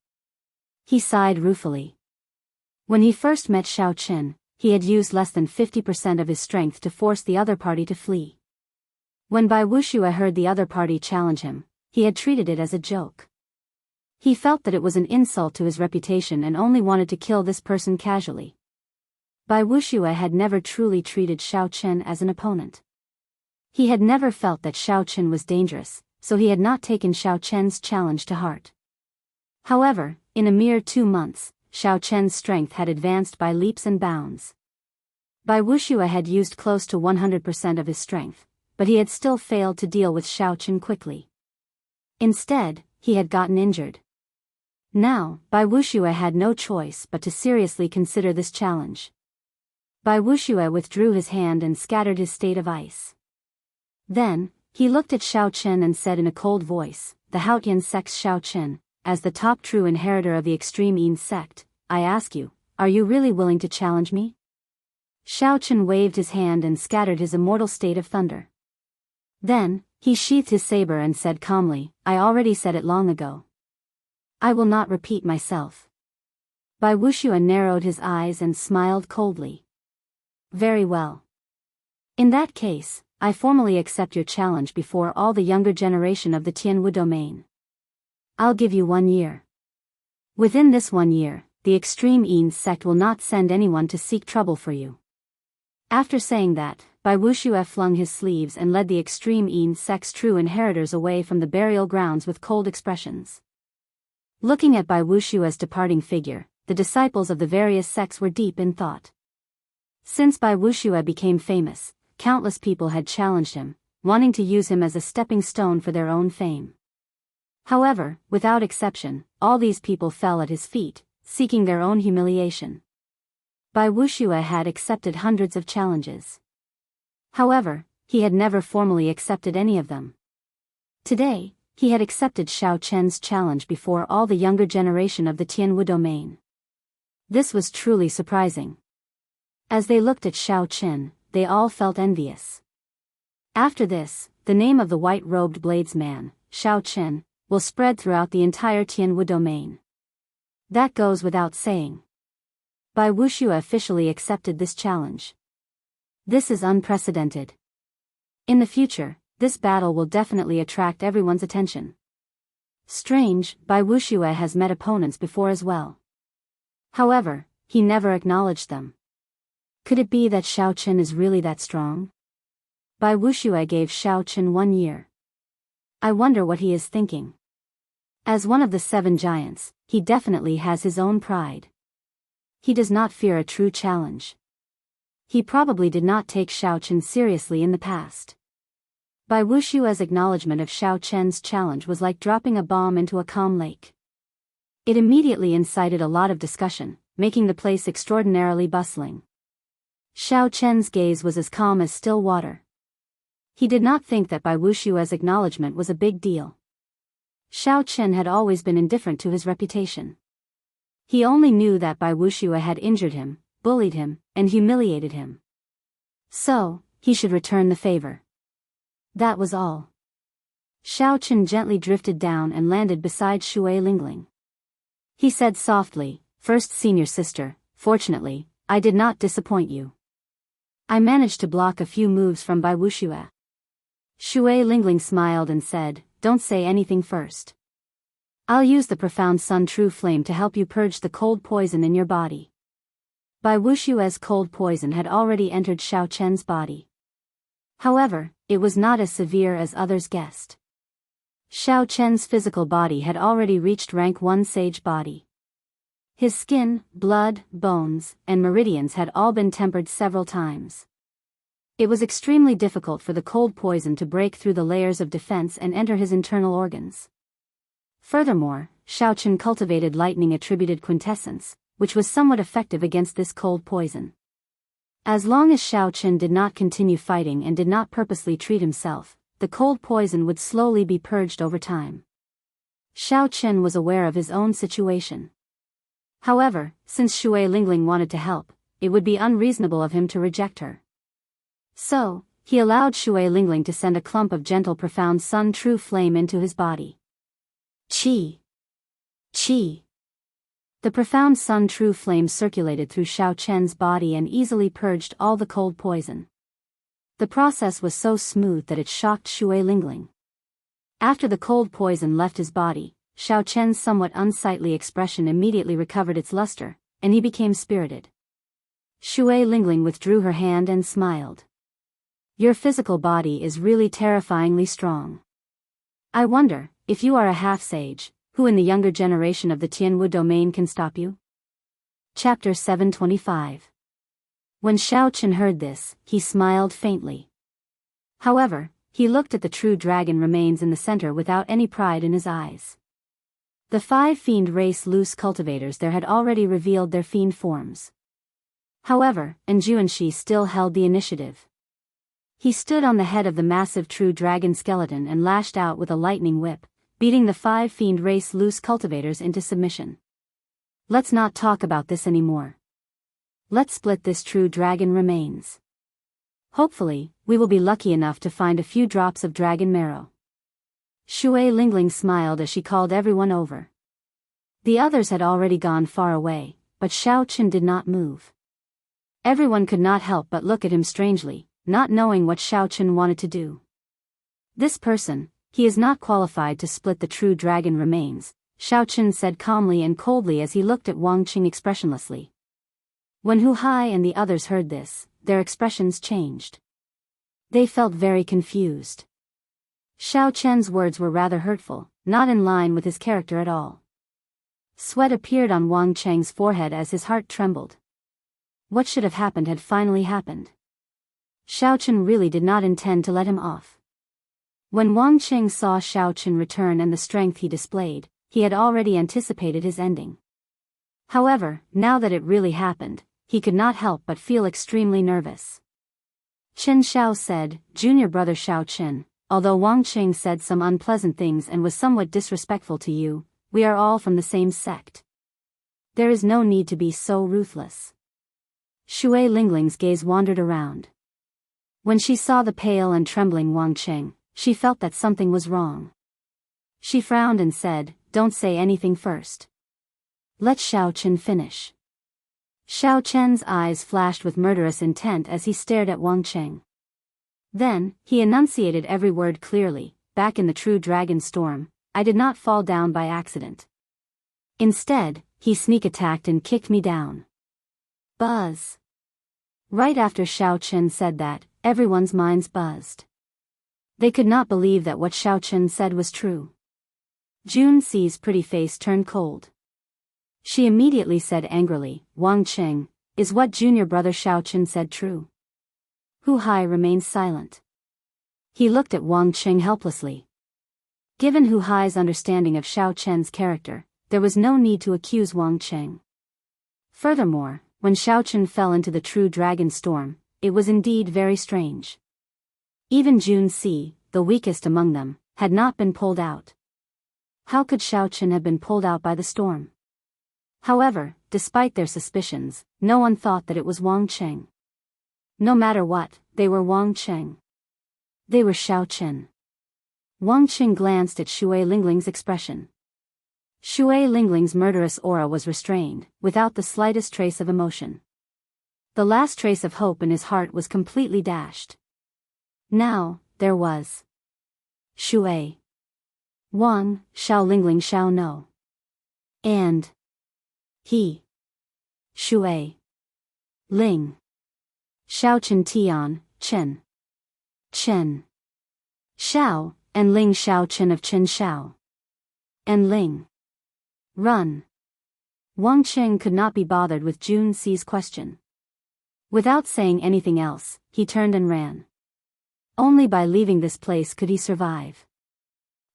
He sighed ruefully. When he first met Xiao Qin, he had used less than 50% of his strength to force the other party to flee. When Bai Wuxue heard the other party challenge him, he had treated it as a joke. He felt that it was an insult to his reputation and only wanted to kill this person casually. Bai Wuxue had never truly treated Xiao Qin as an opponent. He had never felt that Xiao Qin was dangerous, so he had not taken Xiao Qin's challenge to heart. However, in a mere 2 months, Xiao Qin's strength had advanced by leaps and bounds. Bai Wuxue had used close to 100% of his strength, but he had still failed to deal with Xiao Qin quickly. Instead, he had gotten injured. Now, Bai Wuxue had no choice but to seriously consider this challenge. Bai Wuxue withdrew his hand and scattered his state of ice. Then, he looked at Xiao Qin and said in a cold voice, "The Haotian sect's Xiao Qin, as the top true inheritor of the extreme Yin sect, I ask you, are you really willing to challenge me?" Xiao Qin waved his hand and scattered his immortal state of thunder. Then, he sheathed his saber and said calmly, "I already said it long ago. I will not repeat myself." Bai Wuxue narrowed his eyes and smiled coldly. "Very well. In that case, I formally accept your challenge before all the younger generation of the Tianwu domain. I'll give you 1 year. Within this 1 year, the extreme Yin sect will not send anyone to seek trouble for you." After saying that, Bai Wuxue flung his sleeves and led the extreme Yin sect's true inheritors away from the burial grounds with cold expressions. Looking at Bai Wuxue's departing figure, the disciples of the various sects were deep in thought. Since Bai Wuxue became famous, countless people had challenged him, wanting to use him as a stepping stone for their own fame. However, without exception, all these people fell at his feet, seeking their own humiliation. Bai Wuxue had accepted hundreds of challenges. However, he had never formally accepted any of them. Today, he had accepted Xiao Qin's challenge before all the younger generation of the Tianwu domain. This was truly surprising. As they looked at Xiao Qin, they all felt envious. After this, the name of the white-robed bladesman, Xiao Qin, will spread throughout the entire Tianwu domain. That goes without saying. Bai Wuxue officially accepted this challenge. This is unprecedented. In the future, this battle will definitely attract everyone's attention. Strange, Bai Wuxue has met opponents before as well. However, he never acknowledged them. Could it be that Xiao Qin is really that strong? Bai Wuxue gave Xiao Qin 1 year. I wonder what he is thinking. As one of the 7 giants, he definitely has his own pride. He does not fear a true challenge. He probably did not take Xiao Qin seriously in the past. Bai Wuxue's acknowledgement of Xiao Qin's challenge was like dropping a bomb into a calm lake. It immediately incited a lot of discussion, making the place extraordinarily bustling. Xiao Qin's gaze was as calm as still water. He did not think that Bai Wuxue's acknowledgement was a big deal. Xiao Qin had always been indifferent to his reputation. He only knew that Bai Wuxue had injured him, bullied him, and humiliated him. So, he should return the favor. That was all. Xiao Qin gently drifted down and landed beside Shui Lingling. He said softly, "First senior sister, fortunately, I did not disappoint you. I managed to block a few moves from Bai Wuxue." Shui Lingling smiled and said, "Don't say anything first. I'll use the profound sun true flame to help you purge the cold poison in your body." Bai Wuxue's cold poison had already entered Xiao Qin's body. However, it was not as severe as others guessed. Xiao Qin's physical body had already reached rank 1 sage body. His skin, blood, bones, and meridians had all been tempered several times. It was extremely difficult for the cold poison to break through the layers of defense and enter his internal organs. Furthermore, Xiao Qin cultivated lightning-attributed quintessence, which was somewhat effective against this cold poison. As long as Xiao Chen did not continue fighting and did not purposely treat himself, the cold poison would slowly be purged over time. Xiao Chen was aware of his own situation. However, since Shui Lingling wanted to help, it would be unreasonable of him to reject her. So, he allowed Shui Lingling to send a clump of gentle profound sun true flame into his body. Qi. Qi. The profound sun true flame circulated through Xiao Chen's body and easily purged all the cold poison. The process was so smooth that it shocked Shui Lingling. After the cold poison left his body, Xiao Chen's somewhat unsightly expression immediately recovered its luster, and he became spirited. Shui Lingling withdrew her hand and smiled. Your physical body is really terrifyingly strong. I wonder, if you are a half-sage, who in the younger generation of the Tianwu domain can stop you? Chapter 725. When Xiao Chen heard this, he smiled faintly. However, he looked at the true dragon remains in the center without any pride in his eyes. The 5 fiend race loose cultivators there had already revealed their fiend forms. However, Enjuanshi still held the initiative. He stood on the head of the massive true dragon skeleton and lashed out with a lightning whip, beating the 5 fiend race loose cultivators into submission. Let's not talk about this anymore. Let's split this true dragon remains. Hopefully, we will be lucky enough to find a few drops of dragon marrow. Shui Lingling smiled as she called everyone over. The others had already gone far away, but Xiao Chen did not move. Everyone could not help but look at him strangely, not knowing what Xiao Chen wanted to do. This person, he is not qualified to split the true dragon remains, Xiao Chen said calmly and coldly as he looked at Wang Qing expressionlessly. When Hu Hai and the others heard this, their expressions changed. They felt very confused. Xiao Chen's words were rather hurtful, not in line with his character at all. Sweat appeared on Wang Cheng's forehead as his heart trembled. What should have happened had finally happened. Xiao Chen really did not intend to let him off. When Wang Cheng saw Xiao Chen return and the strength he displayed, he had already anticipated his ending. However, now that it really happened, he could not help but feel extremely nervous. Chen Xiao said, "Junior brother Xiao Chen, although Wang Cheng said some unpleasant things and was somewhat disrespectful to you, we are all from the same sect. There is no need to be so ruthless." Shui Lingling's gaze wandered around. When she saw the pale and trembling Wang Cheng, she felt that something was wrong. She frowned and said, "Don't say anything first. Let Xiao Chen finish." Xiao Chen's eyes flashed with murderous intent as he stared at Wang Cheng. Then, he enunciated every word clearly, "Back in the true dragon storm, I did not fall down by accident. Instead, he sneak attacked and kicked me down." Buzz. Right after Xiao Chen said that, everyone's minds buzzed. They could not believe that what Xiao Chen said was true. Jun Si's pretty face turned cold. She immediately said angrily, "Wang Cheng, is what junior brother Xiao Chen said true?" Hu Hai remained silent. He looked at Wang Cheng helplessly. Given Hu Hai's understanding of Xiao Chen's character, there was no need to accuse Wang Cheng. Furthermore, when Xiao Chen fell into the true dragon storm, it was indeed very strange. Even Jun Si, the weakest among them, had not been pulled out. How could Xiao Chen have been pulled out by the storm? However, despite their suspicions, no one thought that it was Wang Cheng. No matter what, they were Wang Cheng. They were Xiao Chen. Wang Cheng glanced at Shui Lingling's expression. Shui Lingling's murderous aura was restrained, without the slightest trace of emotion. The last trace of hope in his heart was completely dashed. Now, there was Shui. Wang, Xiao Lingling Xiao No. And he. Shui. Ling. Xiao Chen Tian, Chen. Chen. Xiao, and Ling Xiao Chen of Chen Xiao. And Ling. Run. Wang Cheng could not be bothered with Jun Si's question. Without saying anything else, he turned and ran. Only by leaving this place could he survive.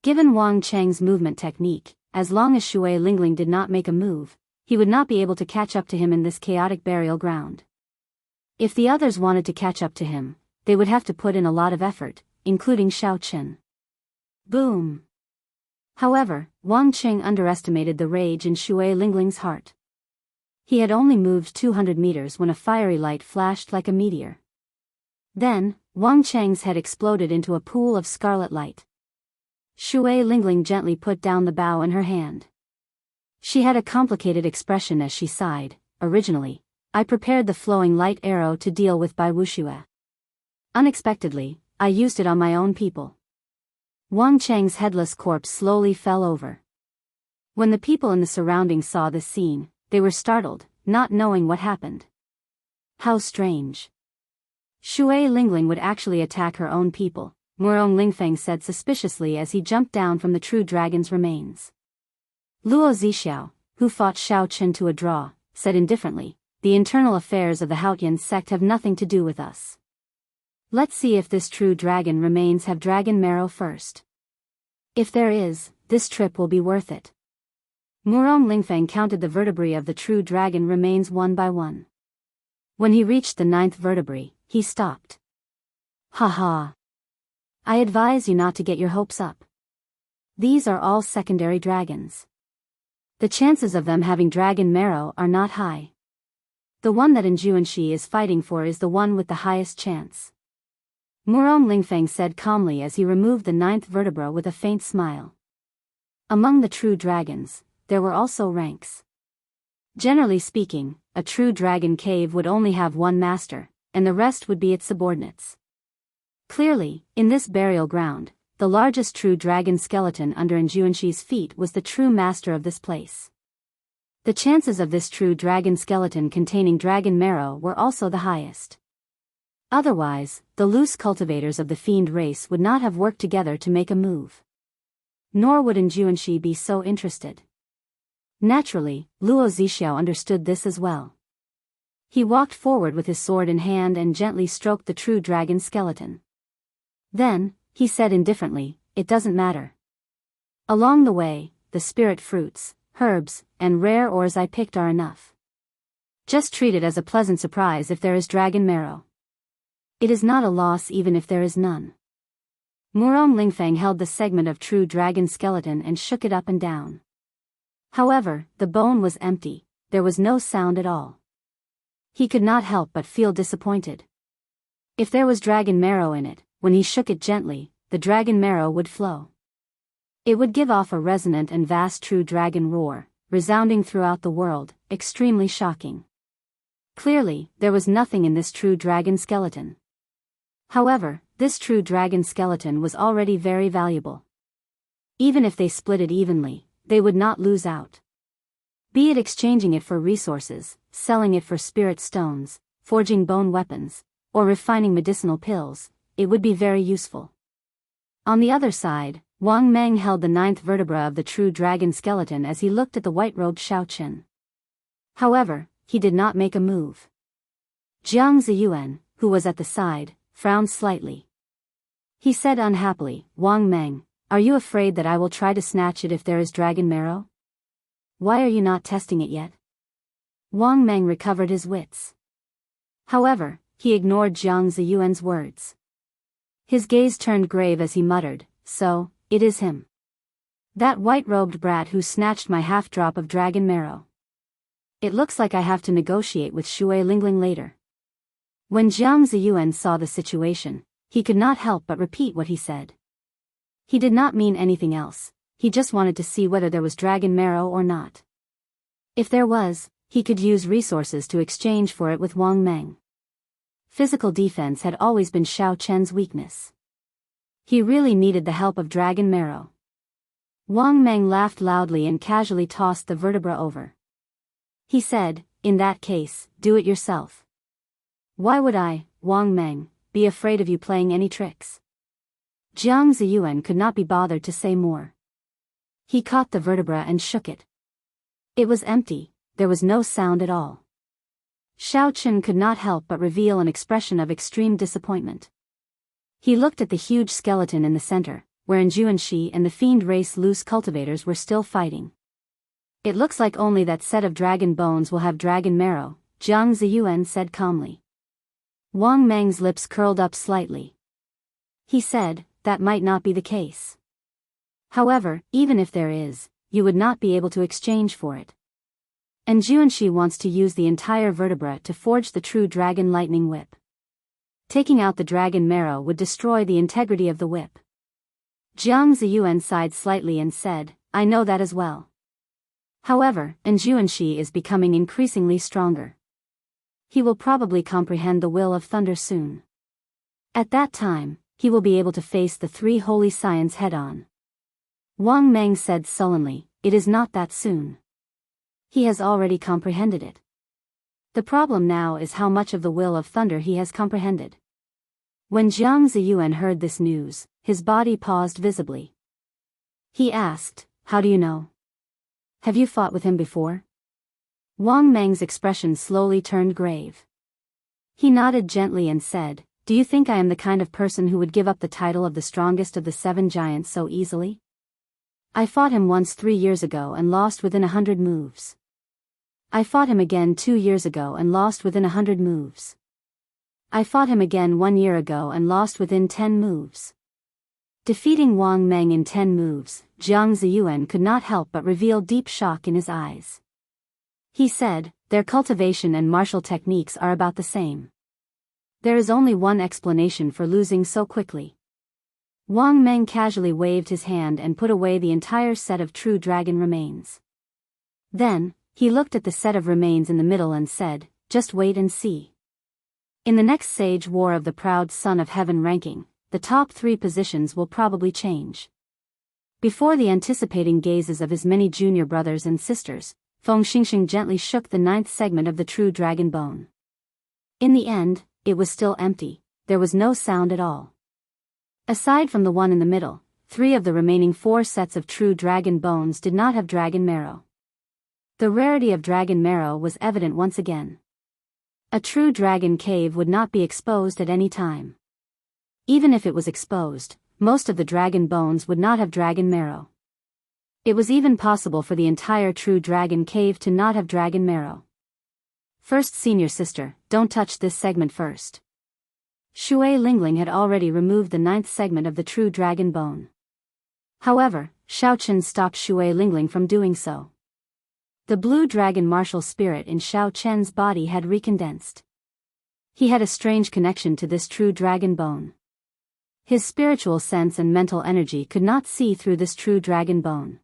Given Wang Cheng's movement technique, as long as Shui Lingling did not make a move, he would not be able to catch up to him in this chaotic burial ground. If the others wanted to catch up to him, they would have to put in a lot of effort, including Xiao Chen. Boom! However, Wang Qing underestimated the rage in Shui Lingling's heart. He had only moved 200 meters when a fiery light flashed like a meteor. Then, Wang Cheng's head exploded into a pool of scarlet light. Shui Lingling gently put down the bow in her hand. She had a complicated expression as she sighed. Originally, I prepared the flowing light arrow to deal with Bai Wuxue. Unexpectedly, I used it on my own people. Wang Cheng's headless corpse slowly fell over. When the people in the surroundings saw this scene, they were startled, not knowing what happened. How strange. Shui Lingling would actually attack her own people, Murong Lingfeng said suspiciously as he jumped down from the true dragon's remains. Luo Zixiao, who fought Xiao Chen to a draw, said indifferently, the internal affairs of the Haotian sect have nothing to do with us. Let's see if this true dragon remains have dragon marrow first. If there is, this trip will be worth it. Murong Lingfeng counted the vertebrae of the true dragon remains one by one. When he reached the 9th vertebrae, he stopped. Ha. I advise you not to get your hopes up. These are all secondary dragons. The chances of them having dragon marrow are not high. The one that Enjuanshi is fighting for is the one with the highest chance. Murong Lingfeng said calmly as he removed the 9th vertebra with a faint smile. Among the true dragons, there were also ranks. Generally speaking, a true dragon cave would only have one master, and the rest would be its subordinates. Clearly, in this burial ground, the largest true dragon skeleton under Enjuanshi's feet was the true master of this place. The chances of this true dragon skeleton containing dragon marrow were also the highest. Otherwise, the loose cultivators of the fiend race would not have worked together to make a move. Nor would Enjuanshi be so interested. Naturally, Luo Zixiao understood this as well. He walked forward with his sword in hand and gently stroked the true dragon skeleton. Then, he said indifferently, it doesn't matter. Along the way, the spirit fruits, herbs, and rare ores I picked are enough. Just treat it as a pleasant surprise if there is dragon marrow. It is not a loss even if there is none. Murong Lingfeng held the segment of true dragon skeleton and shook it up and down. However, the bone was empty, there was no sound at all. He could not help but feel disappointed. If there was dragon marrow in it, when he shook it gently, the dragon marrow would flow. It would give off a resonant and vast true dragon roar, resounding throughout the world, extremely shocking. Clearly, there was nothing in this true dragon skeleton. However, this true dragon skeleton was already very valuable. Even if they split it evenly, they would not lose out. Be it exchanging it for resources, selling it for spirit stones, forging bone weapons, or refining medicinal pills, it would be very useful. On the other side, Wang Meng held the 9th vertebra of the true dragon skeleton as he looked at the white-robed Xiao Chen. However, he did not make a move. Jiang Ziyuan, who was at the side, frowned slightly. He said unhappily, Wang Meng, are you afraid that I will try to snatch it if there is dragon marrow? Why are you not testing it yet? Wang Meng recovered his wits. However, he ignored Jiang Ziyuan's words. His gaze turned grave as he muttered, so, it is him. That white-robed brat who snatched my half-drop of dragon marrow. It looks like I have to negotiate with Shui Lingling later. When Jiang Ziyuan saw the situation, he could not help but repeat what he said. He did not mean anything else, he just wanted to see whether there was dragon marrow or not. If there was, he could use resources to exchange for it with Wang Meng. Physical defense had always been Xiao Chen's weakness. He really needed the help of dragon marrow. Wang Meng laughed loudly and casually tossed the vertebra over. He said, in that case, do it yourself. Why would I, Wang Meng, be afraid of you playing any tricks? Jiang Ziyuan could not be bothered to say more. He caught the vertebra and shook it. It was empty, there was no sound at all. Xiao Chen could not help but reveal an expression of extreme disappointment. He looked at the huge skeleton in the center, where Enjuanshi and the fiend race loose cultivators were still fighting. It looks like only that set of dragon bones will have dragon marrow, Jiang Ziyuan said calmly. Wang Meng's lips curled up slightly. He said, that might not be the case. However, even if there is, you would not be able to exchange for it. And Juanshi wants to use the entire vertebra to forge the true dragon lightning whip. Taking out the dragon marrow would destroy the integrity of the whip. Jiang Ziyuan sighed slightly and said, I know that as well. However, Juanshi is becoming increasingly stronger. He will probably comprehend the will of thunder soon. At that time, he will be able to face the three holy scions head-on. Wang Meng said sullenly, it is not that soon. He has already comprehended it. The problem now is how much of the will of thunder he has comprehended. When Jiang Ziyuan heard this news, his body paused visibly. He asked, how do you know? Have you fought with him before? Wang Meng's expression slowly turned grave. He nodded gently and said, do you think I am the kind of person who would give up the title of the strongest of the 7 giants so easily? I fought him once 3 years ago and lost within 100 moves. I fought him again 2 years ago and lost within 100 moves. I fought him again 1 year ago and lost within 10 moves. Defeating Wang Meng in 10 moves, Jiang Ziyuan could not help but reveal deep shock in his eyes. He said, their cultivation and martial techniques are about the same. There is only one explanation for losing so quickly. Wang Meng casually waved his hand and put away the entire set of true dragon remains. Then, he looked at the set of remains in the middle and said, just wait and see. In the next Sage War of the Proud Son of Heaven ranking, the top 3 positions will probably change. Before the anticipating gazes of his many junior brothers and sisters, Feng Xingxing gently shook the 9th segment of the true dragon bone. In the end, it was still empty, there was no sound at all. Aside from the one in the middle, 3 of the remaining 4 sets of true dragon bones did not have dragon marrow. The rarity of dragon marrow was evident once again. A true dragon cave would not be exposed at any time. Even if it was exposed, most of the dragon bones would not have dragon marrow. It was even possible for the entire true dragon cave to not have dragon marrow. First senior sister, don't touch this segment first. Shui Lingling had already removed the 9th segment of the true dragon bone. However, Xiao Chen stopped Shui Lingling from doing so. The blue dragon martial spirit in Xiao Chen's body had recondensed. He had a strange connection to this true dragon bone. His spiritual sense and mental energy could not see through this true dragon bone.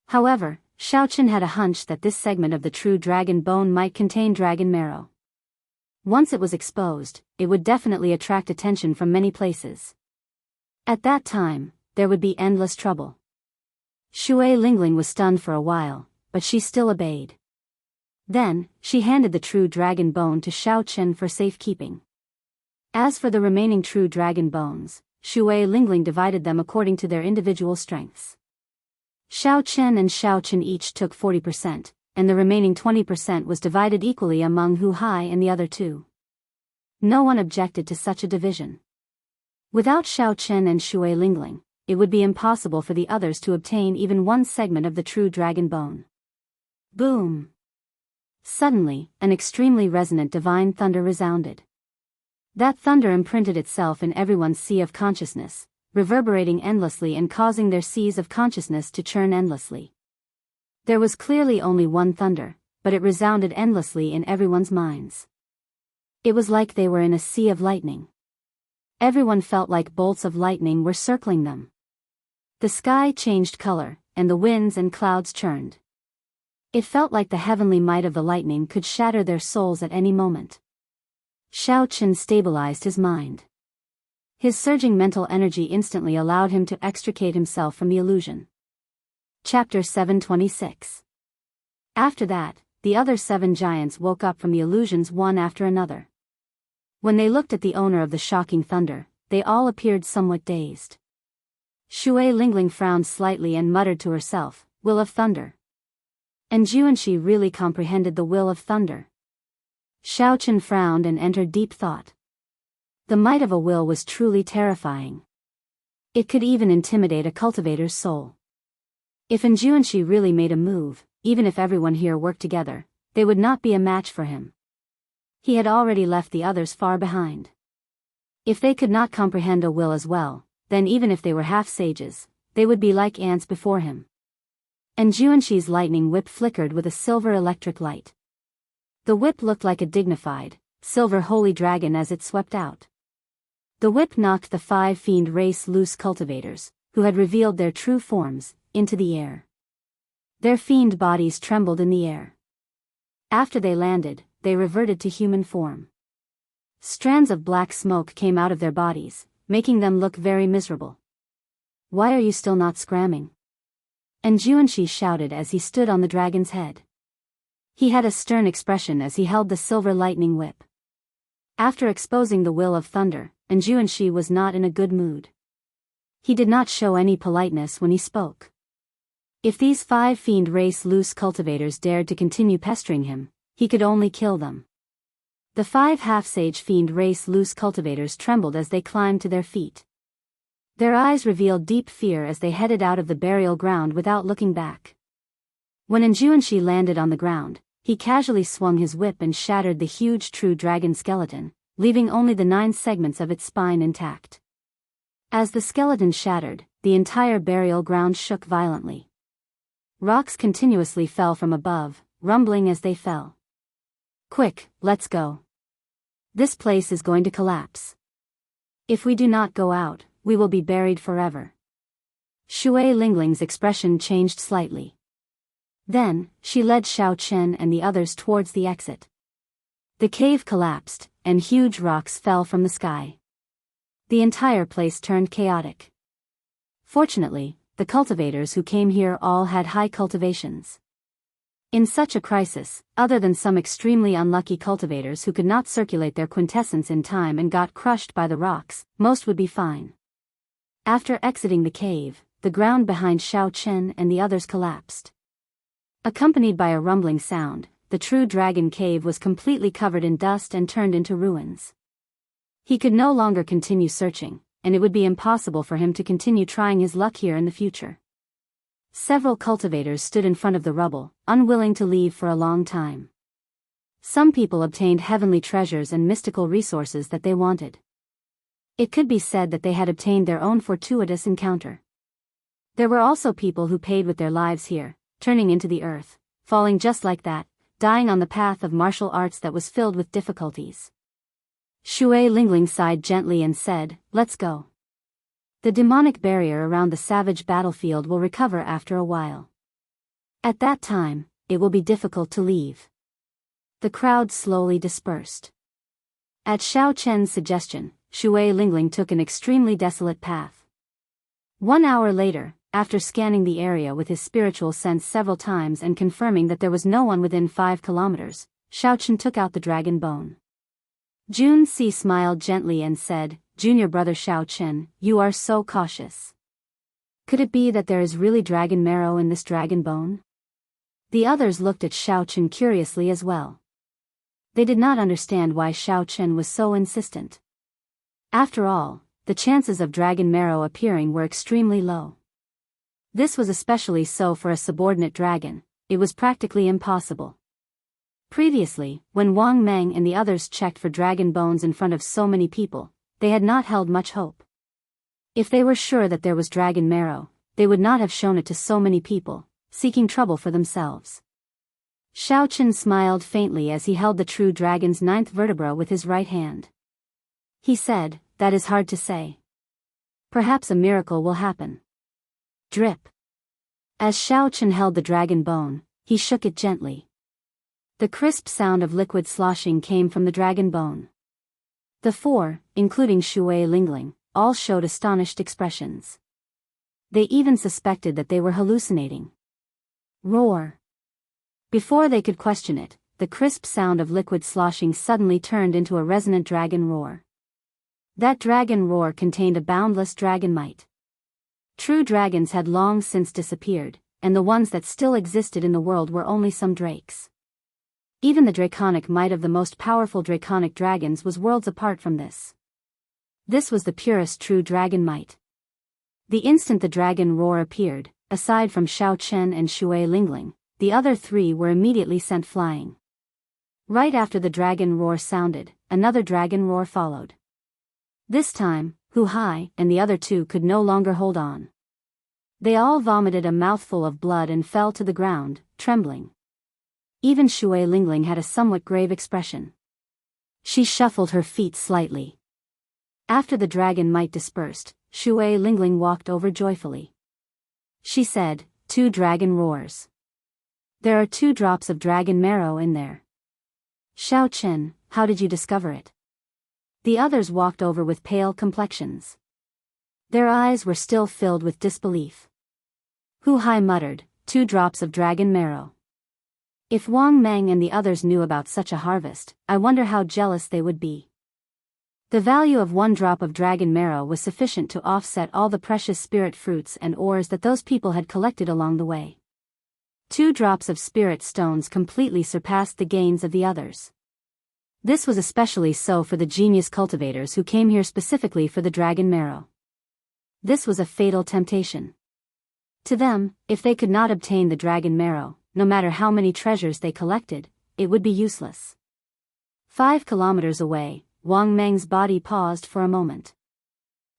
However, Xiao Chen had a hunch that this segment of the true dragon bone might contain dragon marrow. Once it was exposed, it would definitely attract attention from many places. At that time, there would be endless trouble. Shui Lingling was stunned for a while, but she still obeyed. Then, she handed the true dragon bone to Xiao Chen for safekeeping. As for the remaining true dragon bones, Shui Lingling divided them according to their individual strengths. Xiao Chen and Xiao Chen each took 40%, and the remaining 20% was divided equally among Hu Hai and the other 2. No one objected to such a division. Without Xiao Chen and Shui Lingling, it would be impossible for the others to obtain even one segment of the true dragon bone. Boom! Suddenly, an extremely resonant divine thunder resounded. That thunder imprinted itself in everyone's sea of consciousness, reverberating endlessly and causing their seas of consciousness to churn endlessly. There was clearly only one thunder, but it resounded endlessly in everyone's minds. It was like they were in a sea of lightning. Everyone felt like bolts of lightning were circling them. The sky changed color, and the winds and clouds churned. It felt like the heavenly might of the lightning could shatter their souls at any moment. Xiao Chen stabilized his mind. His surging mental energy instantly allowed him to extricate himself from the illusion. Chapter 726. After that, the other 7 giants woke up from the illusions one after another. When they looked at the owner of the shocking thunder, they all appeared somewhat dazed. Shui Lingling frowned slightly and muttered to herself, "Will of thunder." And Juanshi really comprehended the will of thunder. Xiao Chen frowned and entered deep thought. The might of a will was truly terrifying. It could even intimidate a cultivator's soul. If Juanshi really made a move, even if everyone here worked together, they would not be a match for him. He had already left the others far behind. If they could not comprehend a will as well, then even if they were half sages, they would be like ants before him. And Juanshi's lightning whip flickered with a silver electric light. The whip looked like a dignified, silver holy dragon as it swept out. The whip knocked the 5 fiend race loose cultivators, who had revealed their true forms, into the air. Their fiend bodies trembled in the air. After they landed, they reverted to human form. Strands of black smoke came out of their bodies, making them look very miserable. "Why are you still not scramming?" And Juanshi shouted as he stood on the dragon's head. He had a stern expression as he held the silver lightning whip. After exposing the will of thunder, and Juanshi was not in a good mood. He did not show any politeness when he spoke. If these 5 fiend race loose cultivators dared to continue pestering him, he could only kill them. The 5 half-sage fiend race loose cultivators trembled as they climbed to their feet. Their eyes revealed deep fear as they headed out of the burial ground without looking back. When Juanshi landed on the ground, he casually swung his whip and shattered the huge true dragon skeleton, leaving only the 9 segments of its spine intact. As the skeleton shattered, the entire burial ground shook violently. Rocks continuously fell from above, rumbling as they fell. "Quick, let's go. This place is going to collapse. If we do not go out, we will be buried forever." Shui Lingling's expression changed slightly. Then, she led Xiao Chen and the others towards the exit. The cave collapsed, and huge rocks fell from the sky. The entire place turned chaotic. Fortunately, the cultivators who came here all had high cultivations. In such a crisis, other than some extremely unlucky cultivators who could not circulate their quintessence in time and got crushed by the rocks, most would be fine. After exiting the cave, the ground behind Xiao Chen and the others collapsed. Accompanied by a rumbling sound, the true dragon cave was completely covered in dust and turned into ruins. He could no longer continue searching, and it would be impossible for him to continue trying his luck here in the future. Several cultivators stood in front of the rubble, unwilling to leave for a long time. Some people obtained heavenly treasures and mystical resources that they wanted. It could be said that they had obtained their own fortuitous encounter. There were also people who paid with their lives here, turning into the earth, falling just like that, dying on the path of martial arts that was filled with difficulties. Shui Lingling sighed gently and said, "Let's go. The demonic barrier around the savage battlefield will recover after a while. At that time, it will be difficult to leave." The crowd slowly dispersed. At Xiao Chen's suggestion, Shui Lingling took an extremely desolate path. 1 hour later, after scanning the area with his spiritual sense several times and confirming that there was no one within 5 kilometers, Xiao Chen took out the dragon bone. Jun Si smiled gently and said, "Junior brother Xiao Chen, you are so cautious. Could it be that there is really dragon marrow in this dragon bone?" The others looked at Xiao Chen curiously as well. They did not understand why Xiao Chen was so insistent. After all, the chances of dragon marrow appearing were extremely low. This was especially so for a subordinate dragon. It was practically impossible. Previously, when Wang Meng and the others checked for dragon bones in front of so many people, they had not held much hope. If they were sure that there was dragon marrow, they would not have shown it to so many people, seeking trouble for themselves. Xiao Chen smiled faintly as he held the true dragon's 9th vertebra with his right hand. He said, "That is hard to say. Perhaps a miracle will happen." Drip. As Xiao Chen held the dragon bone, he shook it gently. The crisp sound of liquid sloshing came from the dragon bone. The 4, including Shui Lingling, all showed astonished expressions. They even suspected that they were hallucinating. Roar. Before they could question it, the crisp sound of liquid sloshing suddenly turned into a resonant dragon roar. That dragon roar contained a boundless dragon might. True dragons had long since disappeared, and the ones that still existed in the world were only some drakes. Even the draconic might of the most powerful draconic dragons was worlds apart from this. This was the purest true dragon might. The instant the dragon roar appeared, aside from Xiao Chen and Shui Lingling, the other 3 were immediately sent flying. Right after the dragon roar sounded, another dragon roar followed. This time, Hu Hai and the other 2 could no longer hold on. They all vomited a mouthful of blood and fell to the ground, trembling. Even Shui Lingling had a somewhat grave expression. She shuffled her feet slightly. After the dragon might dispersed, Shui Lingling walked over joyfully. She said, 2 dragon roars. There are 2 drops of dragon marrow in there. Xiao Chen, how did you discover it? The others walked over with pale complexions. Their eyes were still filled with disbelief. Hu Hai muttered, 2 drops of dragon marrow. If Wang Meng and the others knew about such a harvest, I wonder how jealous they would be. The value of 1 drop of dragon marrow was sufficient to offset all the precious spirit fruits and ores that those people had collected along the way. 2 drops of spirit stones completely surpassed the gains of the others. This was especially so for the genius cultivators who came here specifically for the dragon marrow. This was a fatal temptation. To them, if they could not obtain the dragon marrow, no matter how many treasures they collected, it would be useless. 5 kilometers away, Wang Meng's body paused for a moment.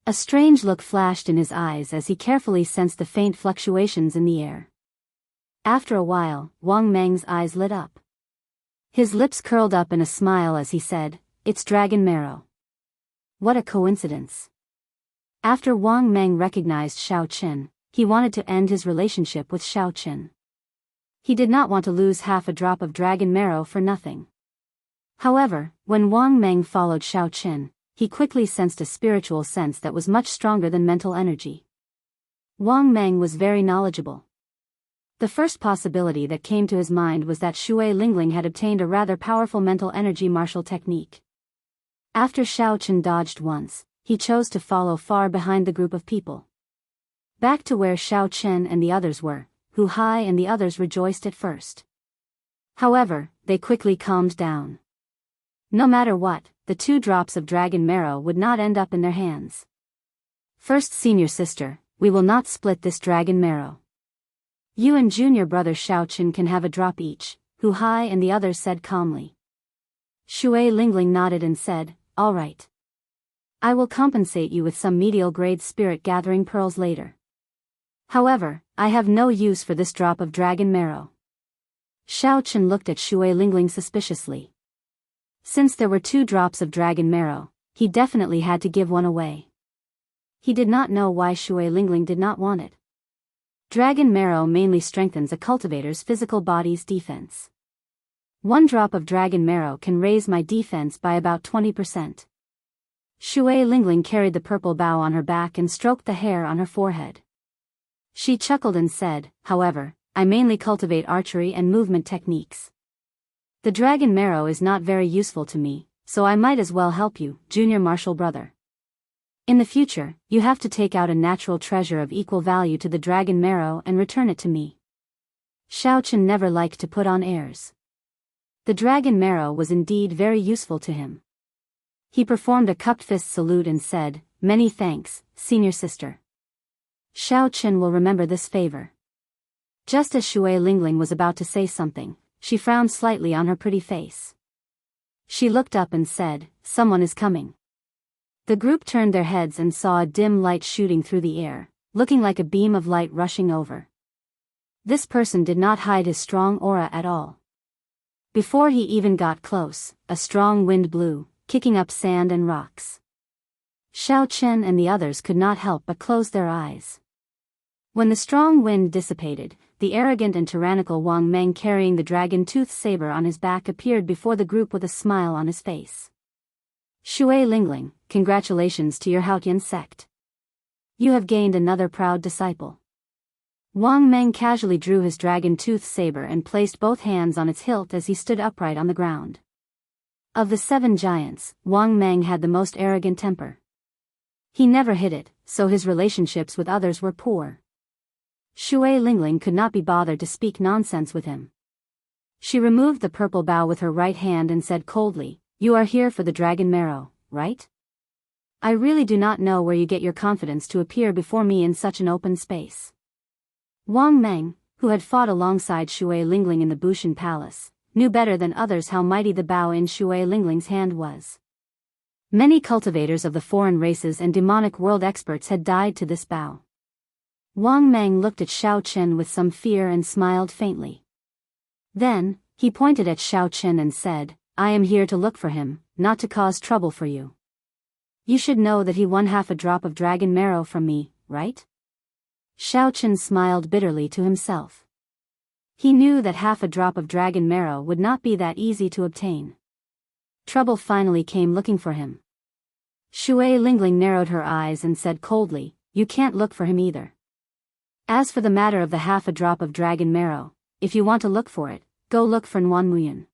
A strange look flashed in his eyes as he carefully sensed the faint fluctuations in the air. After a while, Wang Meng's eyes lit up. His lips curled up in a smile as he said, "It's dragon marrow." What a coincidence. After Wang Meng recognized Xiao Chen, he wanted to end his relationship with Xiao Chen. He did not want to lose half a drop of dragon marrow for nothing. However, when Wang Meng followed Xiao Chen, he quickly sensed a spiritual sense that was much stronger than mental energy. Wang Meng was very knowledgeable. The first possibility that came to his mind was that Shui Lingling had obtained a rather powerful mental energy martial technique. After Xiao Chen dodged once, he chose to follow far behind the group of people. Back to where Xiao Chen and the others were, Hu Hai and the others rejoiced at first. However, they quickly calmed down. No matter what, the 2 drops of dragon marrow would not end up in their hands. First, senior sister, we will not split this dragon marrow. You and junior brother Xiao Chen can have a drop each, Hu Hai and the others said calmly. Shui Lingling nodded and said, all right. I will compensate you with some medial grade spirit gathering pearls later. However, I have no use for this drop of dragon marrow. Xiao Chen looked at Shui Lingling suspiciously. Since there were 2 drops of dragon marrow, he definitely had to give one away. He did not know why Shui Lingling did not want it. Dragon marrow mainly strengthens a cultivator's physical body's defense. 1 drop of dragon marrow can raise my defense by about 20%. Shui Lingling carried the purple bow on her back and stroked the hair on her forehead. She chuckled and said, however, I mainly cultivate archery and movement techniques. The dragon marrow is not very useful to me, so I might as well help you, junior martial brother. In the future, you have to take out a natural treasure of equal value to the dragon marrow and return it to me. Xiao Chen never liked to put on airs. The dragon marrow was indeed very useful to him. He performed a cupped fist salute and said, many thanks, senior sister. Xiao Chen will remember this favor. Just as Shui Lingling was about to say something, she frowned slightly on her pretty face. She looked up and said, someone is coming. The group turned their heads and saw a dim light shooting through the air, looking like a beam of light rushing over. This person did not hide his strong aura at all. Before he even got close, a strong wind blew, kicking up sand and rocks. Xiao Chen and the others could not help but close their eyes. When the strong wind dissipated, the arrogant and tyrannical Wang Meng carrying the dragon-tooth saber on his back appeared before the group with a smile on his face. Shui Lingling, congratulations to your Haotian sect. You have gained another proud disciple. Wang Meng casually drew his dragon-tooth saber and placed both hands on its hilt as he stood upright on the ground. Of the 7 giants, Wang Meng had the most arrogant temper. He never hid it, so his relationships with others were poor. Shui Lingling could not be bothered to speak nonsense with him. She removed the purple bow with her right hand and said coldly, you are here for the dragon marrow, right? I really do not know where you get your confidence to appear before me in such an open space. Wang Meng, who had fought alongside Shui Lingling in the Bushan Palace, knew better than others how mighty the bow in Shui Lingling's hand was. Many cultivators of the foreign races and demonic world experts had died to this bow. Wang Meng looked at Xiao Chen with some fear and smiled faintly. Then, he pointed at Xiao Chen and said, "I am here to look for him, not to cause trouble for you. You should know that he won half a drop of dragon marrow from me, right?" Xiao Chen smiled bitterly to himself. He knew that half a drop of dragon marrow would not be that easy to obtain. Trouble finally came looking for him. Shui Lingling narrowed her eyes and said coldly, "You can't look for him either. As for the matter of the half a drop of dragon marrow, if you want to look for it, go look for Nguyen Muyan.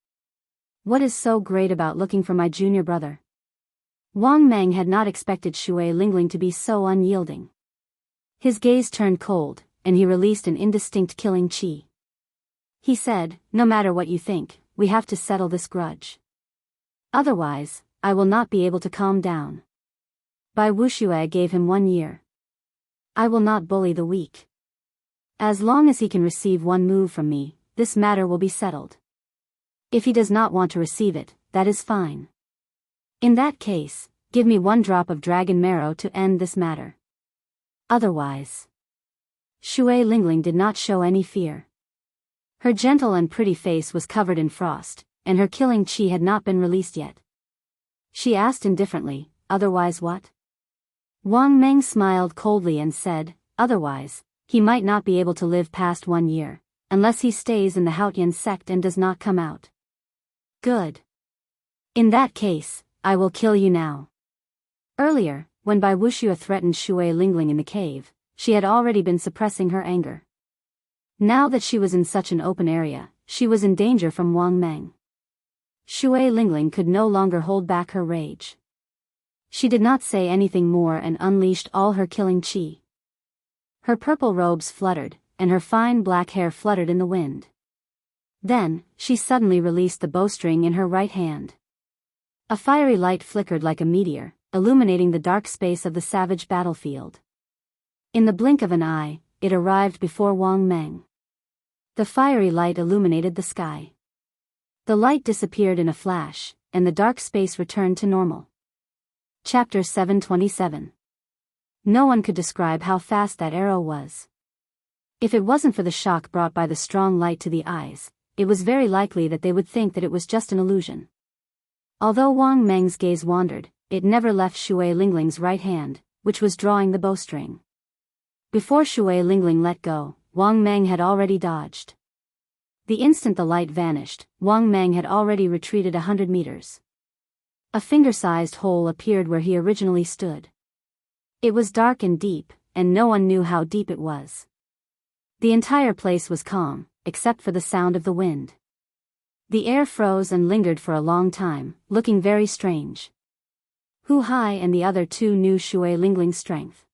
What is so great about looking for my junior brother?" Wang Meng had not expected Shui Lingling to be so unyielding. His gaze turned cold, and he released an indistinct killing chi. He said, "No matter what you think, we have to settle this grudge. Otherwise, I will not be able to calm down." Bai Wuxue gave him 1 year. "I will not bully the weak. As long as he can receive one move from me, this matter will be settled. If he does not want to receive it, that is fine. In that case, give me 1 drop of dragon marrow to end this matter. Otherwise..." Shui Lingling did not show any fear. Her gentle and pretty face was covered in frost, and her killing chi had not been released yet. She asked indifferently, "Otherwise what?" Wang Meng smiled coldly and said, "Otherwise, he might not be able to live past 1 year, unless he stays in the Haotian sect and does not come out." "Good. In that case, I will kill you now." Earlier, when Bai Wuxue threatened Shui Lingling in the cave, she had already been suppressing her anger. Now that she was in such an open area, she was in danger from Wang Meng. Shui Lingling could no longer hold back her rage. She did not say anything more and unleashed all her killing chi. Her purple robes fluttered, and her fine black hair fluttered in the wind. Then, she suddenly released the bowstring in her right hand. A fiery light flickered like a meteor, illuminating the dark space of the savage battlefield. In the blink of an eye, it arrived before Wang Meng. The fiery light illuminated the sky. The light disappeared in a flash, and the dark space returned to normal. Chapter 727. No one could describe how fast that arrow was. If it wasn't for the shock brought by the strong light to the eyes, it was very likely that they would think that it was just an illusion. Although Wang Meng's gaze wandered, it never left Shui Lingling's right hand, which was drawing the bowstring. Before Shui Lingling let go, Wang Meng had already dodged. The instant the light vanished, Wang Meng had already retreated 100 meters. A finger-sized hole appeared where he originally stood. It was dark and deep, and no one knew how deep it was. The entire place was calm, except for the sound of the wind. The air froze and lingered for a long time, looking very strange. Hu Hai and the other 2 knew Shui Lingling's strength.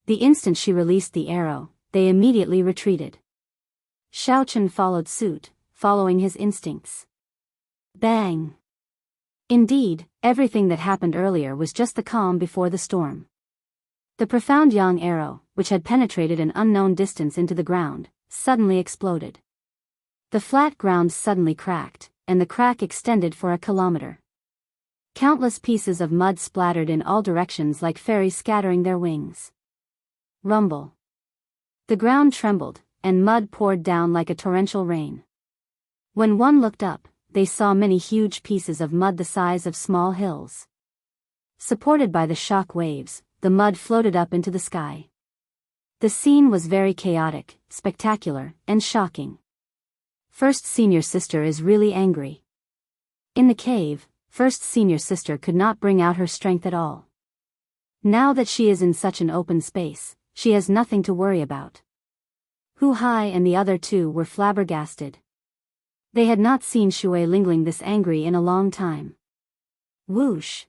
The instant she released the arrow, they immediately retreated. Xiao Chen followed suit, following his instincts. Bang! Indeed, everything that happened earlier was just the calm before the storm. The profound yang arrow, which had penetrated an unknown distance into the ground, suddenly exploded. The flat ground suddenly cracked, and the crack extended for a kilometer. Countless pieces of mud splattered in all directions like fairies scattering their wings. Rumble. The ground trembled, and mud poured down like a torrential rain. When one looked up, they saw many huge pieces of mud the size of small hills. Supported by the shock waves, the mud floated up into the sky. The scene was very chaotic, spectacular, and shocking. First Senior Sister is really angry. In the cave, First Senior Sister could not bring out her strength at all. Now that she is in such an open space, she has nothing to worry about. Hu Hai and the other 2 were flabbergasted. They had not seen Shui Lingling this angry in a long time. Whoosh!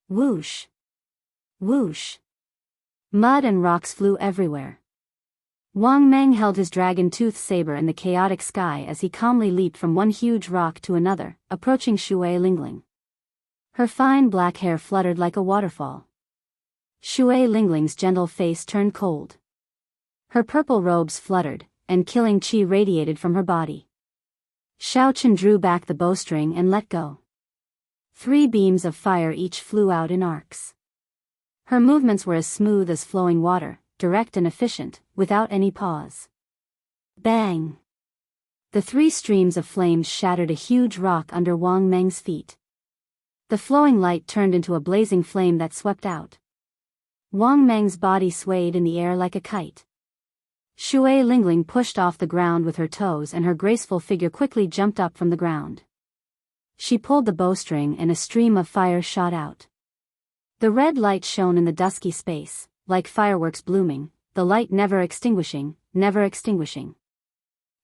Whoosh! Whoosh! Mud and rocks flew everywhere. Wang Meng held his dragon-tooth saber in the chaotic sky as he calmly leaped from one huge rock to another, approaching Shui Lingling. Her fine black hair fluttered like a waterfall. Shui Lingling's gentle face turned cold. Her purple robes fluttered, and killing chi radiated from her body. Xiao Chen drew back the bowstring and let go. 3 beams of fire each flew out in arcs. Her movements were as smooth as flowing water, direct and efficient, without any pause. Bang! The 3 streams of flames shattered a huge rock under Wang Meng's feet. The flowing light turned into a blazing flame that swept out. Wang Meng's body swayed in the air like a kite. Shui Lingling pushed off the ground with her toes and her graceful figure quickly jumped up from the ground. She pulled the bowstring and a stream of fire shot out. The red light shone in the dusky space, like fireworks blooming, the light never extinguishing, never extinguishing.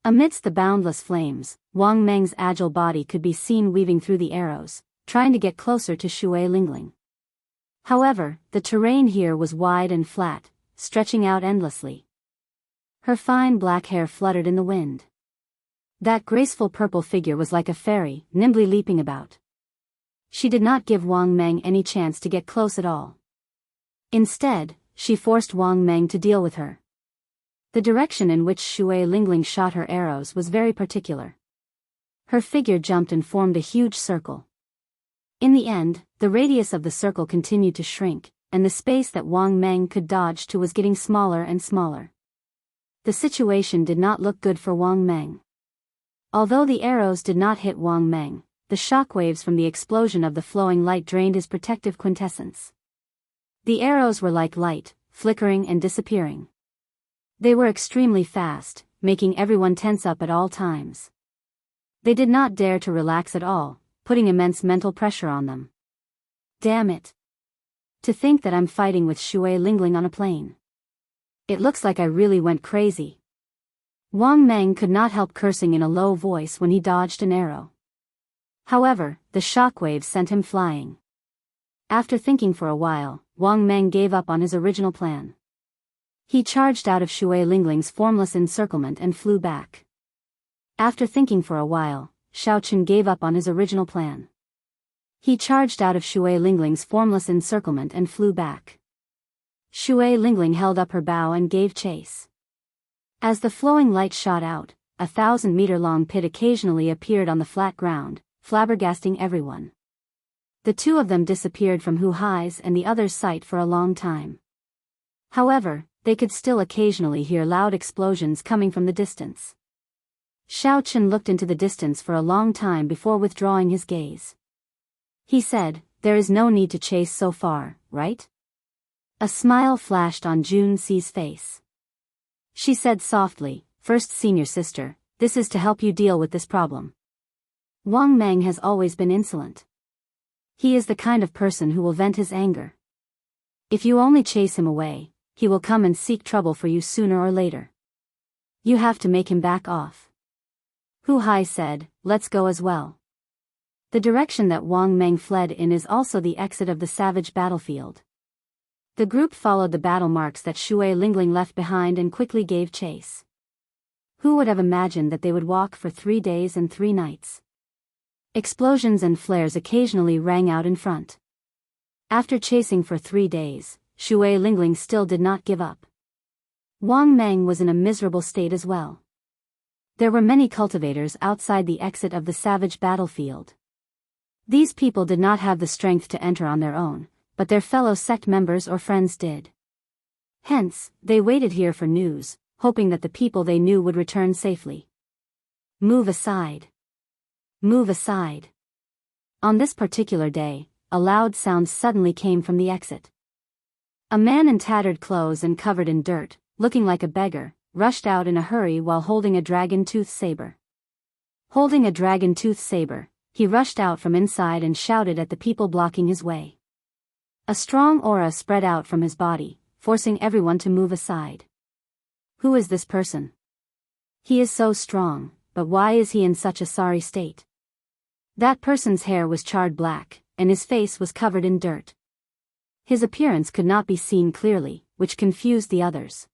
Amidst the boundless flames, Wang Meng's agile body could be seen weaving through the arrows, trying to get closer to Shui Lingling. However, the terrain here was wide and flat, stretching out endlessly. Her fine black hair fluttered in the wind. That graceful purple figure was like a fairy, nimbly leaping about. She did not give Wang Meng any chance to get close at all. Instead, she forced Wang Meng to deal with her. The direction in which Shui Lingling shot her arrows was very particular. Her figure jumped and formed a huge circle. In the end, the radius of the circle continued to shrink, and the space that Wang Meng could dodge to was getting smaller and smaller. The situation did not look good for Wang Meng. Although the arrows did not hit Wang Meng, the shockwaves from the explosion of the flowing light drained his protective quintessence. The arrows were like light, flickering and disappearing. They were extremely fast, making everyone tense up at all times. They did not dare to relax at all, putting immense mental pressure on them. Damn it! To think that I'm fighting with Shui Lingling on a plane. It looks like I really went crazy. Wang Meng could not help cursing in a low voice when he dodged an arrow. However, the shockwaves sent him flying. After thinking for a while, Wang Meng gave up on his original plan. He charged out of Shui Lingling's formless encirclement and flew back. After thinking for a while, Xiao Chen gave up on his original plan. He charged out of Shui Lingling's formless encirclement and flew back. Shui Lingling held up her bow and gave chase. As the flowing light shot out, a 1,000-meter-long pit occasionally appeared on the flat ground, flabbergasting everyone. The 2 of them disappeared from Hu Hai's and the other's sight for a long time. However, they could still occasionally hear loud explosions coming from the distance. Xiao Chen looked into the distance for a long time before withdrawing his gaze. He said, "There is no need to chase so far, right?" A smile flashed on Jun Si's face. She said softly, "First senior sister, this is to help you deal with this problem." Wang Meng has always been insolent. He is the kind of person who will vent his anger. If you only chase him away, he will come and seek trouble for you sooner or later. You have to make him back off. Hu Hai said, "Let's go as well." The direction that Wang Meng fled in is also the exit of the savage battlefield. The group followed the battle marks that Shui Lingling left behind and quickly gave chase. Who would have imagined that they would walk for 3 days and 3 nights? Explosions and flares occasionally rang out in front. After chasing for 3 days, Shui Lingling still did not give up. Wang Meng was in a miserable state as well. There were many cultivators outside the exit of the savage battlefield. These people did not have the strength to enter on their own, but their fellow sect members or friends did. Hence, they waited here for news, hoping that the people they knew would return safely. Move aside. Move aside. On this particular day, a loud sound suddenly came from the exit. A man in tattered clothes and covered in dirt, looking like a beggar, rushed out in a hurry while holding a dragon-tooth saber. Holding a dragon-tooth saber, he rushed out from inside and shouted at the people blocking his way. A strong aura spread out from his body, forcing everyone to move aside. Who is this person? He is so strong, but why is he in such a sorry state? That person's hair was charred black, and his face was covered in dirt. His appearance could not be seen clearly, which confused the others.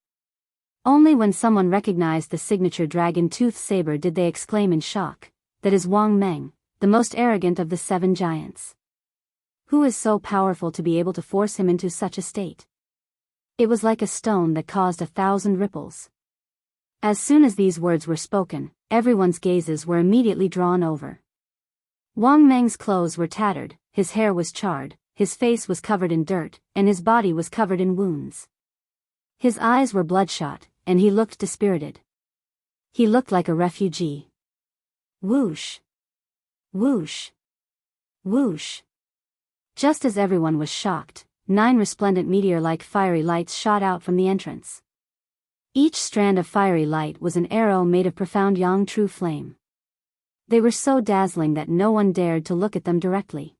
Only when someone recognized the signature dragon-tooth saber did they exclaim in shock, "That is Wang Meng, the most arrogant of the 7 giants. Who is so powerful to be able to force him into such a state?" It was like a stone that caused 1,000 ripples. As soon as these words were spoken, everyone's gazes were immediately drawn over. Wang Meng's clothes were tattered, his hair was charred, his face was covered in dirt, and his body was covered in wounds. His eyes were bloodshot, and he looked dispirited. He looked like a refugee. Whoosh! Whoosh! Whoosh! Just as everyone was shocked, 9 resplendent meteor-like fiery lights shot out from the entrance. Each strand of fiery light was an arrow made of profound yang true flame. They were so dazzling that no one dared to look at them directly.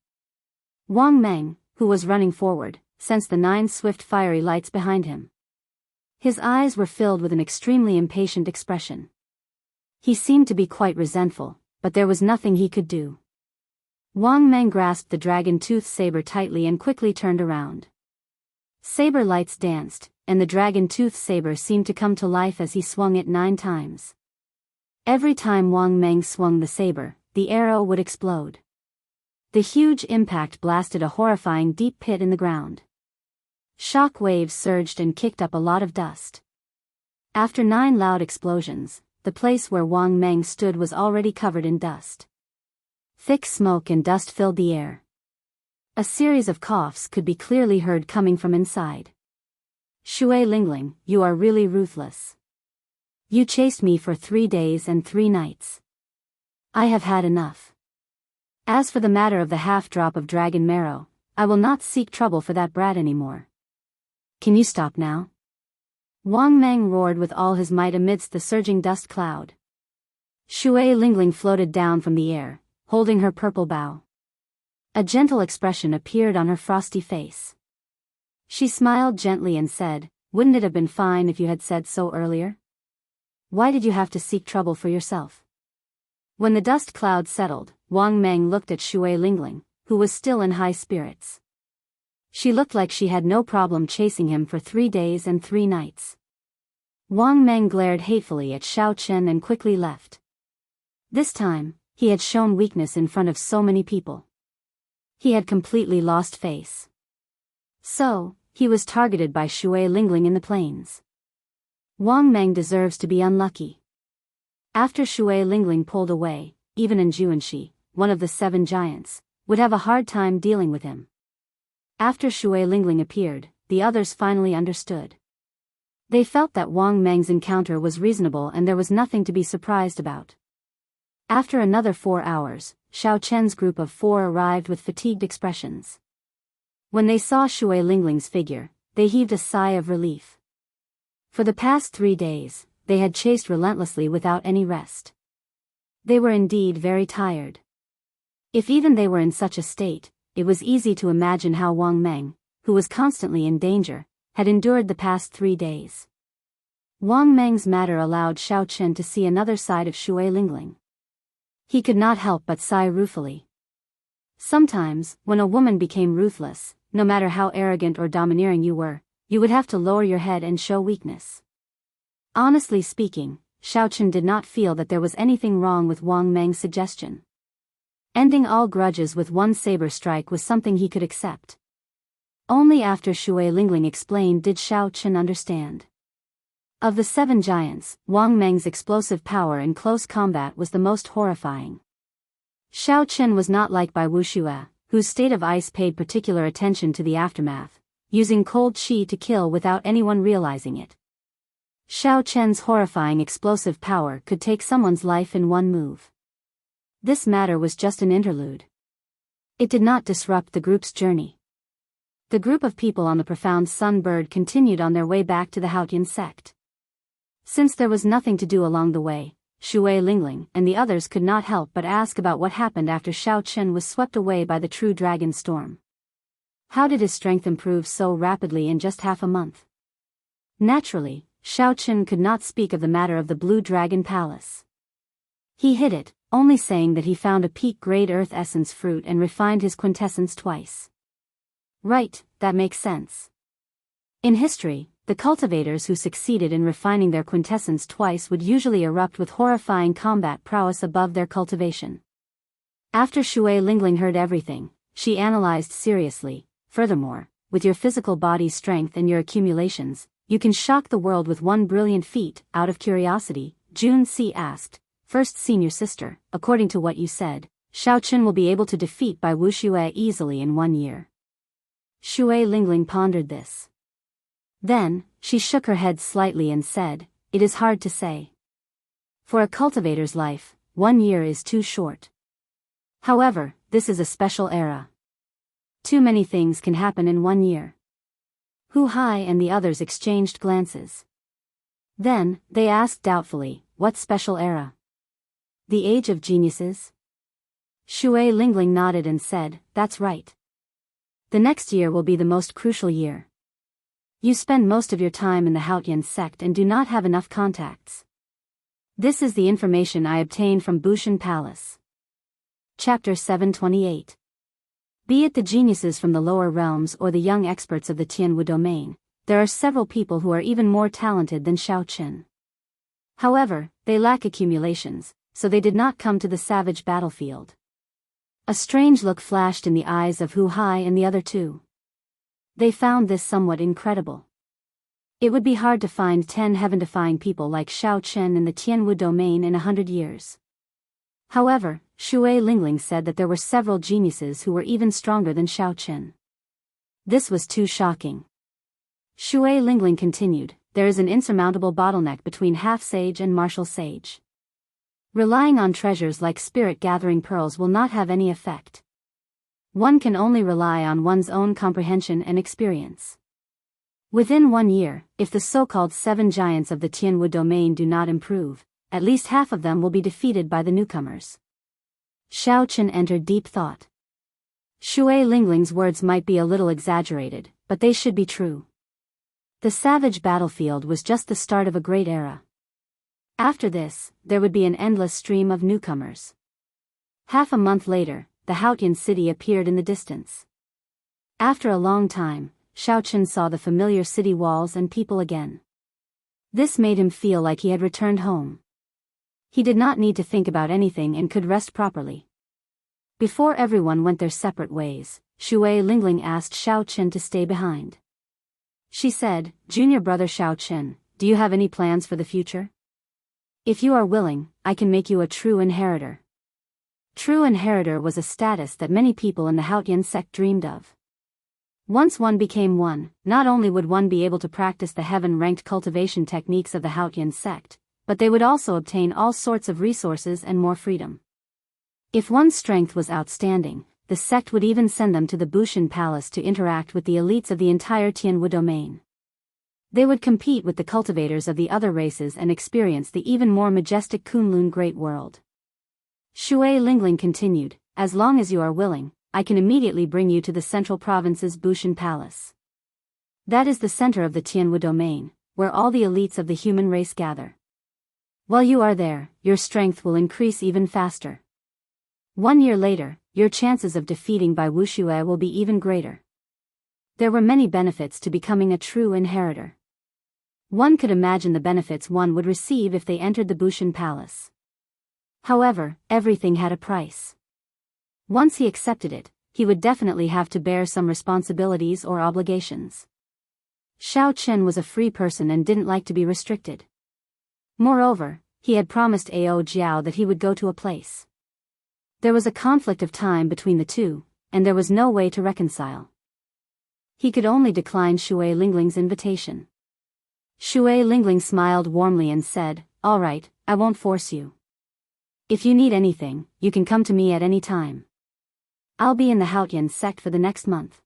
Wang Meng, who was running forward, sensed the 9 swift fiery lights behind him. His eyes were filled with an extremely impatient expression. He seemed to be quite resentful, but there was nothing he could do. Wang Meng grasped the dragon-tooth saber tightly and quickly turned around. Saber lights danced, and the dragon-tooth saber seemed to come to life as he swung it 9 times. Every time Wang Meng swung the saber, the arrow would explode. The huge impact blasted a horrifying deep pit in the ground. Shock waves surged and kicked up a lot of dust. After 9 loud explosions, the place where Wang Meng stood was already covered in dust. Thick smoke and dust filled the air. A series of coughs could be clearly heard coming from inside. Shui Lingling, you are really ruthless. You chased me for 3 days and 3 nights. I have had enough. As for the matter of the half-drop of dragon marrow, I will not seek trouble for that brat anymore. Can you stop now? Wang Meng roared with all his might amidst the surging dust cloud. Shui Lingling floated down from the air, holding her purple bow. A gentle expression appeared on her frosty face. She smiled gently and said, "Wouldn't it have been fine if you had said so earlier? Why did you have to seek trouble for yourself?" When the dust cloud settled, Wang Meng looked at Shui Lingling, who was still in high spirits. She looked like she had no problem chasing him for 3 days and 3 nights. Wang Meng glared hatefully at Xiao Chen and quickly left. This time, he had shown weakness in front of so many people. He had completely lost face. So, he was targeted by Shui Lingling in the plains. Wang Meng deserves to be unlucky. After Shui Lingling pulled away, even Enjuanshi, one of the 7 giants, would have a hard time dealing with him. After Shui Lingling appeared, the others finally understood. They felt that Wang Meng's encounter was reasonable and there was nothing to be surprised about. After another 4 hours, Xiao Chen's group of 4 arrived with fatigued expressions. When they saw Shui Lingling's figure, they heaved a sigh of relief. For the past 3 days, they had chased relentlessly without any rest. They were indeed very tired. If even they were in such a state, it was easy to imagine how Wang Meng, who was constantly in danger, had endured the past 3 days. Wang Meng's matter allowed Xiao Chen to see another side of Shui Lingling. He could not help but sigh ruefully. Sometimes, when a woman became ruthless, no matter how arrogant or domineering you were, you would have to lower your head and show weakness. Honestly speaking, Xiao Chen did not feel that there was anything wrong with Wang Meng's suggestion. Ending all grudges with one saber strike was something he could accept. Only after Shui Lingling explained did Xiao Chen understand. Of the 7 giants, Wang Meng's explosive power in close combat was the most horrifying. Xiao Chen was not like Bai Wuxue, whose state of ice paid particular attention to the aftermath, using cold qi to kill without anyone realizing it. Xiao Chen's horrifying explosive power could take someone's life in one move. This matter was just an interlude. It did not disrupt the group's journey. The group of people on the profound sunbird continued on their way back to the Haotian sect. Since there was nothing to do along the way, Shui Lingling and the others could not help but ask about what happened after Xiao Chen was swept away by the true dragon storm. How did his strength improve so rapidly in just half a month? Naturally, Xiao Chen could not speak of the matter of the Blue Dragon Palace. He hid it, only saying that he found a peak-grade earth essence fruit and refined his quintessence twice. Right, that makes sense. In history, the cultivators who succeeded in refining their quintessence twice would usually erupt with horrifying combat prowess above their cultivation. After Shui Lingling heard everything, she analyzed seriously. Furthermore, with your physical body's strength and your accumulations, you can shock the world with one brilliant feat. Out of curiosity, Jun Si asked, first senior sister, according to what you said, Xiao Qun will be able to defeat Bai Wuxue easily in 1 year. Shui Lingling pondered this. Then, she shook her head slightly and said, it is hard to say. For a cultivator's life, 1 year is too short. However, this is a special era. Too many things can happen in 1 year. Hu Hai and the others exchanged glances. Then, they asked doubtfully, what special era? The age of geniuses? Shui Lingling nodded and said, that's right. The next year will be the most crucial year. You spend most of your time in the Haotian sect and do not have enough contacts. This is the information I obtained from Bushan Palace. Chapter 728. Be it the geniuses from the lower realms or the young experts of the Tianwu domain, there are several people who are even more talented than Xiao Qun. However, they lack accumulations, so they did not come to the savage battlefield. A strange look flashed in the eyes of Hu Hai and the other two. They found this somewhat incredible. It would be hard to find 10 heaven-defying people like Xiao Qun in the Tianwu domain in 100 years. However, Shui Lingling said that there were several geniuses who were even stronger than Xiao Qun. This was too shocking. Shui Lingling continued, there is an insurmountable bottleneck between half-sage and martial sage. Relying on treasures like spirit-gathering pearls will not have any effect. One can only rely on one's own comprehension and experience. Within 1 year, if the so-called 7 giants of the Tianwu domain do not improve, at least half of them will be defeated by the newcomers. Xiao Qun entered deep thought. Shui Lingling's words might be a little exaggerated, but they should be true. The savage battlefield was just the start of a great era. After this, there would be an endless stream of newcomers. Half a month later, the Haotian city appeared in the distance. After a long time, Xiao Qun saw the familiar city walls and people again. This made him feel like he had returned home. He did not need to think about anything and could rest properly. Before everyone went their separate ways, Shui Lingling asked Xiao Qun to stay behind. She said, Junior brother Xiao Qun, do you have any plans for the future? If you are willing, I can make you a true inheritor. True inheritor was a status that many people in the Haotian sect dreamed of. Once one became one, not only would one be able to practice the heaven-ranked cultivation techniques of the Haotian sect, but they would also obtain all sorts of resources and more freedom. If one's strength was outstanding, the sect would even send them to the Bushan Palace to interact with the elites of the entire Tianwu domain. They would compete with the cultivators of the other races and experience the even more majestic Kunlun Great World. Shui Lingling continued, as long as you are willing, I can immediately bring you to the central province's Bushan Palace. That is the center of the Tianwu domain, where all the elites of the human race gather. While you are there, your strength will increase even faster. 1 year later, your chances of defeating Bai Wuxue will be even greater. There were many benefits to becoming a true inheritor. One could imagine the benefits one would receive if they entered the Bushan Palace. However, everything had a price. Once he accepted it, he would definitely have to bear some responsibilities or obligations. Xiao Qun was a free person and didn't like to be restricted. Moreover, he had promised Ao Jiao that he would go to a place. There was a conflict of time between the two, and there was no way to reconcile. He could only decline Shui Lingling's invitation. Shui Lingling smiled warmly and said, all right, I won't force you. If you need anything, you can come to me at any time. I'll be in the Haotian sect for the next month.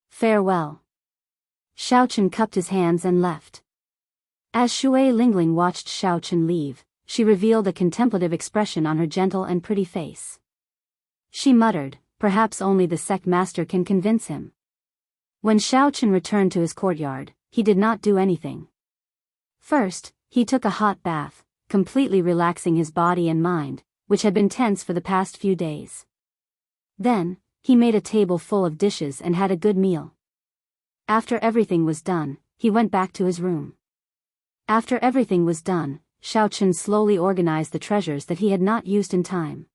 Farewell. Xiao Qun cupped his hands and left. As Shui Lingling watched Xiao Qun leave, she revealed a contemplative expression on her gentle and pretty face. She muttered, perhaps only the sect master can convince him. When Xiao Qun returned to his courtyard, he did not do anything. First, he took a hot bath, completely relaxing his body and mind, which had been tense for the past few days. Then, he made a table full of dishes and had a good meal. After everything was done, he went back to his room. After everything was done, Xiao Qun slowly organized the treasures that he had not used in time.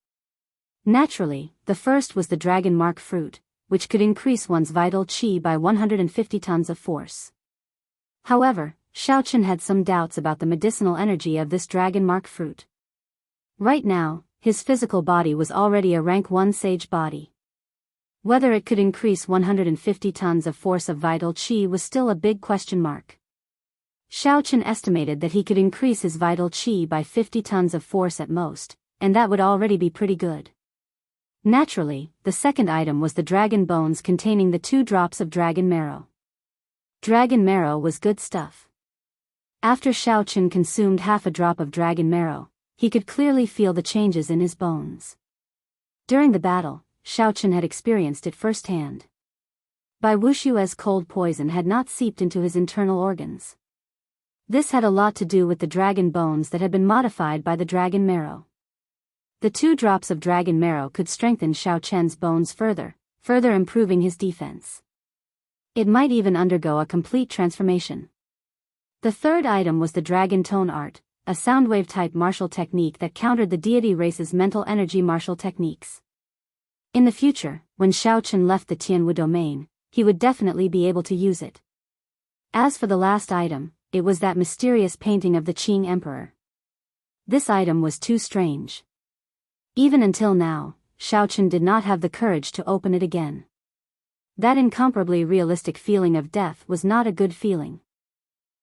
Naturally, the first was the dragon mark fruit, which could increase one's vital qi by 150 tons of force. However, Xiaochen had some doubts about the medicinal energy of this dragon-mark fruit. Right now, his physical body was already a rank 1 sage body. Whether it could increase 150 tons of force of vital qi was still a big question mark. Xiaochen estimated that he could increase his vital qi by 50 tons of force at most, and that would already be pretty good. Naturally, the second item was the dragon bones containing the 2 drops of dragon marrow. Dragon marrow was good stuff. After Xiaochen consumed half a drop of dragon marrow, he could clearly feel the changes in his bones. During the battle, Xiaochen had experienced it firsthand. Bai Wushue's cold poison had not seeped into his internal organs. This had a lot to do with the dragon bones that had been modified by the dragon marrow. The 2 drops of dragon marrow could strengthen Xiaochen's bones further improving his defense. It might even undergo a complete transformation. The third item was the dragon tone art, a soundwave-type martial technique that countered the deity race's mental energy martial techniques. In the future, when Xiaochen left the Tianwu domain, he would definitely be able to use it. As for the last item, it was that mysterious painting of the Qing Emperor. This item was too strange. Even until now, Xiaochen did not have the courage to open it again. That incomparably realistic feeling of death was not a good feeling.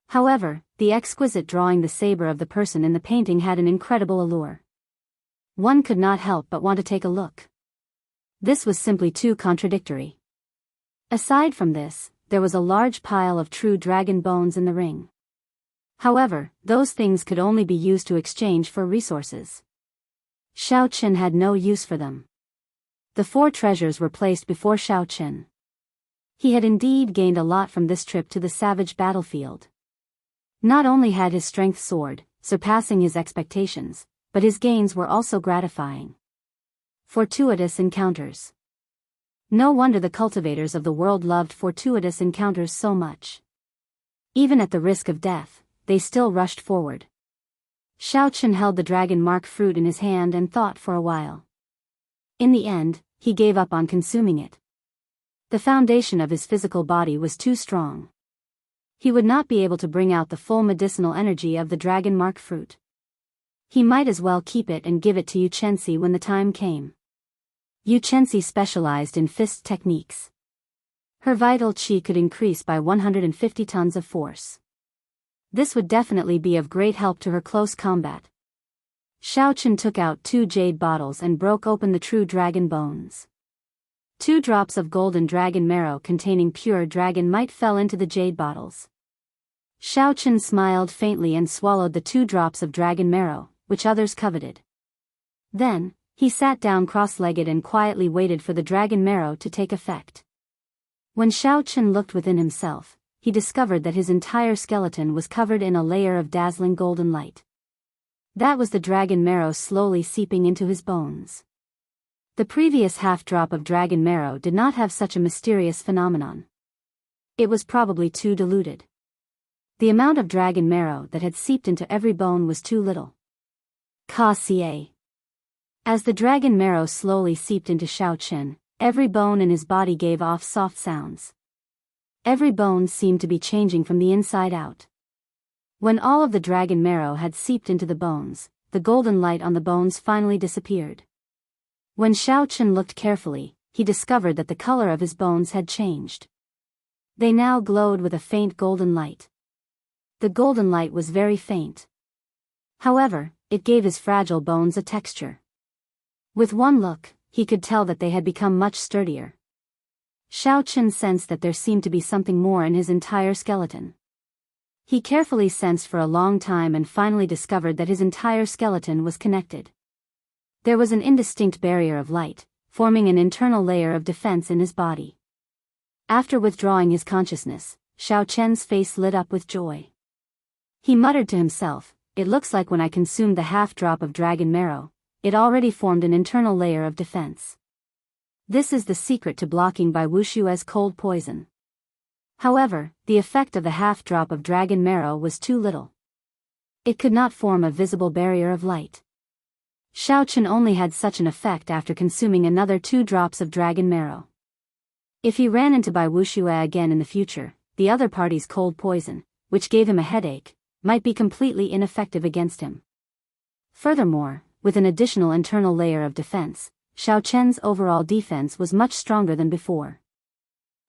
However, the exquisite drawing the saber of the person in the painting had an incredible allure. One could not help but want to take a look. This was simply too contradictory. Aside from this, there was a large pile of true dragon bones in the ring. However, those things could only be used to exchange for resources. Xiaochen had no use for them. The 4 treasures were placed before Xiaochen. He had indeed gained a lot from this trip to the savage battlefield. Not only had his strength soared, surpassing his expectations, but his gains were also gratifying. Fortuitous encounters. No wonder the cultivators of the world loved fortuitous encounters so much. Even at the risk of death, they still rushed forward. Xiaochen held the dragon mark fruit in his hand and thought for a while. In the end, he gave up on consuming it. The foundation of his physical body was too strong. He would not be able to bring out the full medicinal energy of the dragon mark fruit. He might as well keep it and give it to Yu Chenxi when the time came. Yu Chenxi specialized in fist techniques. Her vital qi could increase by 150 tons of force. This would definitely be of great help to her close combat. Xiaochen took out 2 jade bottles and broke open the true dragon bones. 2 drops of golden dragon marrow containing pure dragon might fell into the jade bottles. Xiaochen smiled faintly and swallowed the 2 drops of dragon marrow, which others coveted. Then, he sat down cross-legged and quietly waited for the dragon marrow to take effect. When Xiaochen looked within himself, he discovered that his entire skeleton was covered in a layer of dazzling golden light. That was the dragon marrow slowly seeping into his bones. The previous half-drop of dragon marrow did not have such a mysterious phenomenon. It was probably too diluted. The amount of dragon marrow that had seeped into every bone was too little. Ka-ca. As the dragon marrow slowly seeped into Xiaochen, every bone in his body gave off soft sounds. Every bone seemed to be changing from the inside out. When all of the dragon marrow had seeped into the bones, the golden light on the bones finally disappeared. When Xiaochen looked carefully, he discovered that the color of his bones had changed. They now glowed with a faint golden light. The golden light was very faint. However, it gave his fragile bones a texture. With one look, he could tell that they had become much sturdier. Xiaochen sensed that there seemed to be something more in his entire skeleton. He carefully sensed for a long time and finally discovered that his entire skeleton was connected. There was an indistinct barrier of light, forming an internal layer of defense in his body. After withdrawing his consciousness, Xiaochen's face lit up with joy. He muttered to himself, "It looks like when I consumed the half-drop of dragon marrow, it already formed an internal layer of defense. This is the secret to blocking Bai Wushue's cold poison." However, the effect of the half-drop of dragon marrow was too little. It could not form a visible barrier of light. Xiaochen only had such an effect after consuming another 2 drops of dragon marrow. If he ran into Bai Wushue again in the future, the other party's cold poison, which gave him a headache, might be completely ineffective against him. Furthermore, with an additional internal layer of defense, Xiao Chen's overall defense was much stronger than before.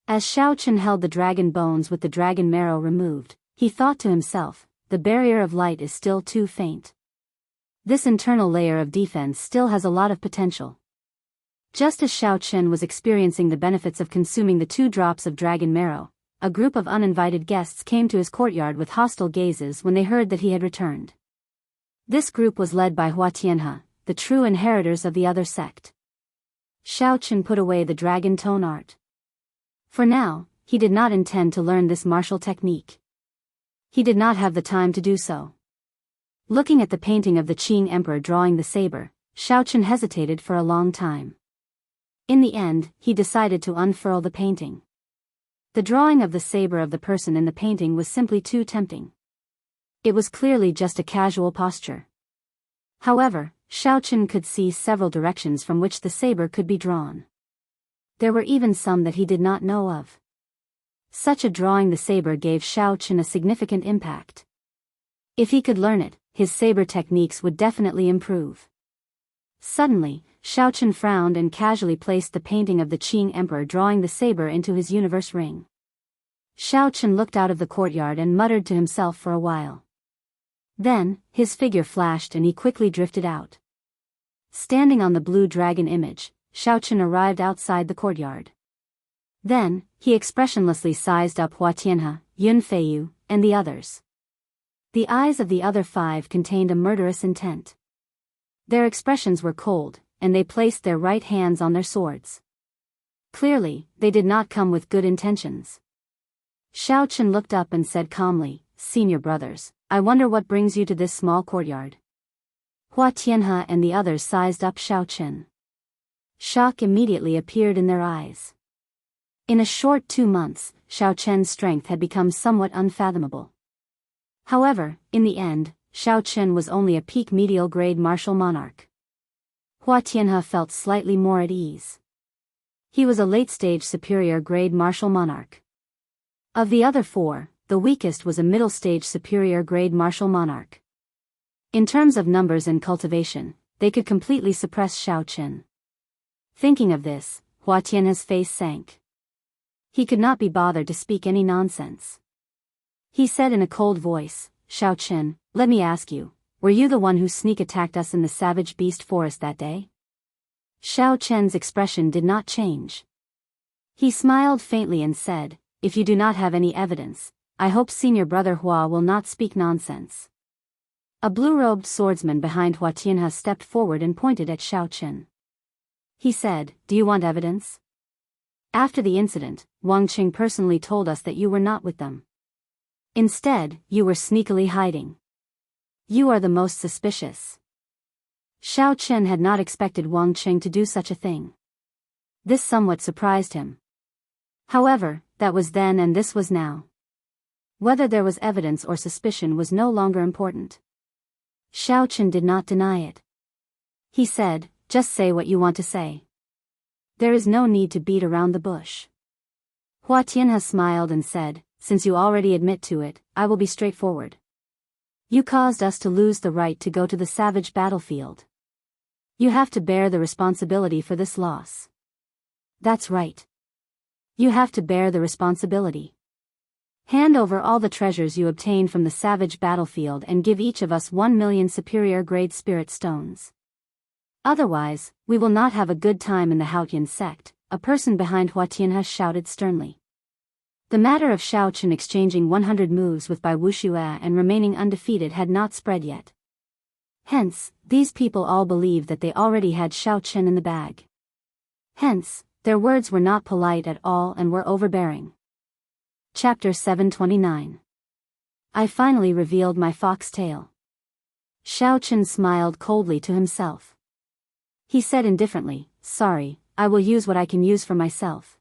As Xiao Chen held the dragon bones with the dragon marrow removed, he thought to himself, the barrier of light is still too faint. This internal layer of defense still has a lot of potential. Just as Xiao Chen was experiencing the benefits of consuming the 2 drops of dragon marrow, a group of uninvited guests came to his courtyard with hostile gazes when they heard that he had returned. This group was led by Hua Tianhe, the true inheritors of the other sect. Xiao Chen put away the dragon tone art. For now, he did not intend to learn this martial technique. He did not have the time to do so. Looking at the painting of the Qing Emperor drawing the saber, Xiao Chen hesitated for a long time. In the end, he decided to unfurl the painting. The drawing of the saber of the person in the painting was simply too tempting. It was clearly just a casual posture. However, Xiao Chen could see several directions from which the saber could be drawn. There were even some that he did not know of. Such a drawing the saber gave Xiao Chen a significant impact. If he could learn it, his saber techniques would definitely improve. Suddenly, Xiao Chen frowned and casually placed the painting of the Qing Emperor drawing the saber into his universe ring. Xiao Chen looked out of the courtyard and muttered to himself for a while. Then, his figure flashed and he quickly drifted out. Standing on the blue dragon image, Xiao Chen arrived outside the courtyard. Then, he expressionlessly sized up Hua Tianhe, Yun Feiyu, and the others. The eyes of the other 5 contained a murderous intent. Their expressions were cold, and they placed their right hands on their swords. Clearly, they did not come with good intentions. Xiao Chen looked up and said calmly, "Senior brothers, I wonder what brings you to this small courtyard." Hua Tianhe and the others sized up Xiao Chen. Shock immediately appeared in their eyes. In a short 2 months, Xiao Chen's strength had become somewhat unfathomable. However, in the end, Xiao Chen was only a peak medial grade martial monarch. Hua Tianhe felt slightly more at ease. He was a late-stage superior grade martial monarch. Of the other 4, the weakest was a middle-stage superior grade martial monarch. In terms of numbers and cultivation, they could completely suppress Xiao Chen. Thinking of this, Hua Tianhe's face sank. He could not be bothered to speak any nonsense. He said in a cold voice, "Xiao Chen, let me ask you, were you the one who sneak attacked us in the savage beast forest that day?" Xiao Chen's expression did not change. He smiled faintly and said, "If you do not have any evidence, I hope senior brother Hua will not speak nonsense." A blue-robed swordsman behind Hua Tianhe stepped forward and pointed at Xiao Chen. He said, "Do you want evidence? After the incident, Wang Qing personally told us that you were not with them. Instead, you were sneakily hiding. You are the most suspicious." Xiao Chen had not expected Wang Qing to do such a thing. This somewhat surprised him. However, that was then and this was now. Whether there was evidence or suspicion was no longer important. Xiao Chen did not deny it. He said, "Just say what you want to say. There is no need to beat around the bush." Hua Tianhe smiled and said, "Since you already admit to it, I will be straightforward. You caused us to lose the right to go to the savage battlefield. You have to bear the responsibility for this loss." "That's right. You have to bear the responsibility. Hand over all the treasures you obtained from the savage battlefield and give each of us 1 million superior grade spirit stones. Otherwise, we will not have a good time in the Haotian sect," a person behind Hua Tianhe shouted sternly. The matter of Xiao Chen exchanging 100 moves with Bai Wuxue and remaining undefeated had not spread yet. Hence, these people all believed that they already had Xiao Chen in the bag. Hence, their words were not polite at all and were overbearing. Chapter 729. I finally revealed my foxtail. Xiao Chen smiled coldly to himself. He said indifferently, "Sorry, I will use what I can use for myself.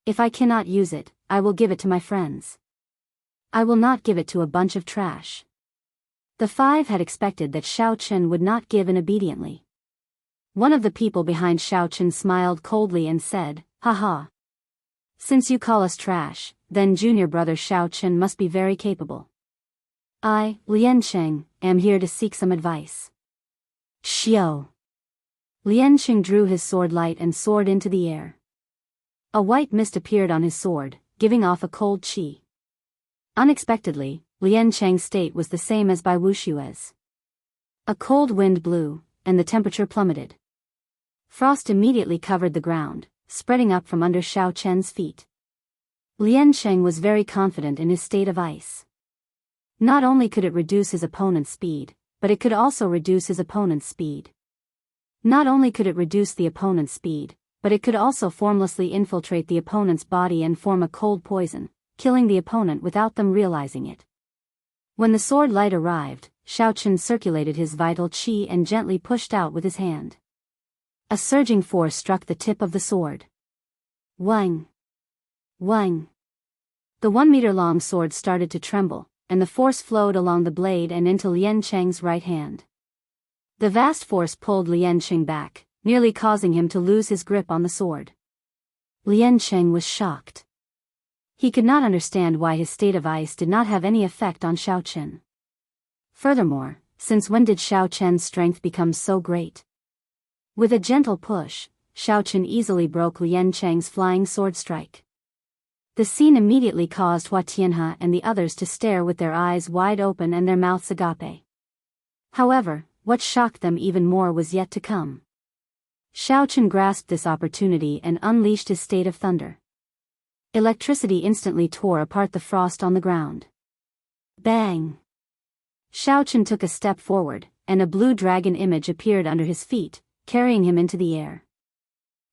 If I cannot use it, I will give it to my friends. I will not give it to a bunch of trash." The 5 had expected that Xiao Chen would not give in obediently. One of the people behind Xiao Chen smiled coldly and said, "Haha. Since you call us trash, then junior brother Xiao Chen must be very capable. I, Lian Cheng, am here to seek some advice. Xiao. Lian Cheng drew his sword light and soared into the air. A white mist appeared on his sword, giving off a cold qi. Unexpectedly, Lian Cheng's state was the same as Bai Wushue's. A cold wind blew, and the temperature plummeted. Frost immediately covered the ground, spreading up from under Xiao Chen's feet. Lian Cheng was very confident in his state of ice. Not only could it reduce his opponent's speed, but it could also reduce his opponent's speed. Not only could it reduce the opponent's speed, but it could also formlessly infiltrate the opponent's body and form a cold poison, killing the opponent without them realizing it. When the sword light arrived, Xiao Chen circulated his vital qi and gently pushed out with his hand. A surging force struck the tip of the sword. Wang! Wang! The 1-meter-long sword started to tremble, and the force flowed along the blade and into Lian Cheng's right hand. The vast force pulled Lian Cheng back, nearly causing him to lose his grip on the sword. Lian Cheng was shocked. He could not understand why his state of ice did not have any effect on Xiao Chen. Furthermore, since when did Xiao Chen's strength become so great? With a gentle push, Xiao Chen easily broke Lian Cheng's flying sword strike. The scene immediately caused Hua Tianhe and the others to stare with their eyes wide open and their mouths agape. However, what shocked them even more was yet to come. Xiao Chen grasped this opportunity and unleashed his state of thunder. Electricity instantly tore apart the frost on the ground. Bang! Xiao Chen took a step forward, and a blue dragon image appeared under his feet, carrying him into the air.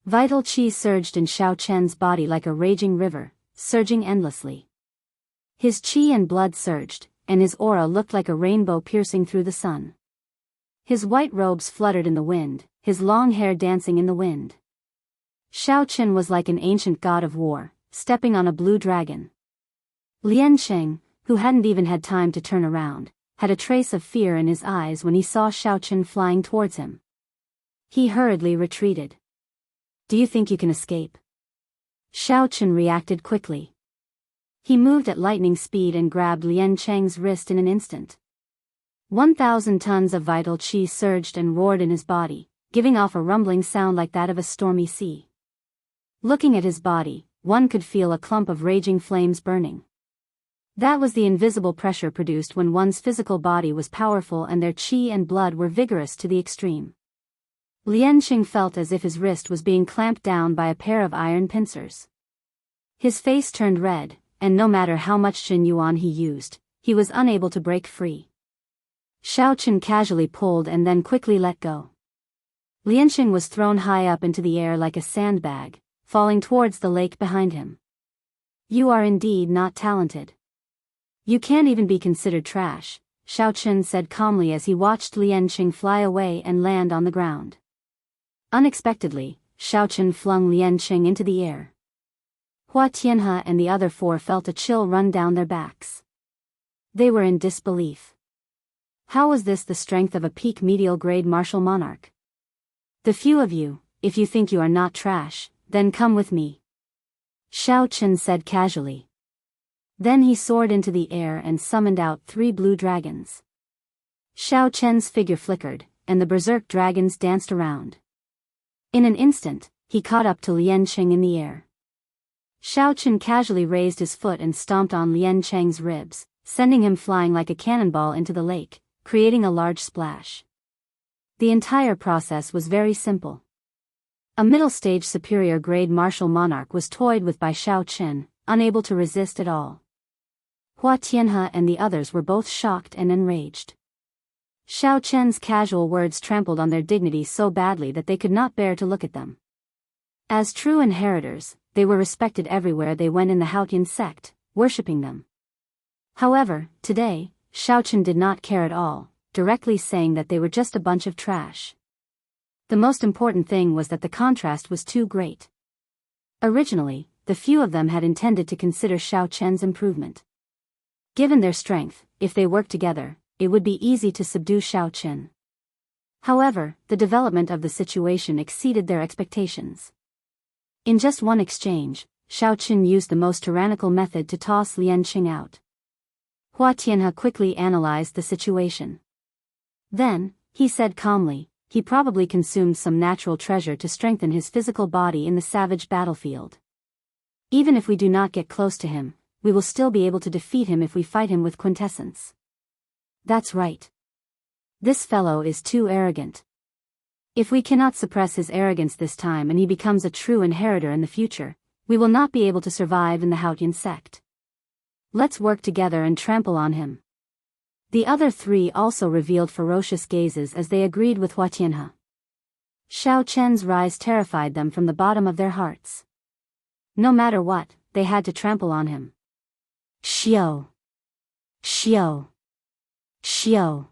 Vital qi surged in Xiao Chen's body like a raging river, surging endlessly. His qi and blood surged, and his aura looked like a rainbow piercing through the sun. His white robes fluttered in the wind, his long hair dancing in the wind. Xiao Chen was like an ancient god of war, stepping on a blue dragon. Lian Cheng, who hadn't even had time to turn around, had a trace of fear in his eyes when he saw Xiao Chen flying towards him. He hurriedly retreated. Do you think you can escape? Xiao Chen reacted quickly. He moved at lightning speed and grabbed Lian Cheng's wrist in an instant. 1,000 tons of vital qi surged and roared in his body, giving off a rumbling sound like that of a stormy sea. Looking at his body, one could feel a clump of raging flames burning. That was the invisible pressure produced when one's physical body was powerful and their qi and blood were vigorous to the extreme. Lian Cheng felt as if his wrist was being clamped down by a pair of iron pincers. His face turned red, and no matter how much Jin Yuan he used, he was unable to break free. Xiao Chen casually pulled and then quickly let go. Lian Cheng was thrown high up into the air like a sandbag, falling towards the lake behind him. You are indeed not talented. You can't even be considered trash, Xiao Chen said calmly as he watched Lian Cheng fly away and land on the ground. Unexpectedly, Xiao Chen flung Lian Cheng into the air. Hua Tianhe and the other 4 felt a chill run down their backs. They were in disbelief. How was this the strength of a peak medial grade martial monarch? The few of you, if you think you are not trash, then come with me, Xiao Chen said casually. Then he soared into the air and summoned out 3 blue dragons. Xiao Chen's figure flickered, and the berserk dragons danced around. In an instant, he caught up to Lian Cheng in the air. Xiao Chen casually raised his foot and stomped on Lian Cheng's ribs, sending him flying like a cannonball into the lake, creating a large splash. The entire process was very simple. A middle-stage superior-grade martial monarch was toyed with by Xiao Chen, unable to resist at all. Hua Tianhe and the others were both shocked and enraged. Xiao Chen's casual words trampled on their dignity so badly that they could not bear to look at them. As true inheritors, they were respected everywhere they went in the Haotian sect, worshipping them. However, today, Xiao Chen did not care at all, directly saying that they were just a bunch of trash. The most important thing was that the contrast was too great. Originally, the few of them had intended to consider Xiao Chen's improvement. Given their strength, if they worked together, it would be easy to subdue Xiao Chen. However, the development of the situation exceeded their expectations. In just one exchange, Shao Qin used the most tyrannical method to toss Lian Qing out. Hua Tianhe quickly analyzed the situation. Then, he said calmly, he probably consumed some natural treasure to strengthen his physical body in the savage battlefield. Even if we do not get close to him, we will still be able to defeat him if we fight him with quintessence. That's right. This fellow is too arrogant. If we cannot suppress his arrogance this time and he becomes a true inheritor in the future, we will not be able to survive in the Haotian sect. Let's work together and trample on him. The other three also revealed ferocious gazes as they agreed with Hua Tianhe. Shao Chen's rise terrified them from the bottom of their hearts. No matter what, they had to trample on him. Xiao! Xiao! Xiao!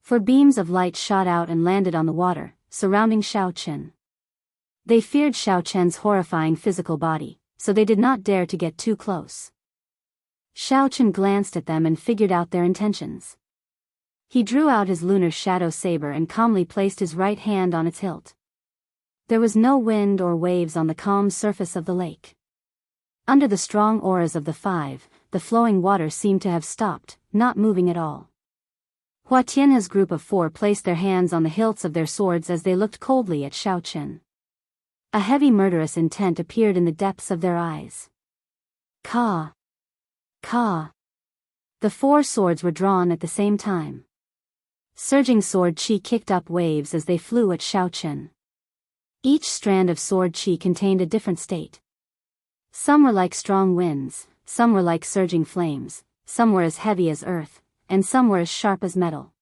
For beams of light shot out and landed on the water, surrounding Shao Chen. They feared Shao Chen's horrifying physical body, so they did not dare to get too close. Shao Chen glanced at them and figured out their intentions. He drew out his lunar shadow saber and calmly placed his right hand on its hilt. There was no wind or waves on the calm surface of the lake. Under the strong auras of the five, the flowing water seemed to have stopped, not moving at all. Hua Tianhe's group of four placed their hands on the hilts of their swords as they looked coldly at Shao Chen. A heavy murderous intent appeared in the depths of their eyes. Ka! Ka! The four swords were drawn at the same time. Surging sword chi kicked up waves as they flew at Shao Chen. Each strand of sword chi contained a different state. Some were like strong winds, some were like surging flames, some were as heavy as earth, and some were as sharp as metal.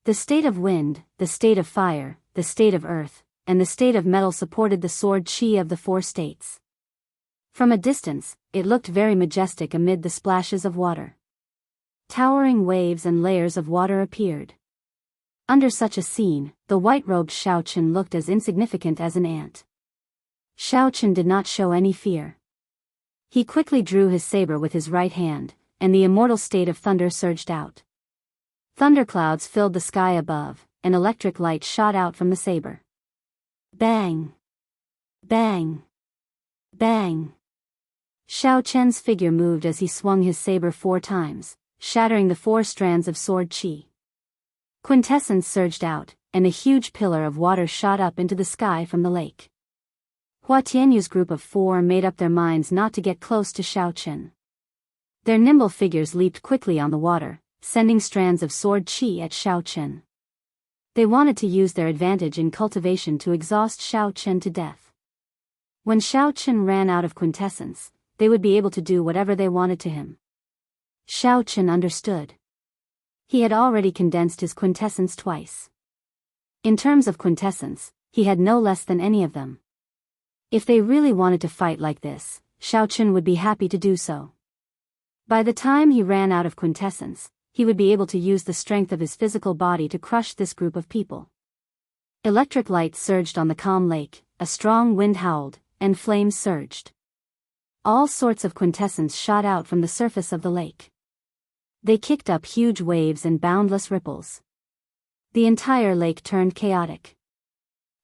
The state of wind, the state of fire, the state of earth, and the state of metal supported the sword chi of the four states. From a distance, it looked very majestic amid the splashes of water. Towering waves and layers of water appeared. Under such a scene, the white-robed Shao Chen looked as insignificant as an ant. Shao Chen did not show any fear. He quickly drew his saber with his right hand, and the immortal state of thunder surged out. Thunderclouds filled the sky above, and electric light shot out from the saber. Bang! Bang! Bang! Shao Chen's figure moved as he swung his saber 4 times, shattering the 4 strands of sword chi. Quintessence surged out, and a huge pillar of water shot up into the sky from the lake. Hua Tianhu's group of 4 made up their minds not to get close to Shao Chen. Their nimble figures leaped quickly on the water, sending strands of sword chi at Shao Chen. They wanted to use their advantage in cultivation to exhaust Shao Chen to death. When Shao Chen ran out of quintessence, they would be able to do whatever they wanted to him. Shao Chen understood. He had already condensed his quintessence twice. In terms of quintessence, he had no less than any of them. If they really wanted to fight like this, Shao Chen would be happy to do so. By the time he ran out of quintessence, he would be able to use the strength of his physical body to crush this group of people. Electric light surged on the calm lake, a strong wind howled, and flames surged. All sorts of quintessence shot out from the surface of the lake. They kicked up huge waves and boundless ripples. The entire lake turned chaotic.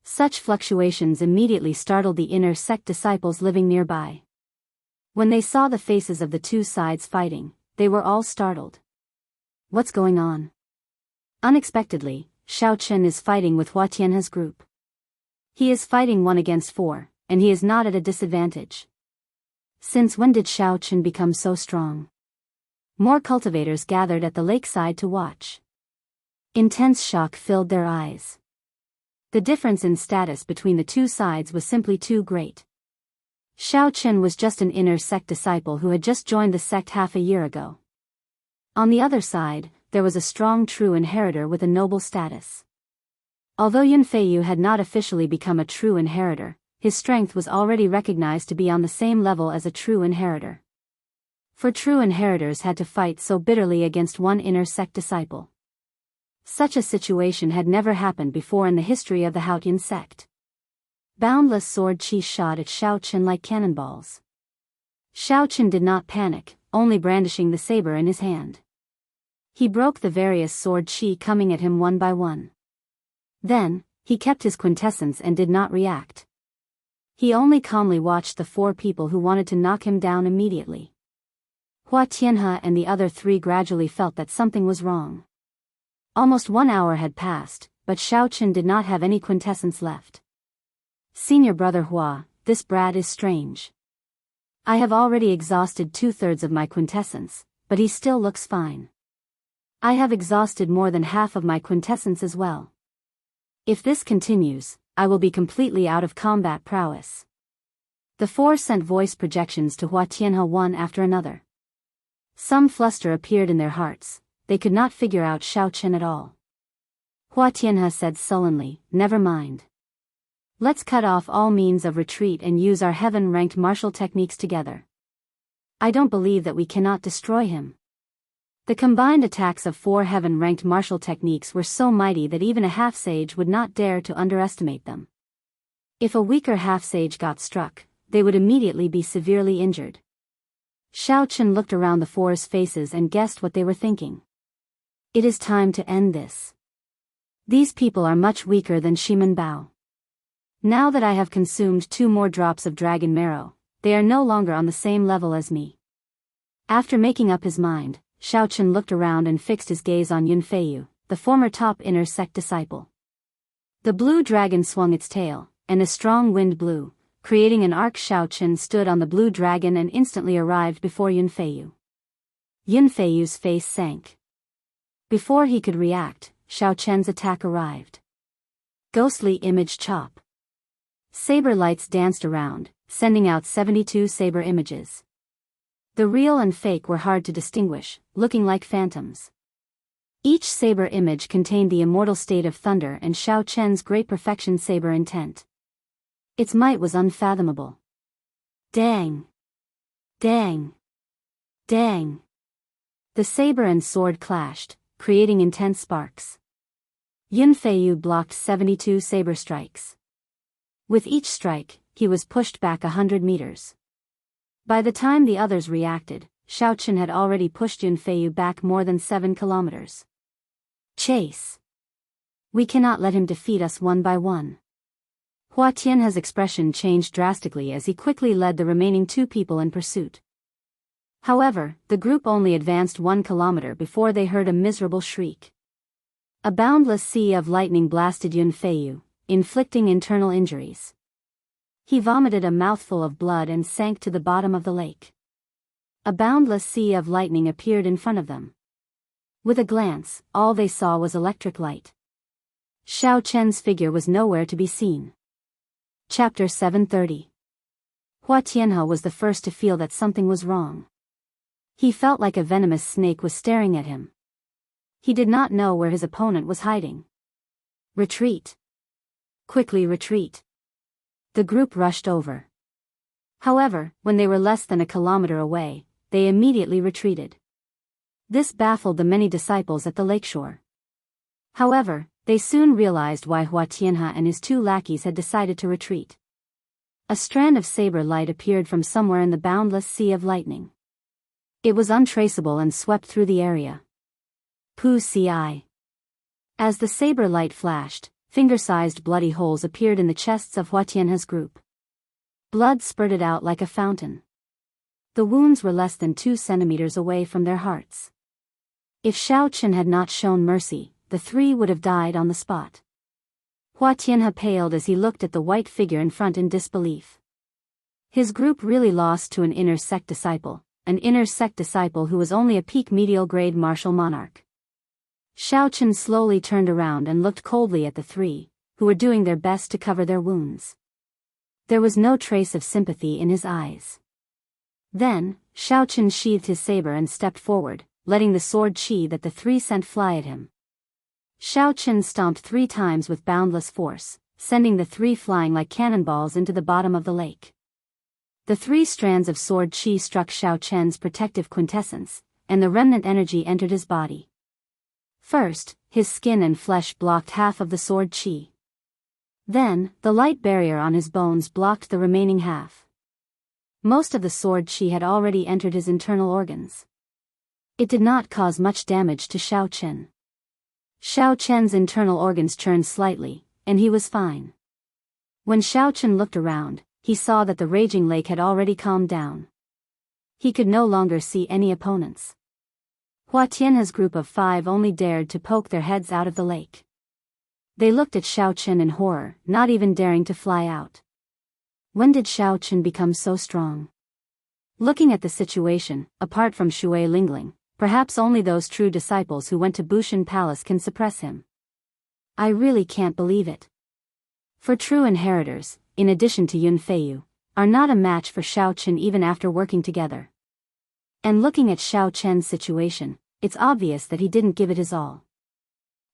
Such fluctuations immediately startled the inner sect disciples living nearby. When they saw the faces of the 2 sides fighting, they were all startled. What's going on? Unexpectedly, Shao Chen is fighting with Hua Tianhe's group. He is fighting 1 against 4, and he is not at a disadvantage. Since when did Shao Chen become so strong? More cultivators gathered at the lakeside to watch. Intense shock filled their eyes. The difference in status between the 2 sides was simply too great. Shao Chen was just an inner sect disciple who had just joined the sect half a year ago. On the other side, there was a strong true inheritor with a noble status. Although Yun Feiyu had not officially become a true inheritor, his strength was already recognized to be on the same level as a true inheritor. For true inheritors had to fight so bitterly against one inner sect disciple. Such a situation had never happened before in the history of the Haotian sect. Boundless sword chi shot at Shao Chen like cannonballs. Shao Chen did not panic, only brandishing the saber in his hand. He broke the various sword chi coming at him one by one. Then, he kept his quintessence and did not react. He only calmly watched the 4 people who wanted to knock him down immediately. Hua Tianhe and the other 3 gradually felt that something was wrong. Almost 1 hour had passed, but Xiaochen did not have any quintessence left. Senior brother Hua, this brat is strange. I have already exhausted 2/3 of my quintessence, but he still looks fine. I have exhausted more than half of my quintessence as well. If this continues, I will be completely out of combat prowess. The 4 sent voice projections to Hua Tianhe one after another. Some fluster appeared in their hearts, they could not figure out Xiaochen at all. Hua Tianhe said sullenly, "Never mind. Let's cut off all means of retreat and use our heaven-ranked martial techniques together. I don't believe that we cannot destroy him." The combined attacks of 4 heaven-ranked martial techniques were so mighty that even a half-sage would not dare to underestimate them. If a weaker half-sage got struck, they would immediately be severely injured. Xiaochen looked around the 4's faces and guessed what they were thinking. It is time to end this. These people are much weaker than Shimen Bao. Now that I have consumed 2 more drops of dragon marrow, they are no longer on the same level as me. After making up his mind, Xiaochen looked around and fixed his gaze on Yunfeiyu, the former top inner sect disciple. The blue dragon swung its tail, and a strong wind blew, creating an arc. Xiaochen stood on the blue dragon and instantly arrived before Yunfeiyu. Yunfeiyu's face sank. Before he could react, Xiaochen's attack arrived. Ghostly image chop. Saber lights danced around, sending out 72 saber images. The real and fake were hard to distinguish, looking like phantoms. Each saber image contained the immortal state of thunder and Xiaochen's great perfection saber intent. Its might was unfathomable. Dang! Dang! Dang! The saber and sword clashed, creating intense sparks. Yunfeiyu blocked 72 saber strikes. With each strike, he was pushed back 100 meters. By the time the others reacted, Xiaochen had already pushed Yunfeiyu back more than 7 kilometers. Chase! We cannot let him defeat us one by one. Hua Tianhe's expression changed drastically as he quickly led the remaining 2 people in pursuit. However, the group only advanced 1 kilometer before they heard a miserable shriek. A boundless sea of lightning blasted Yunfeiyu, inflicting internal injuries. He vomited a mouthful of blood and sank to the bottom of the lake. A boundless sea of lightning appeared in front of them. With a glance, all they saw was electric light. Xiaochen's figure was nowhere to be seen. Chapter 730. Hua Tianhe was the first to feel that something was wrong. He felt like a venomous snake was staring at him. He did not know where his opponent was hiding. Retreat! Quickly retreat! The group rushed over. However, when they were less than a kilometer away, they immediately retreated. This baffled the many disciples at the lakeshore. However, they soon realized why Hua Tianhe and his 2 lackeys had decided to retreat. A strand of saber light appeared from somewhere in the boundless sea of lightning. It was untraceable and swept through the area. Pu Ci. As the saber light flashed, finger-sized bloody holes appeared in the chests of Hua Tianhe's group. Blood spurted out like a fountain. The wounds were less than 2 centimeters away from their hearts. If Xiaochen had not shown mercy, the 3 would have died on the spot. Hua Tianhe paled as he looked at the white figure in front in disbelief. His group really lost to an inner sect disciple who was only a peak medial grade martial monarch. Xiaochen slowly turned around and looked coldly at the 3, who were doing their best to cover their wounds. There was no trace of sympathy in his eyes. Then, Xiaochen sheathed his saber and stepped forward, letting the sword chi that the 3 sent fly at him. Xiaochen stomped 3 times with boundless force, sending the 3 flying like cannonballs into the bottom of the lake. The 3 strands of sword chi struck Xiaochen's protective quintessence, and the remnant energy entered his body. First, his skin and flesh blocked half of the sword chi. Then, the light barrier on his bones blocked the remaining half. Most of the sword chi had already entered his internal organs. It did not cause much damage to Xiaochen. Xiaochen's internal organs churned slightly, and he was fine. When Xiaochen looked around, he saw that the raging lake had already calmed down. He could no longer see any opponents. Hua Tianhe's group of 5 only dared to poke their heads out of the lake. They looked at Xiao Chen in horror, not even daring to fly out. When did Xiao Chen become so strong? Looking at the situation, apart from Shui Lingling, perhaps only those true disciples who went to Bushan Palace can suppress him. I really can't believe it. For true inheritors, in addition to Yun Feiyu, are not a match for Xiao Chen even after working together. And looking at Xiao Chen's situation, it's obvious that he didn't give it his all.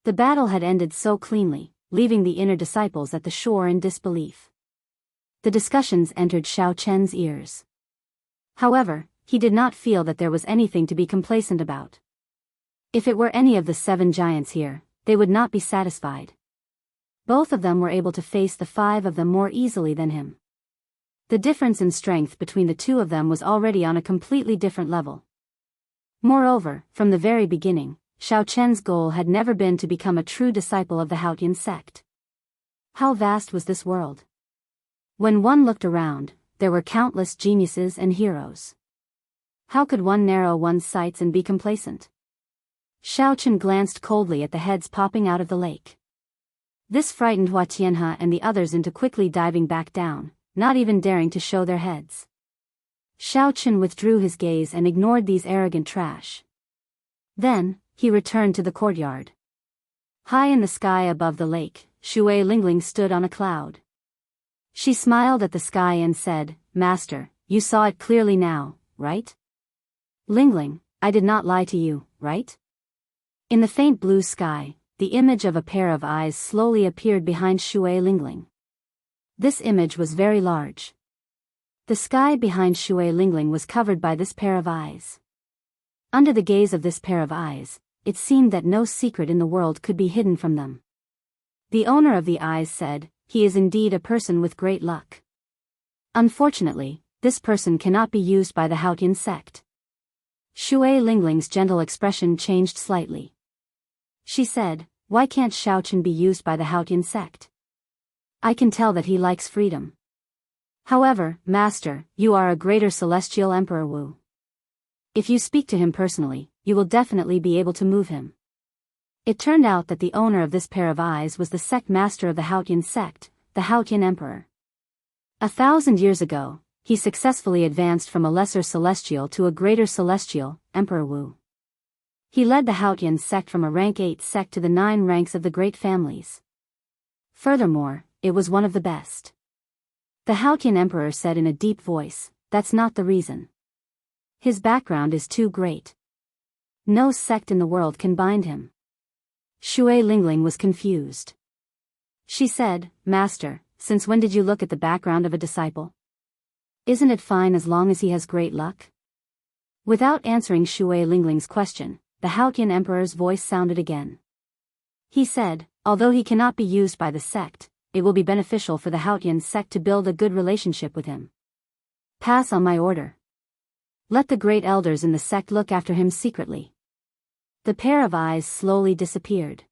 The battle had ended so cleanly, leaving the inner disciples at the shore in disbelief. The discussions entered Xiao Chen's ears. However, he did not feel that there was anything to be complacent about. If it were any of the 7 giants here, they would not be satisfied. Both of them were able to face the 5 of them more easily than him. The difference in strength between the 2 of them was already on a completely different level. Moreover, from the very beginning, Xiao Chen's goal had never been to become a true disciple of the Haotian sect. How vast was this world? When one looked around, there were countless geniuses and heroes. How could one narrow one's sights and be complacent? Xiao Chen glanced coldly at the heads popping out of the lake. This frightened Hua Tianhe and the others into quickly diving back down, not even daring to show their heads. Xiao Chen withdrew his gaze and ignored these arrogant trash. Then, he returned to the courtyard. High in the sky above the lake, Shui Lingling stood on a cloud. She smiled at the sky and said, "Master, you saw it clearly now, right? Lingling, I did not lie to you, right?" In the faint blue sky, the image of a pair of eyes slowly appeared behind Shui Lingling. This image was very large. The sky behind Shui Lingling was covered by this pair of eyes. Under the gaze of this pair of eyes, it seemed that no secret in the world could be hidden from them. The owner of the eyes said, "He is indeed a person with great luck. Unfortunately, this person cannot be used by the Haotian sect." Shui Lingling's gentle expression changed slightly. She said, "Why can't Xiao Chen be used by the Haotian sect? I can tell that he likes freedom. However, Master, you are a greater celestial Emperor Wu. If you speak to him personally, you will definitely be able to move him." It turned out that the owner of this pair of eyes was the sect master of the Haotian sect, the Haotian Emperor. 1,000 years ago, he successfully advanced from a lesser celestial to a greater celestial, Emperor Wu. He led the Haotian sect from a rank 8 sect to the 9 ranks of the great families. Furthermore, it was one of the best. The Haotian Emperor said in a deep voice, "That's not the reason. His background is too great. No sect in the world can bind him." Shui Lingling was confused. She said, "Master, since when did you look at the background of a disciple? Isn't it fine as long as he has great luck?" Without answering Shui Lingling's question, the Haotian Emperor's voice sounded again. He said, "Although he cannot be used by the sect, it will be beneficial for the Haotian sect to build a good relationship with him. Pass on my order. Let the great elders in the sect look after him secretly." The pair of eyes slowly disappeared.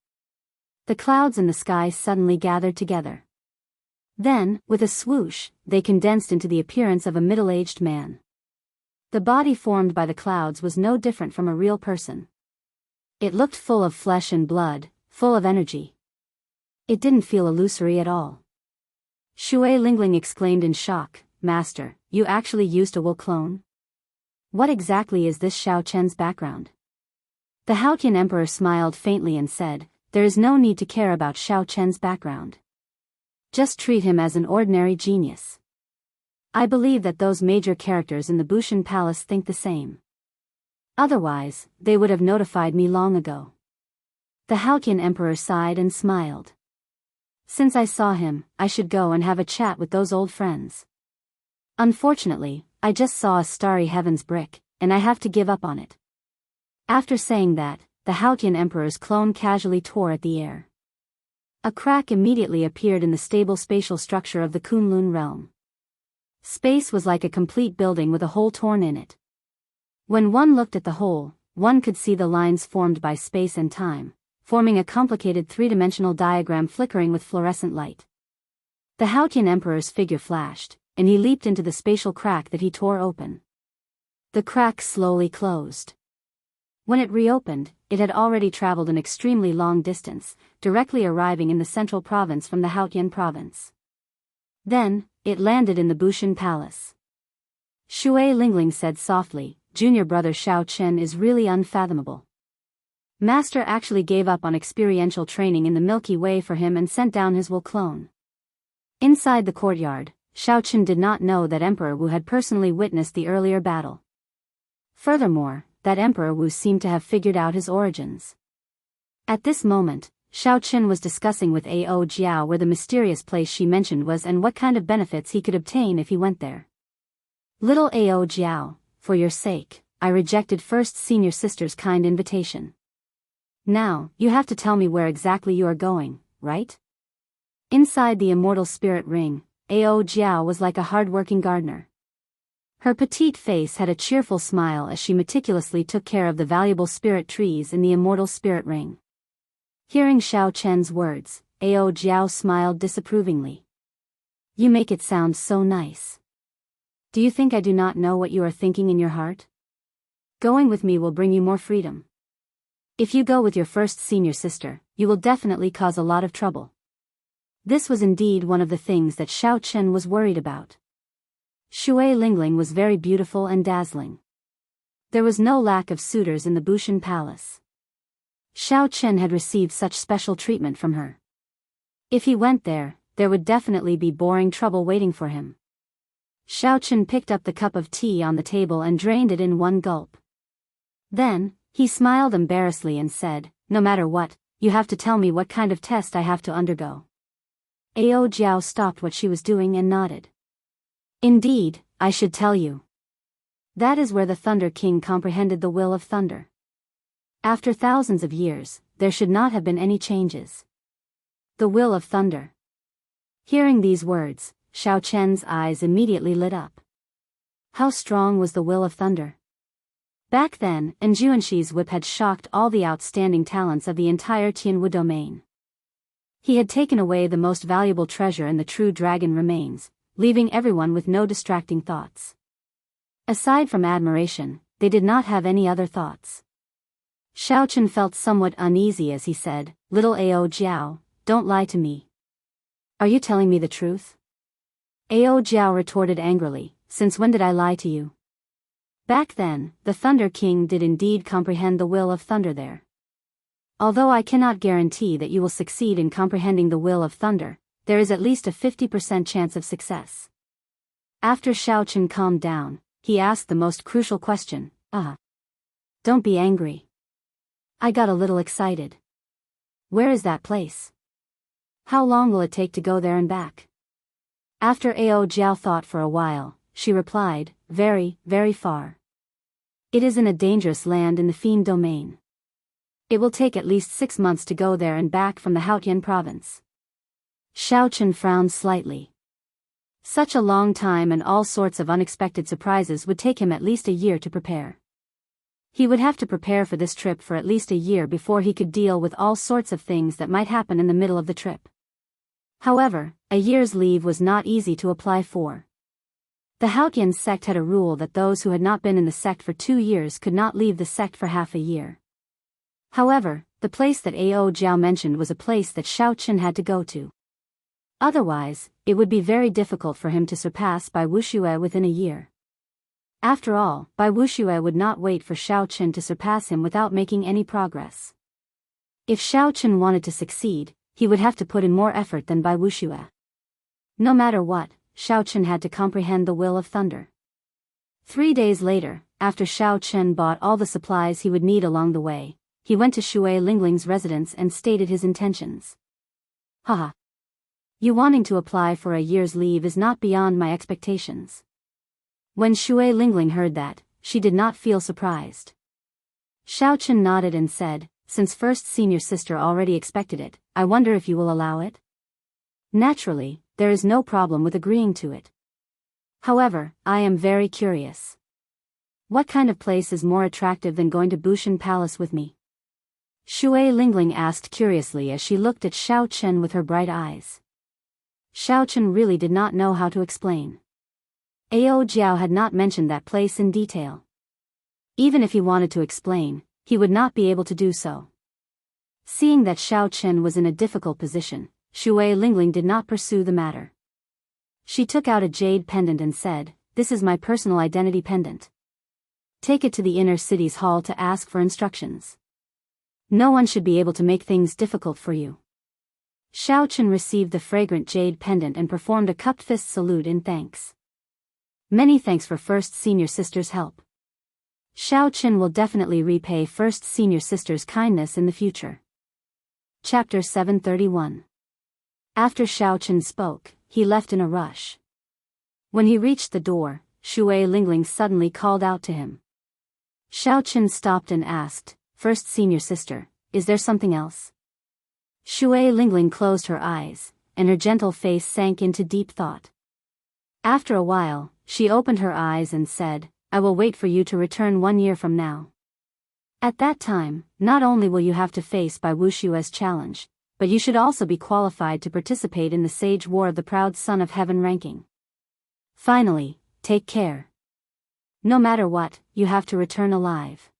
The clouds in the sky suddenly gathered together. Then, with a swoosh, they condensed into the appearance of a middle-aged man. The body formed by the clouds was no different from a real person. It looked full of flesh and blood, full of energy. It didn't feel illusory at all. Shui Lingling exclaimed in shock, "Master, you actually used a Wu clone? What exactly is this Xiao Chen's background?" The Haotian Emperor smiled faintly and said, "There is no need to care about Xiao Chen's background. Just treat him as an ordinary genius. I believe that those major characters in the Bushan Palace think the same. Otherwise, they would have notified me long ago." The Haotian Emperor sighed and smiled. "Since I saw him, I should go and have a chat with those old friends. Unfortunately, I just saw a starry heavens brick, and I have to give up on it." After saying that, the Haotian Emperor's clone casually tore at the air. A crack immediately appeared in the stable spatial structure of the Kunlun realm. Space was like a complete building with a hole torn in it. When one looked at the hole, one could see the lines formed by space and time, forming a complicated three-dimensional diagram flickering with fluorescent light. The Haotian Emperor's figure flashed, and he leaped into the spatial crack that he tore open. The crack slowly closed. When it reopened, it had already traveled an extremely long distance, directly arriving in the central province from the Hautian province. Then, it landed in the Bushan Palace. Shui Lingling said softly, "Junior brother Xiao Chen is really unfathomable. Master actually gave up on experiential training in the Milky Way for him and sent down his will clone." Inside the courtyard, Xiao Chen did not know that Emperor Wu had personally witnessed the earlier battle. Furthermore, that Emperor Wu seemed to have figured out his origins. At this moment, Xiao Chen was discussing with Ao Jiao where the mysterious place she mentioned was and what kind of benefits he could obtain if he went there. "Little Ao Jiao, for your sake, I rejected first senior sister's kind invitation. Now, you have to tell me where exactly you are going, right?" Inside the immortal spirit ring, Ao Jiao was like a hard-working gardener. Her petite face had a cheerful smile as she meticulously took care of the valuable spirit trees in the immortal spirit ring. Hearing Xiao Chen's words, Ao Jiao smiled disapprovingly. "You make it sound so nice. Do you think I do not know what you are thinking in your heart? Going with me will bring you more freedom. If you go with your first senior sister, you will definitely cause a lot of trouble." This was indeed one of the things that Xiao Chen was worried about. Shui Lingling was very beautiful and dazzling. There was no lack of suitors in the Bushan Palace. Xiao Chen had received such special treatment from her. If he went there, there would definitely be boring trouble waiting for him. Xiao Chen picked up the cup of tea on the table and drained it in one gulp. Then, he smiled embarrassedly and said, "No matter what, you have to tell me what kind of test I have to undergo." Ao Jiao stopped what she was doing and nodded. "Indeed, I should tell you. That is where the Thunder King comprehended the will of thunder. After thousands of years, there should not have been any changes. The will of thunder." Hearing these words, Xiao Chen's eyes immediately lit up. How strong was the will of thunder? Back then, Enjuanshi's whip had shocked all the outstanding talents of the entire Tianwu domain. He had taken away the most valuable treasure and the true dragon remains, leaving everyone with no distracting thoughts. Aside from admiration, they did not have any other thoughts. Xiao Chen felt somewhat uneasy as he said, "Little Ao Jiao, don't lie to me. Are you telling me the truth?" Ao Jiao retorted angrily, "Since when did I lie to you?" Back then, the Thunder King did indeed comprehend the will of thunder there. Although I cannot guarantee that you will succeed in comprehending the will of thunder, there is at least a 50% chance of success. After Xiao Chen calmed down, he asked the most crucial question, Don't be angry. I got a little excited. Where is that place? How long will it take to go there and back?" After Ao Jiao thought for a while, she replied, "Very, very far. It is in a dangerous land in the Fiend domain. It will take at least 6 months to go there and back from the Hautian province." Xiao Chen frowned slightly. Such a long time and all sorts of unexpected surprises would take him at least a year to prepare. He would have to prepare for this trip for at least a year before he could deal with all sorts of things that might happen in the middle of the trip. However, a year's leave was not easy to apply for. The Hautian sect had a rule that those who had not been in the sect for 2 years could not leave the sect for half a year. However, the place that Ao Jiao mentioned was a place that Xiao Chen had to go to. Otherwise, it would be very difficult for him to surpass Bai Wuxue within a year. After all, Bai Wuxue would not wait for Xiao Chen to surpass him without making any progress. If Xiao Chen wanted to succeed, he would have to put in more effort than Bai Wuxue. No matter what, Xiao Chen had to comprehend the will of thunder. 3 days later, after Xiao Chen bought all the supplies he would need along the way, he went to Shui Lingling's residence and stated his intentions. "Haha. You wanting to apply for a year's leave is not beyond my expectations." When Shui Lingling heard that, she did not feel surprised. Xiao Chen nodded and said, "Since first senior sister already expected it, I wonder if you will allow it?" Naturally, there is no problem with agreeing to it. However, I am very curious. What kind of place is more attractive than going to Bushan Palace with me? Shui Lingling asked curiously as she looked at Xiao Chen with her bright eyes. Xiao Chen really did not know how to explain. Ao Jiao had not mentioned that place in detail. Even if he wanted to explain, he would not be able to do so. Seeing that Xiao Chen was in a difficult position, Shui Lingling did not pursue the matter. She took out a jade pendant and said, "This is my personal identity pendant. Take it to the inner city's hall to ask for instructions. No one should be able to make things difficult for you." Xiao Chen received the fragrant jade pendant and performed a cupped fist salute in thanks. "Many thanks for First Senior Sister's help. Xiao Chen will definitely repay First Senior Sister's kindness in the future." Chapter 731. After Xiao Chen spoke, he left in a rush. When he reached the door, Shui Lingling suddenly called out to him. Xiao Chen stopped and asked, "First Senior Sister, is there something else?" Shui Lingling closed her eyes, and her gentle face sank into deep thought. After a while, she opened her eyes and said, "I will wait for you to return 1 year from now. At that time, not only will you have to face Bai Wushue's challenge, but you should also be qualified to participate in the Sage War of the Proud Son of Heaven ranking. Finally, take care. No matter what, you have to return alive."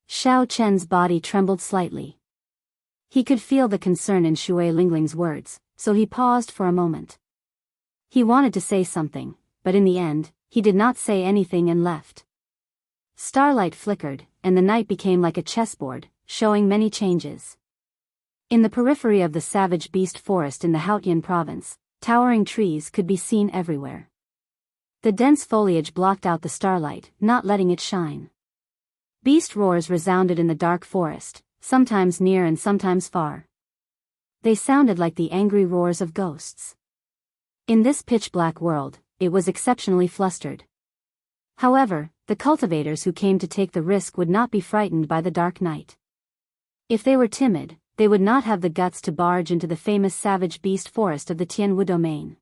Xiao Chen's body trembled slightly. He could feel the concern in Shui Lingling's words, so he paused for a moment. He wanted to say something, but in the end, he did not say anything and left. Starlight flickered, and the night became like a chessboard, showing many changes. In the periphery of the savage beast forest in the Haotian province, towering trees could be seen everywhere. The dense foliage blocked out the starlight, not letting it shine. Beast roars resounded in the dark forest, sometimes near and sometimes far. They sounded like the angry roars of ghosts. In this pitch-black world, it was exceptionally flustered. However, the cultivators who came to take the risk would not be frightened by the dark night. If they were timid, they would not have the guts to barge into the famous savage beast forest of the Tianwu domain.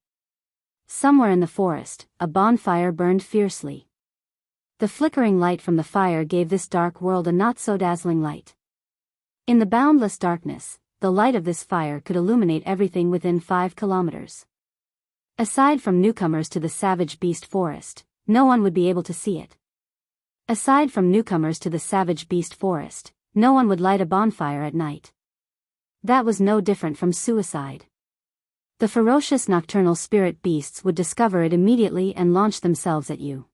Somewhere in the forest, a bonfire burned fiercely. The flickering light from the fire gave this dark world a not-so-dazzling light. In the boundless darkness, the light of this fire could illuminate everything within 5 kilometers. Aside from newcomers to the savage beast forest, no one would be able to see it. Aside from newcomers to the savage beast forest, no one would light a bonfire at night. That was no different from suicide. The ferocious nocturnal spirit beasts would discover it immediately and launch themselves at you.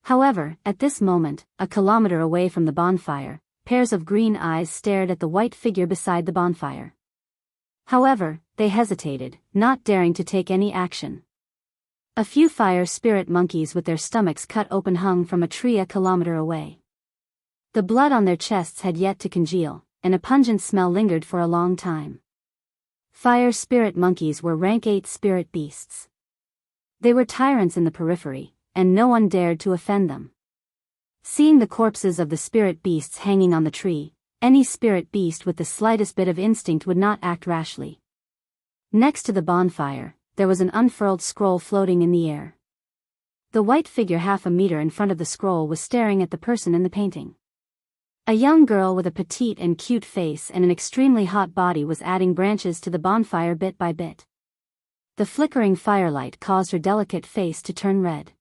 However, at this moment, a kilometer away from the bonfire, pairs of green eyes stared at the white figure beside the bonfire. However, they hesitated, not daring to take any action. A few fire spirit monkeys with their stomachs cut open hung from a tree a kilometer away. The blood on their chests had yet to congeal, and a pungent smell lingered for a long time. Fire spirit monkeys were rank 8 spirit beasts. They were tyrants in the periphery, and no one dared to offend them. Seeing the corpses of the spirit beasts hanging on the tree, any spirit beast with the slightest bit of instinct would not act rashly. Next to the bonfire, there was an unfurled scroll floating in the air. The white figure half a meter in front of the scroll was staring at the person in the painting. A young girl with a petite and cute face and an extremely hot body was adding branches to the bonfire bit by bit. The flickering firelight caused her delicate face to turn red.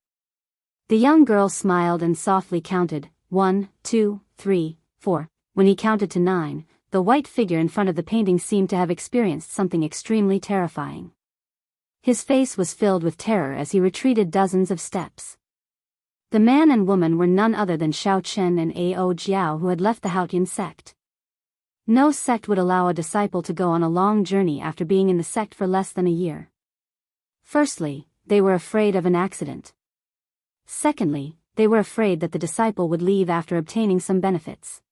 The young girl smiled and softly counted, 1, 2, 3, 4. When he counted to 9, the white figure in front of the painting seemed to have experienced something extremely terrifying. His face was filled with terror as he retreated dozens of steps. The man and woman were none other than Xiao Chen and Ao Jiao, who had left the Haotian sect. No sect would allow a disciple to go on a long journey after being in the sect for less than a year. Firstly, they were afraid of an accident. Secondly, they were afraid that the disciple would leave after obtaining some benefits.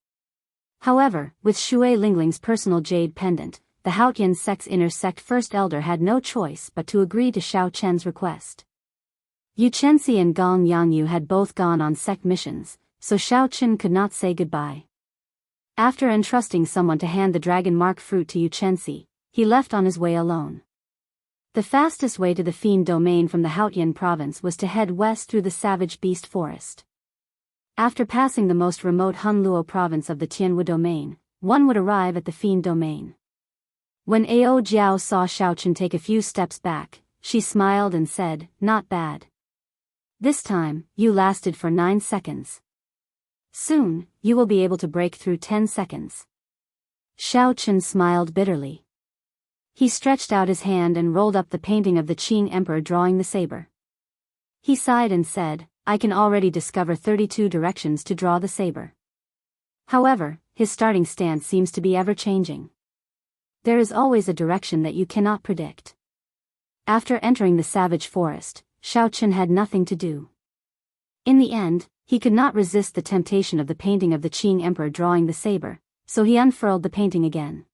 However, with Shui Lingling's personal jade pendant, the Haotian sect's inner sect first elder had no choice but to agree to Xiao Chen's request. Yu Chenxi and Gong Yangyu had both gone on sect missions, so Xiao Chen could not say goodbye. After entrusting someone to hand the dragon mark fruit to Yu Chenxi, he left on his way alone. The fastest way to the Fiend domain from the Haotian province was to head west through the savage beast forest. After passing the most remote Hunluo province of the Tianwu domain, one would arrive at the Fiend domain. When Ao Jiao saw Xiao Chen take a few steps back, she smiled and said, "Not bad. This time, you lasted for 9 seconds. Soon, you will be able to break through 10 seconds. Xiao Chen smiled bitterly. He stretched out his hand and rolled up the painting of the Qing Emperor drawing the saber. He sighed and said, I can already discover 32 directions to draw the saber. However, his starting stance seems to be ever-changing. There is always a direction that you cannot predict. After entering the savage forest, Xiao Chen had nothing to do. In the end, he could not resist the temptation of the painting of the Qing Emperor drawing the saber, so he unfurled the painting again.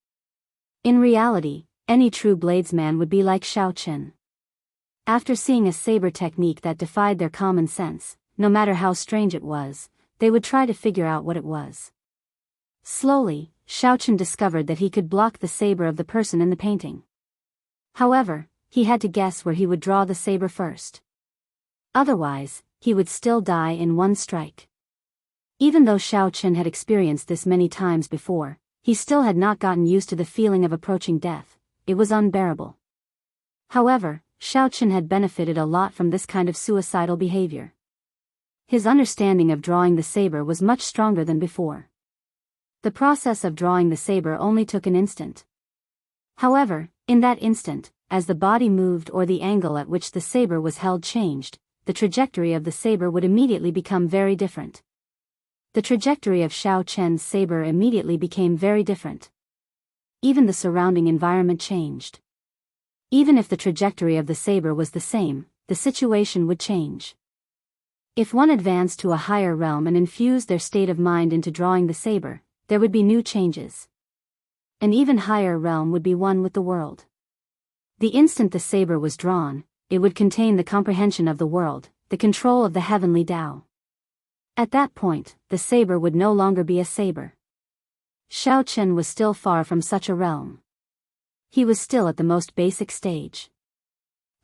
In reality, any true bladesman would be like Xiao Chen. After seeing a saber technique that defied their common sense, no matter how strange it was, they would try to figure out what it was. Slowly, Xiao Chen discovered that he could block the saber of the person in the painting. However, he had to guess where he would draw the saber first. Otherwise, he would still die in one strike. Even though Xiao Chen had experienced this many times before, he still had not gotten used to the feeling of approaching death. It was unbearable. However, Xiao Chen had benefited a lot from this kind of suicidal behavior. His understanding of drawing the saber was much stronger than before. The process of drawing the saber only took an instant. However, in that instant, as the body moved or the angle at which the saber was held changed, the trajectory of the saber would immediately become very different. The trajectory of Xiao Chen's saber immediately became very different. Even the surrounding environment changed. Even if the trajectory of the saber was the same, the situation would change. If one advanced to a higher realm and infused their state of mind into drawing the saber, there would be new changes. An even higher realm would be one with the world. The instant the saber was drawn, it would contain the comprehension of the world, the control of the heavenly Tao. At that point, the saber would no longer be a saber. Xiao Chen was still far from such a realm. He was still at the most basic stage.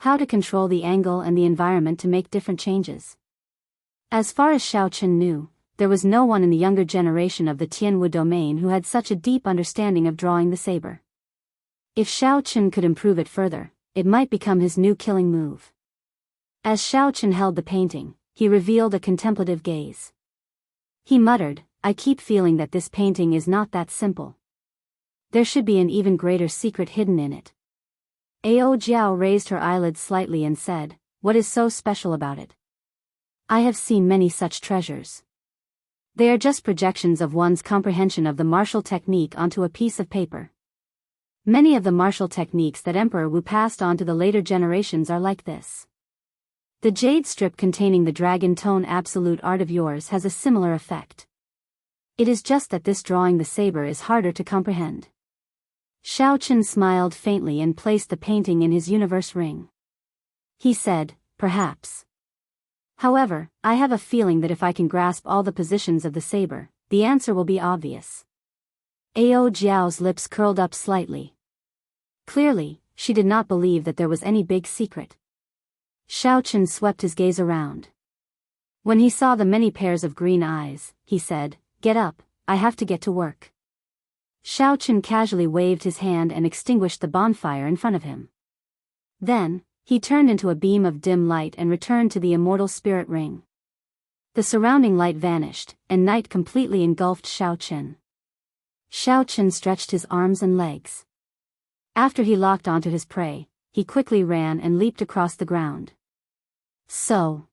How to control the angle and the environment to make different changes. As far as Xiao Chen knew, there was no one in the younger generation of the Tianwu domain who had such a deep understanding of drawing the saber. If Xiao Chen could improve it further, it might become his new killing move. As Xiao Chen held the painting, he revealed a contemplative gaze. He muttered, I keep feeling that this painting is not that simple. There should be an even greater secret hidden in it. Ao Jiao raised her eyelids slightly and said, what is so special about it? I have seen many such treasures. They are just projections of one's comprehension of the martial technique onto a piece of paper. Many of the martial techniques that Emperor Wu passed on to the later generations are like this. The jade strip containing the dragon tone absolute art of yours has a similar effect. It is just that this drawing the saber is harder to comprehend. Xiao Chen smiled faintly and placed the painting in his universe ring. He said, perhaps. However, I have a feeling that if I can grasp all the positions of the saber, the answer will be obvious. Ao Jiao's lips curled up slightly. Clearly, she did not believe that there was any big secret. Xiao Chen swept his gaze around. When he saw the many pairs of green eyes, he said, get up, I have to get to work. Xiao Chen casually waved his hand and extinguished the bonfire in front of him. Then, he turned into a beam of dim light and returned to the immortal spirit ring. The surrounding light vanished, and night completely engulfed Xiao Chen. Xiao Chen stretched his arms and legs. After he locked onto his prey, he quickly ran and leaped across the ground. So.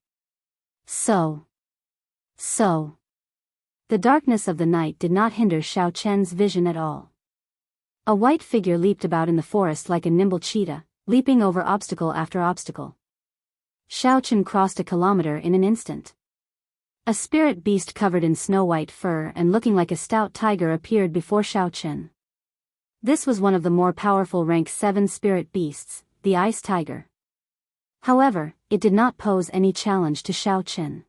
The darkness of the night did not hinder Xiao Chen's vision at all. A white figure leaped about in the forest like a nimble cheetah, leaping over obstacle after obstacle. Xiao Chen crossed a kilometer in an instant. A spirit beast covered in snow-white fur and looking like a stout tiger appeared before Xiao Chen. This was one of the more powerful rank 7 spirit beasts, the ice tiger. However, it did not pose any challenge to Xiao Chen.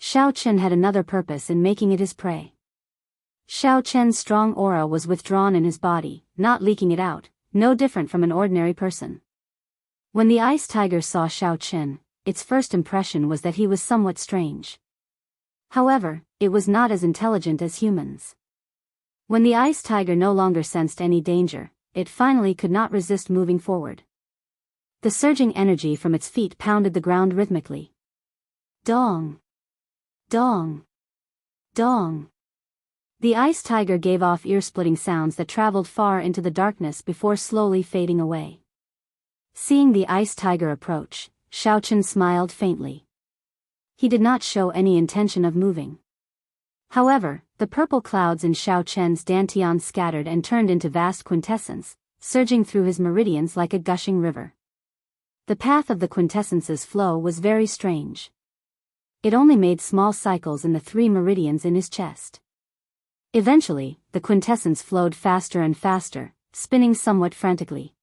Xiao Chen had another purpose in making it his prey. Xiao Chen's strong aura was withdrawn in his body, not leaking it out, no different from an ordinary person. When the ice tiger saw Xiao Chen, its first impression was that he was somewhat strange. However, it was not as intelligent as humans. When the ice tiger no longer sensed any danger, it finally could not resist moving forward. The surging energy from its feet pounded the ground rhythmically. Dong! Dong! Dong! The ice tiger gave off ear-splitting sounds that traveled far into the darkness before slowly fading away. Seeing the ice tiger approach, Xiaochen smiled faintly. He did not show any intention of moving. However, the purple clouds in Xiaochen's dantian scattered and turned into vast quintessence, surging through his meridians like a gushing river. The path of the quintessence's flow was very strange. It only made small cycles in the 3 meridians in his chest. Eventually, the quintessence flowed faster and faster, spinning somewhat frantically.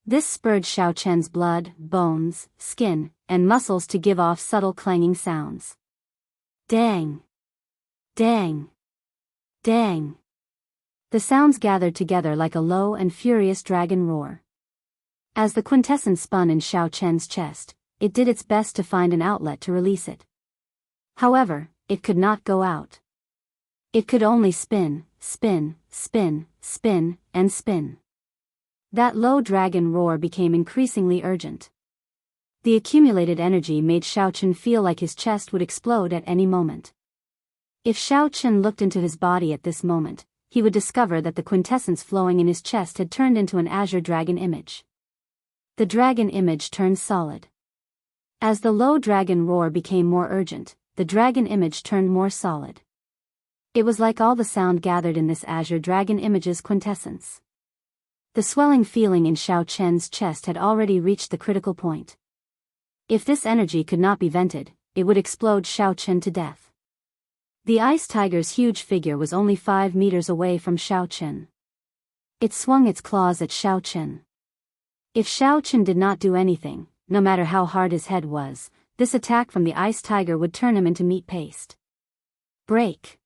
This spurred Xiaochen's blood, bones, skin, and muscles to give off subtle clanging sounds. Dang! Dang! Dang! The sounds gathered together like a low and furious dragon roar. As the quintessence spun in Xiaochen's chest, it did its best to find an outlet to release it. However, it could not go out. It could only spin, spin, spin, spin, and spin. That low dragon roar became increasingly urgent. The accumulated energy made Xiaochen feel like his chest would explode at any moment. If Xiaochen looked into his body at this moment, he would discover that the quintessence flowing in his chest had turned into an azure dragon image. The dragon image turned solid. As the low dragon roar became more urgent, the dragon image turned more solid. It was like all the sound gathered in this azure dragon image's quintessence. The swelling feeling in Xiaochen's chest had already reached the critical point. If this energy could not be vented, it would explode Xiaochen to death. The ice tiger's huge figure was only 5 meters away from Xiaochen. It swung its claws at Xiaochen. If Xiaochen did not do anything, no matter how hard his head was, this attack from the ice tiger would turn him into meat paste. Break!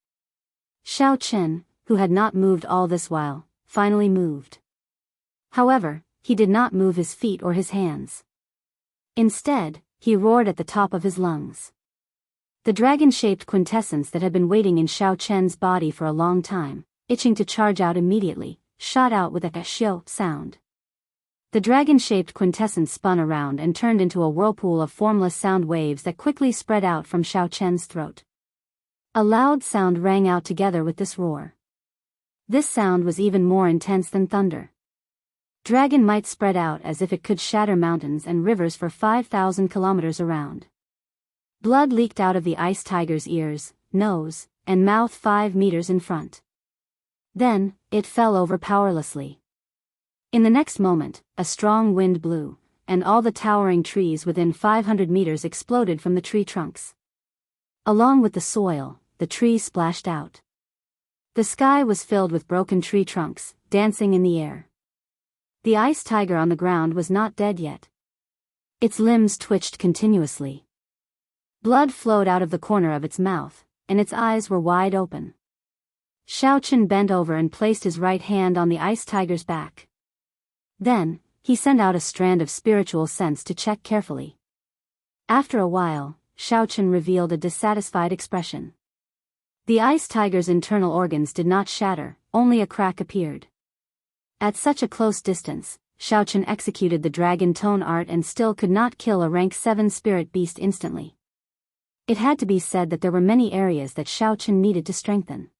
Xiaochen, who had not moved all this while, finally moved. However, he did not move his feet or his hands. Instead, he roared at the top of his lungs. The dragon-shaped quintessence that had been waiting in Xiaochen's body for a long time, itching to charge out immediately, shot out with a xiao sound. The dragon-shaped quintessence spun around and turned into a whirlpool of formless sound waves that quickly spread out from Xiaochen's throat. A loud sound rang out together with this roar. This sound was even more intense than thunder. Dragon might spread out as if it could shatter mountains and rivers for 5,000 kilometers around. Blood leaked out of the ice tiger's ears, nose, and mouth 5 meters in front. Then, it fell over powerlessly. In the next moment, a strong wind blew, and all the towering trees within 500 meters exploded from the tree trunks. Along with the soil, the trees splashed out. The sky was filled with broken tree trunks, dancing in the air. The ice tiger on the ground was not dead yet. Its limbs twitched continuously. Blood flowed out of the corner of its mouth, and its eyes were wide open. Xiaochen bent over and placed his right hand on the ice tiger's back. Then, he sent out a strand of spiritual sense to check carefully. After a while, Xiaochen revealed a dissatisfied expression. The ice tiger's internal organs did not shatter, only a crack appeared. At such a close distance, Xiaochen executed the dragon tone art and still could not kill a rank 7 spirit beast instantly. It had to be said that there were many areas that Xiaochen needed to strengthen.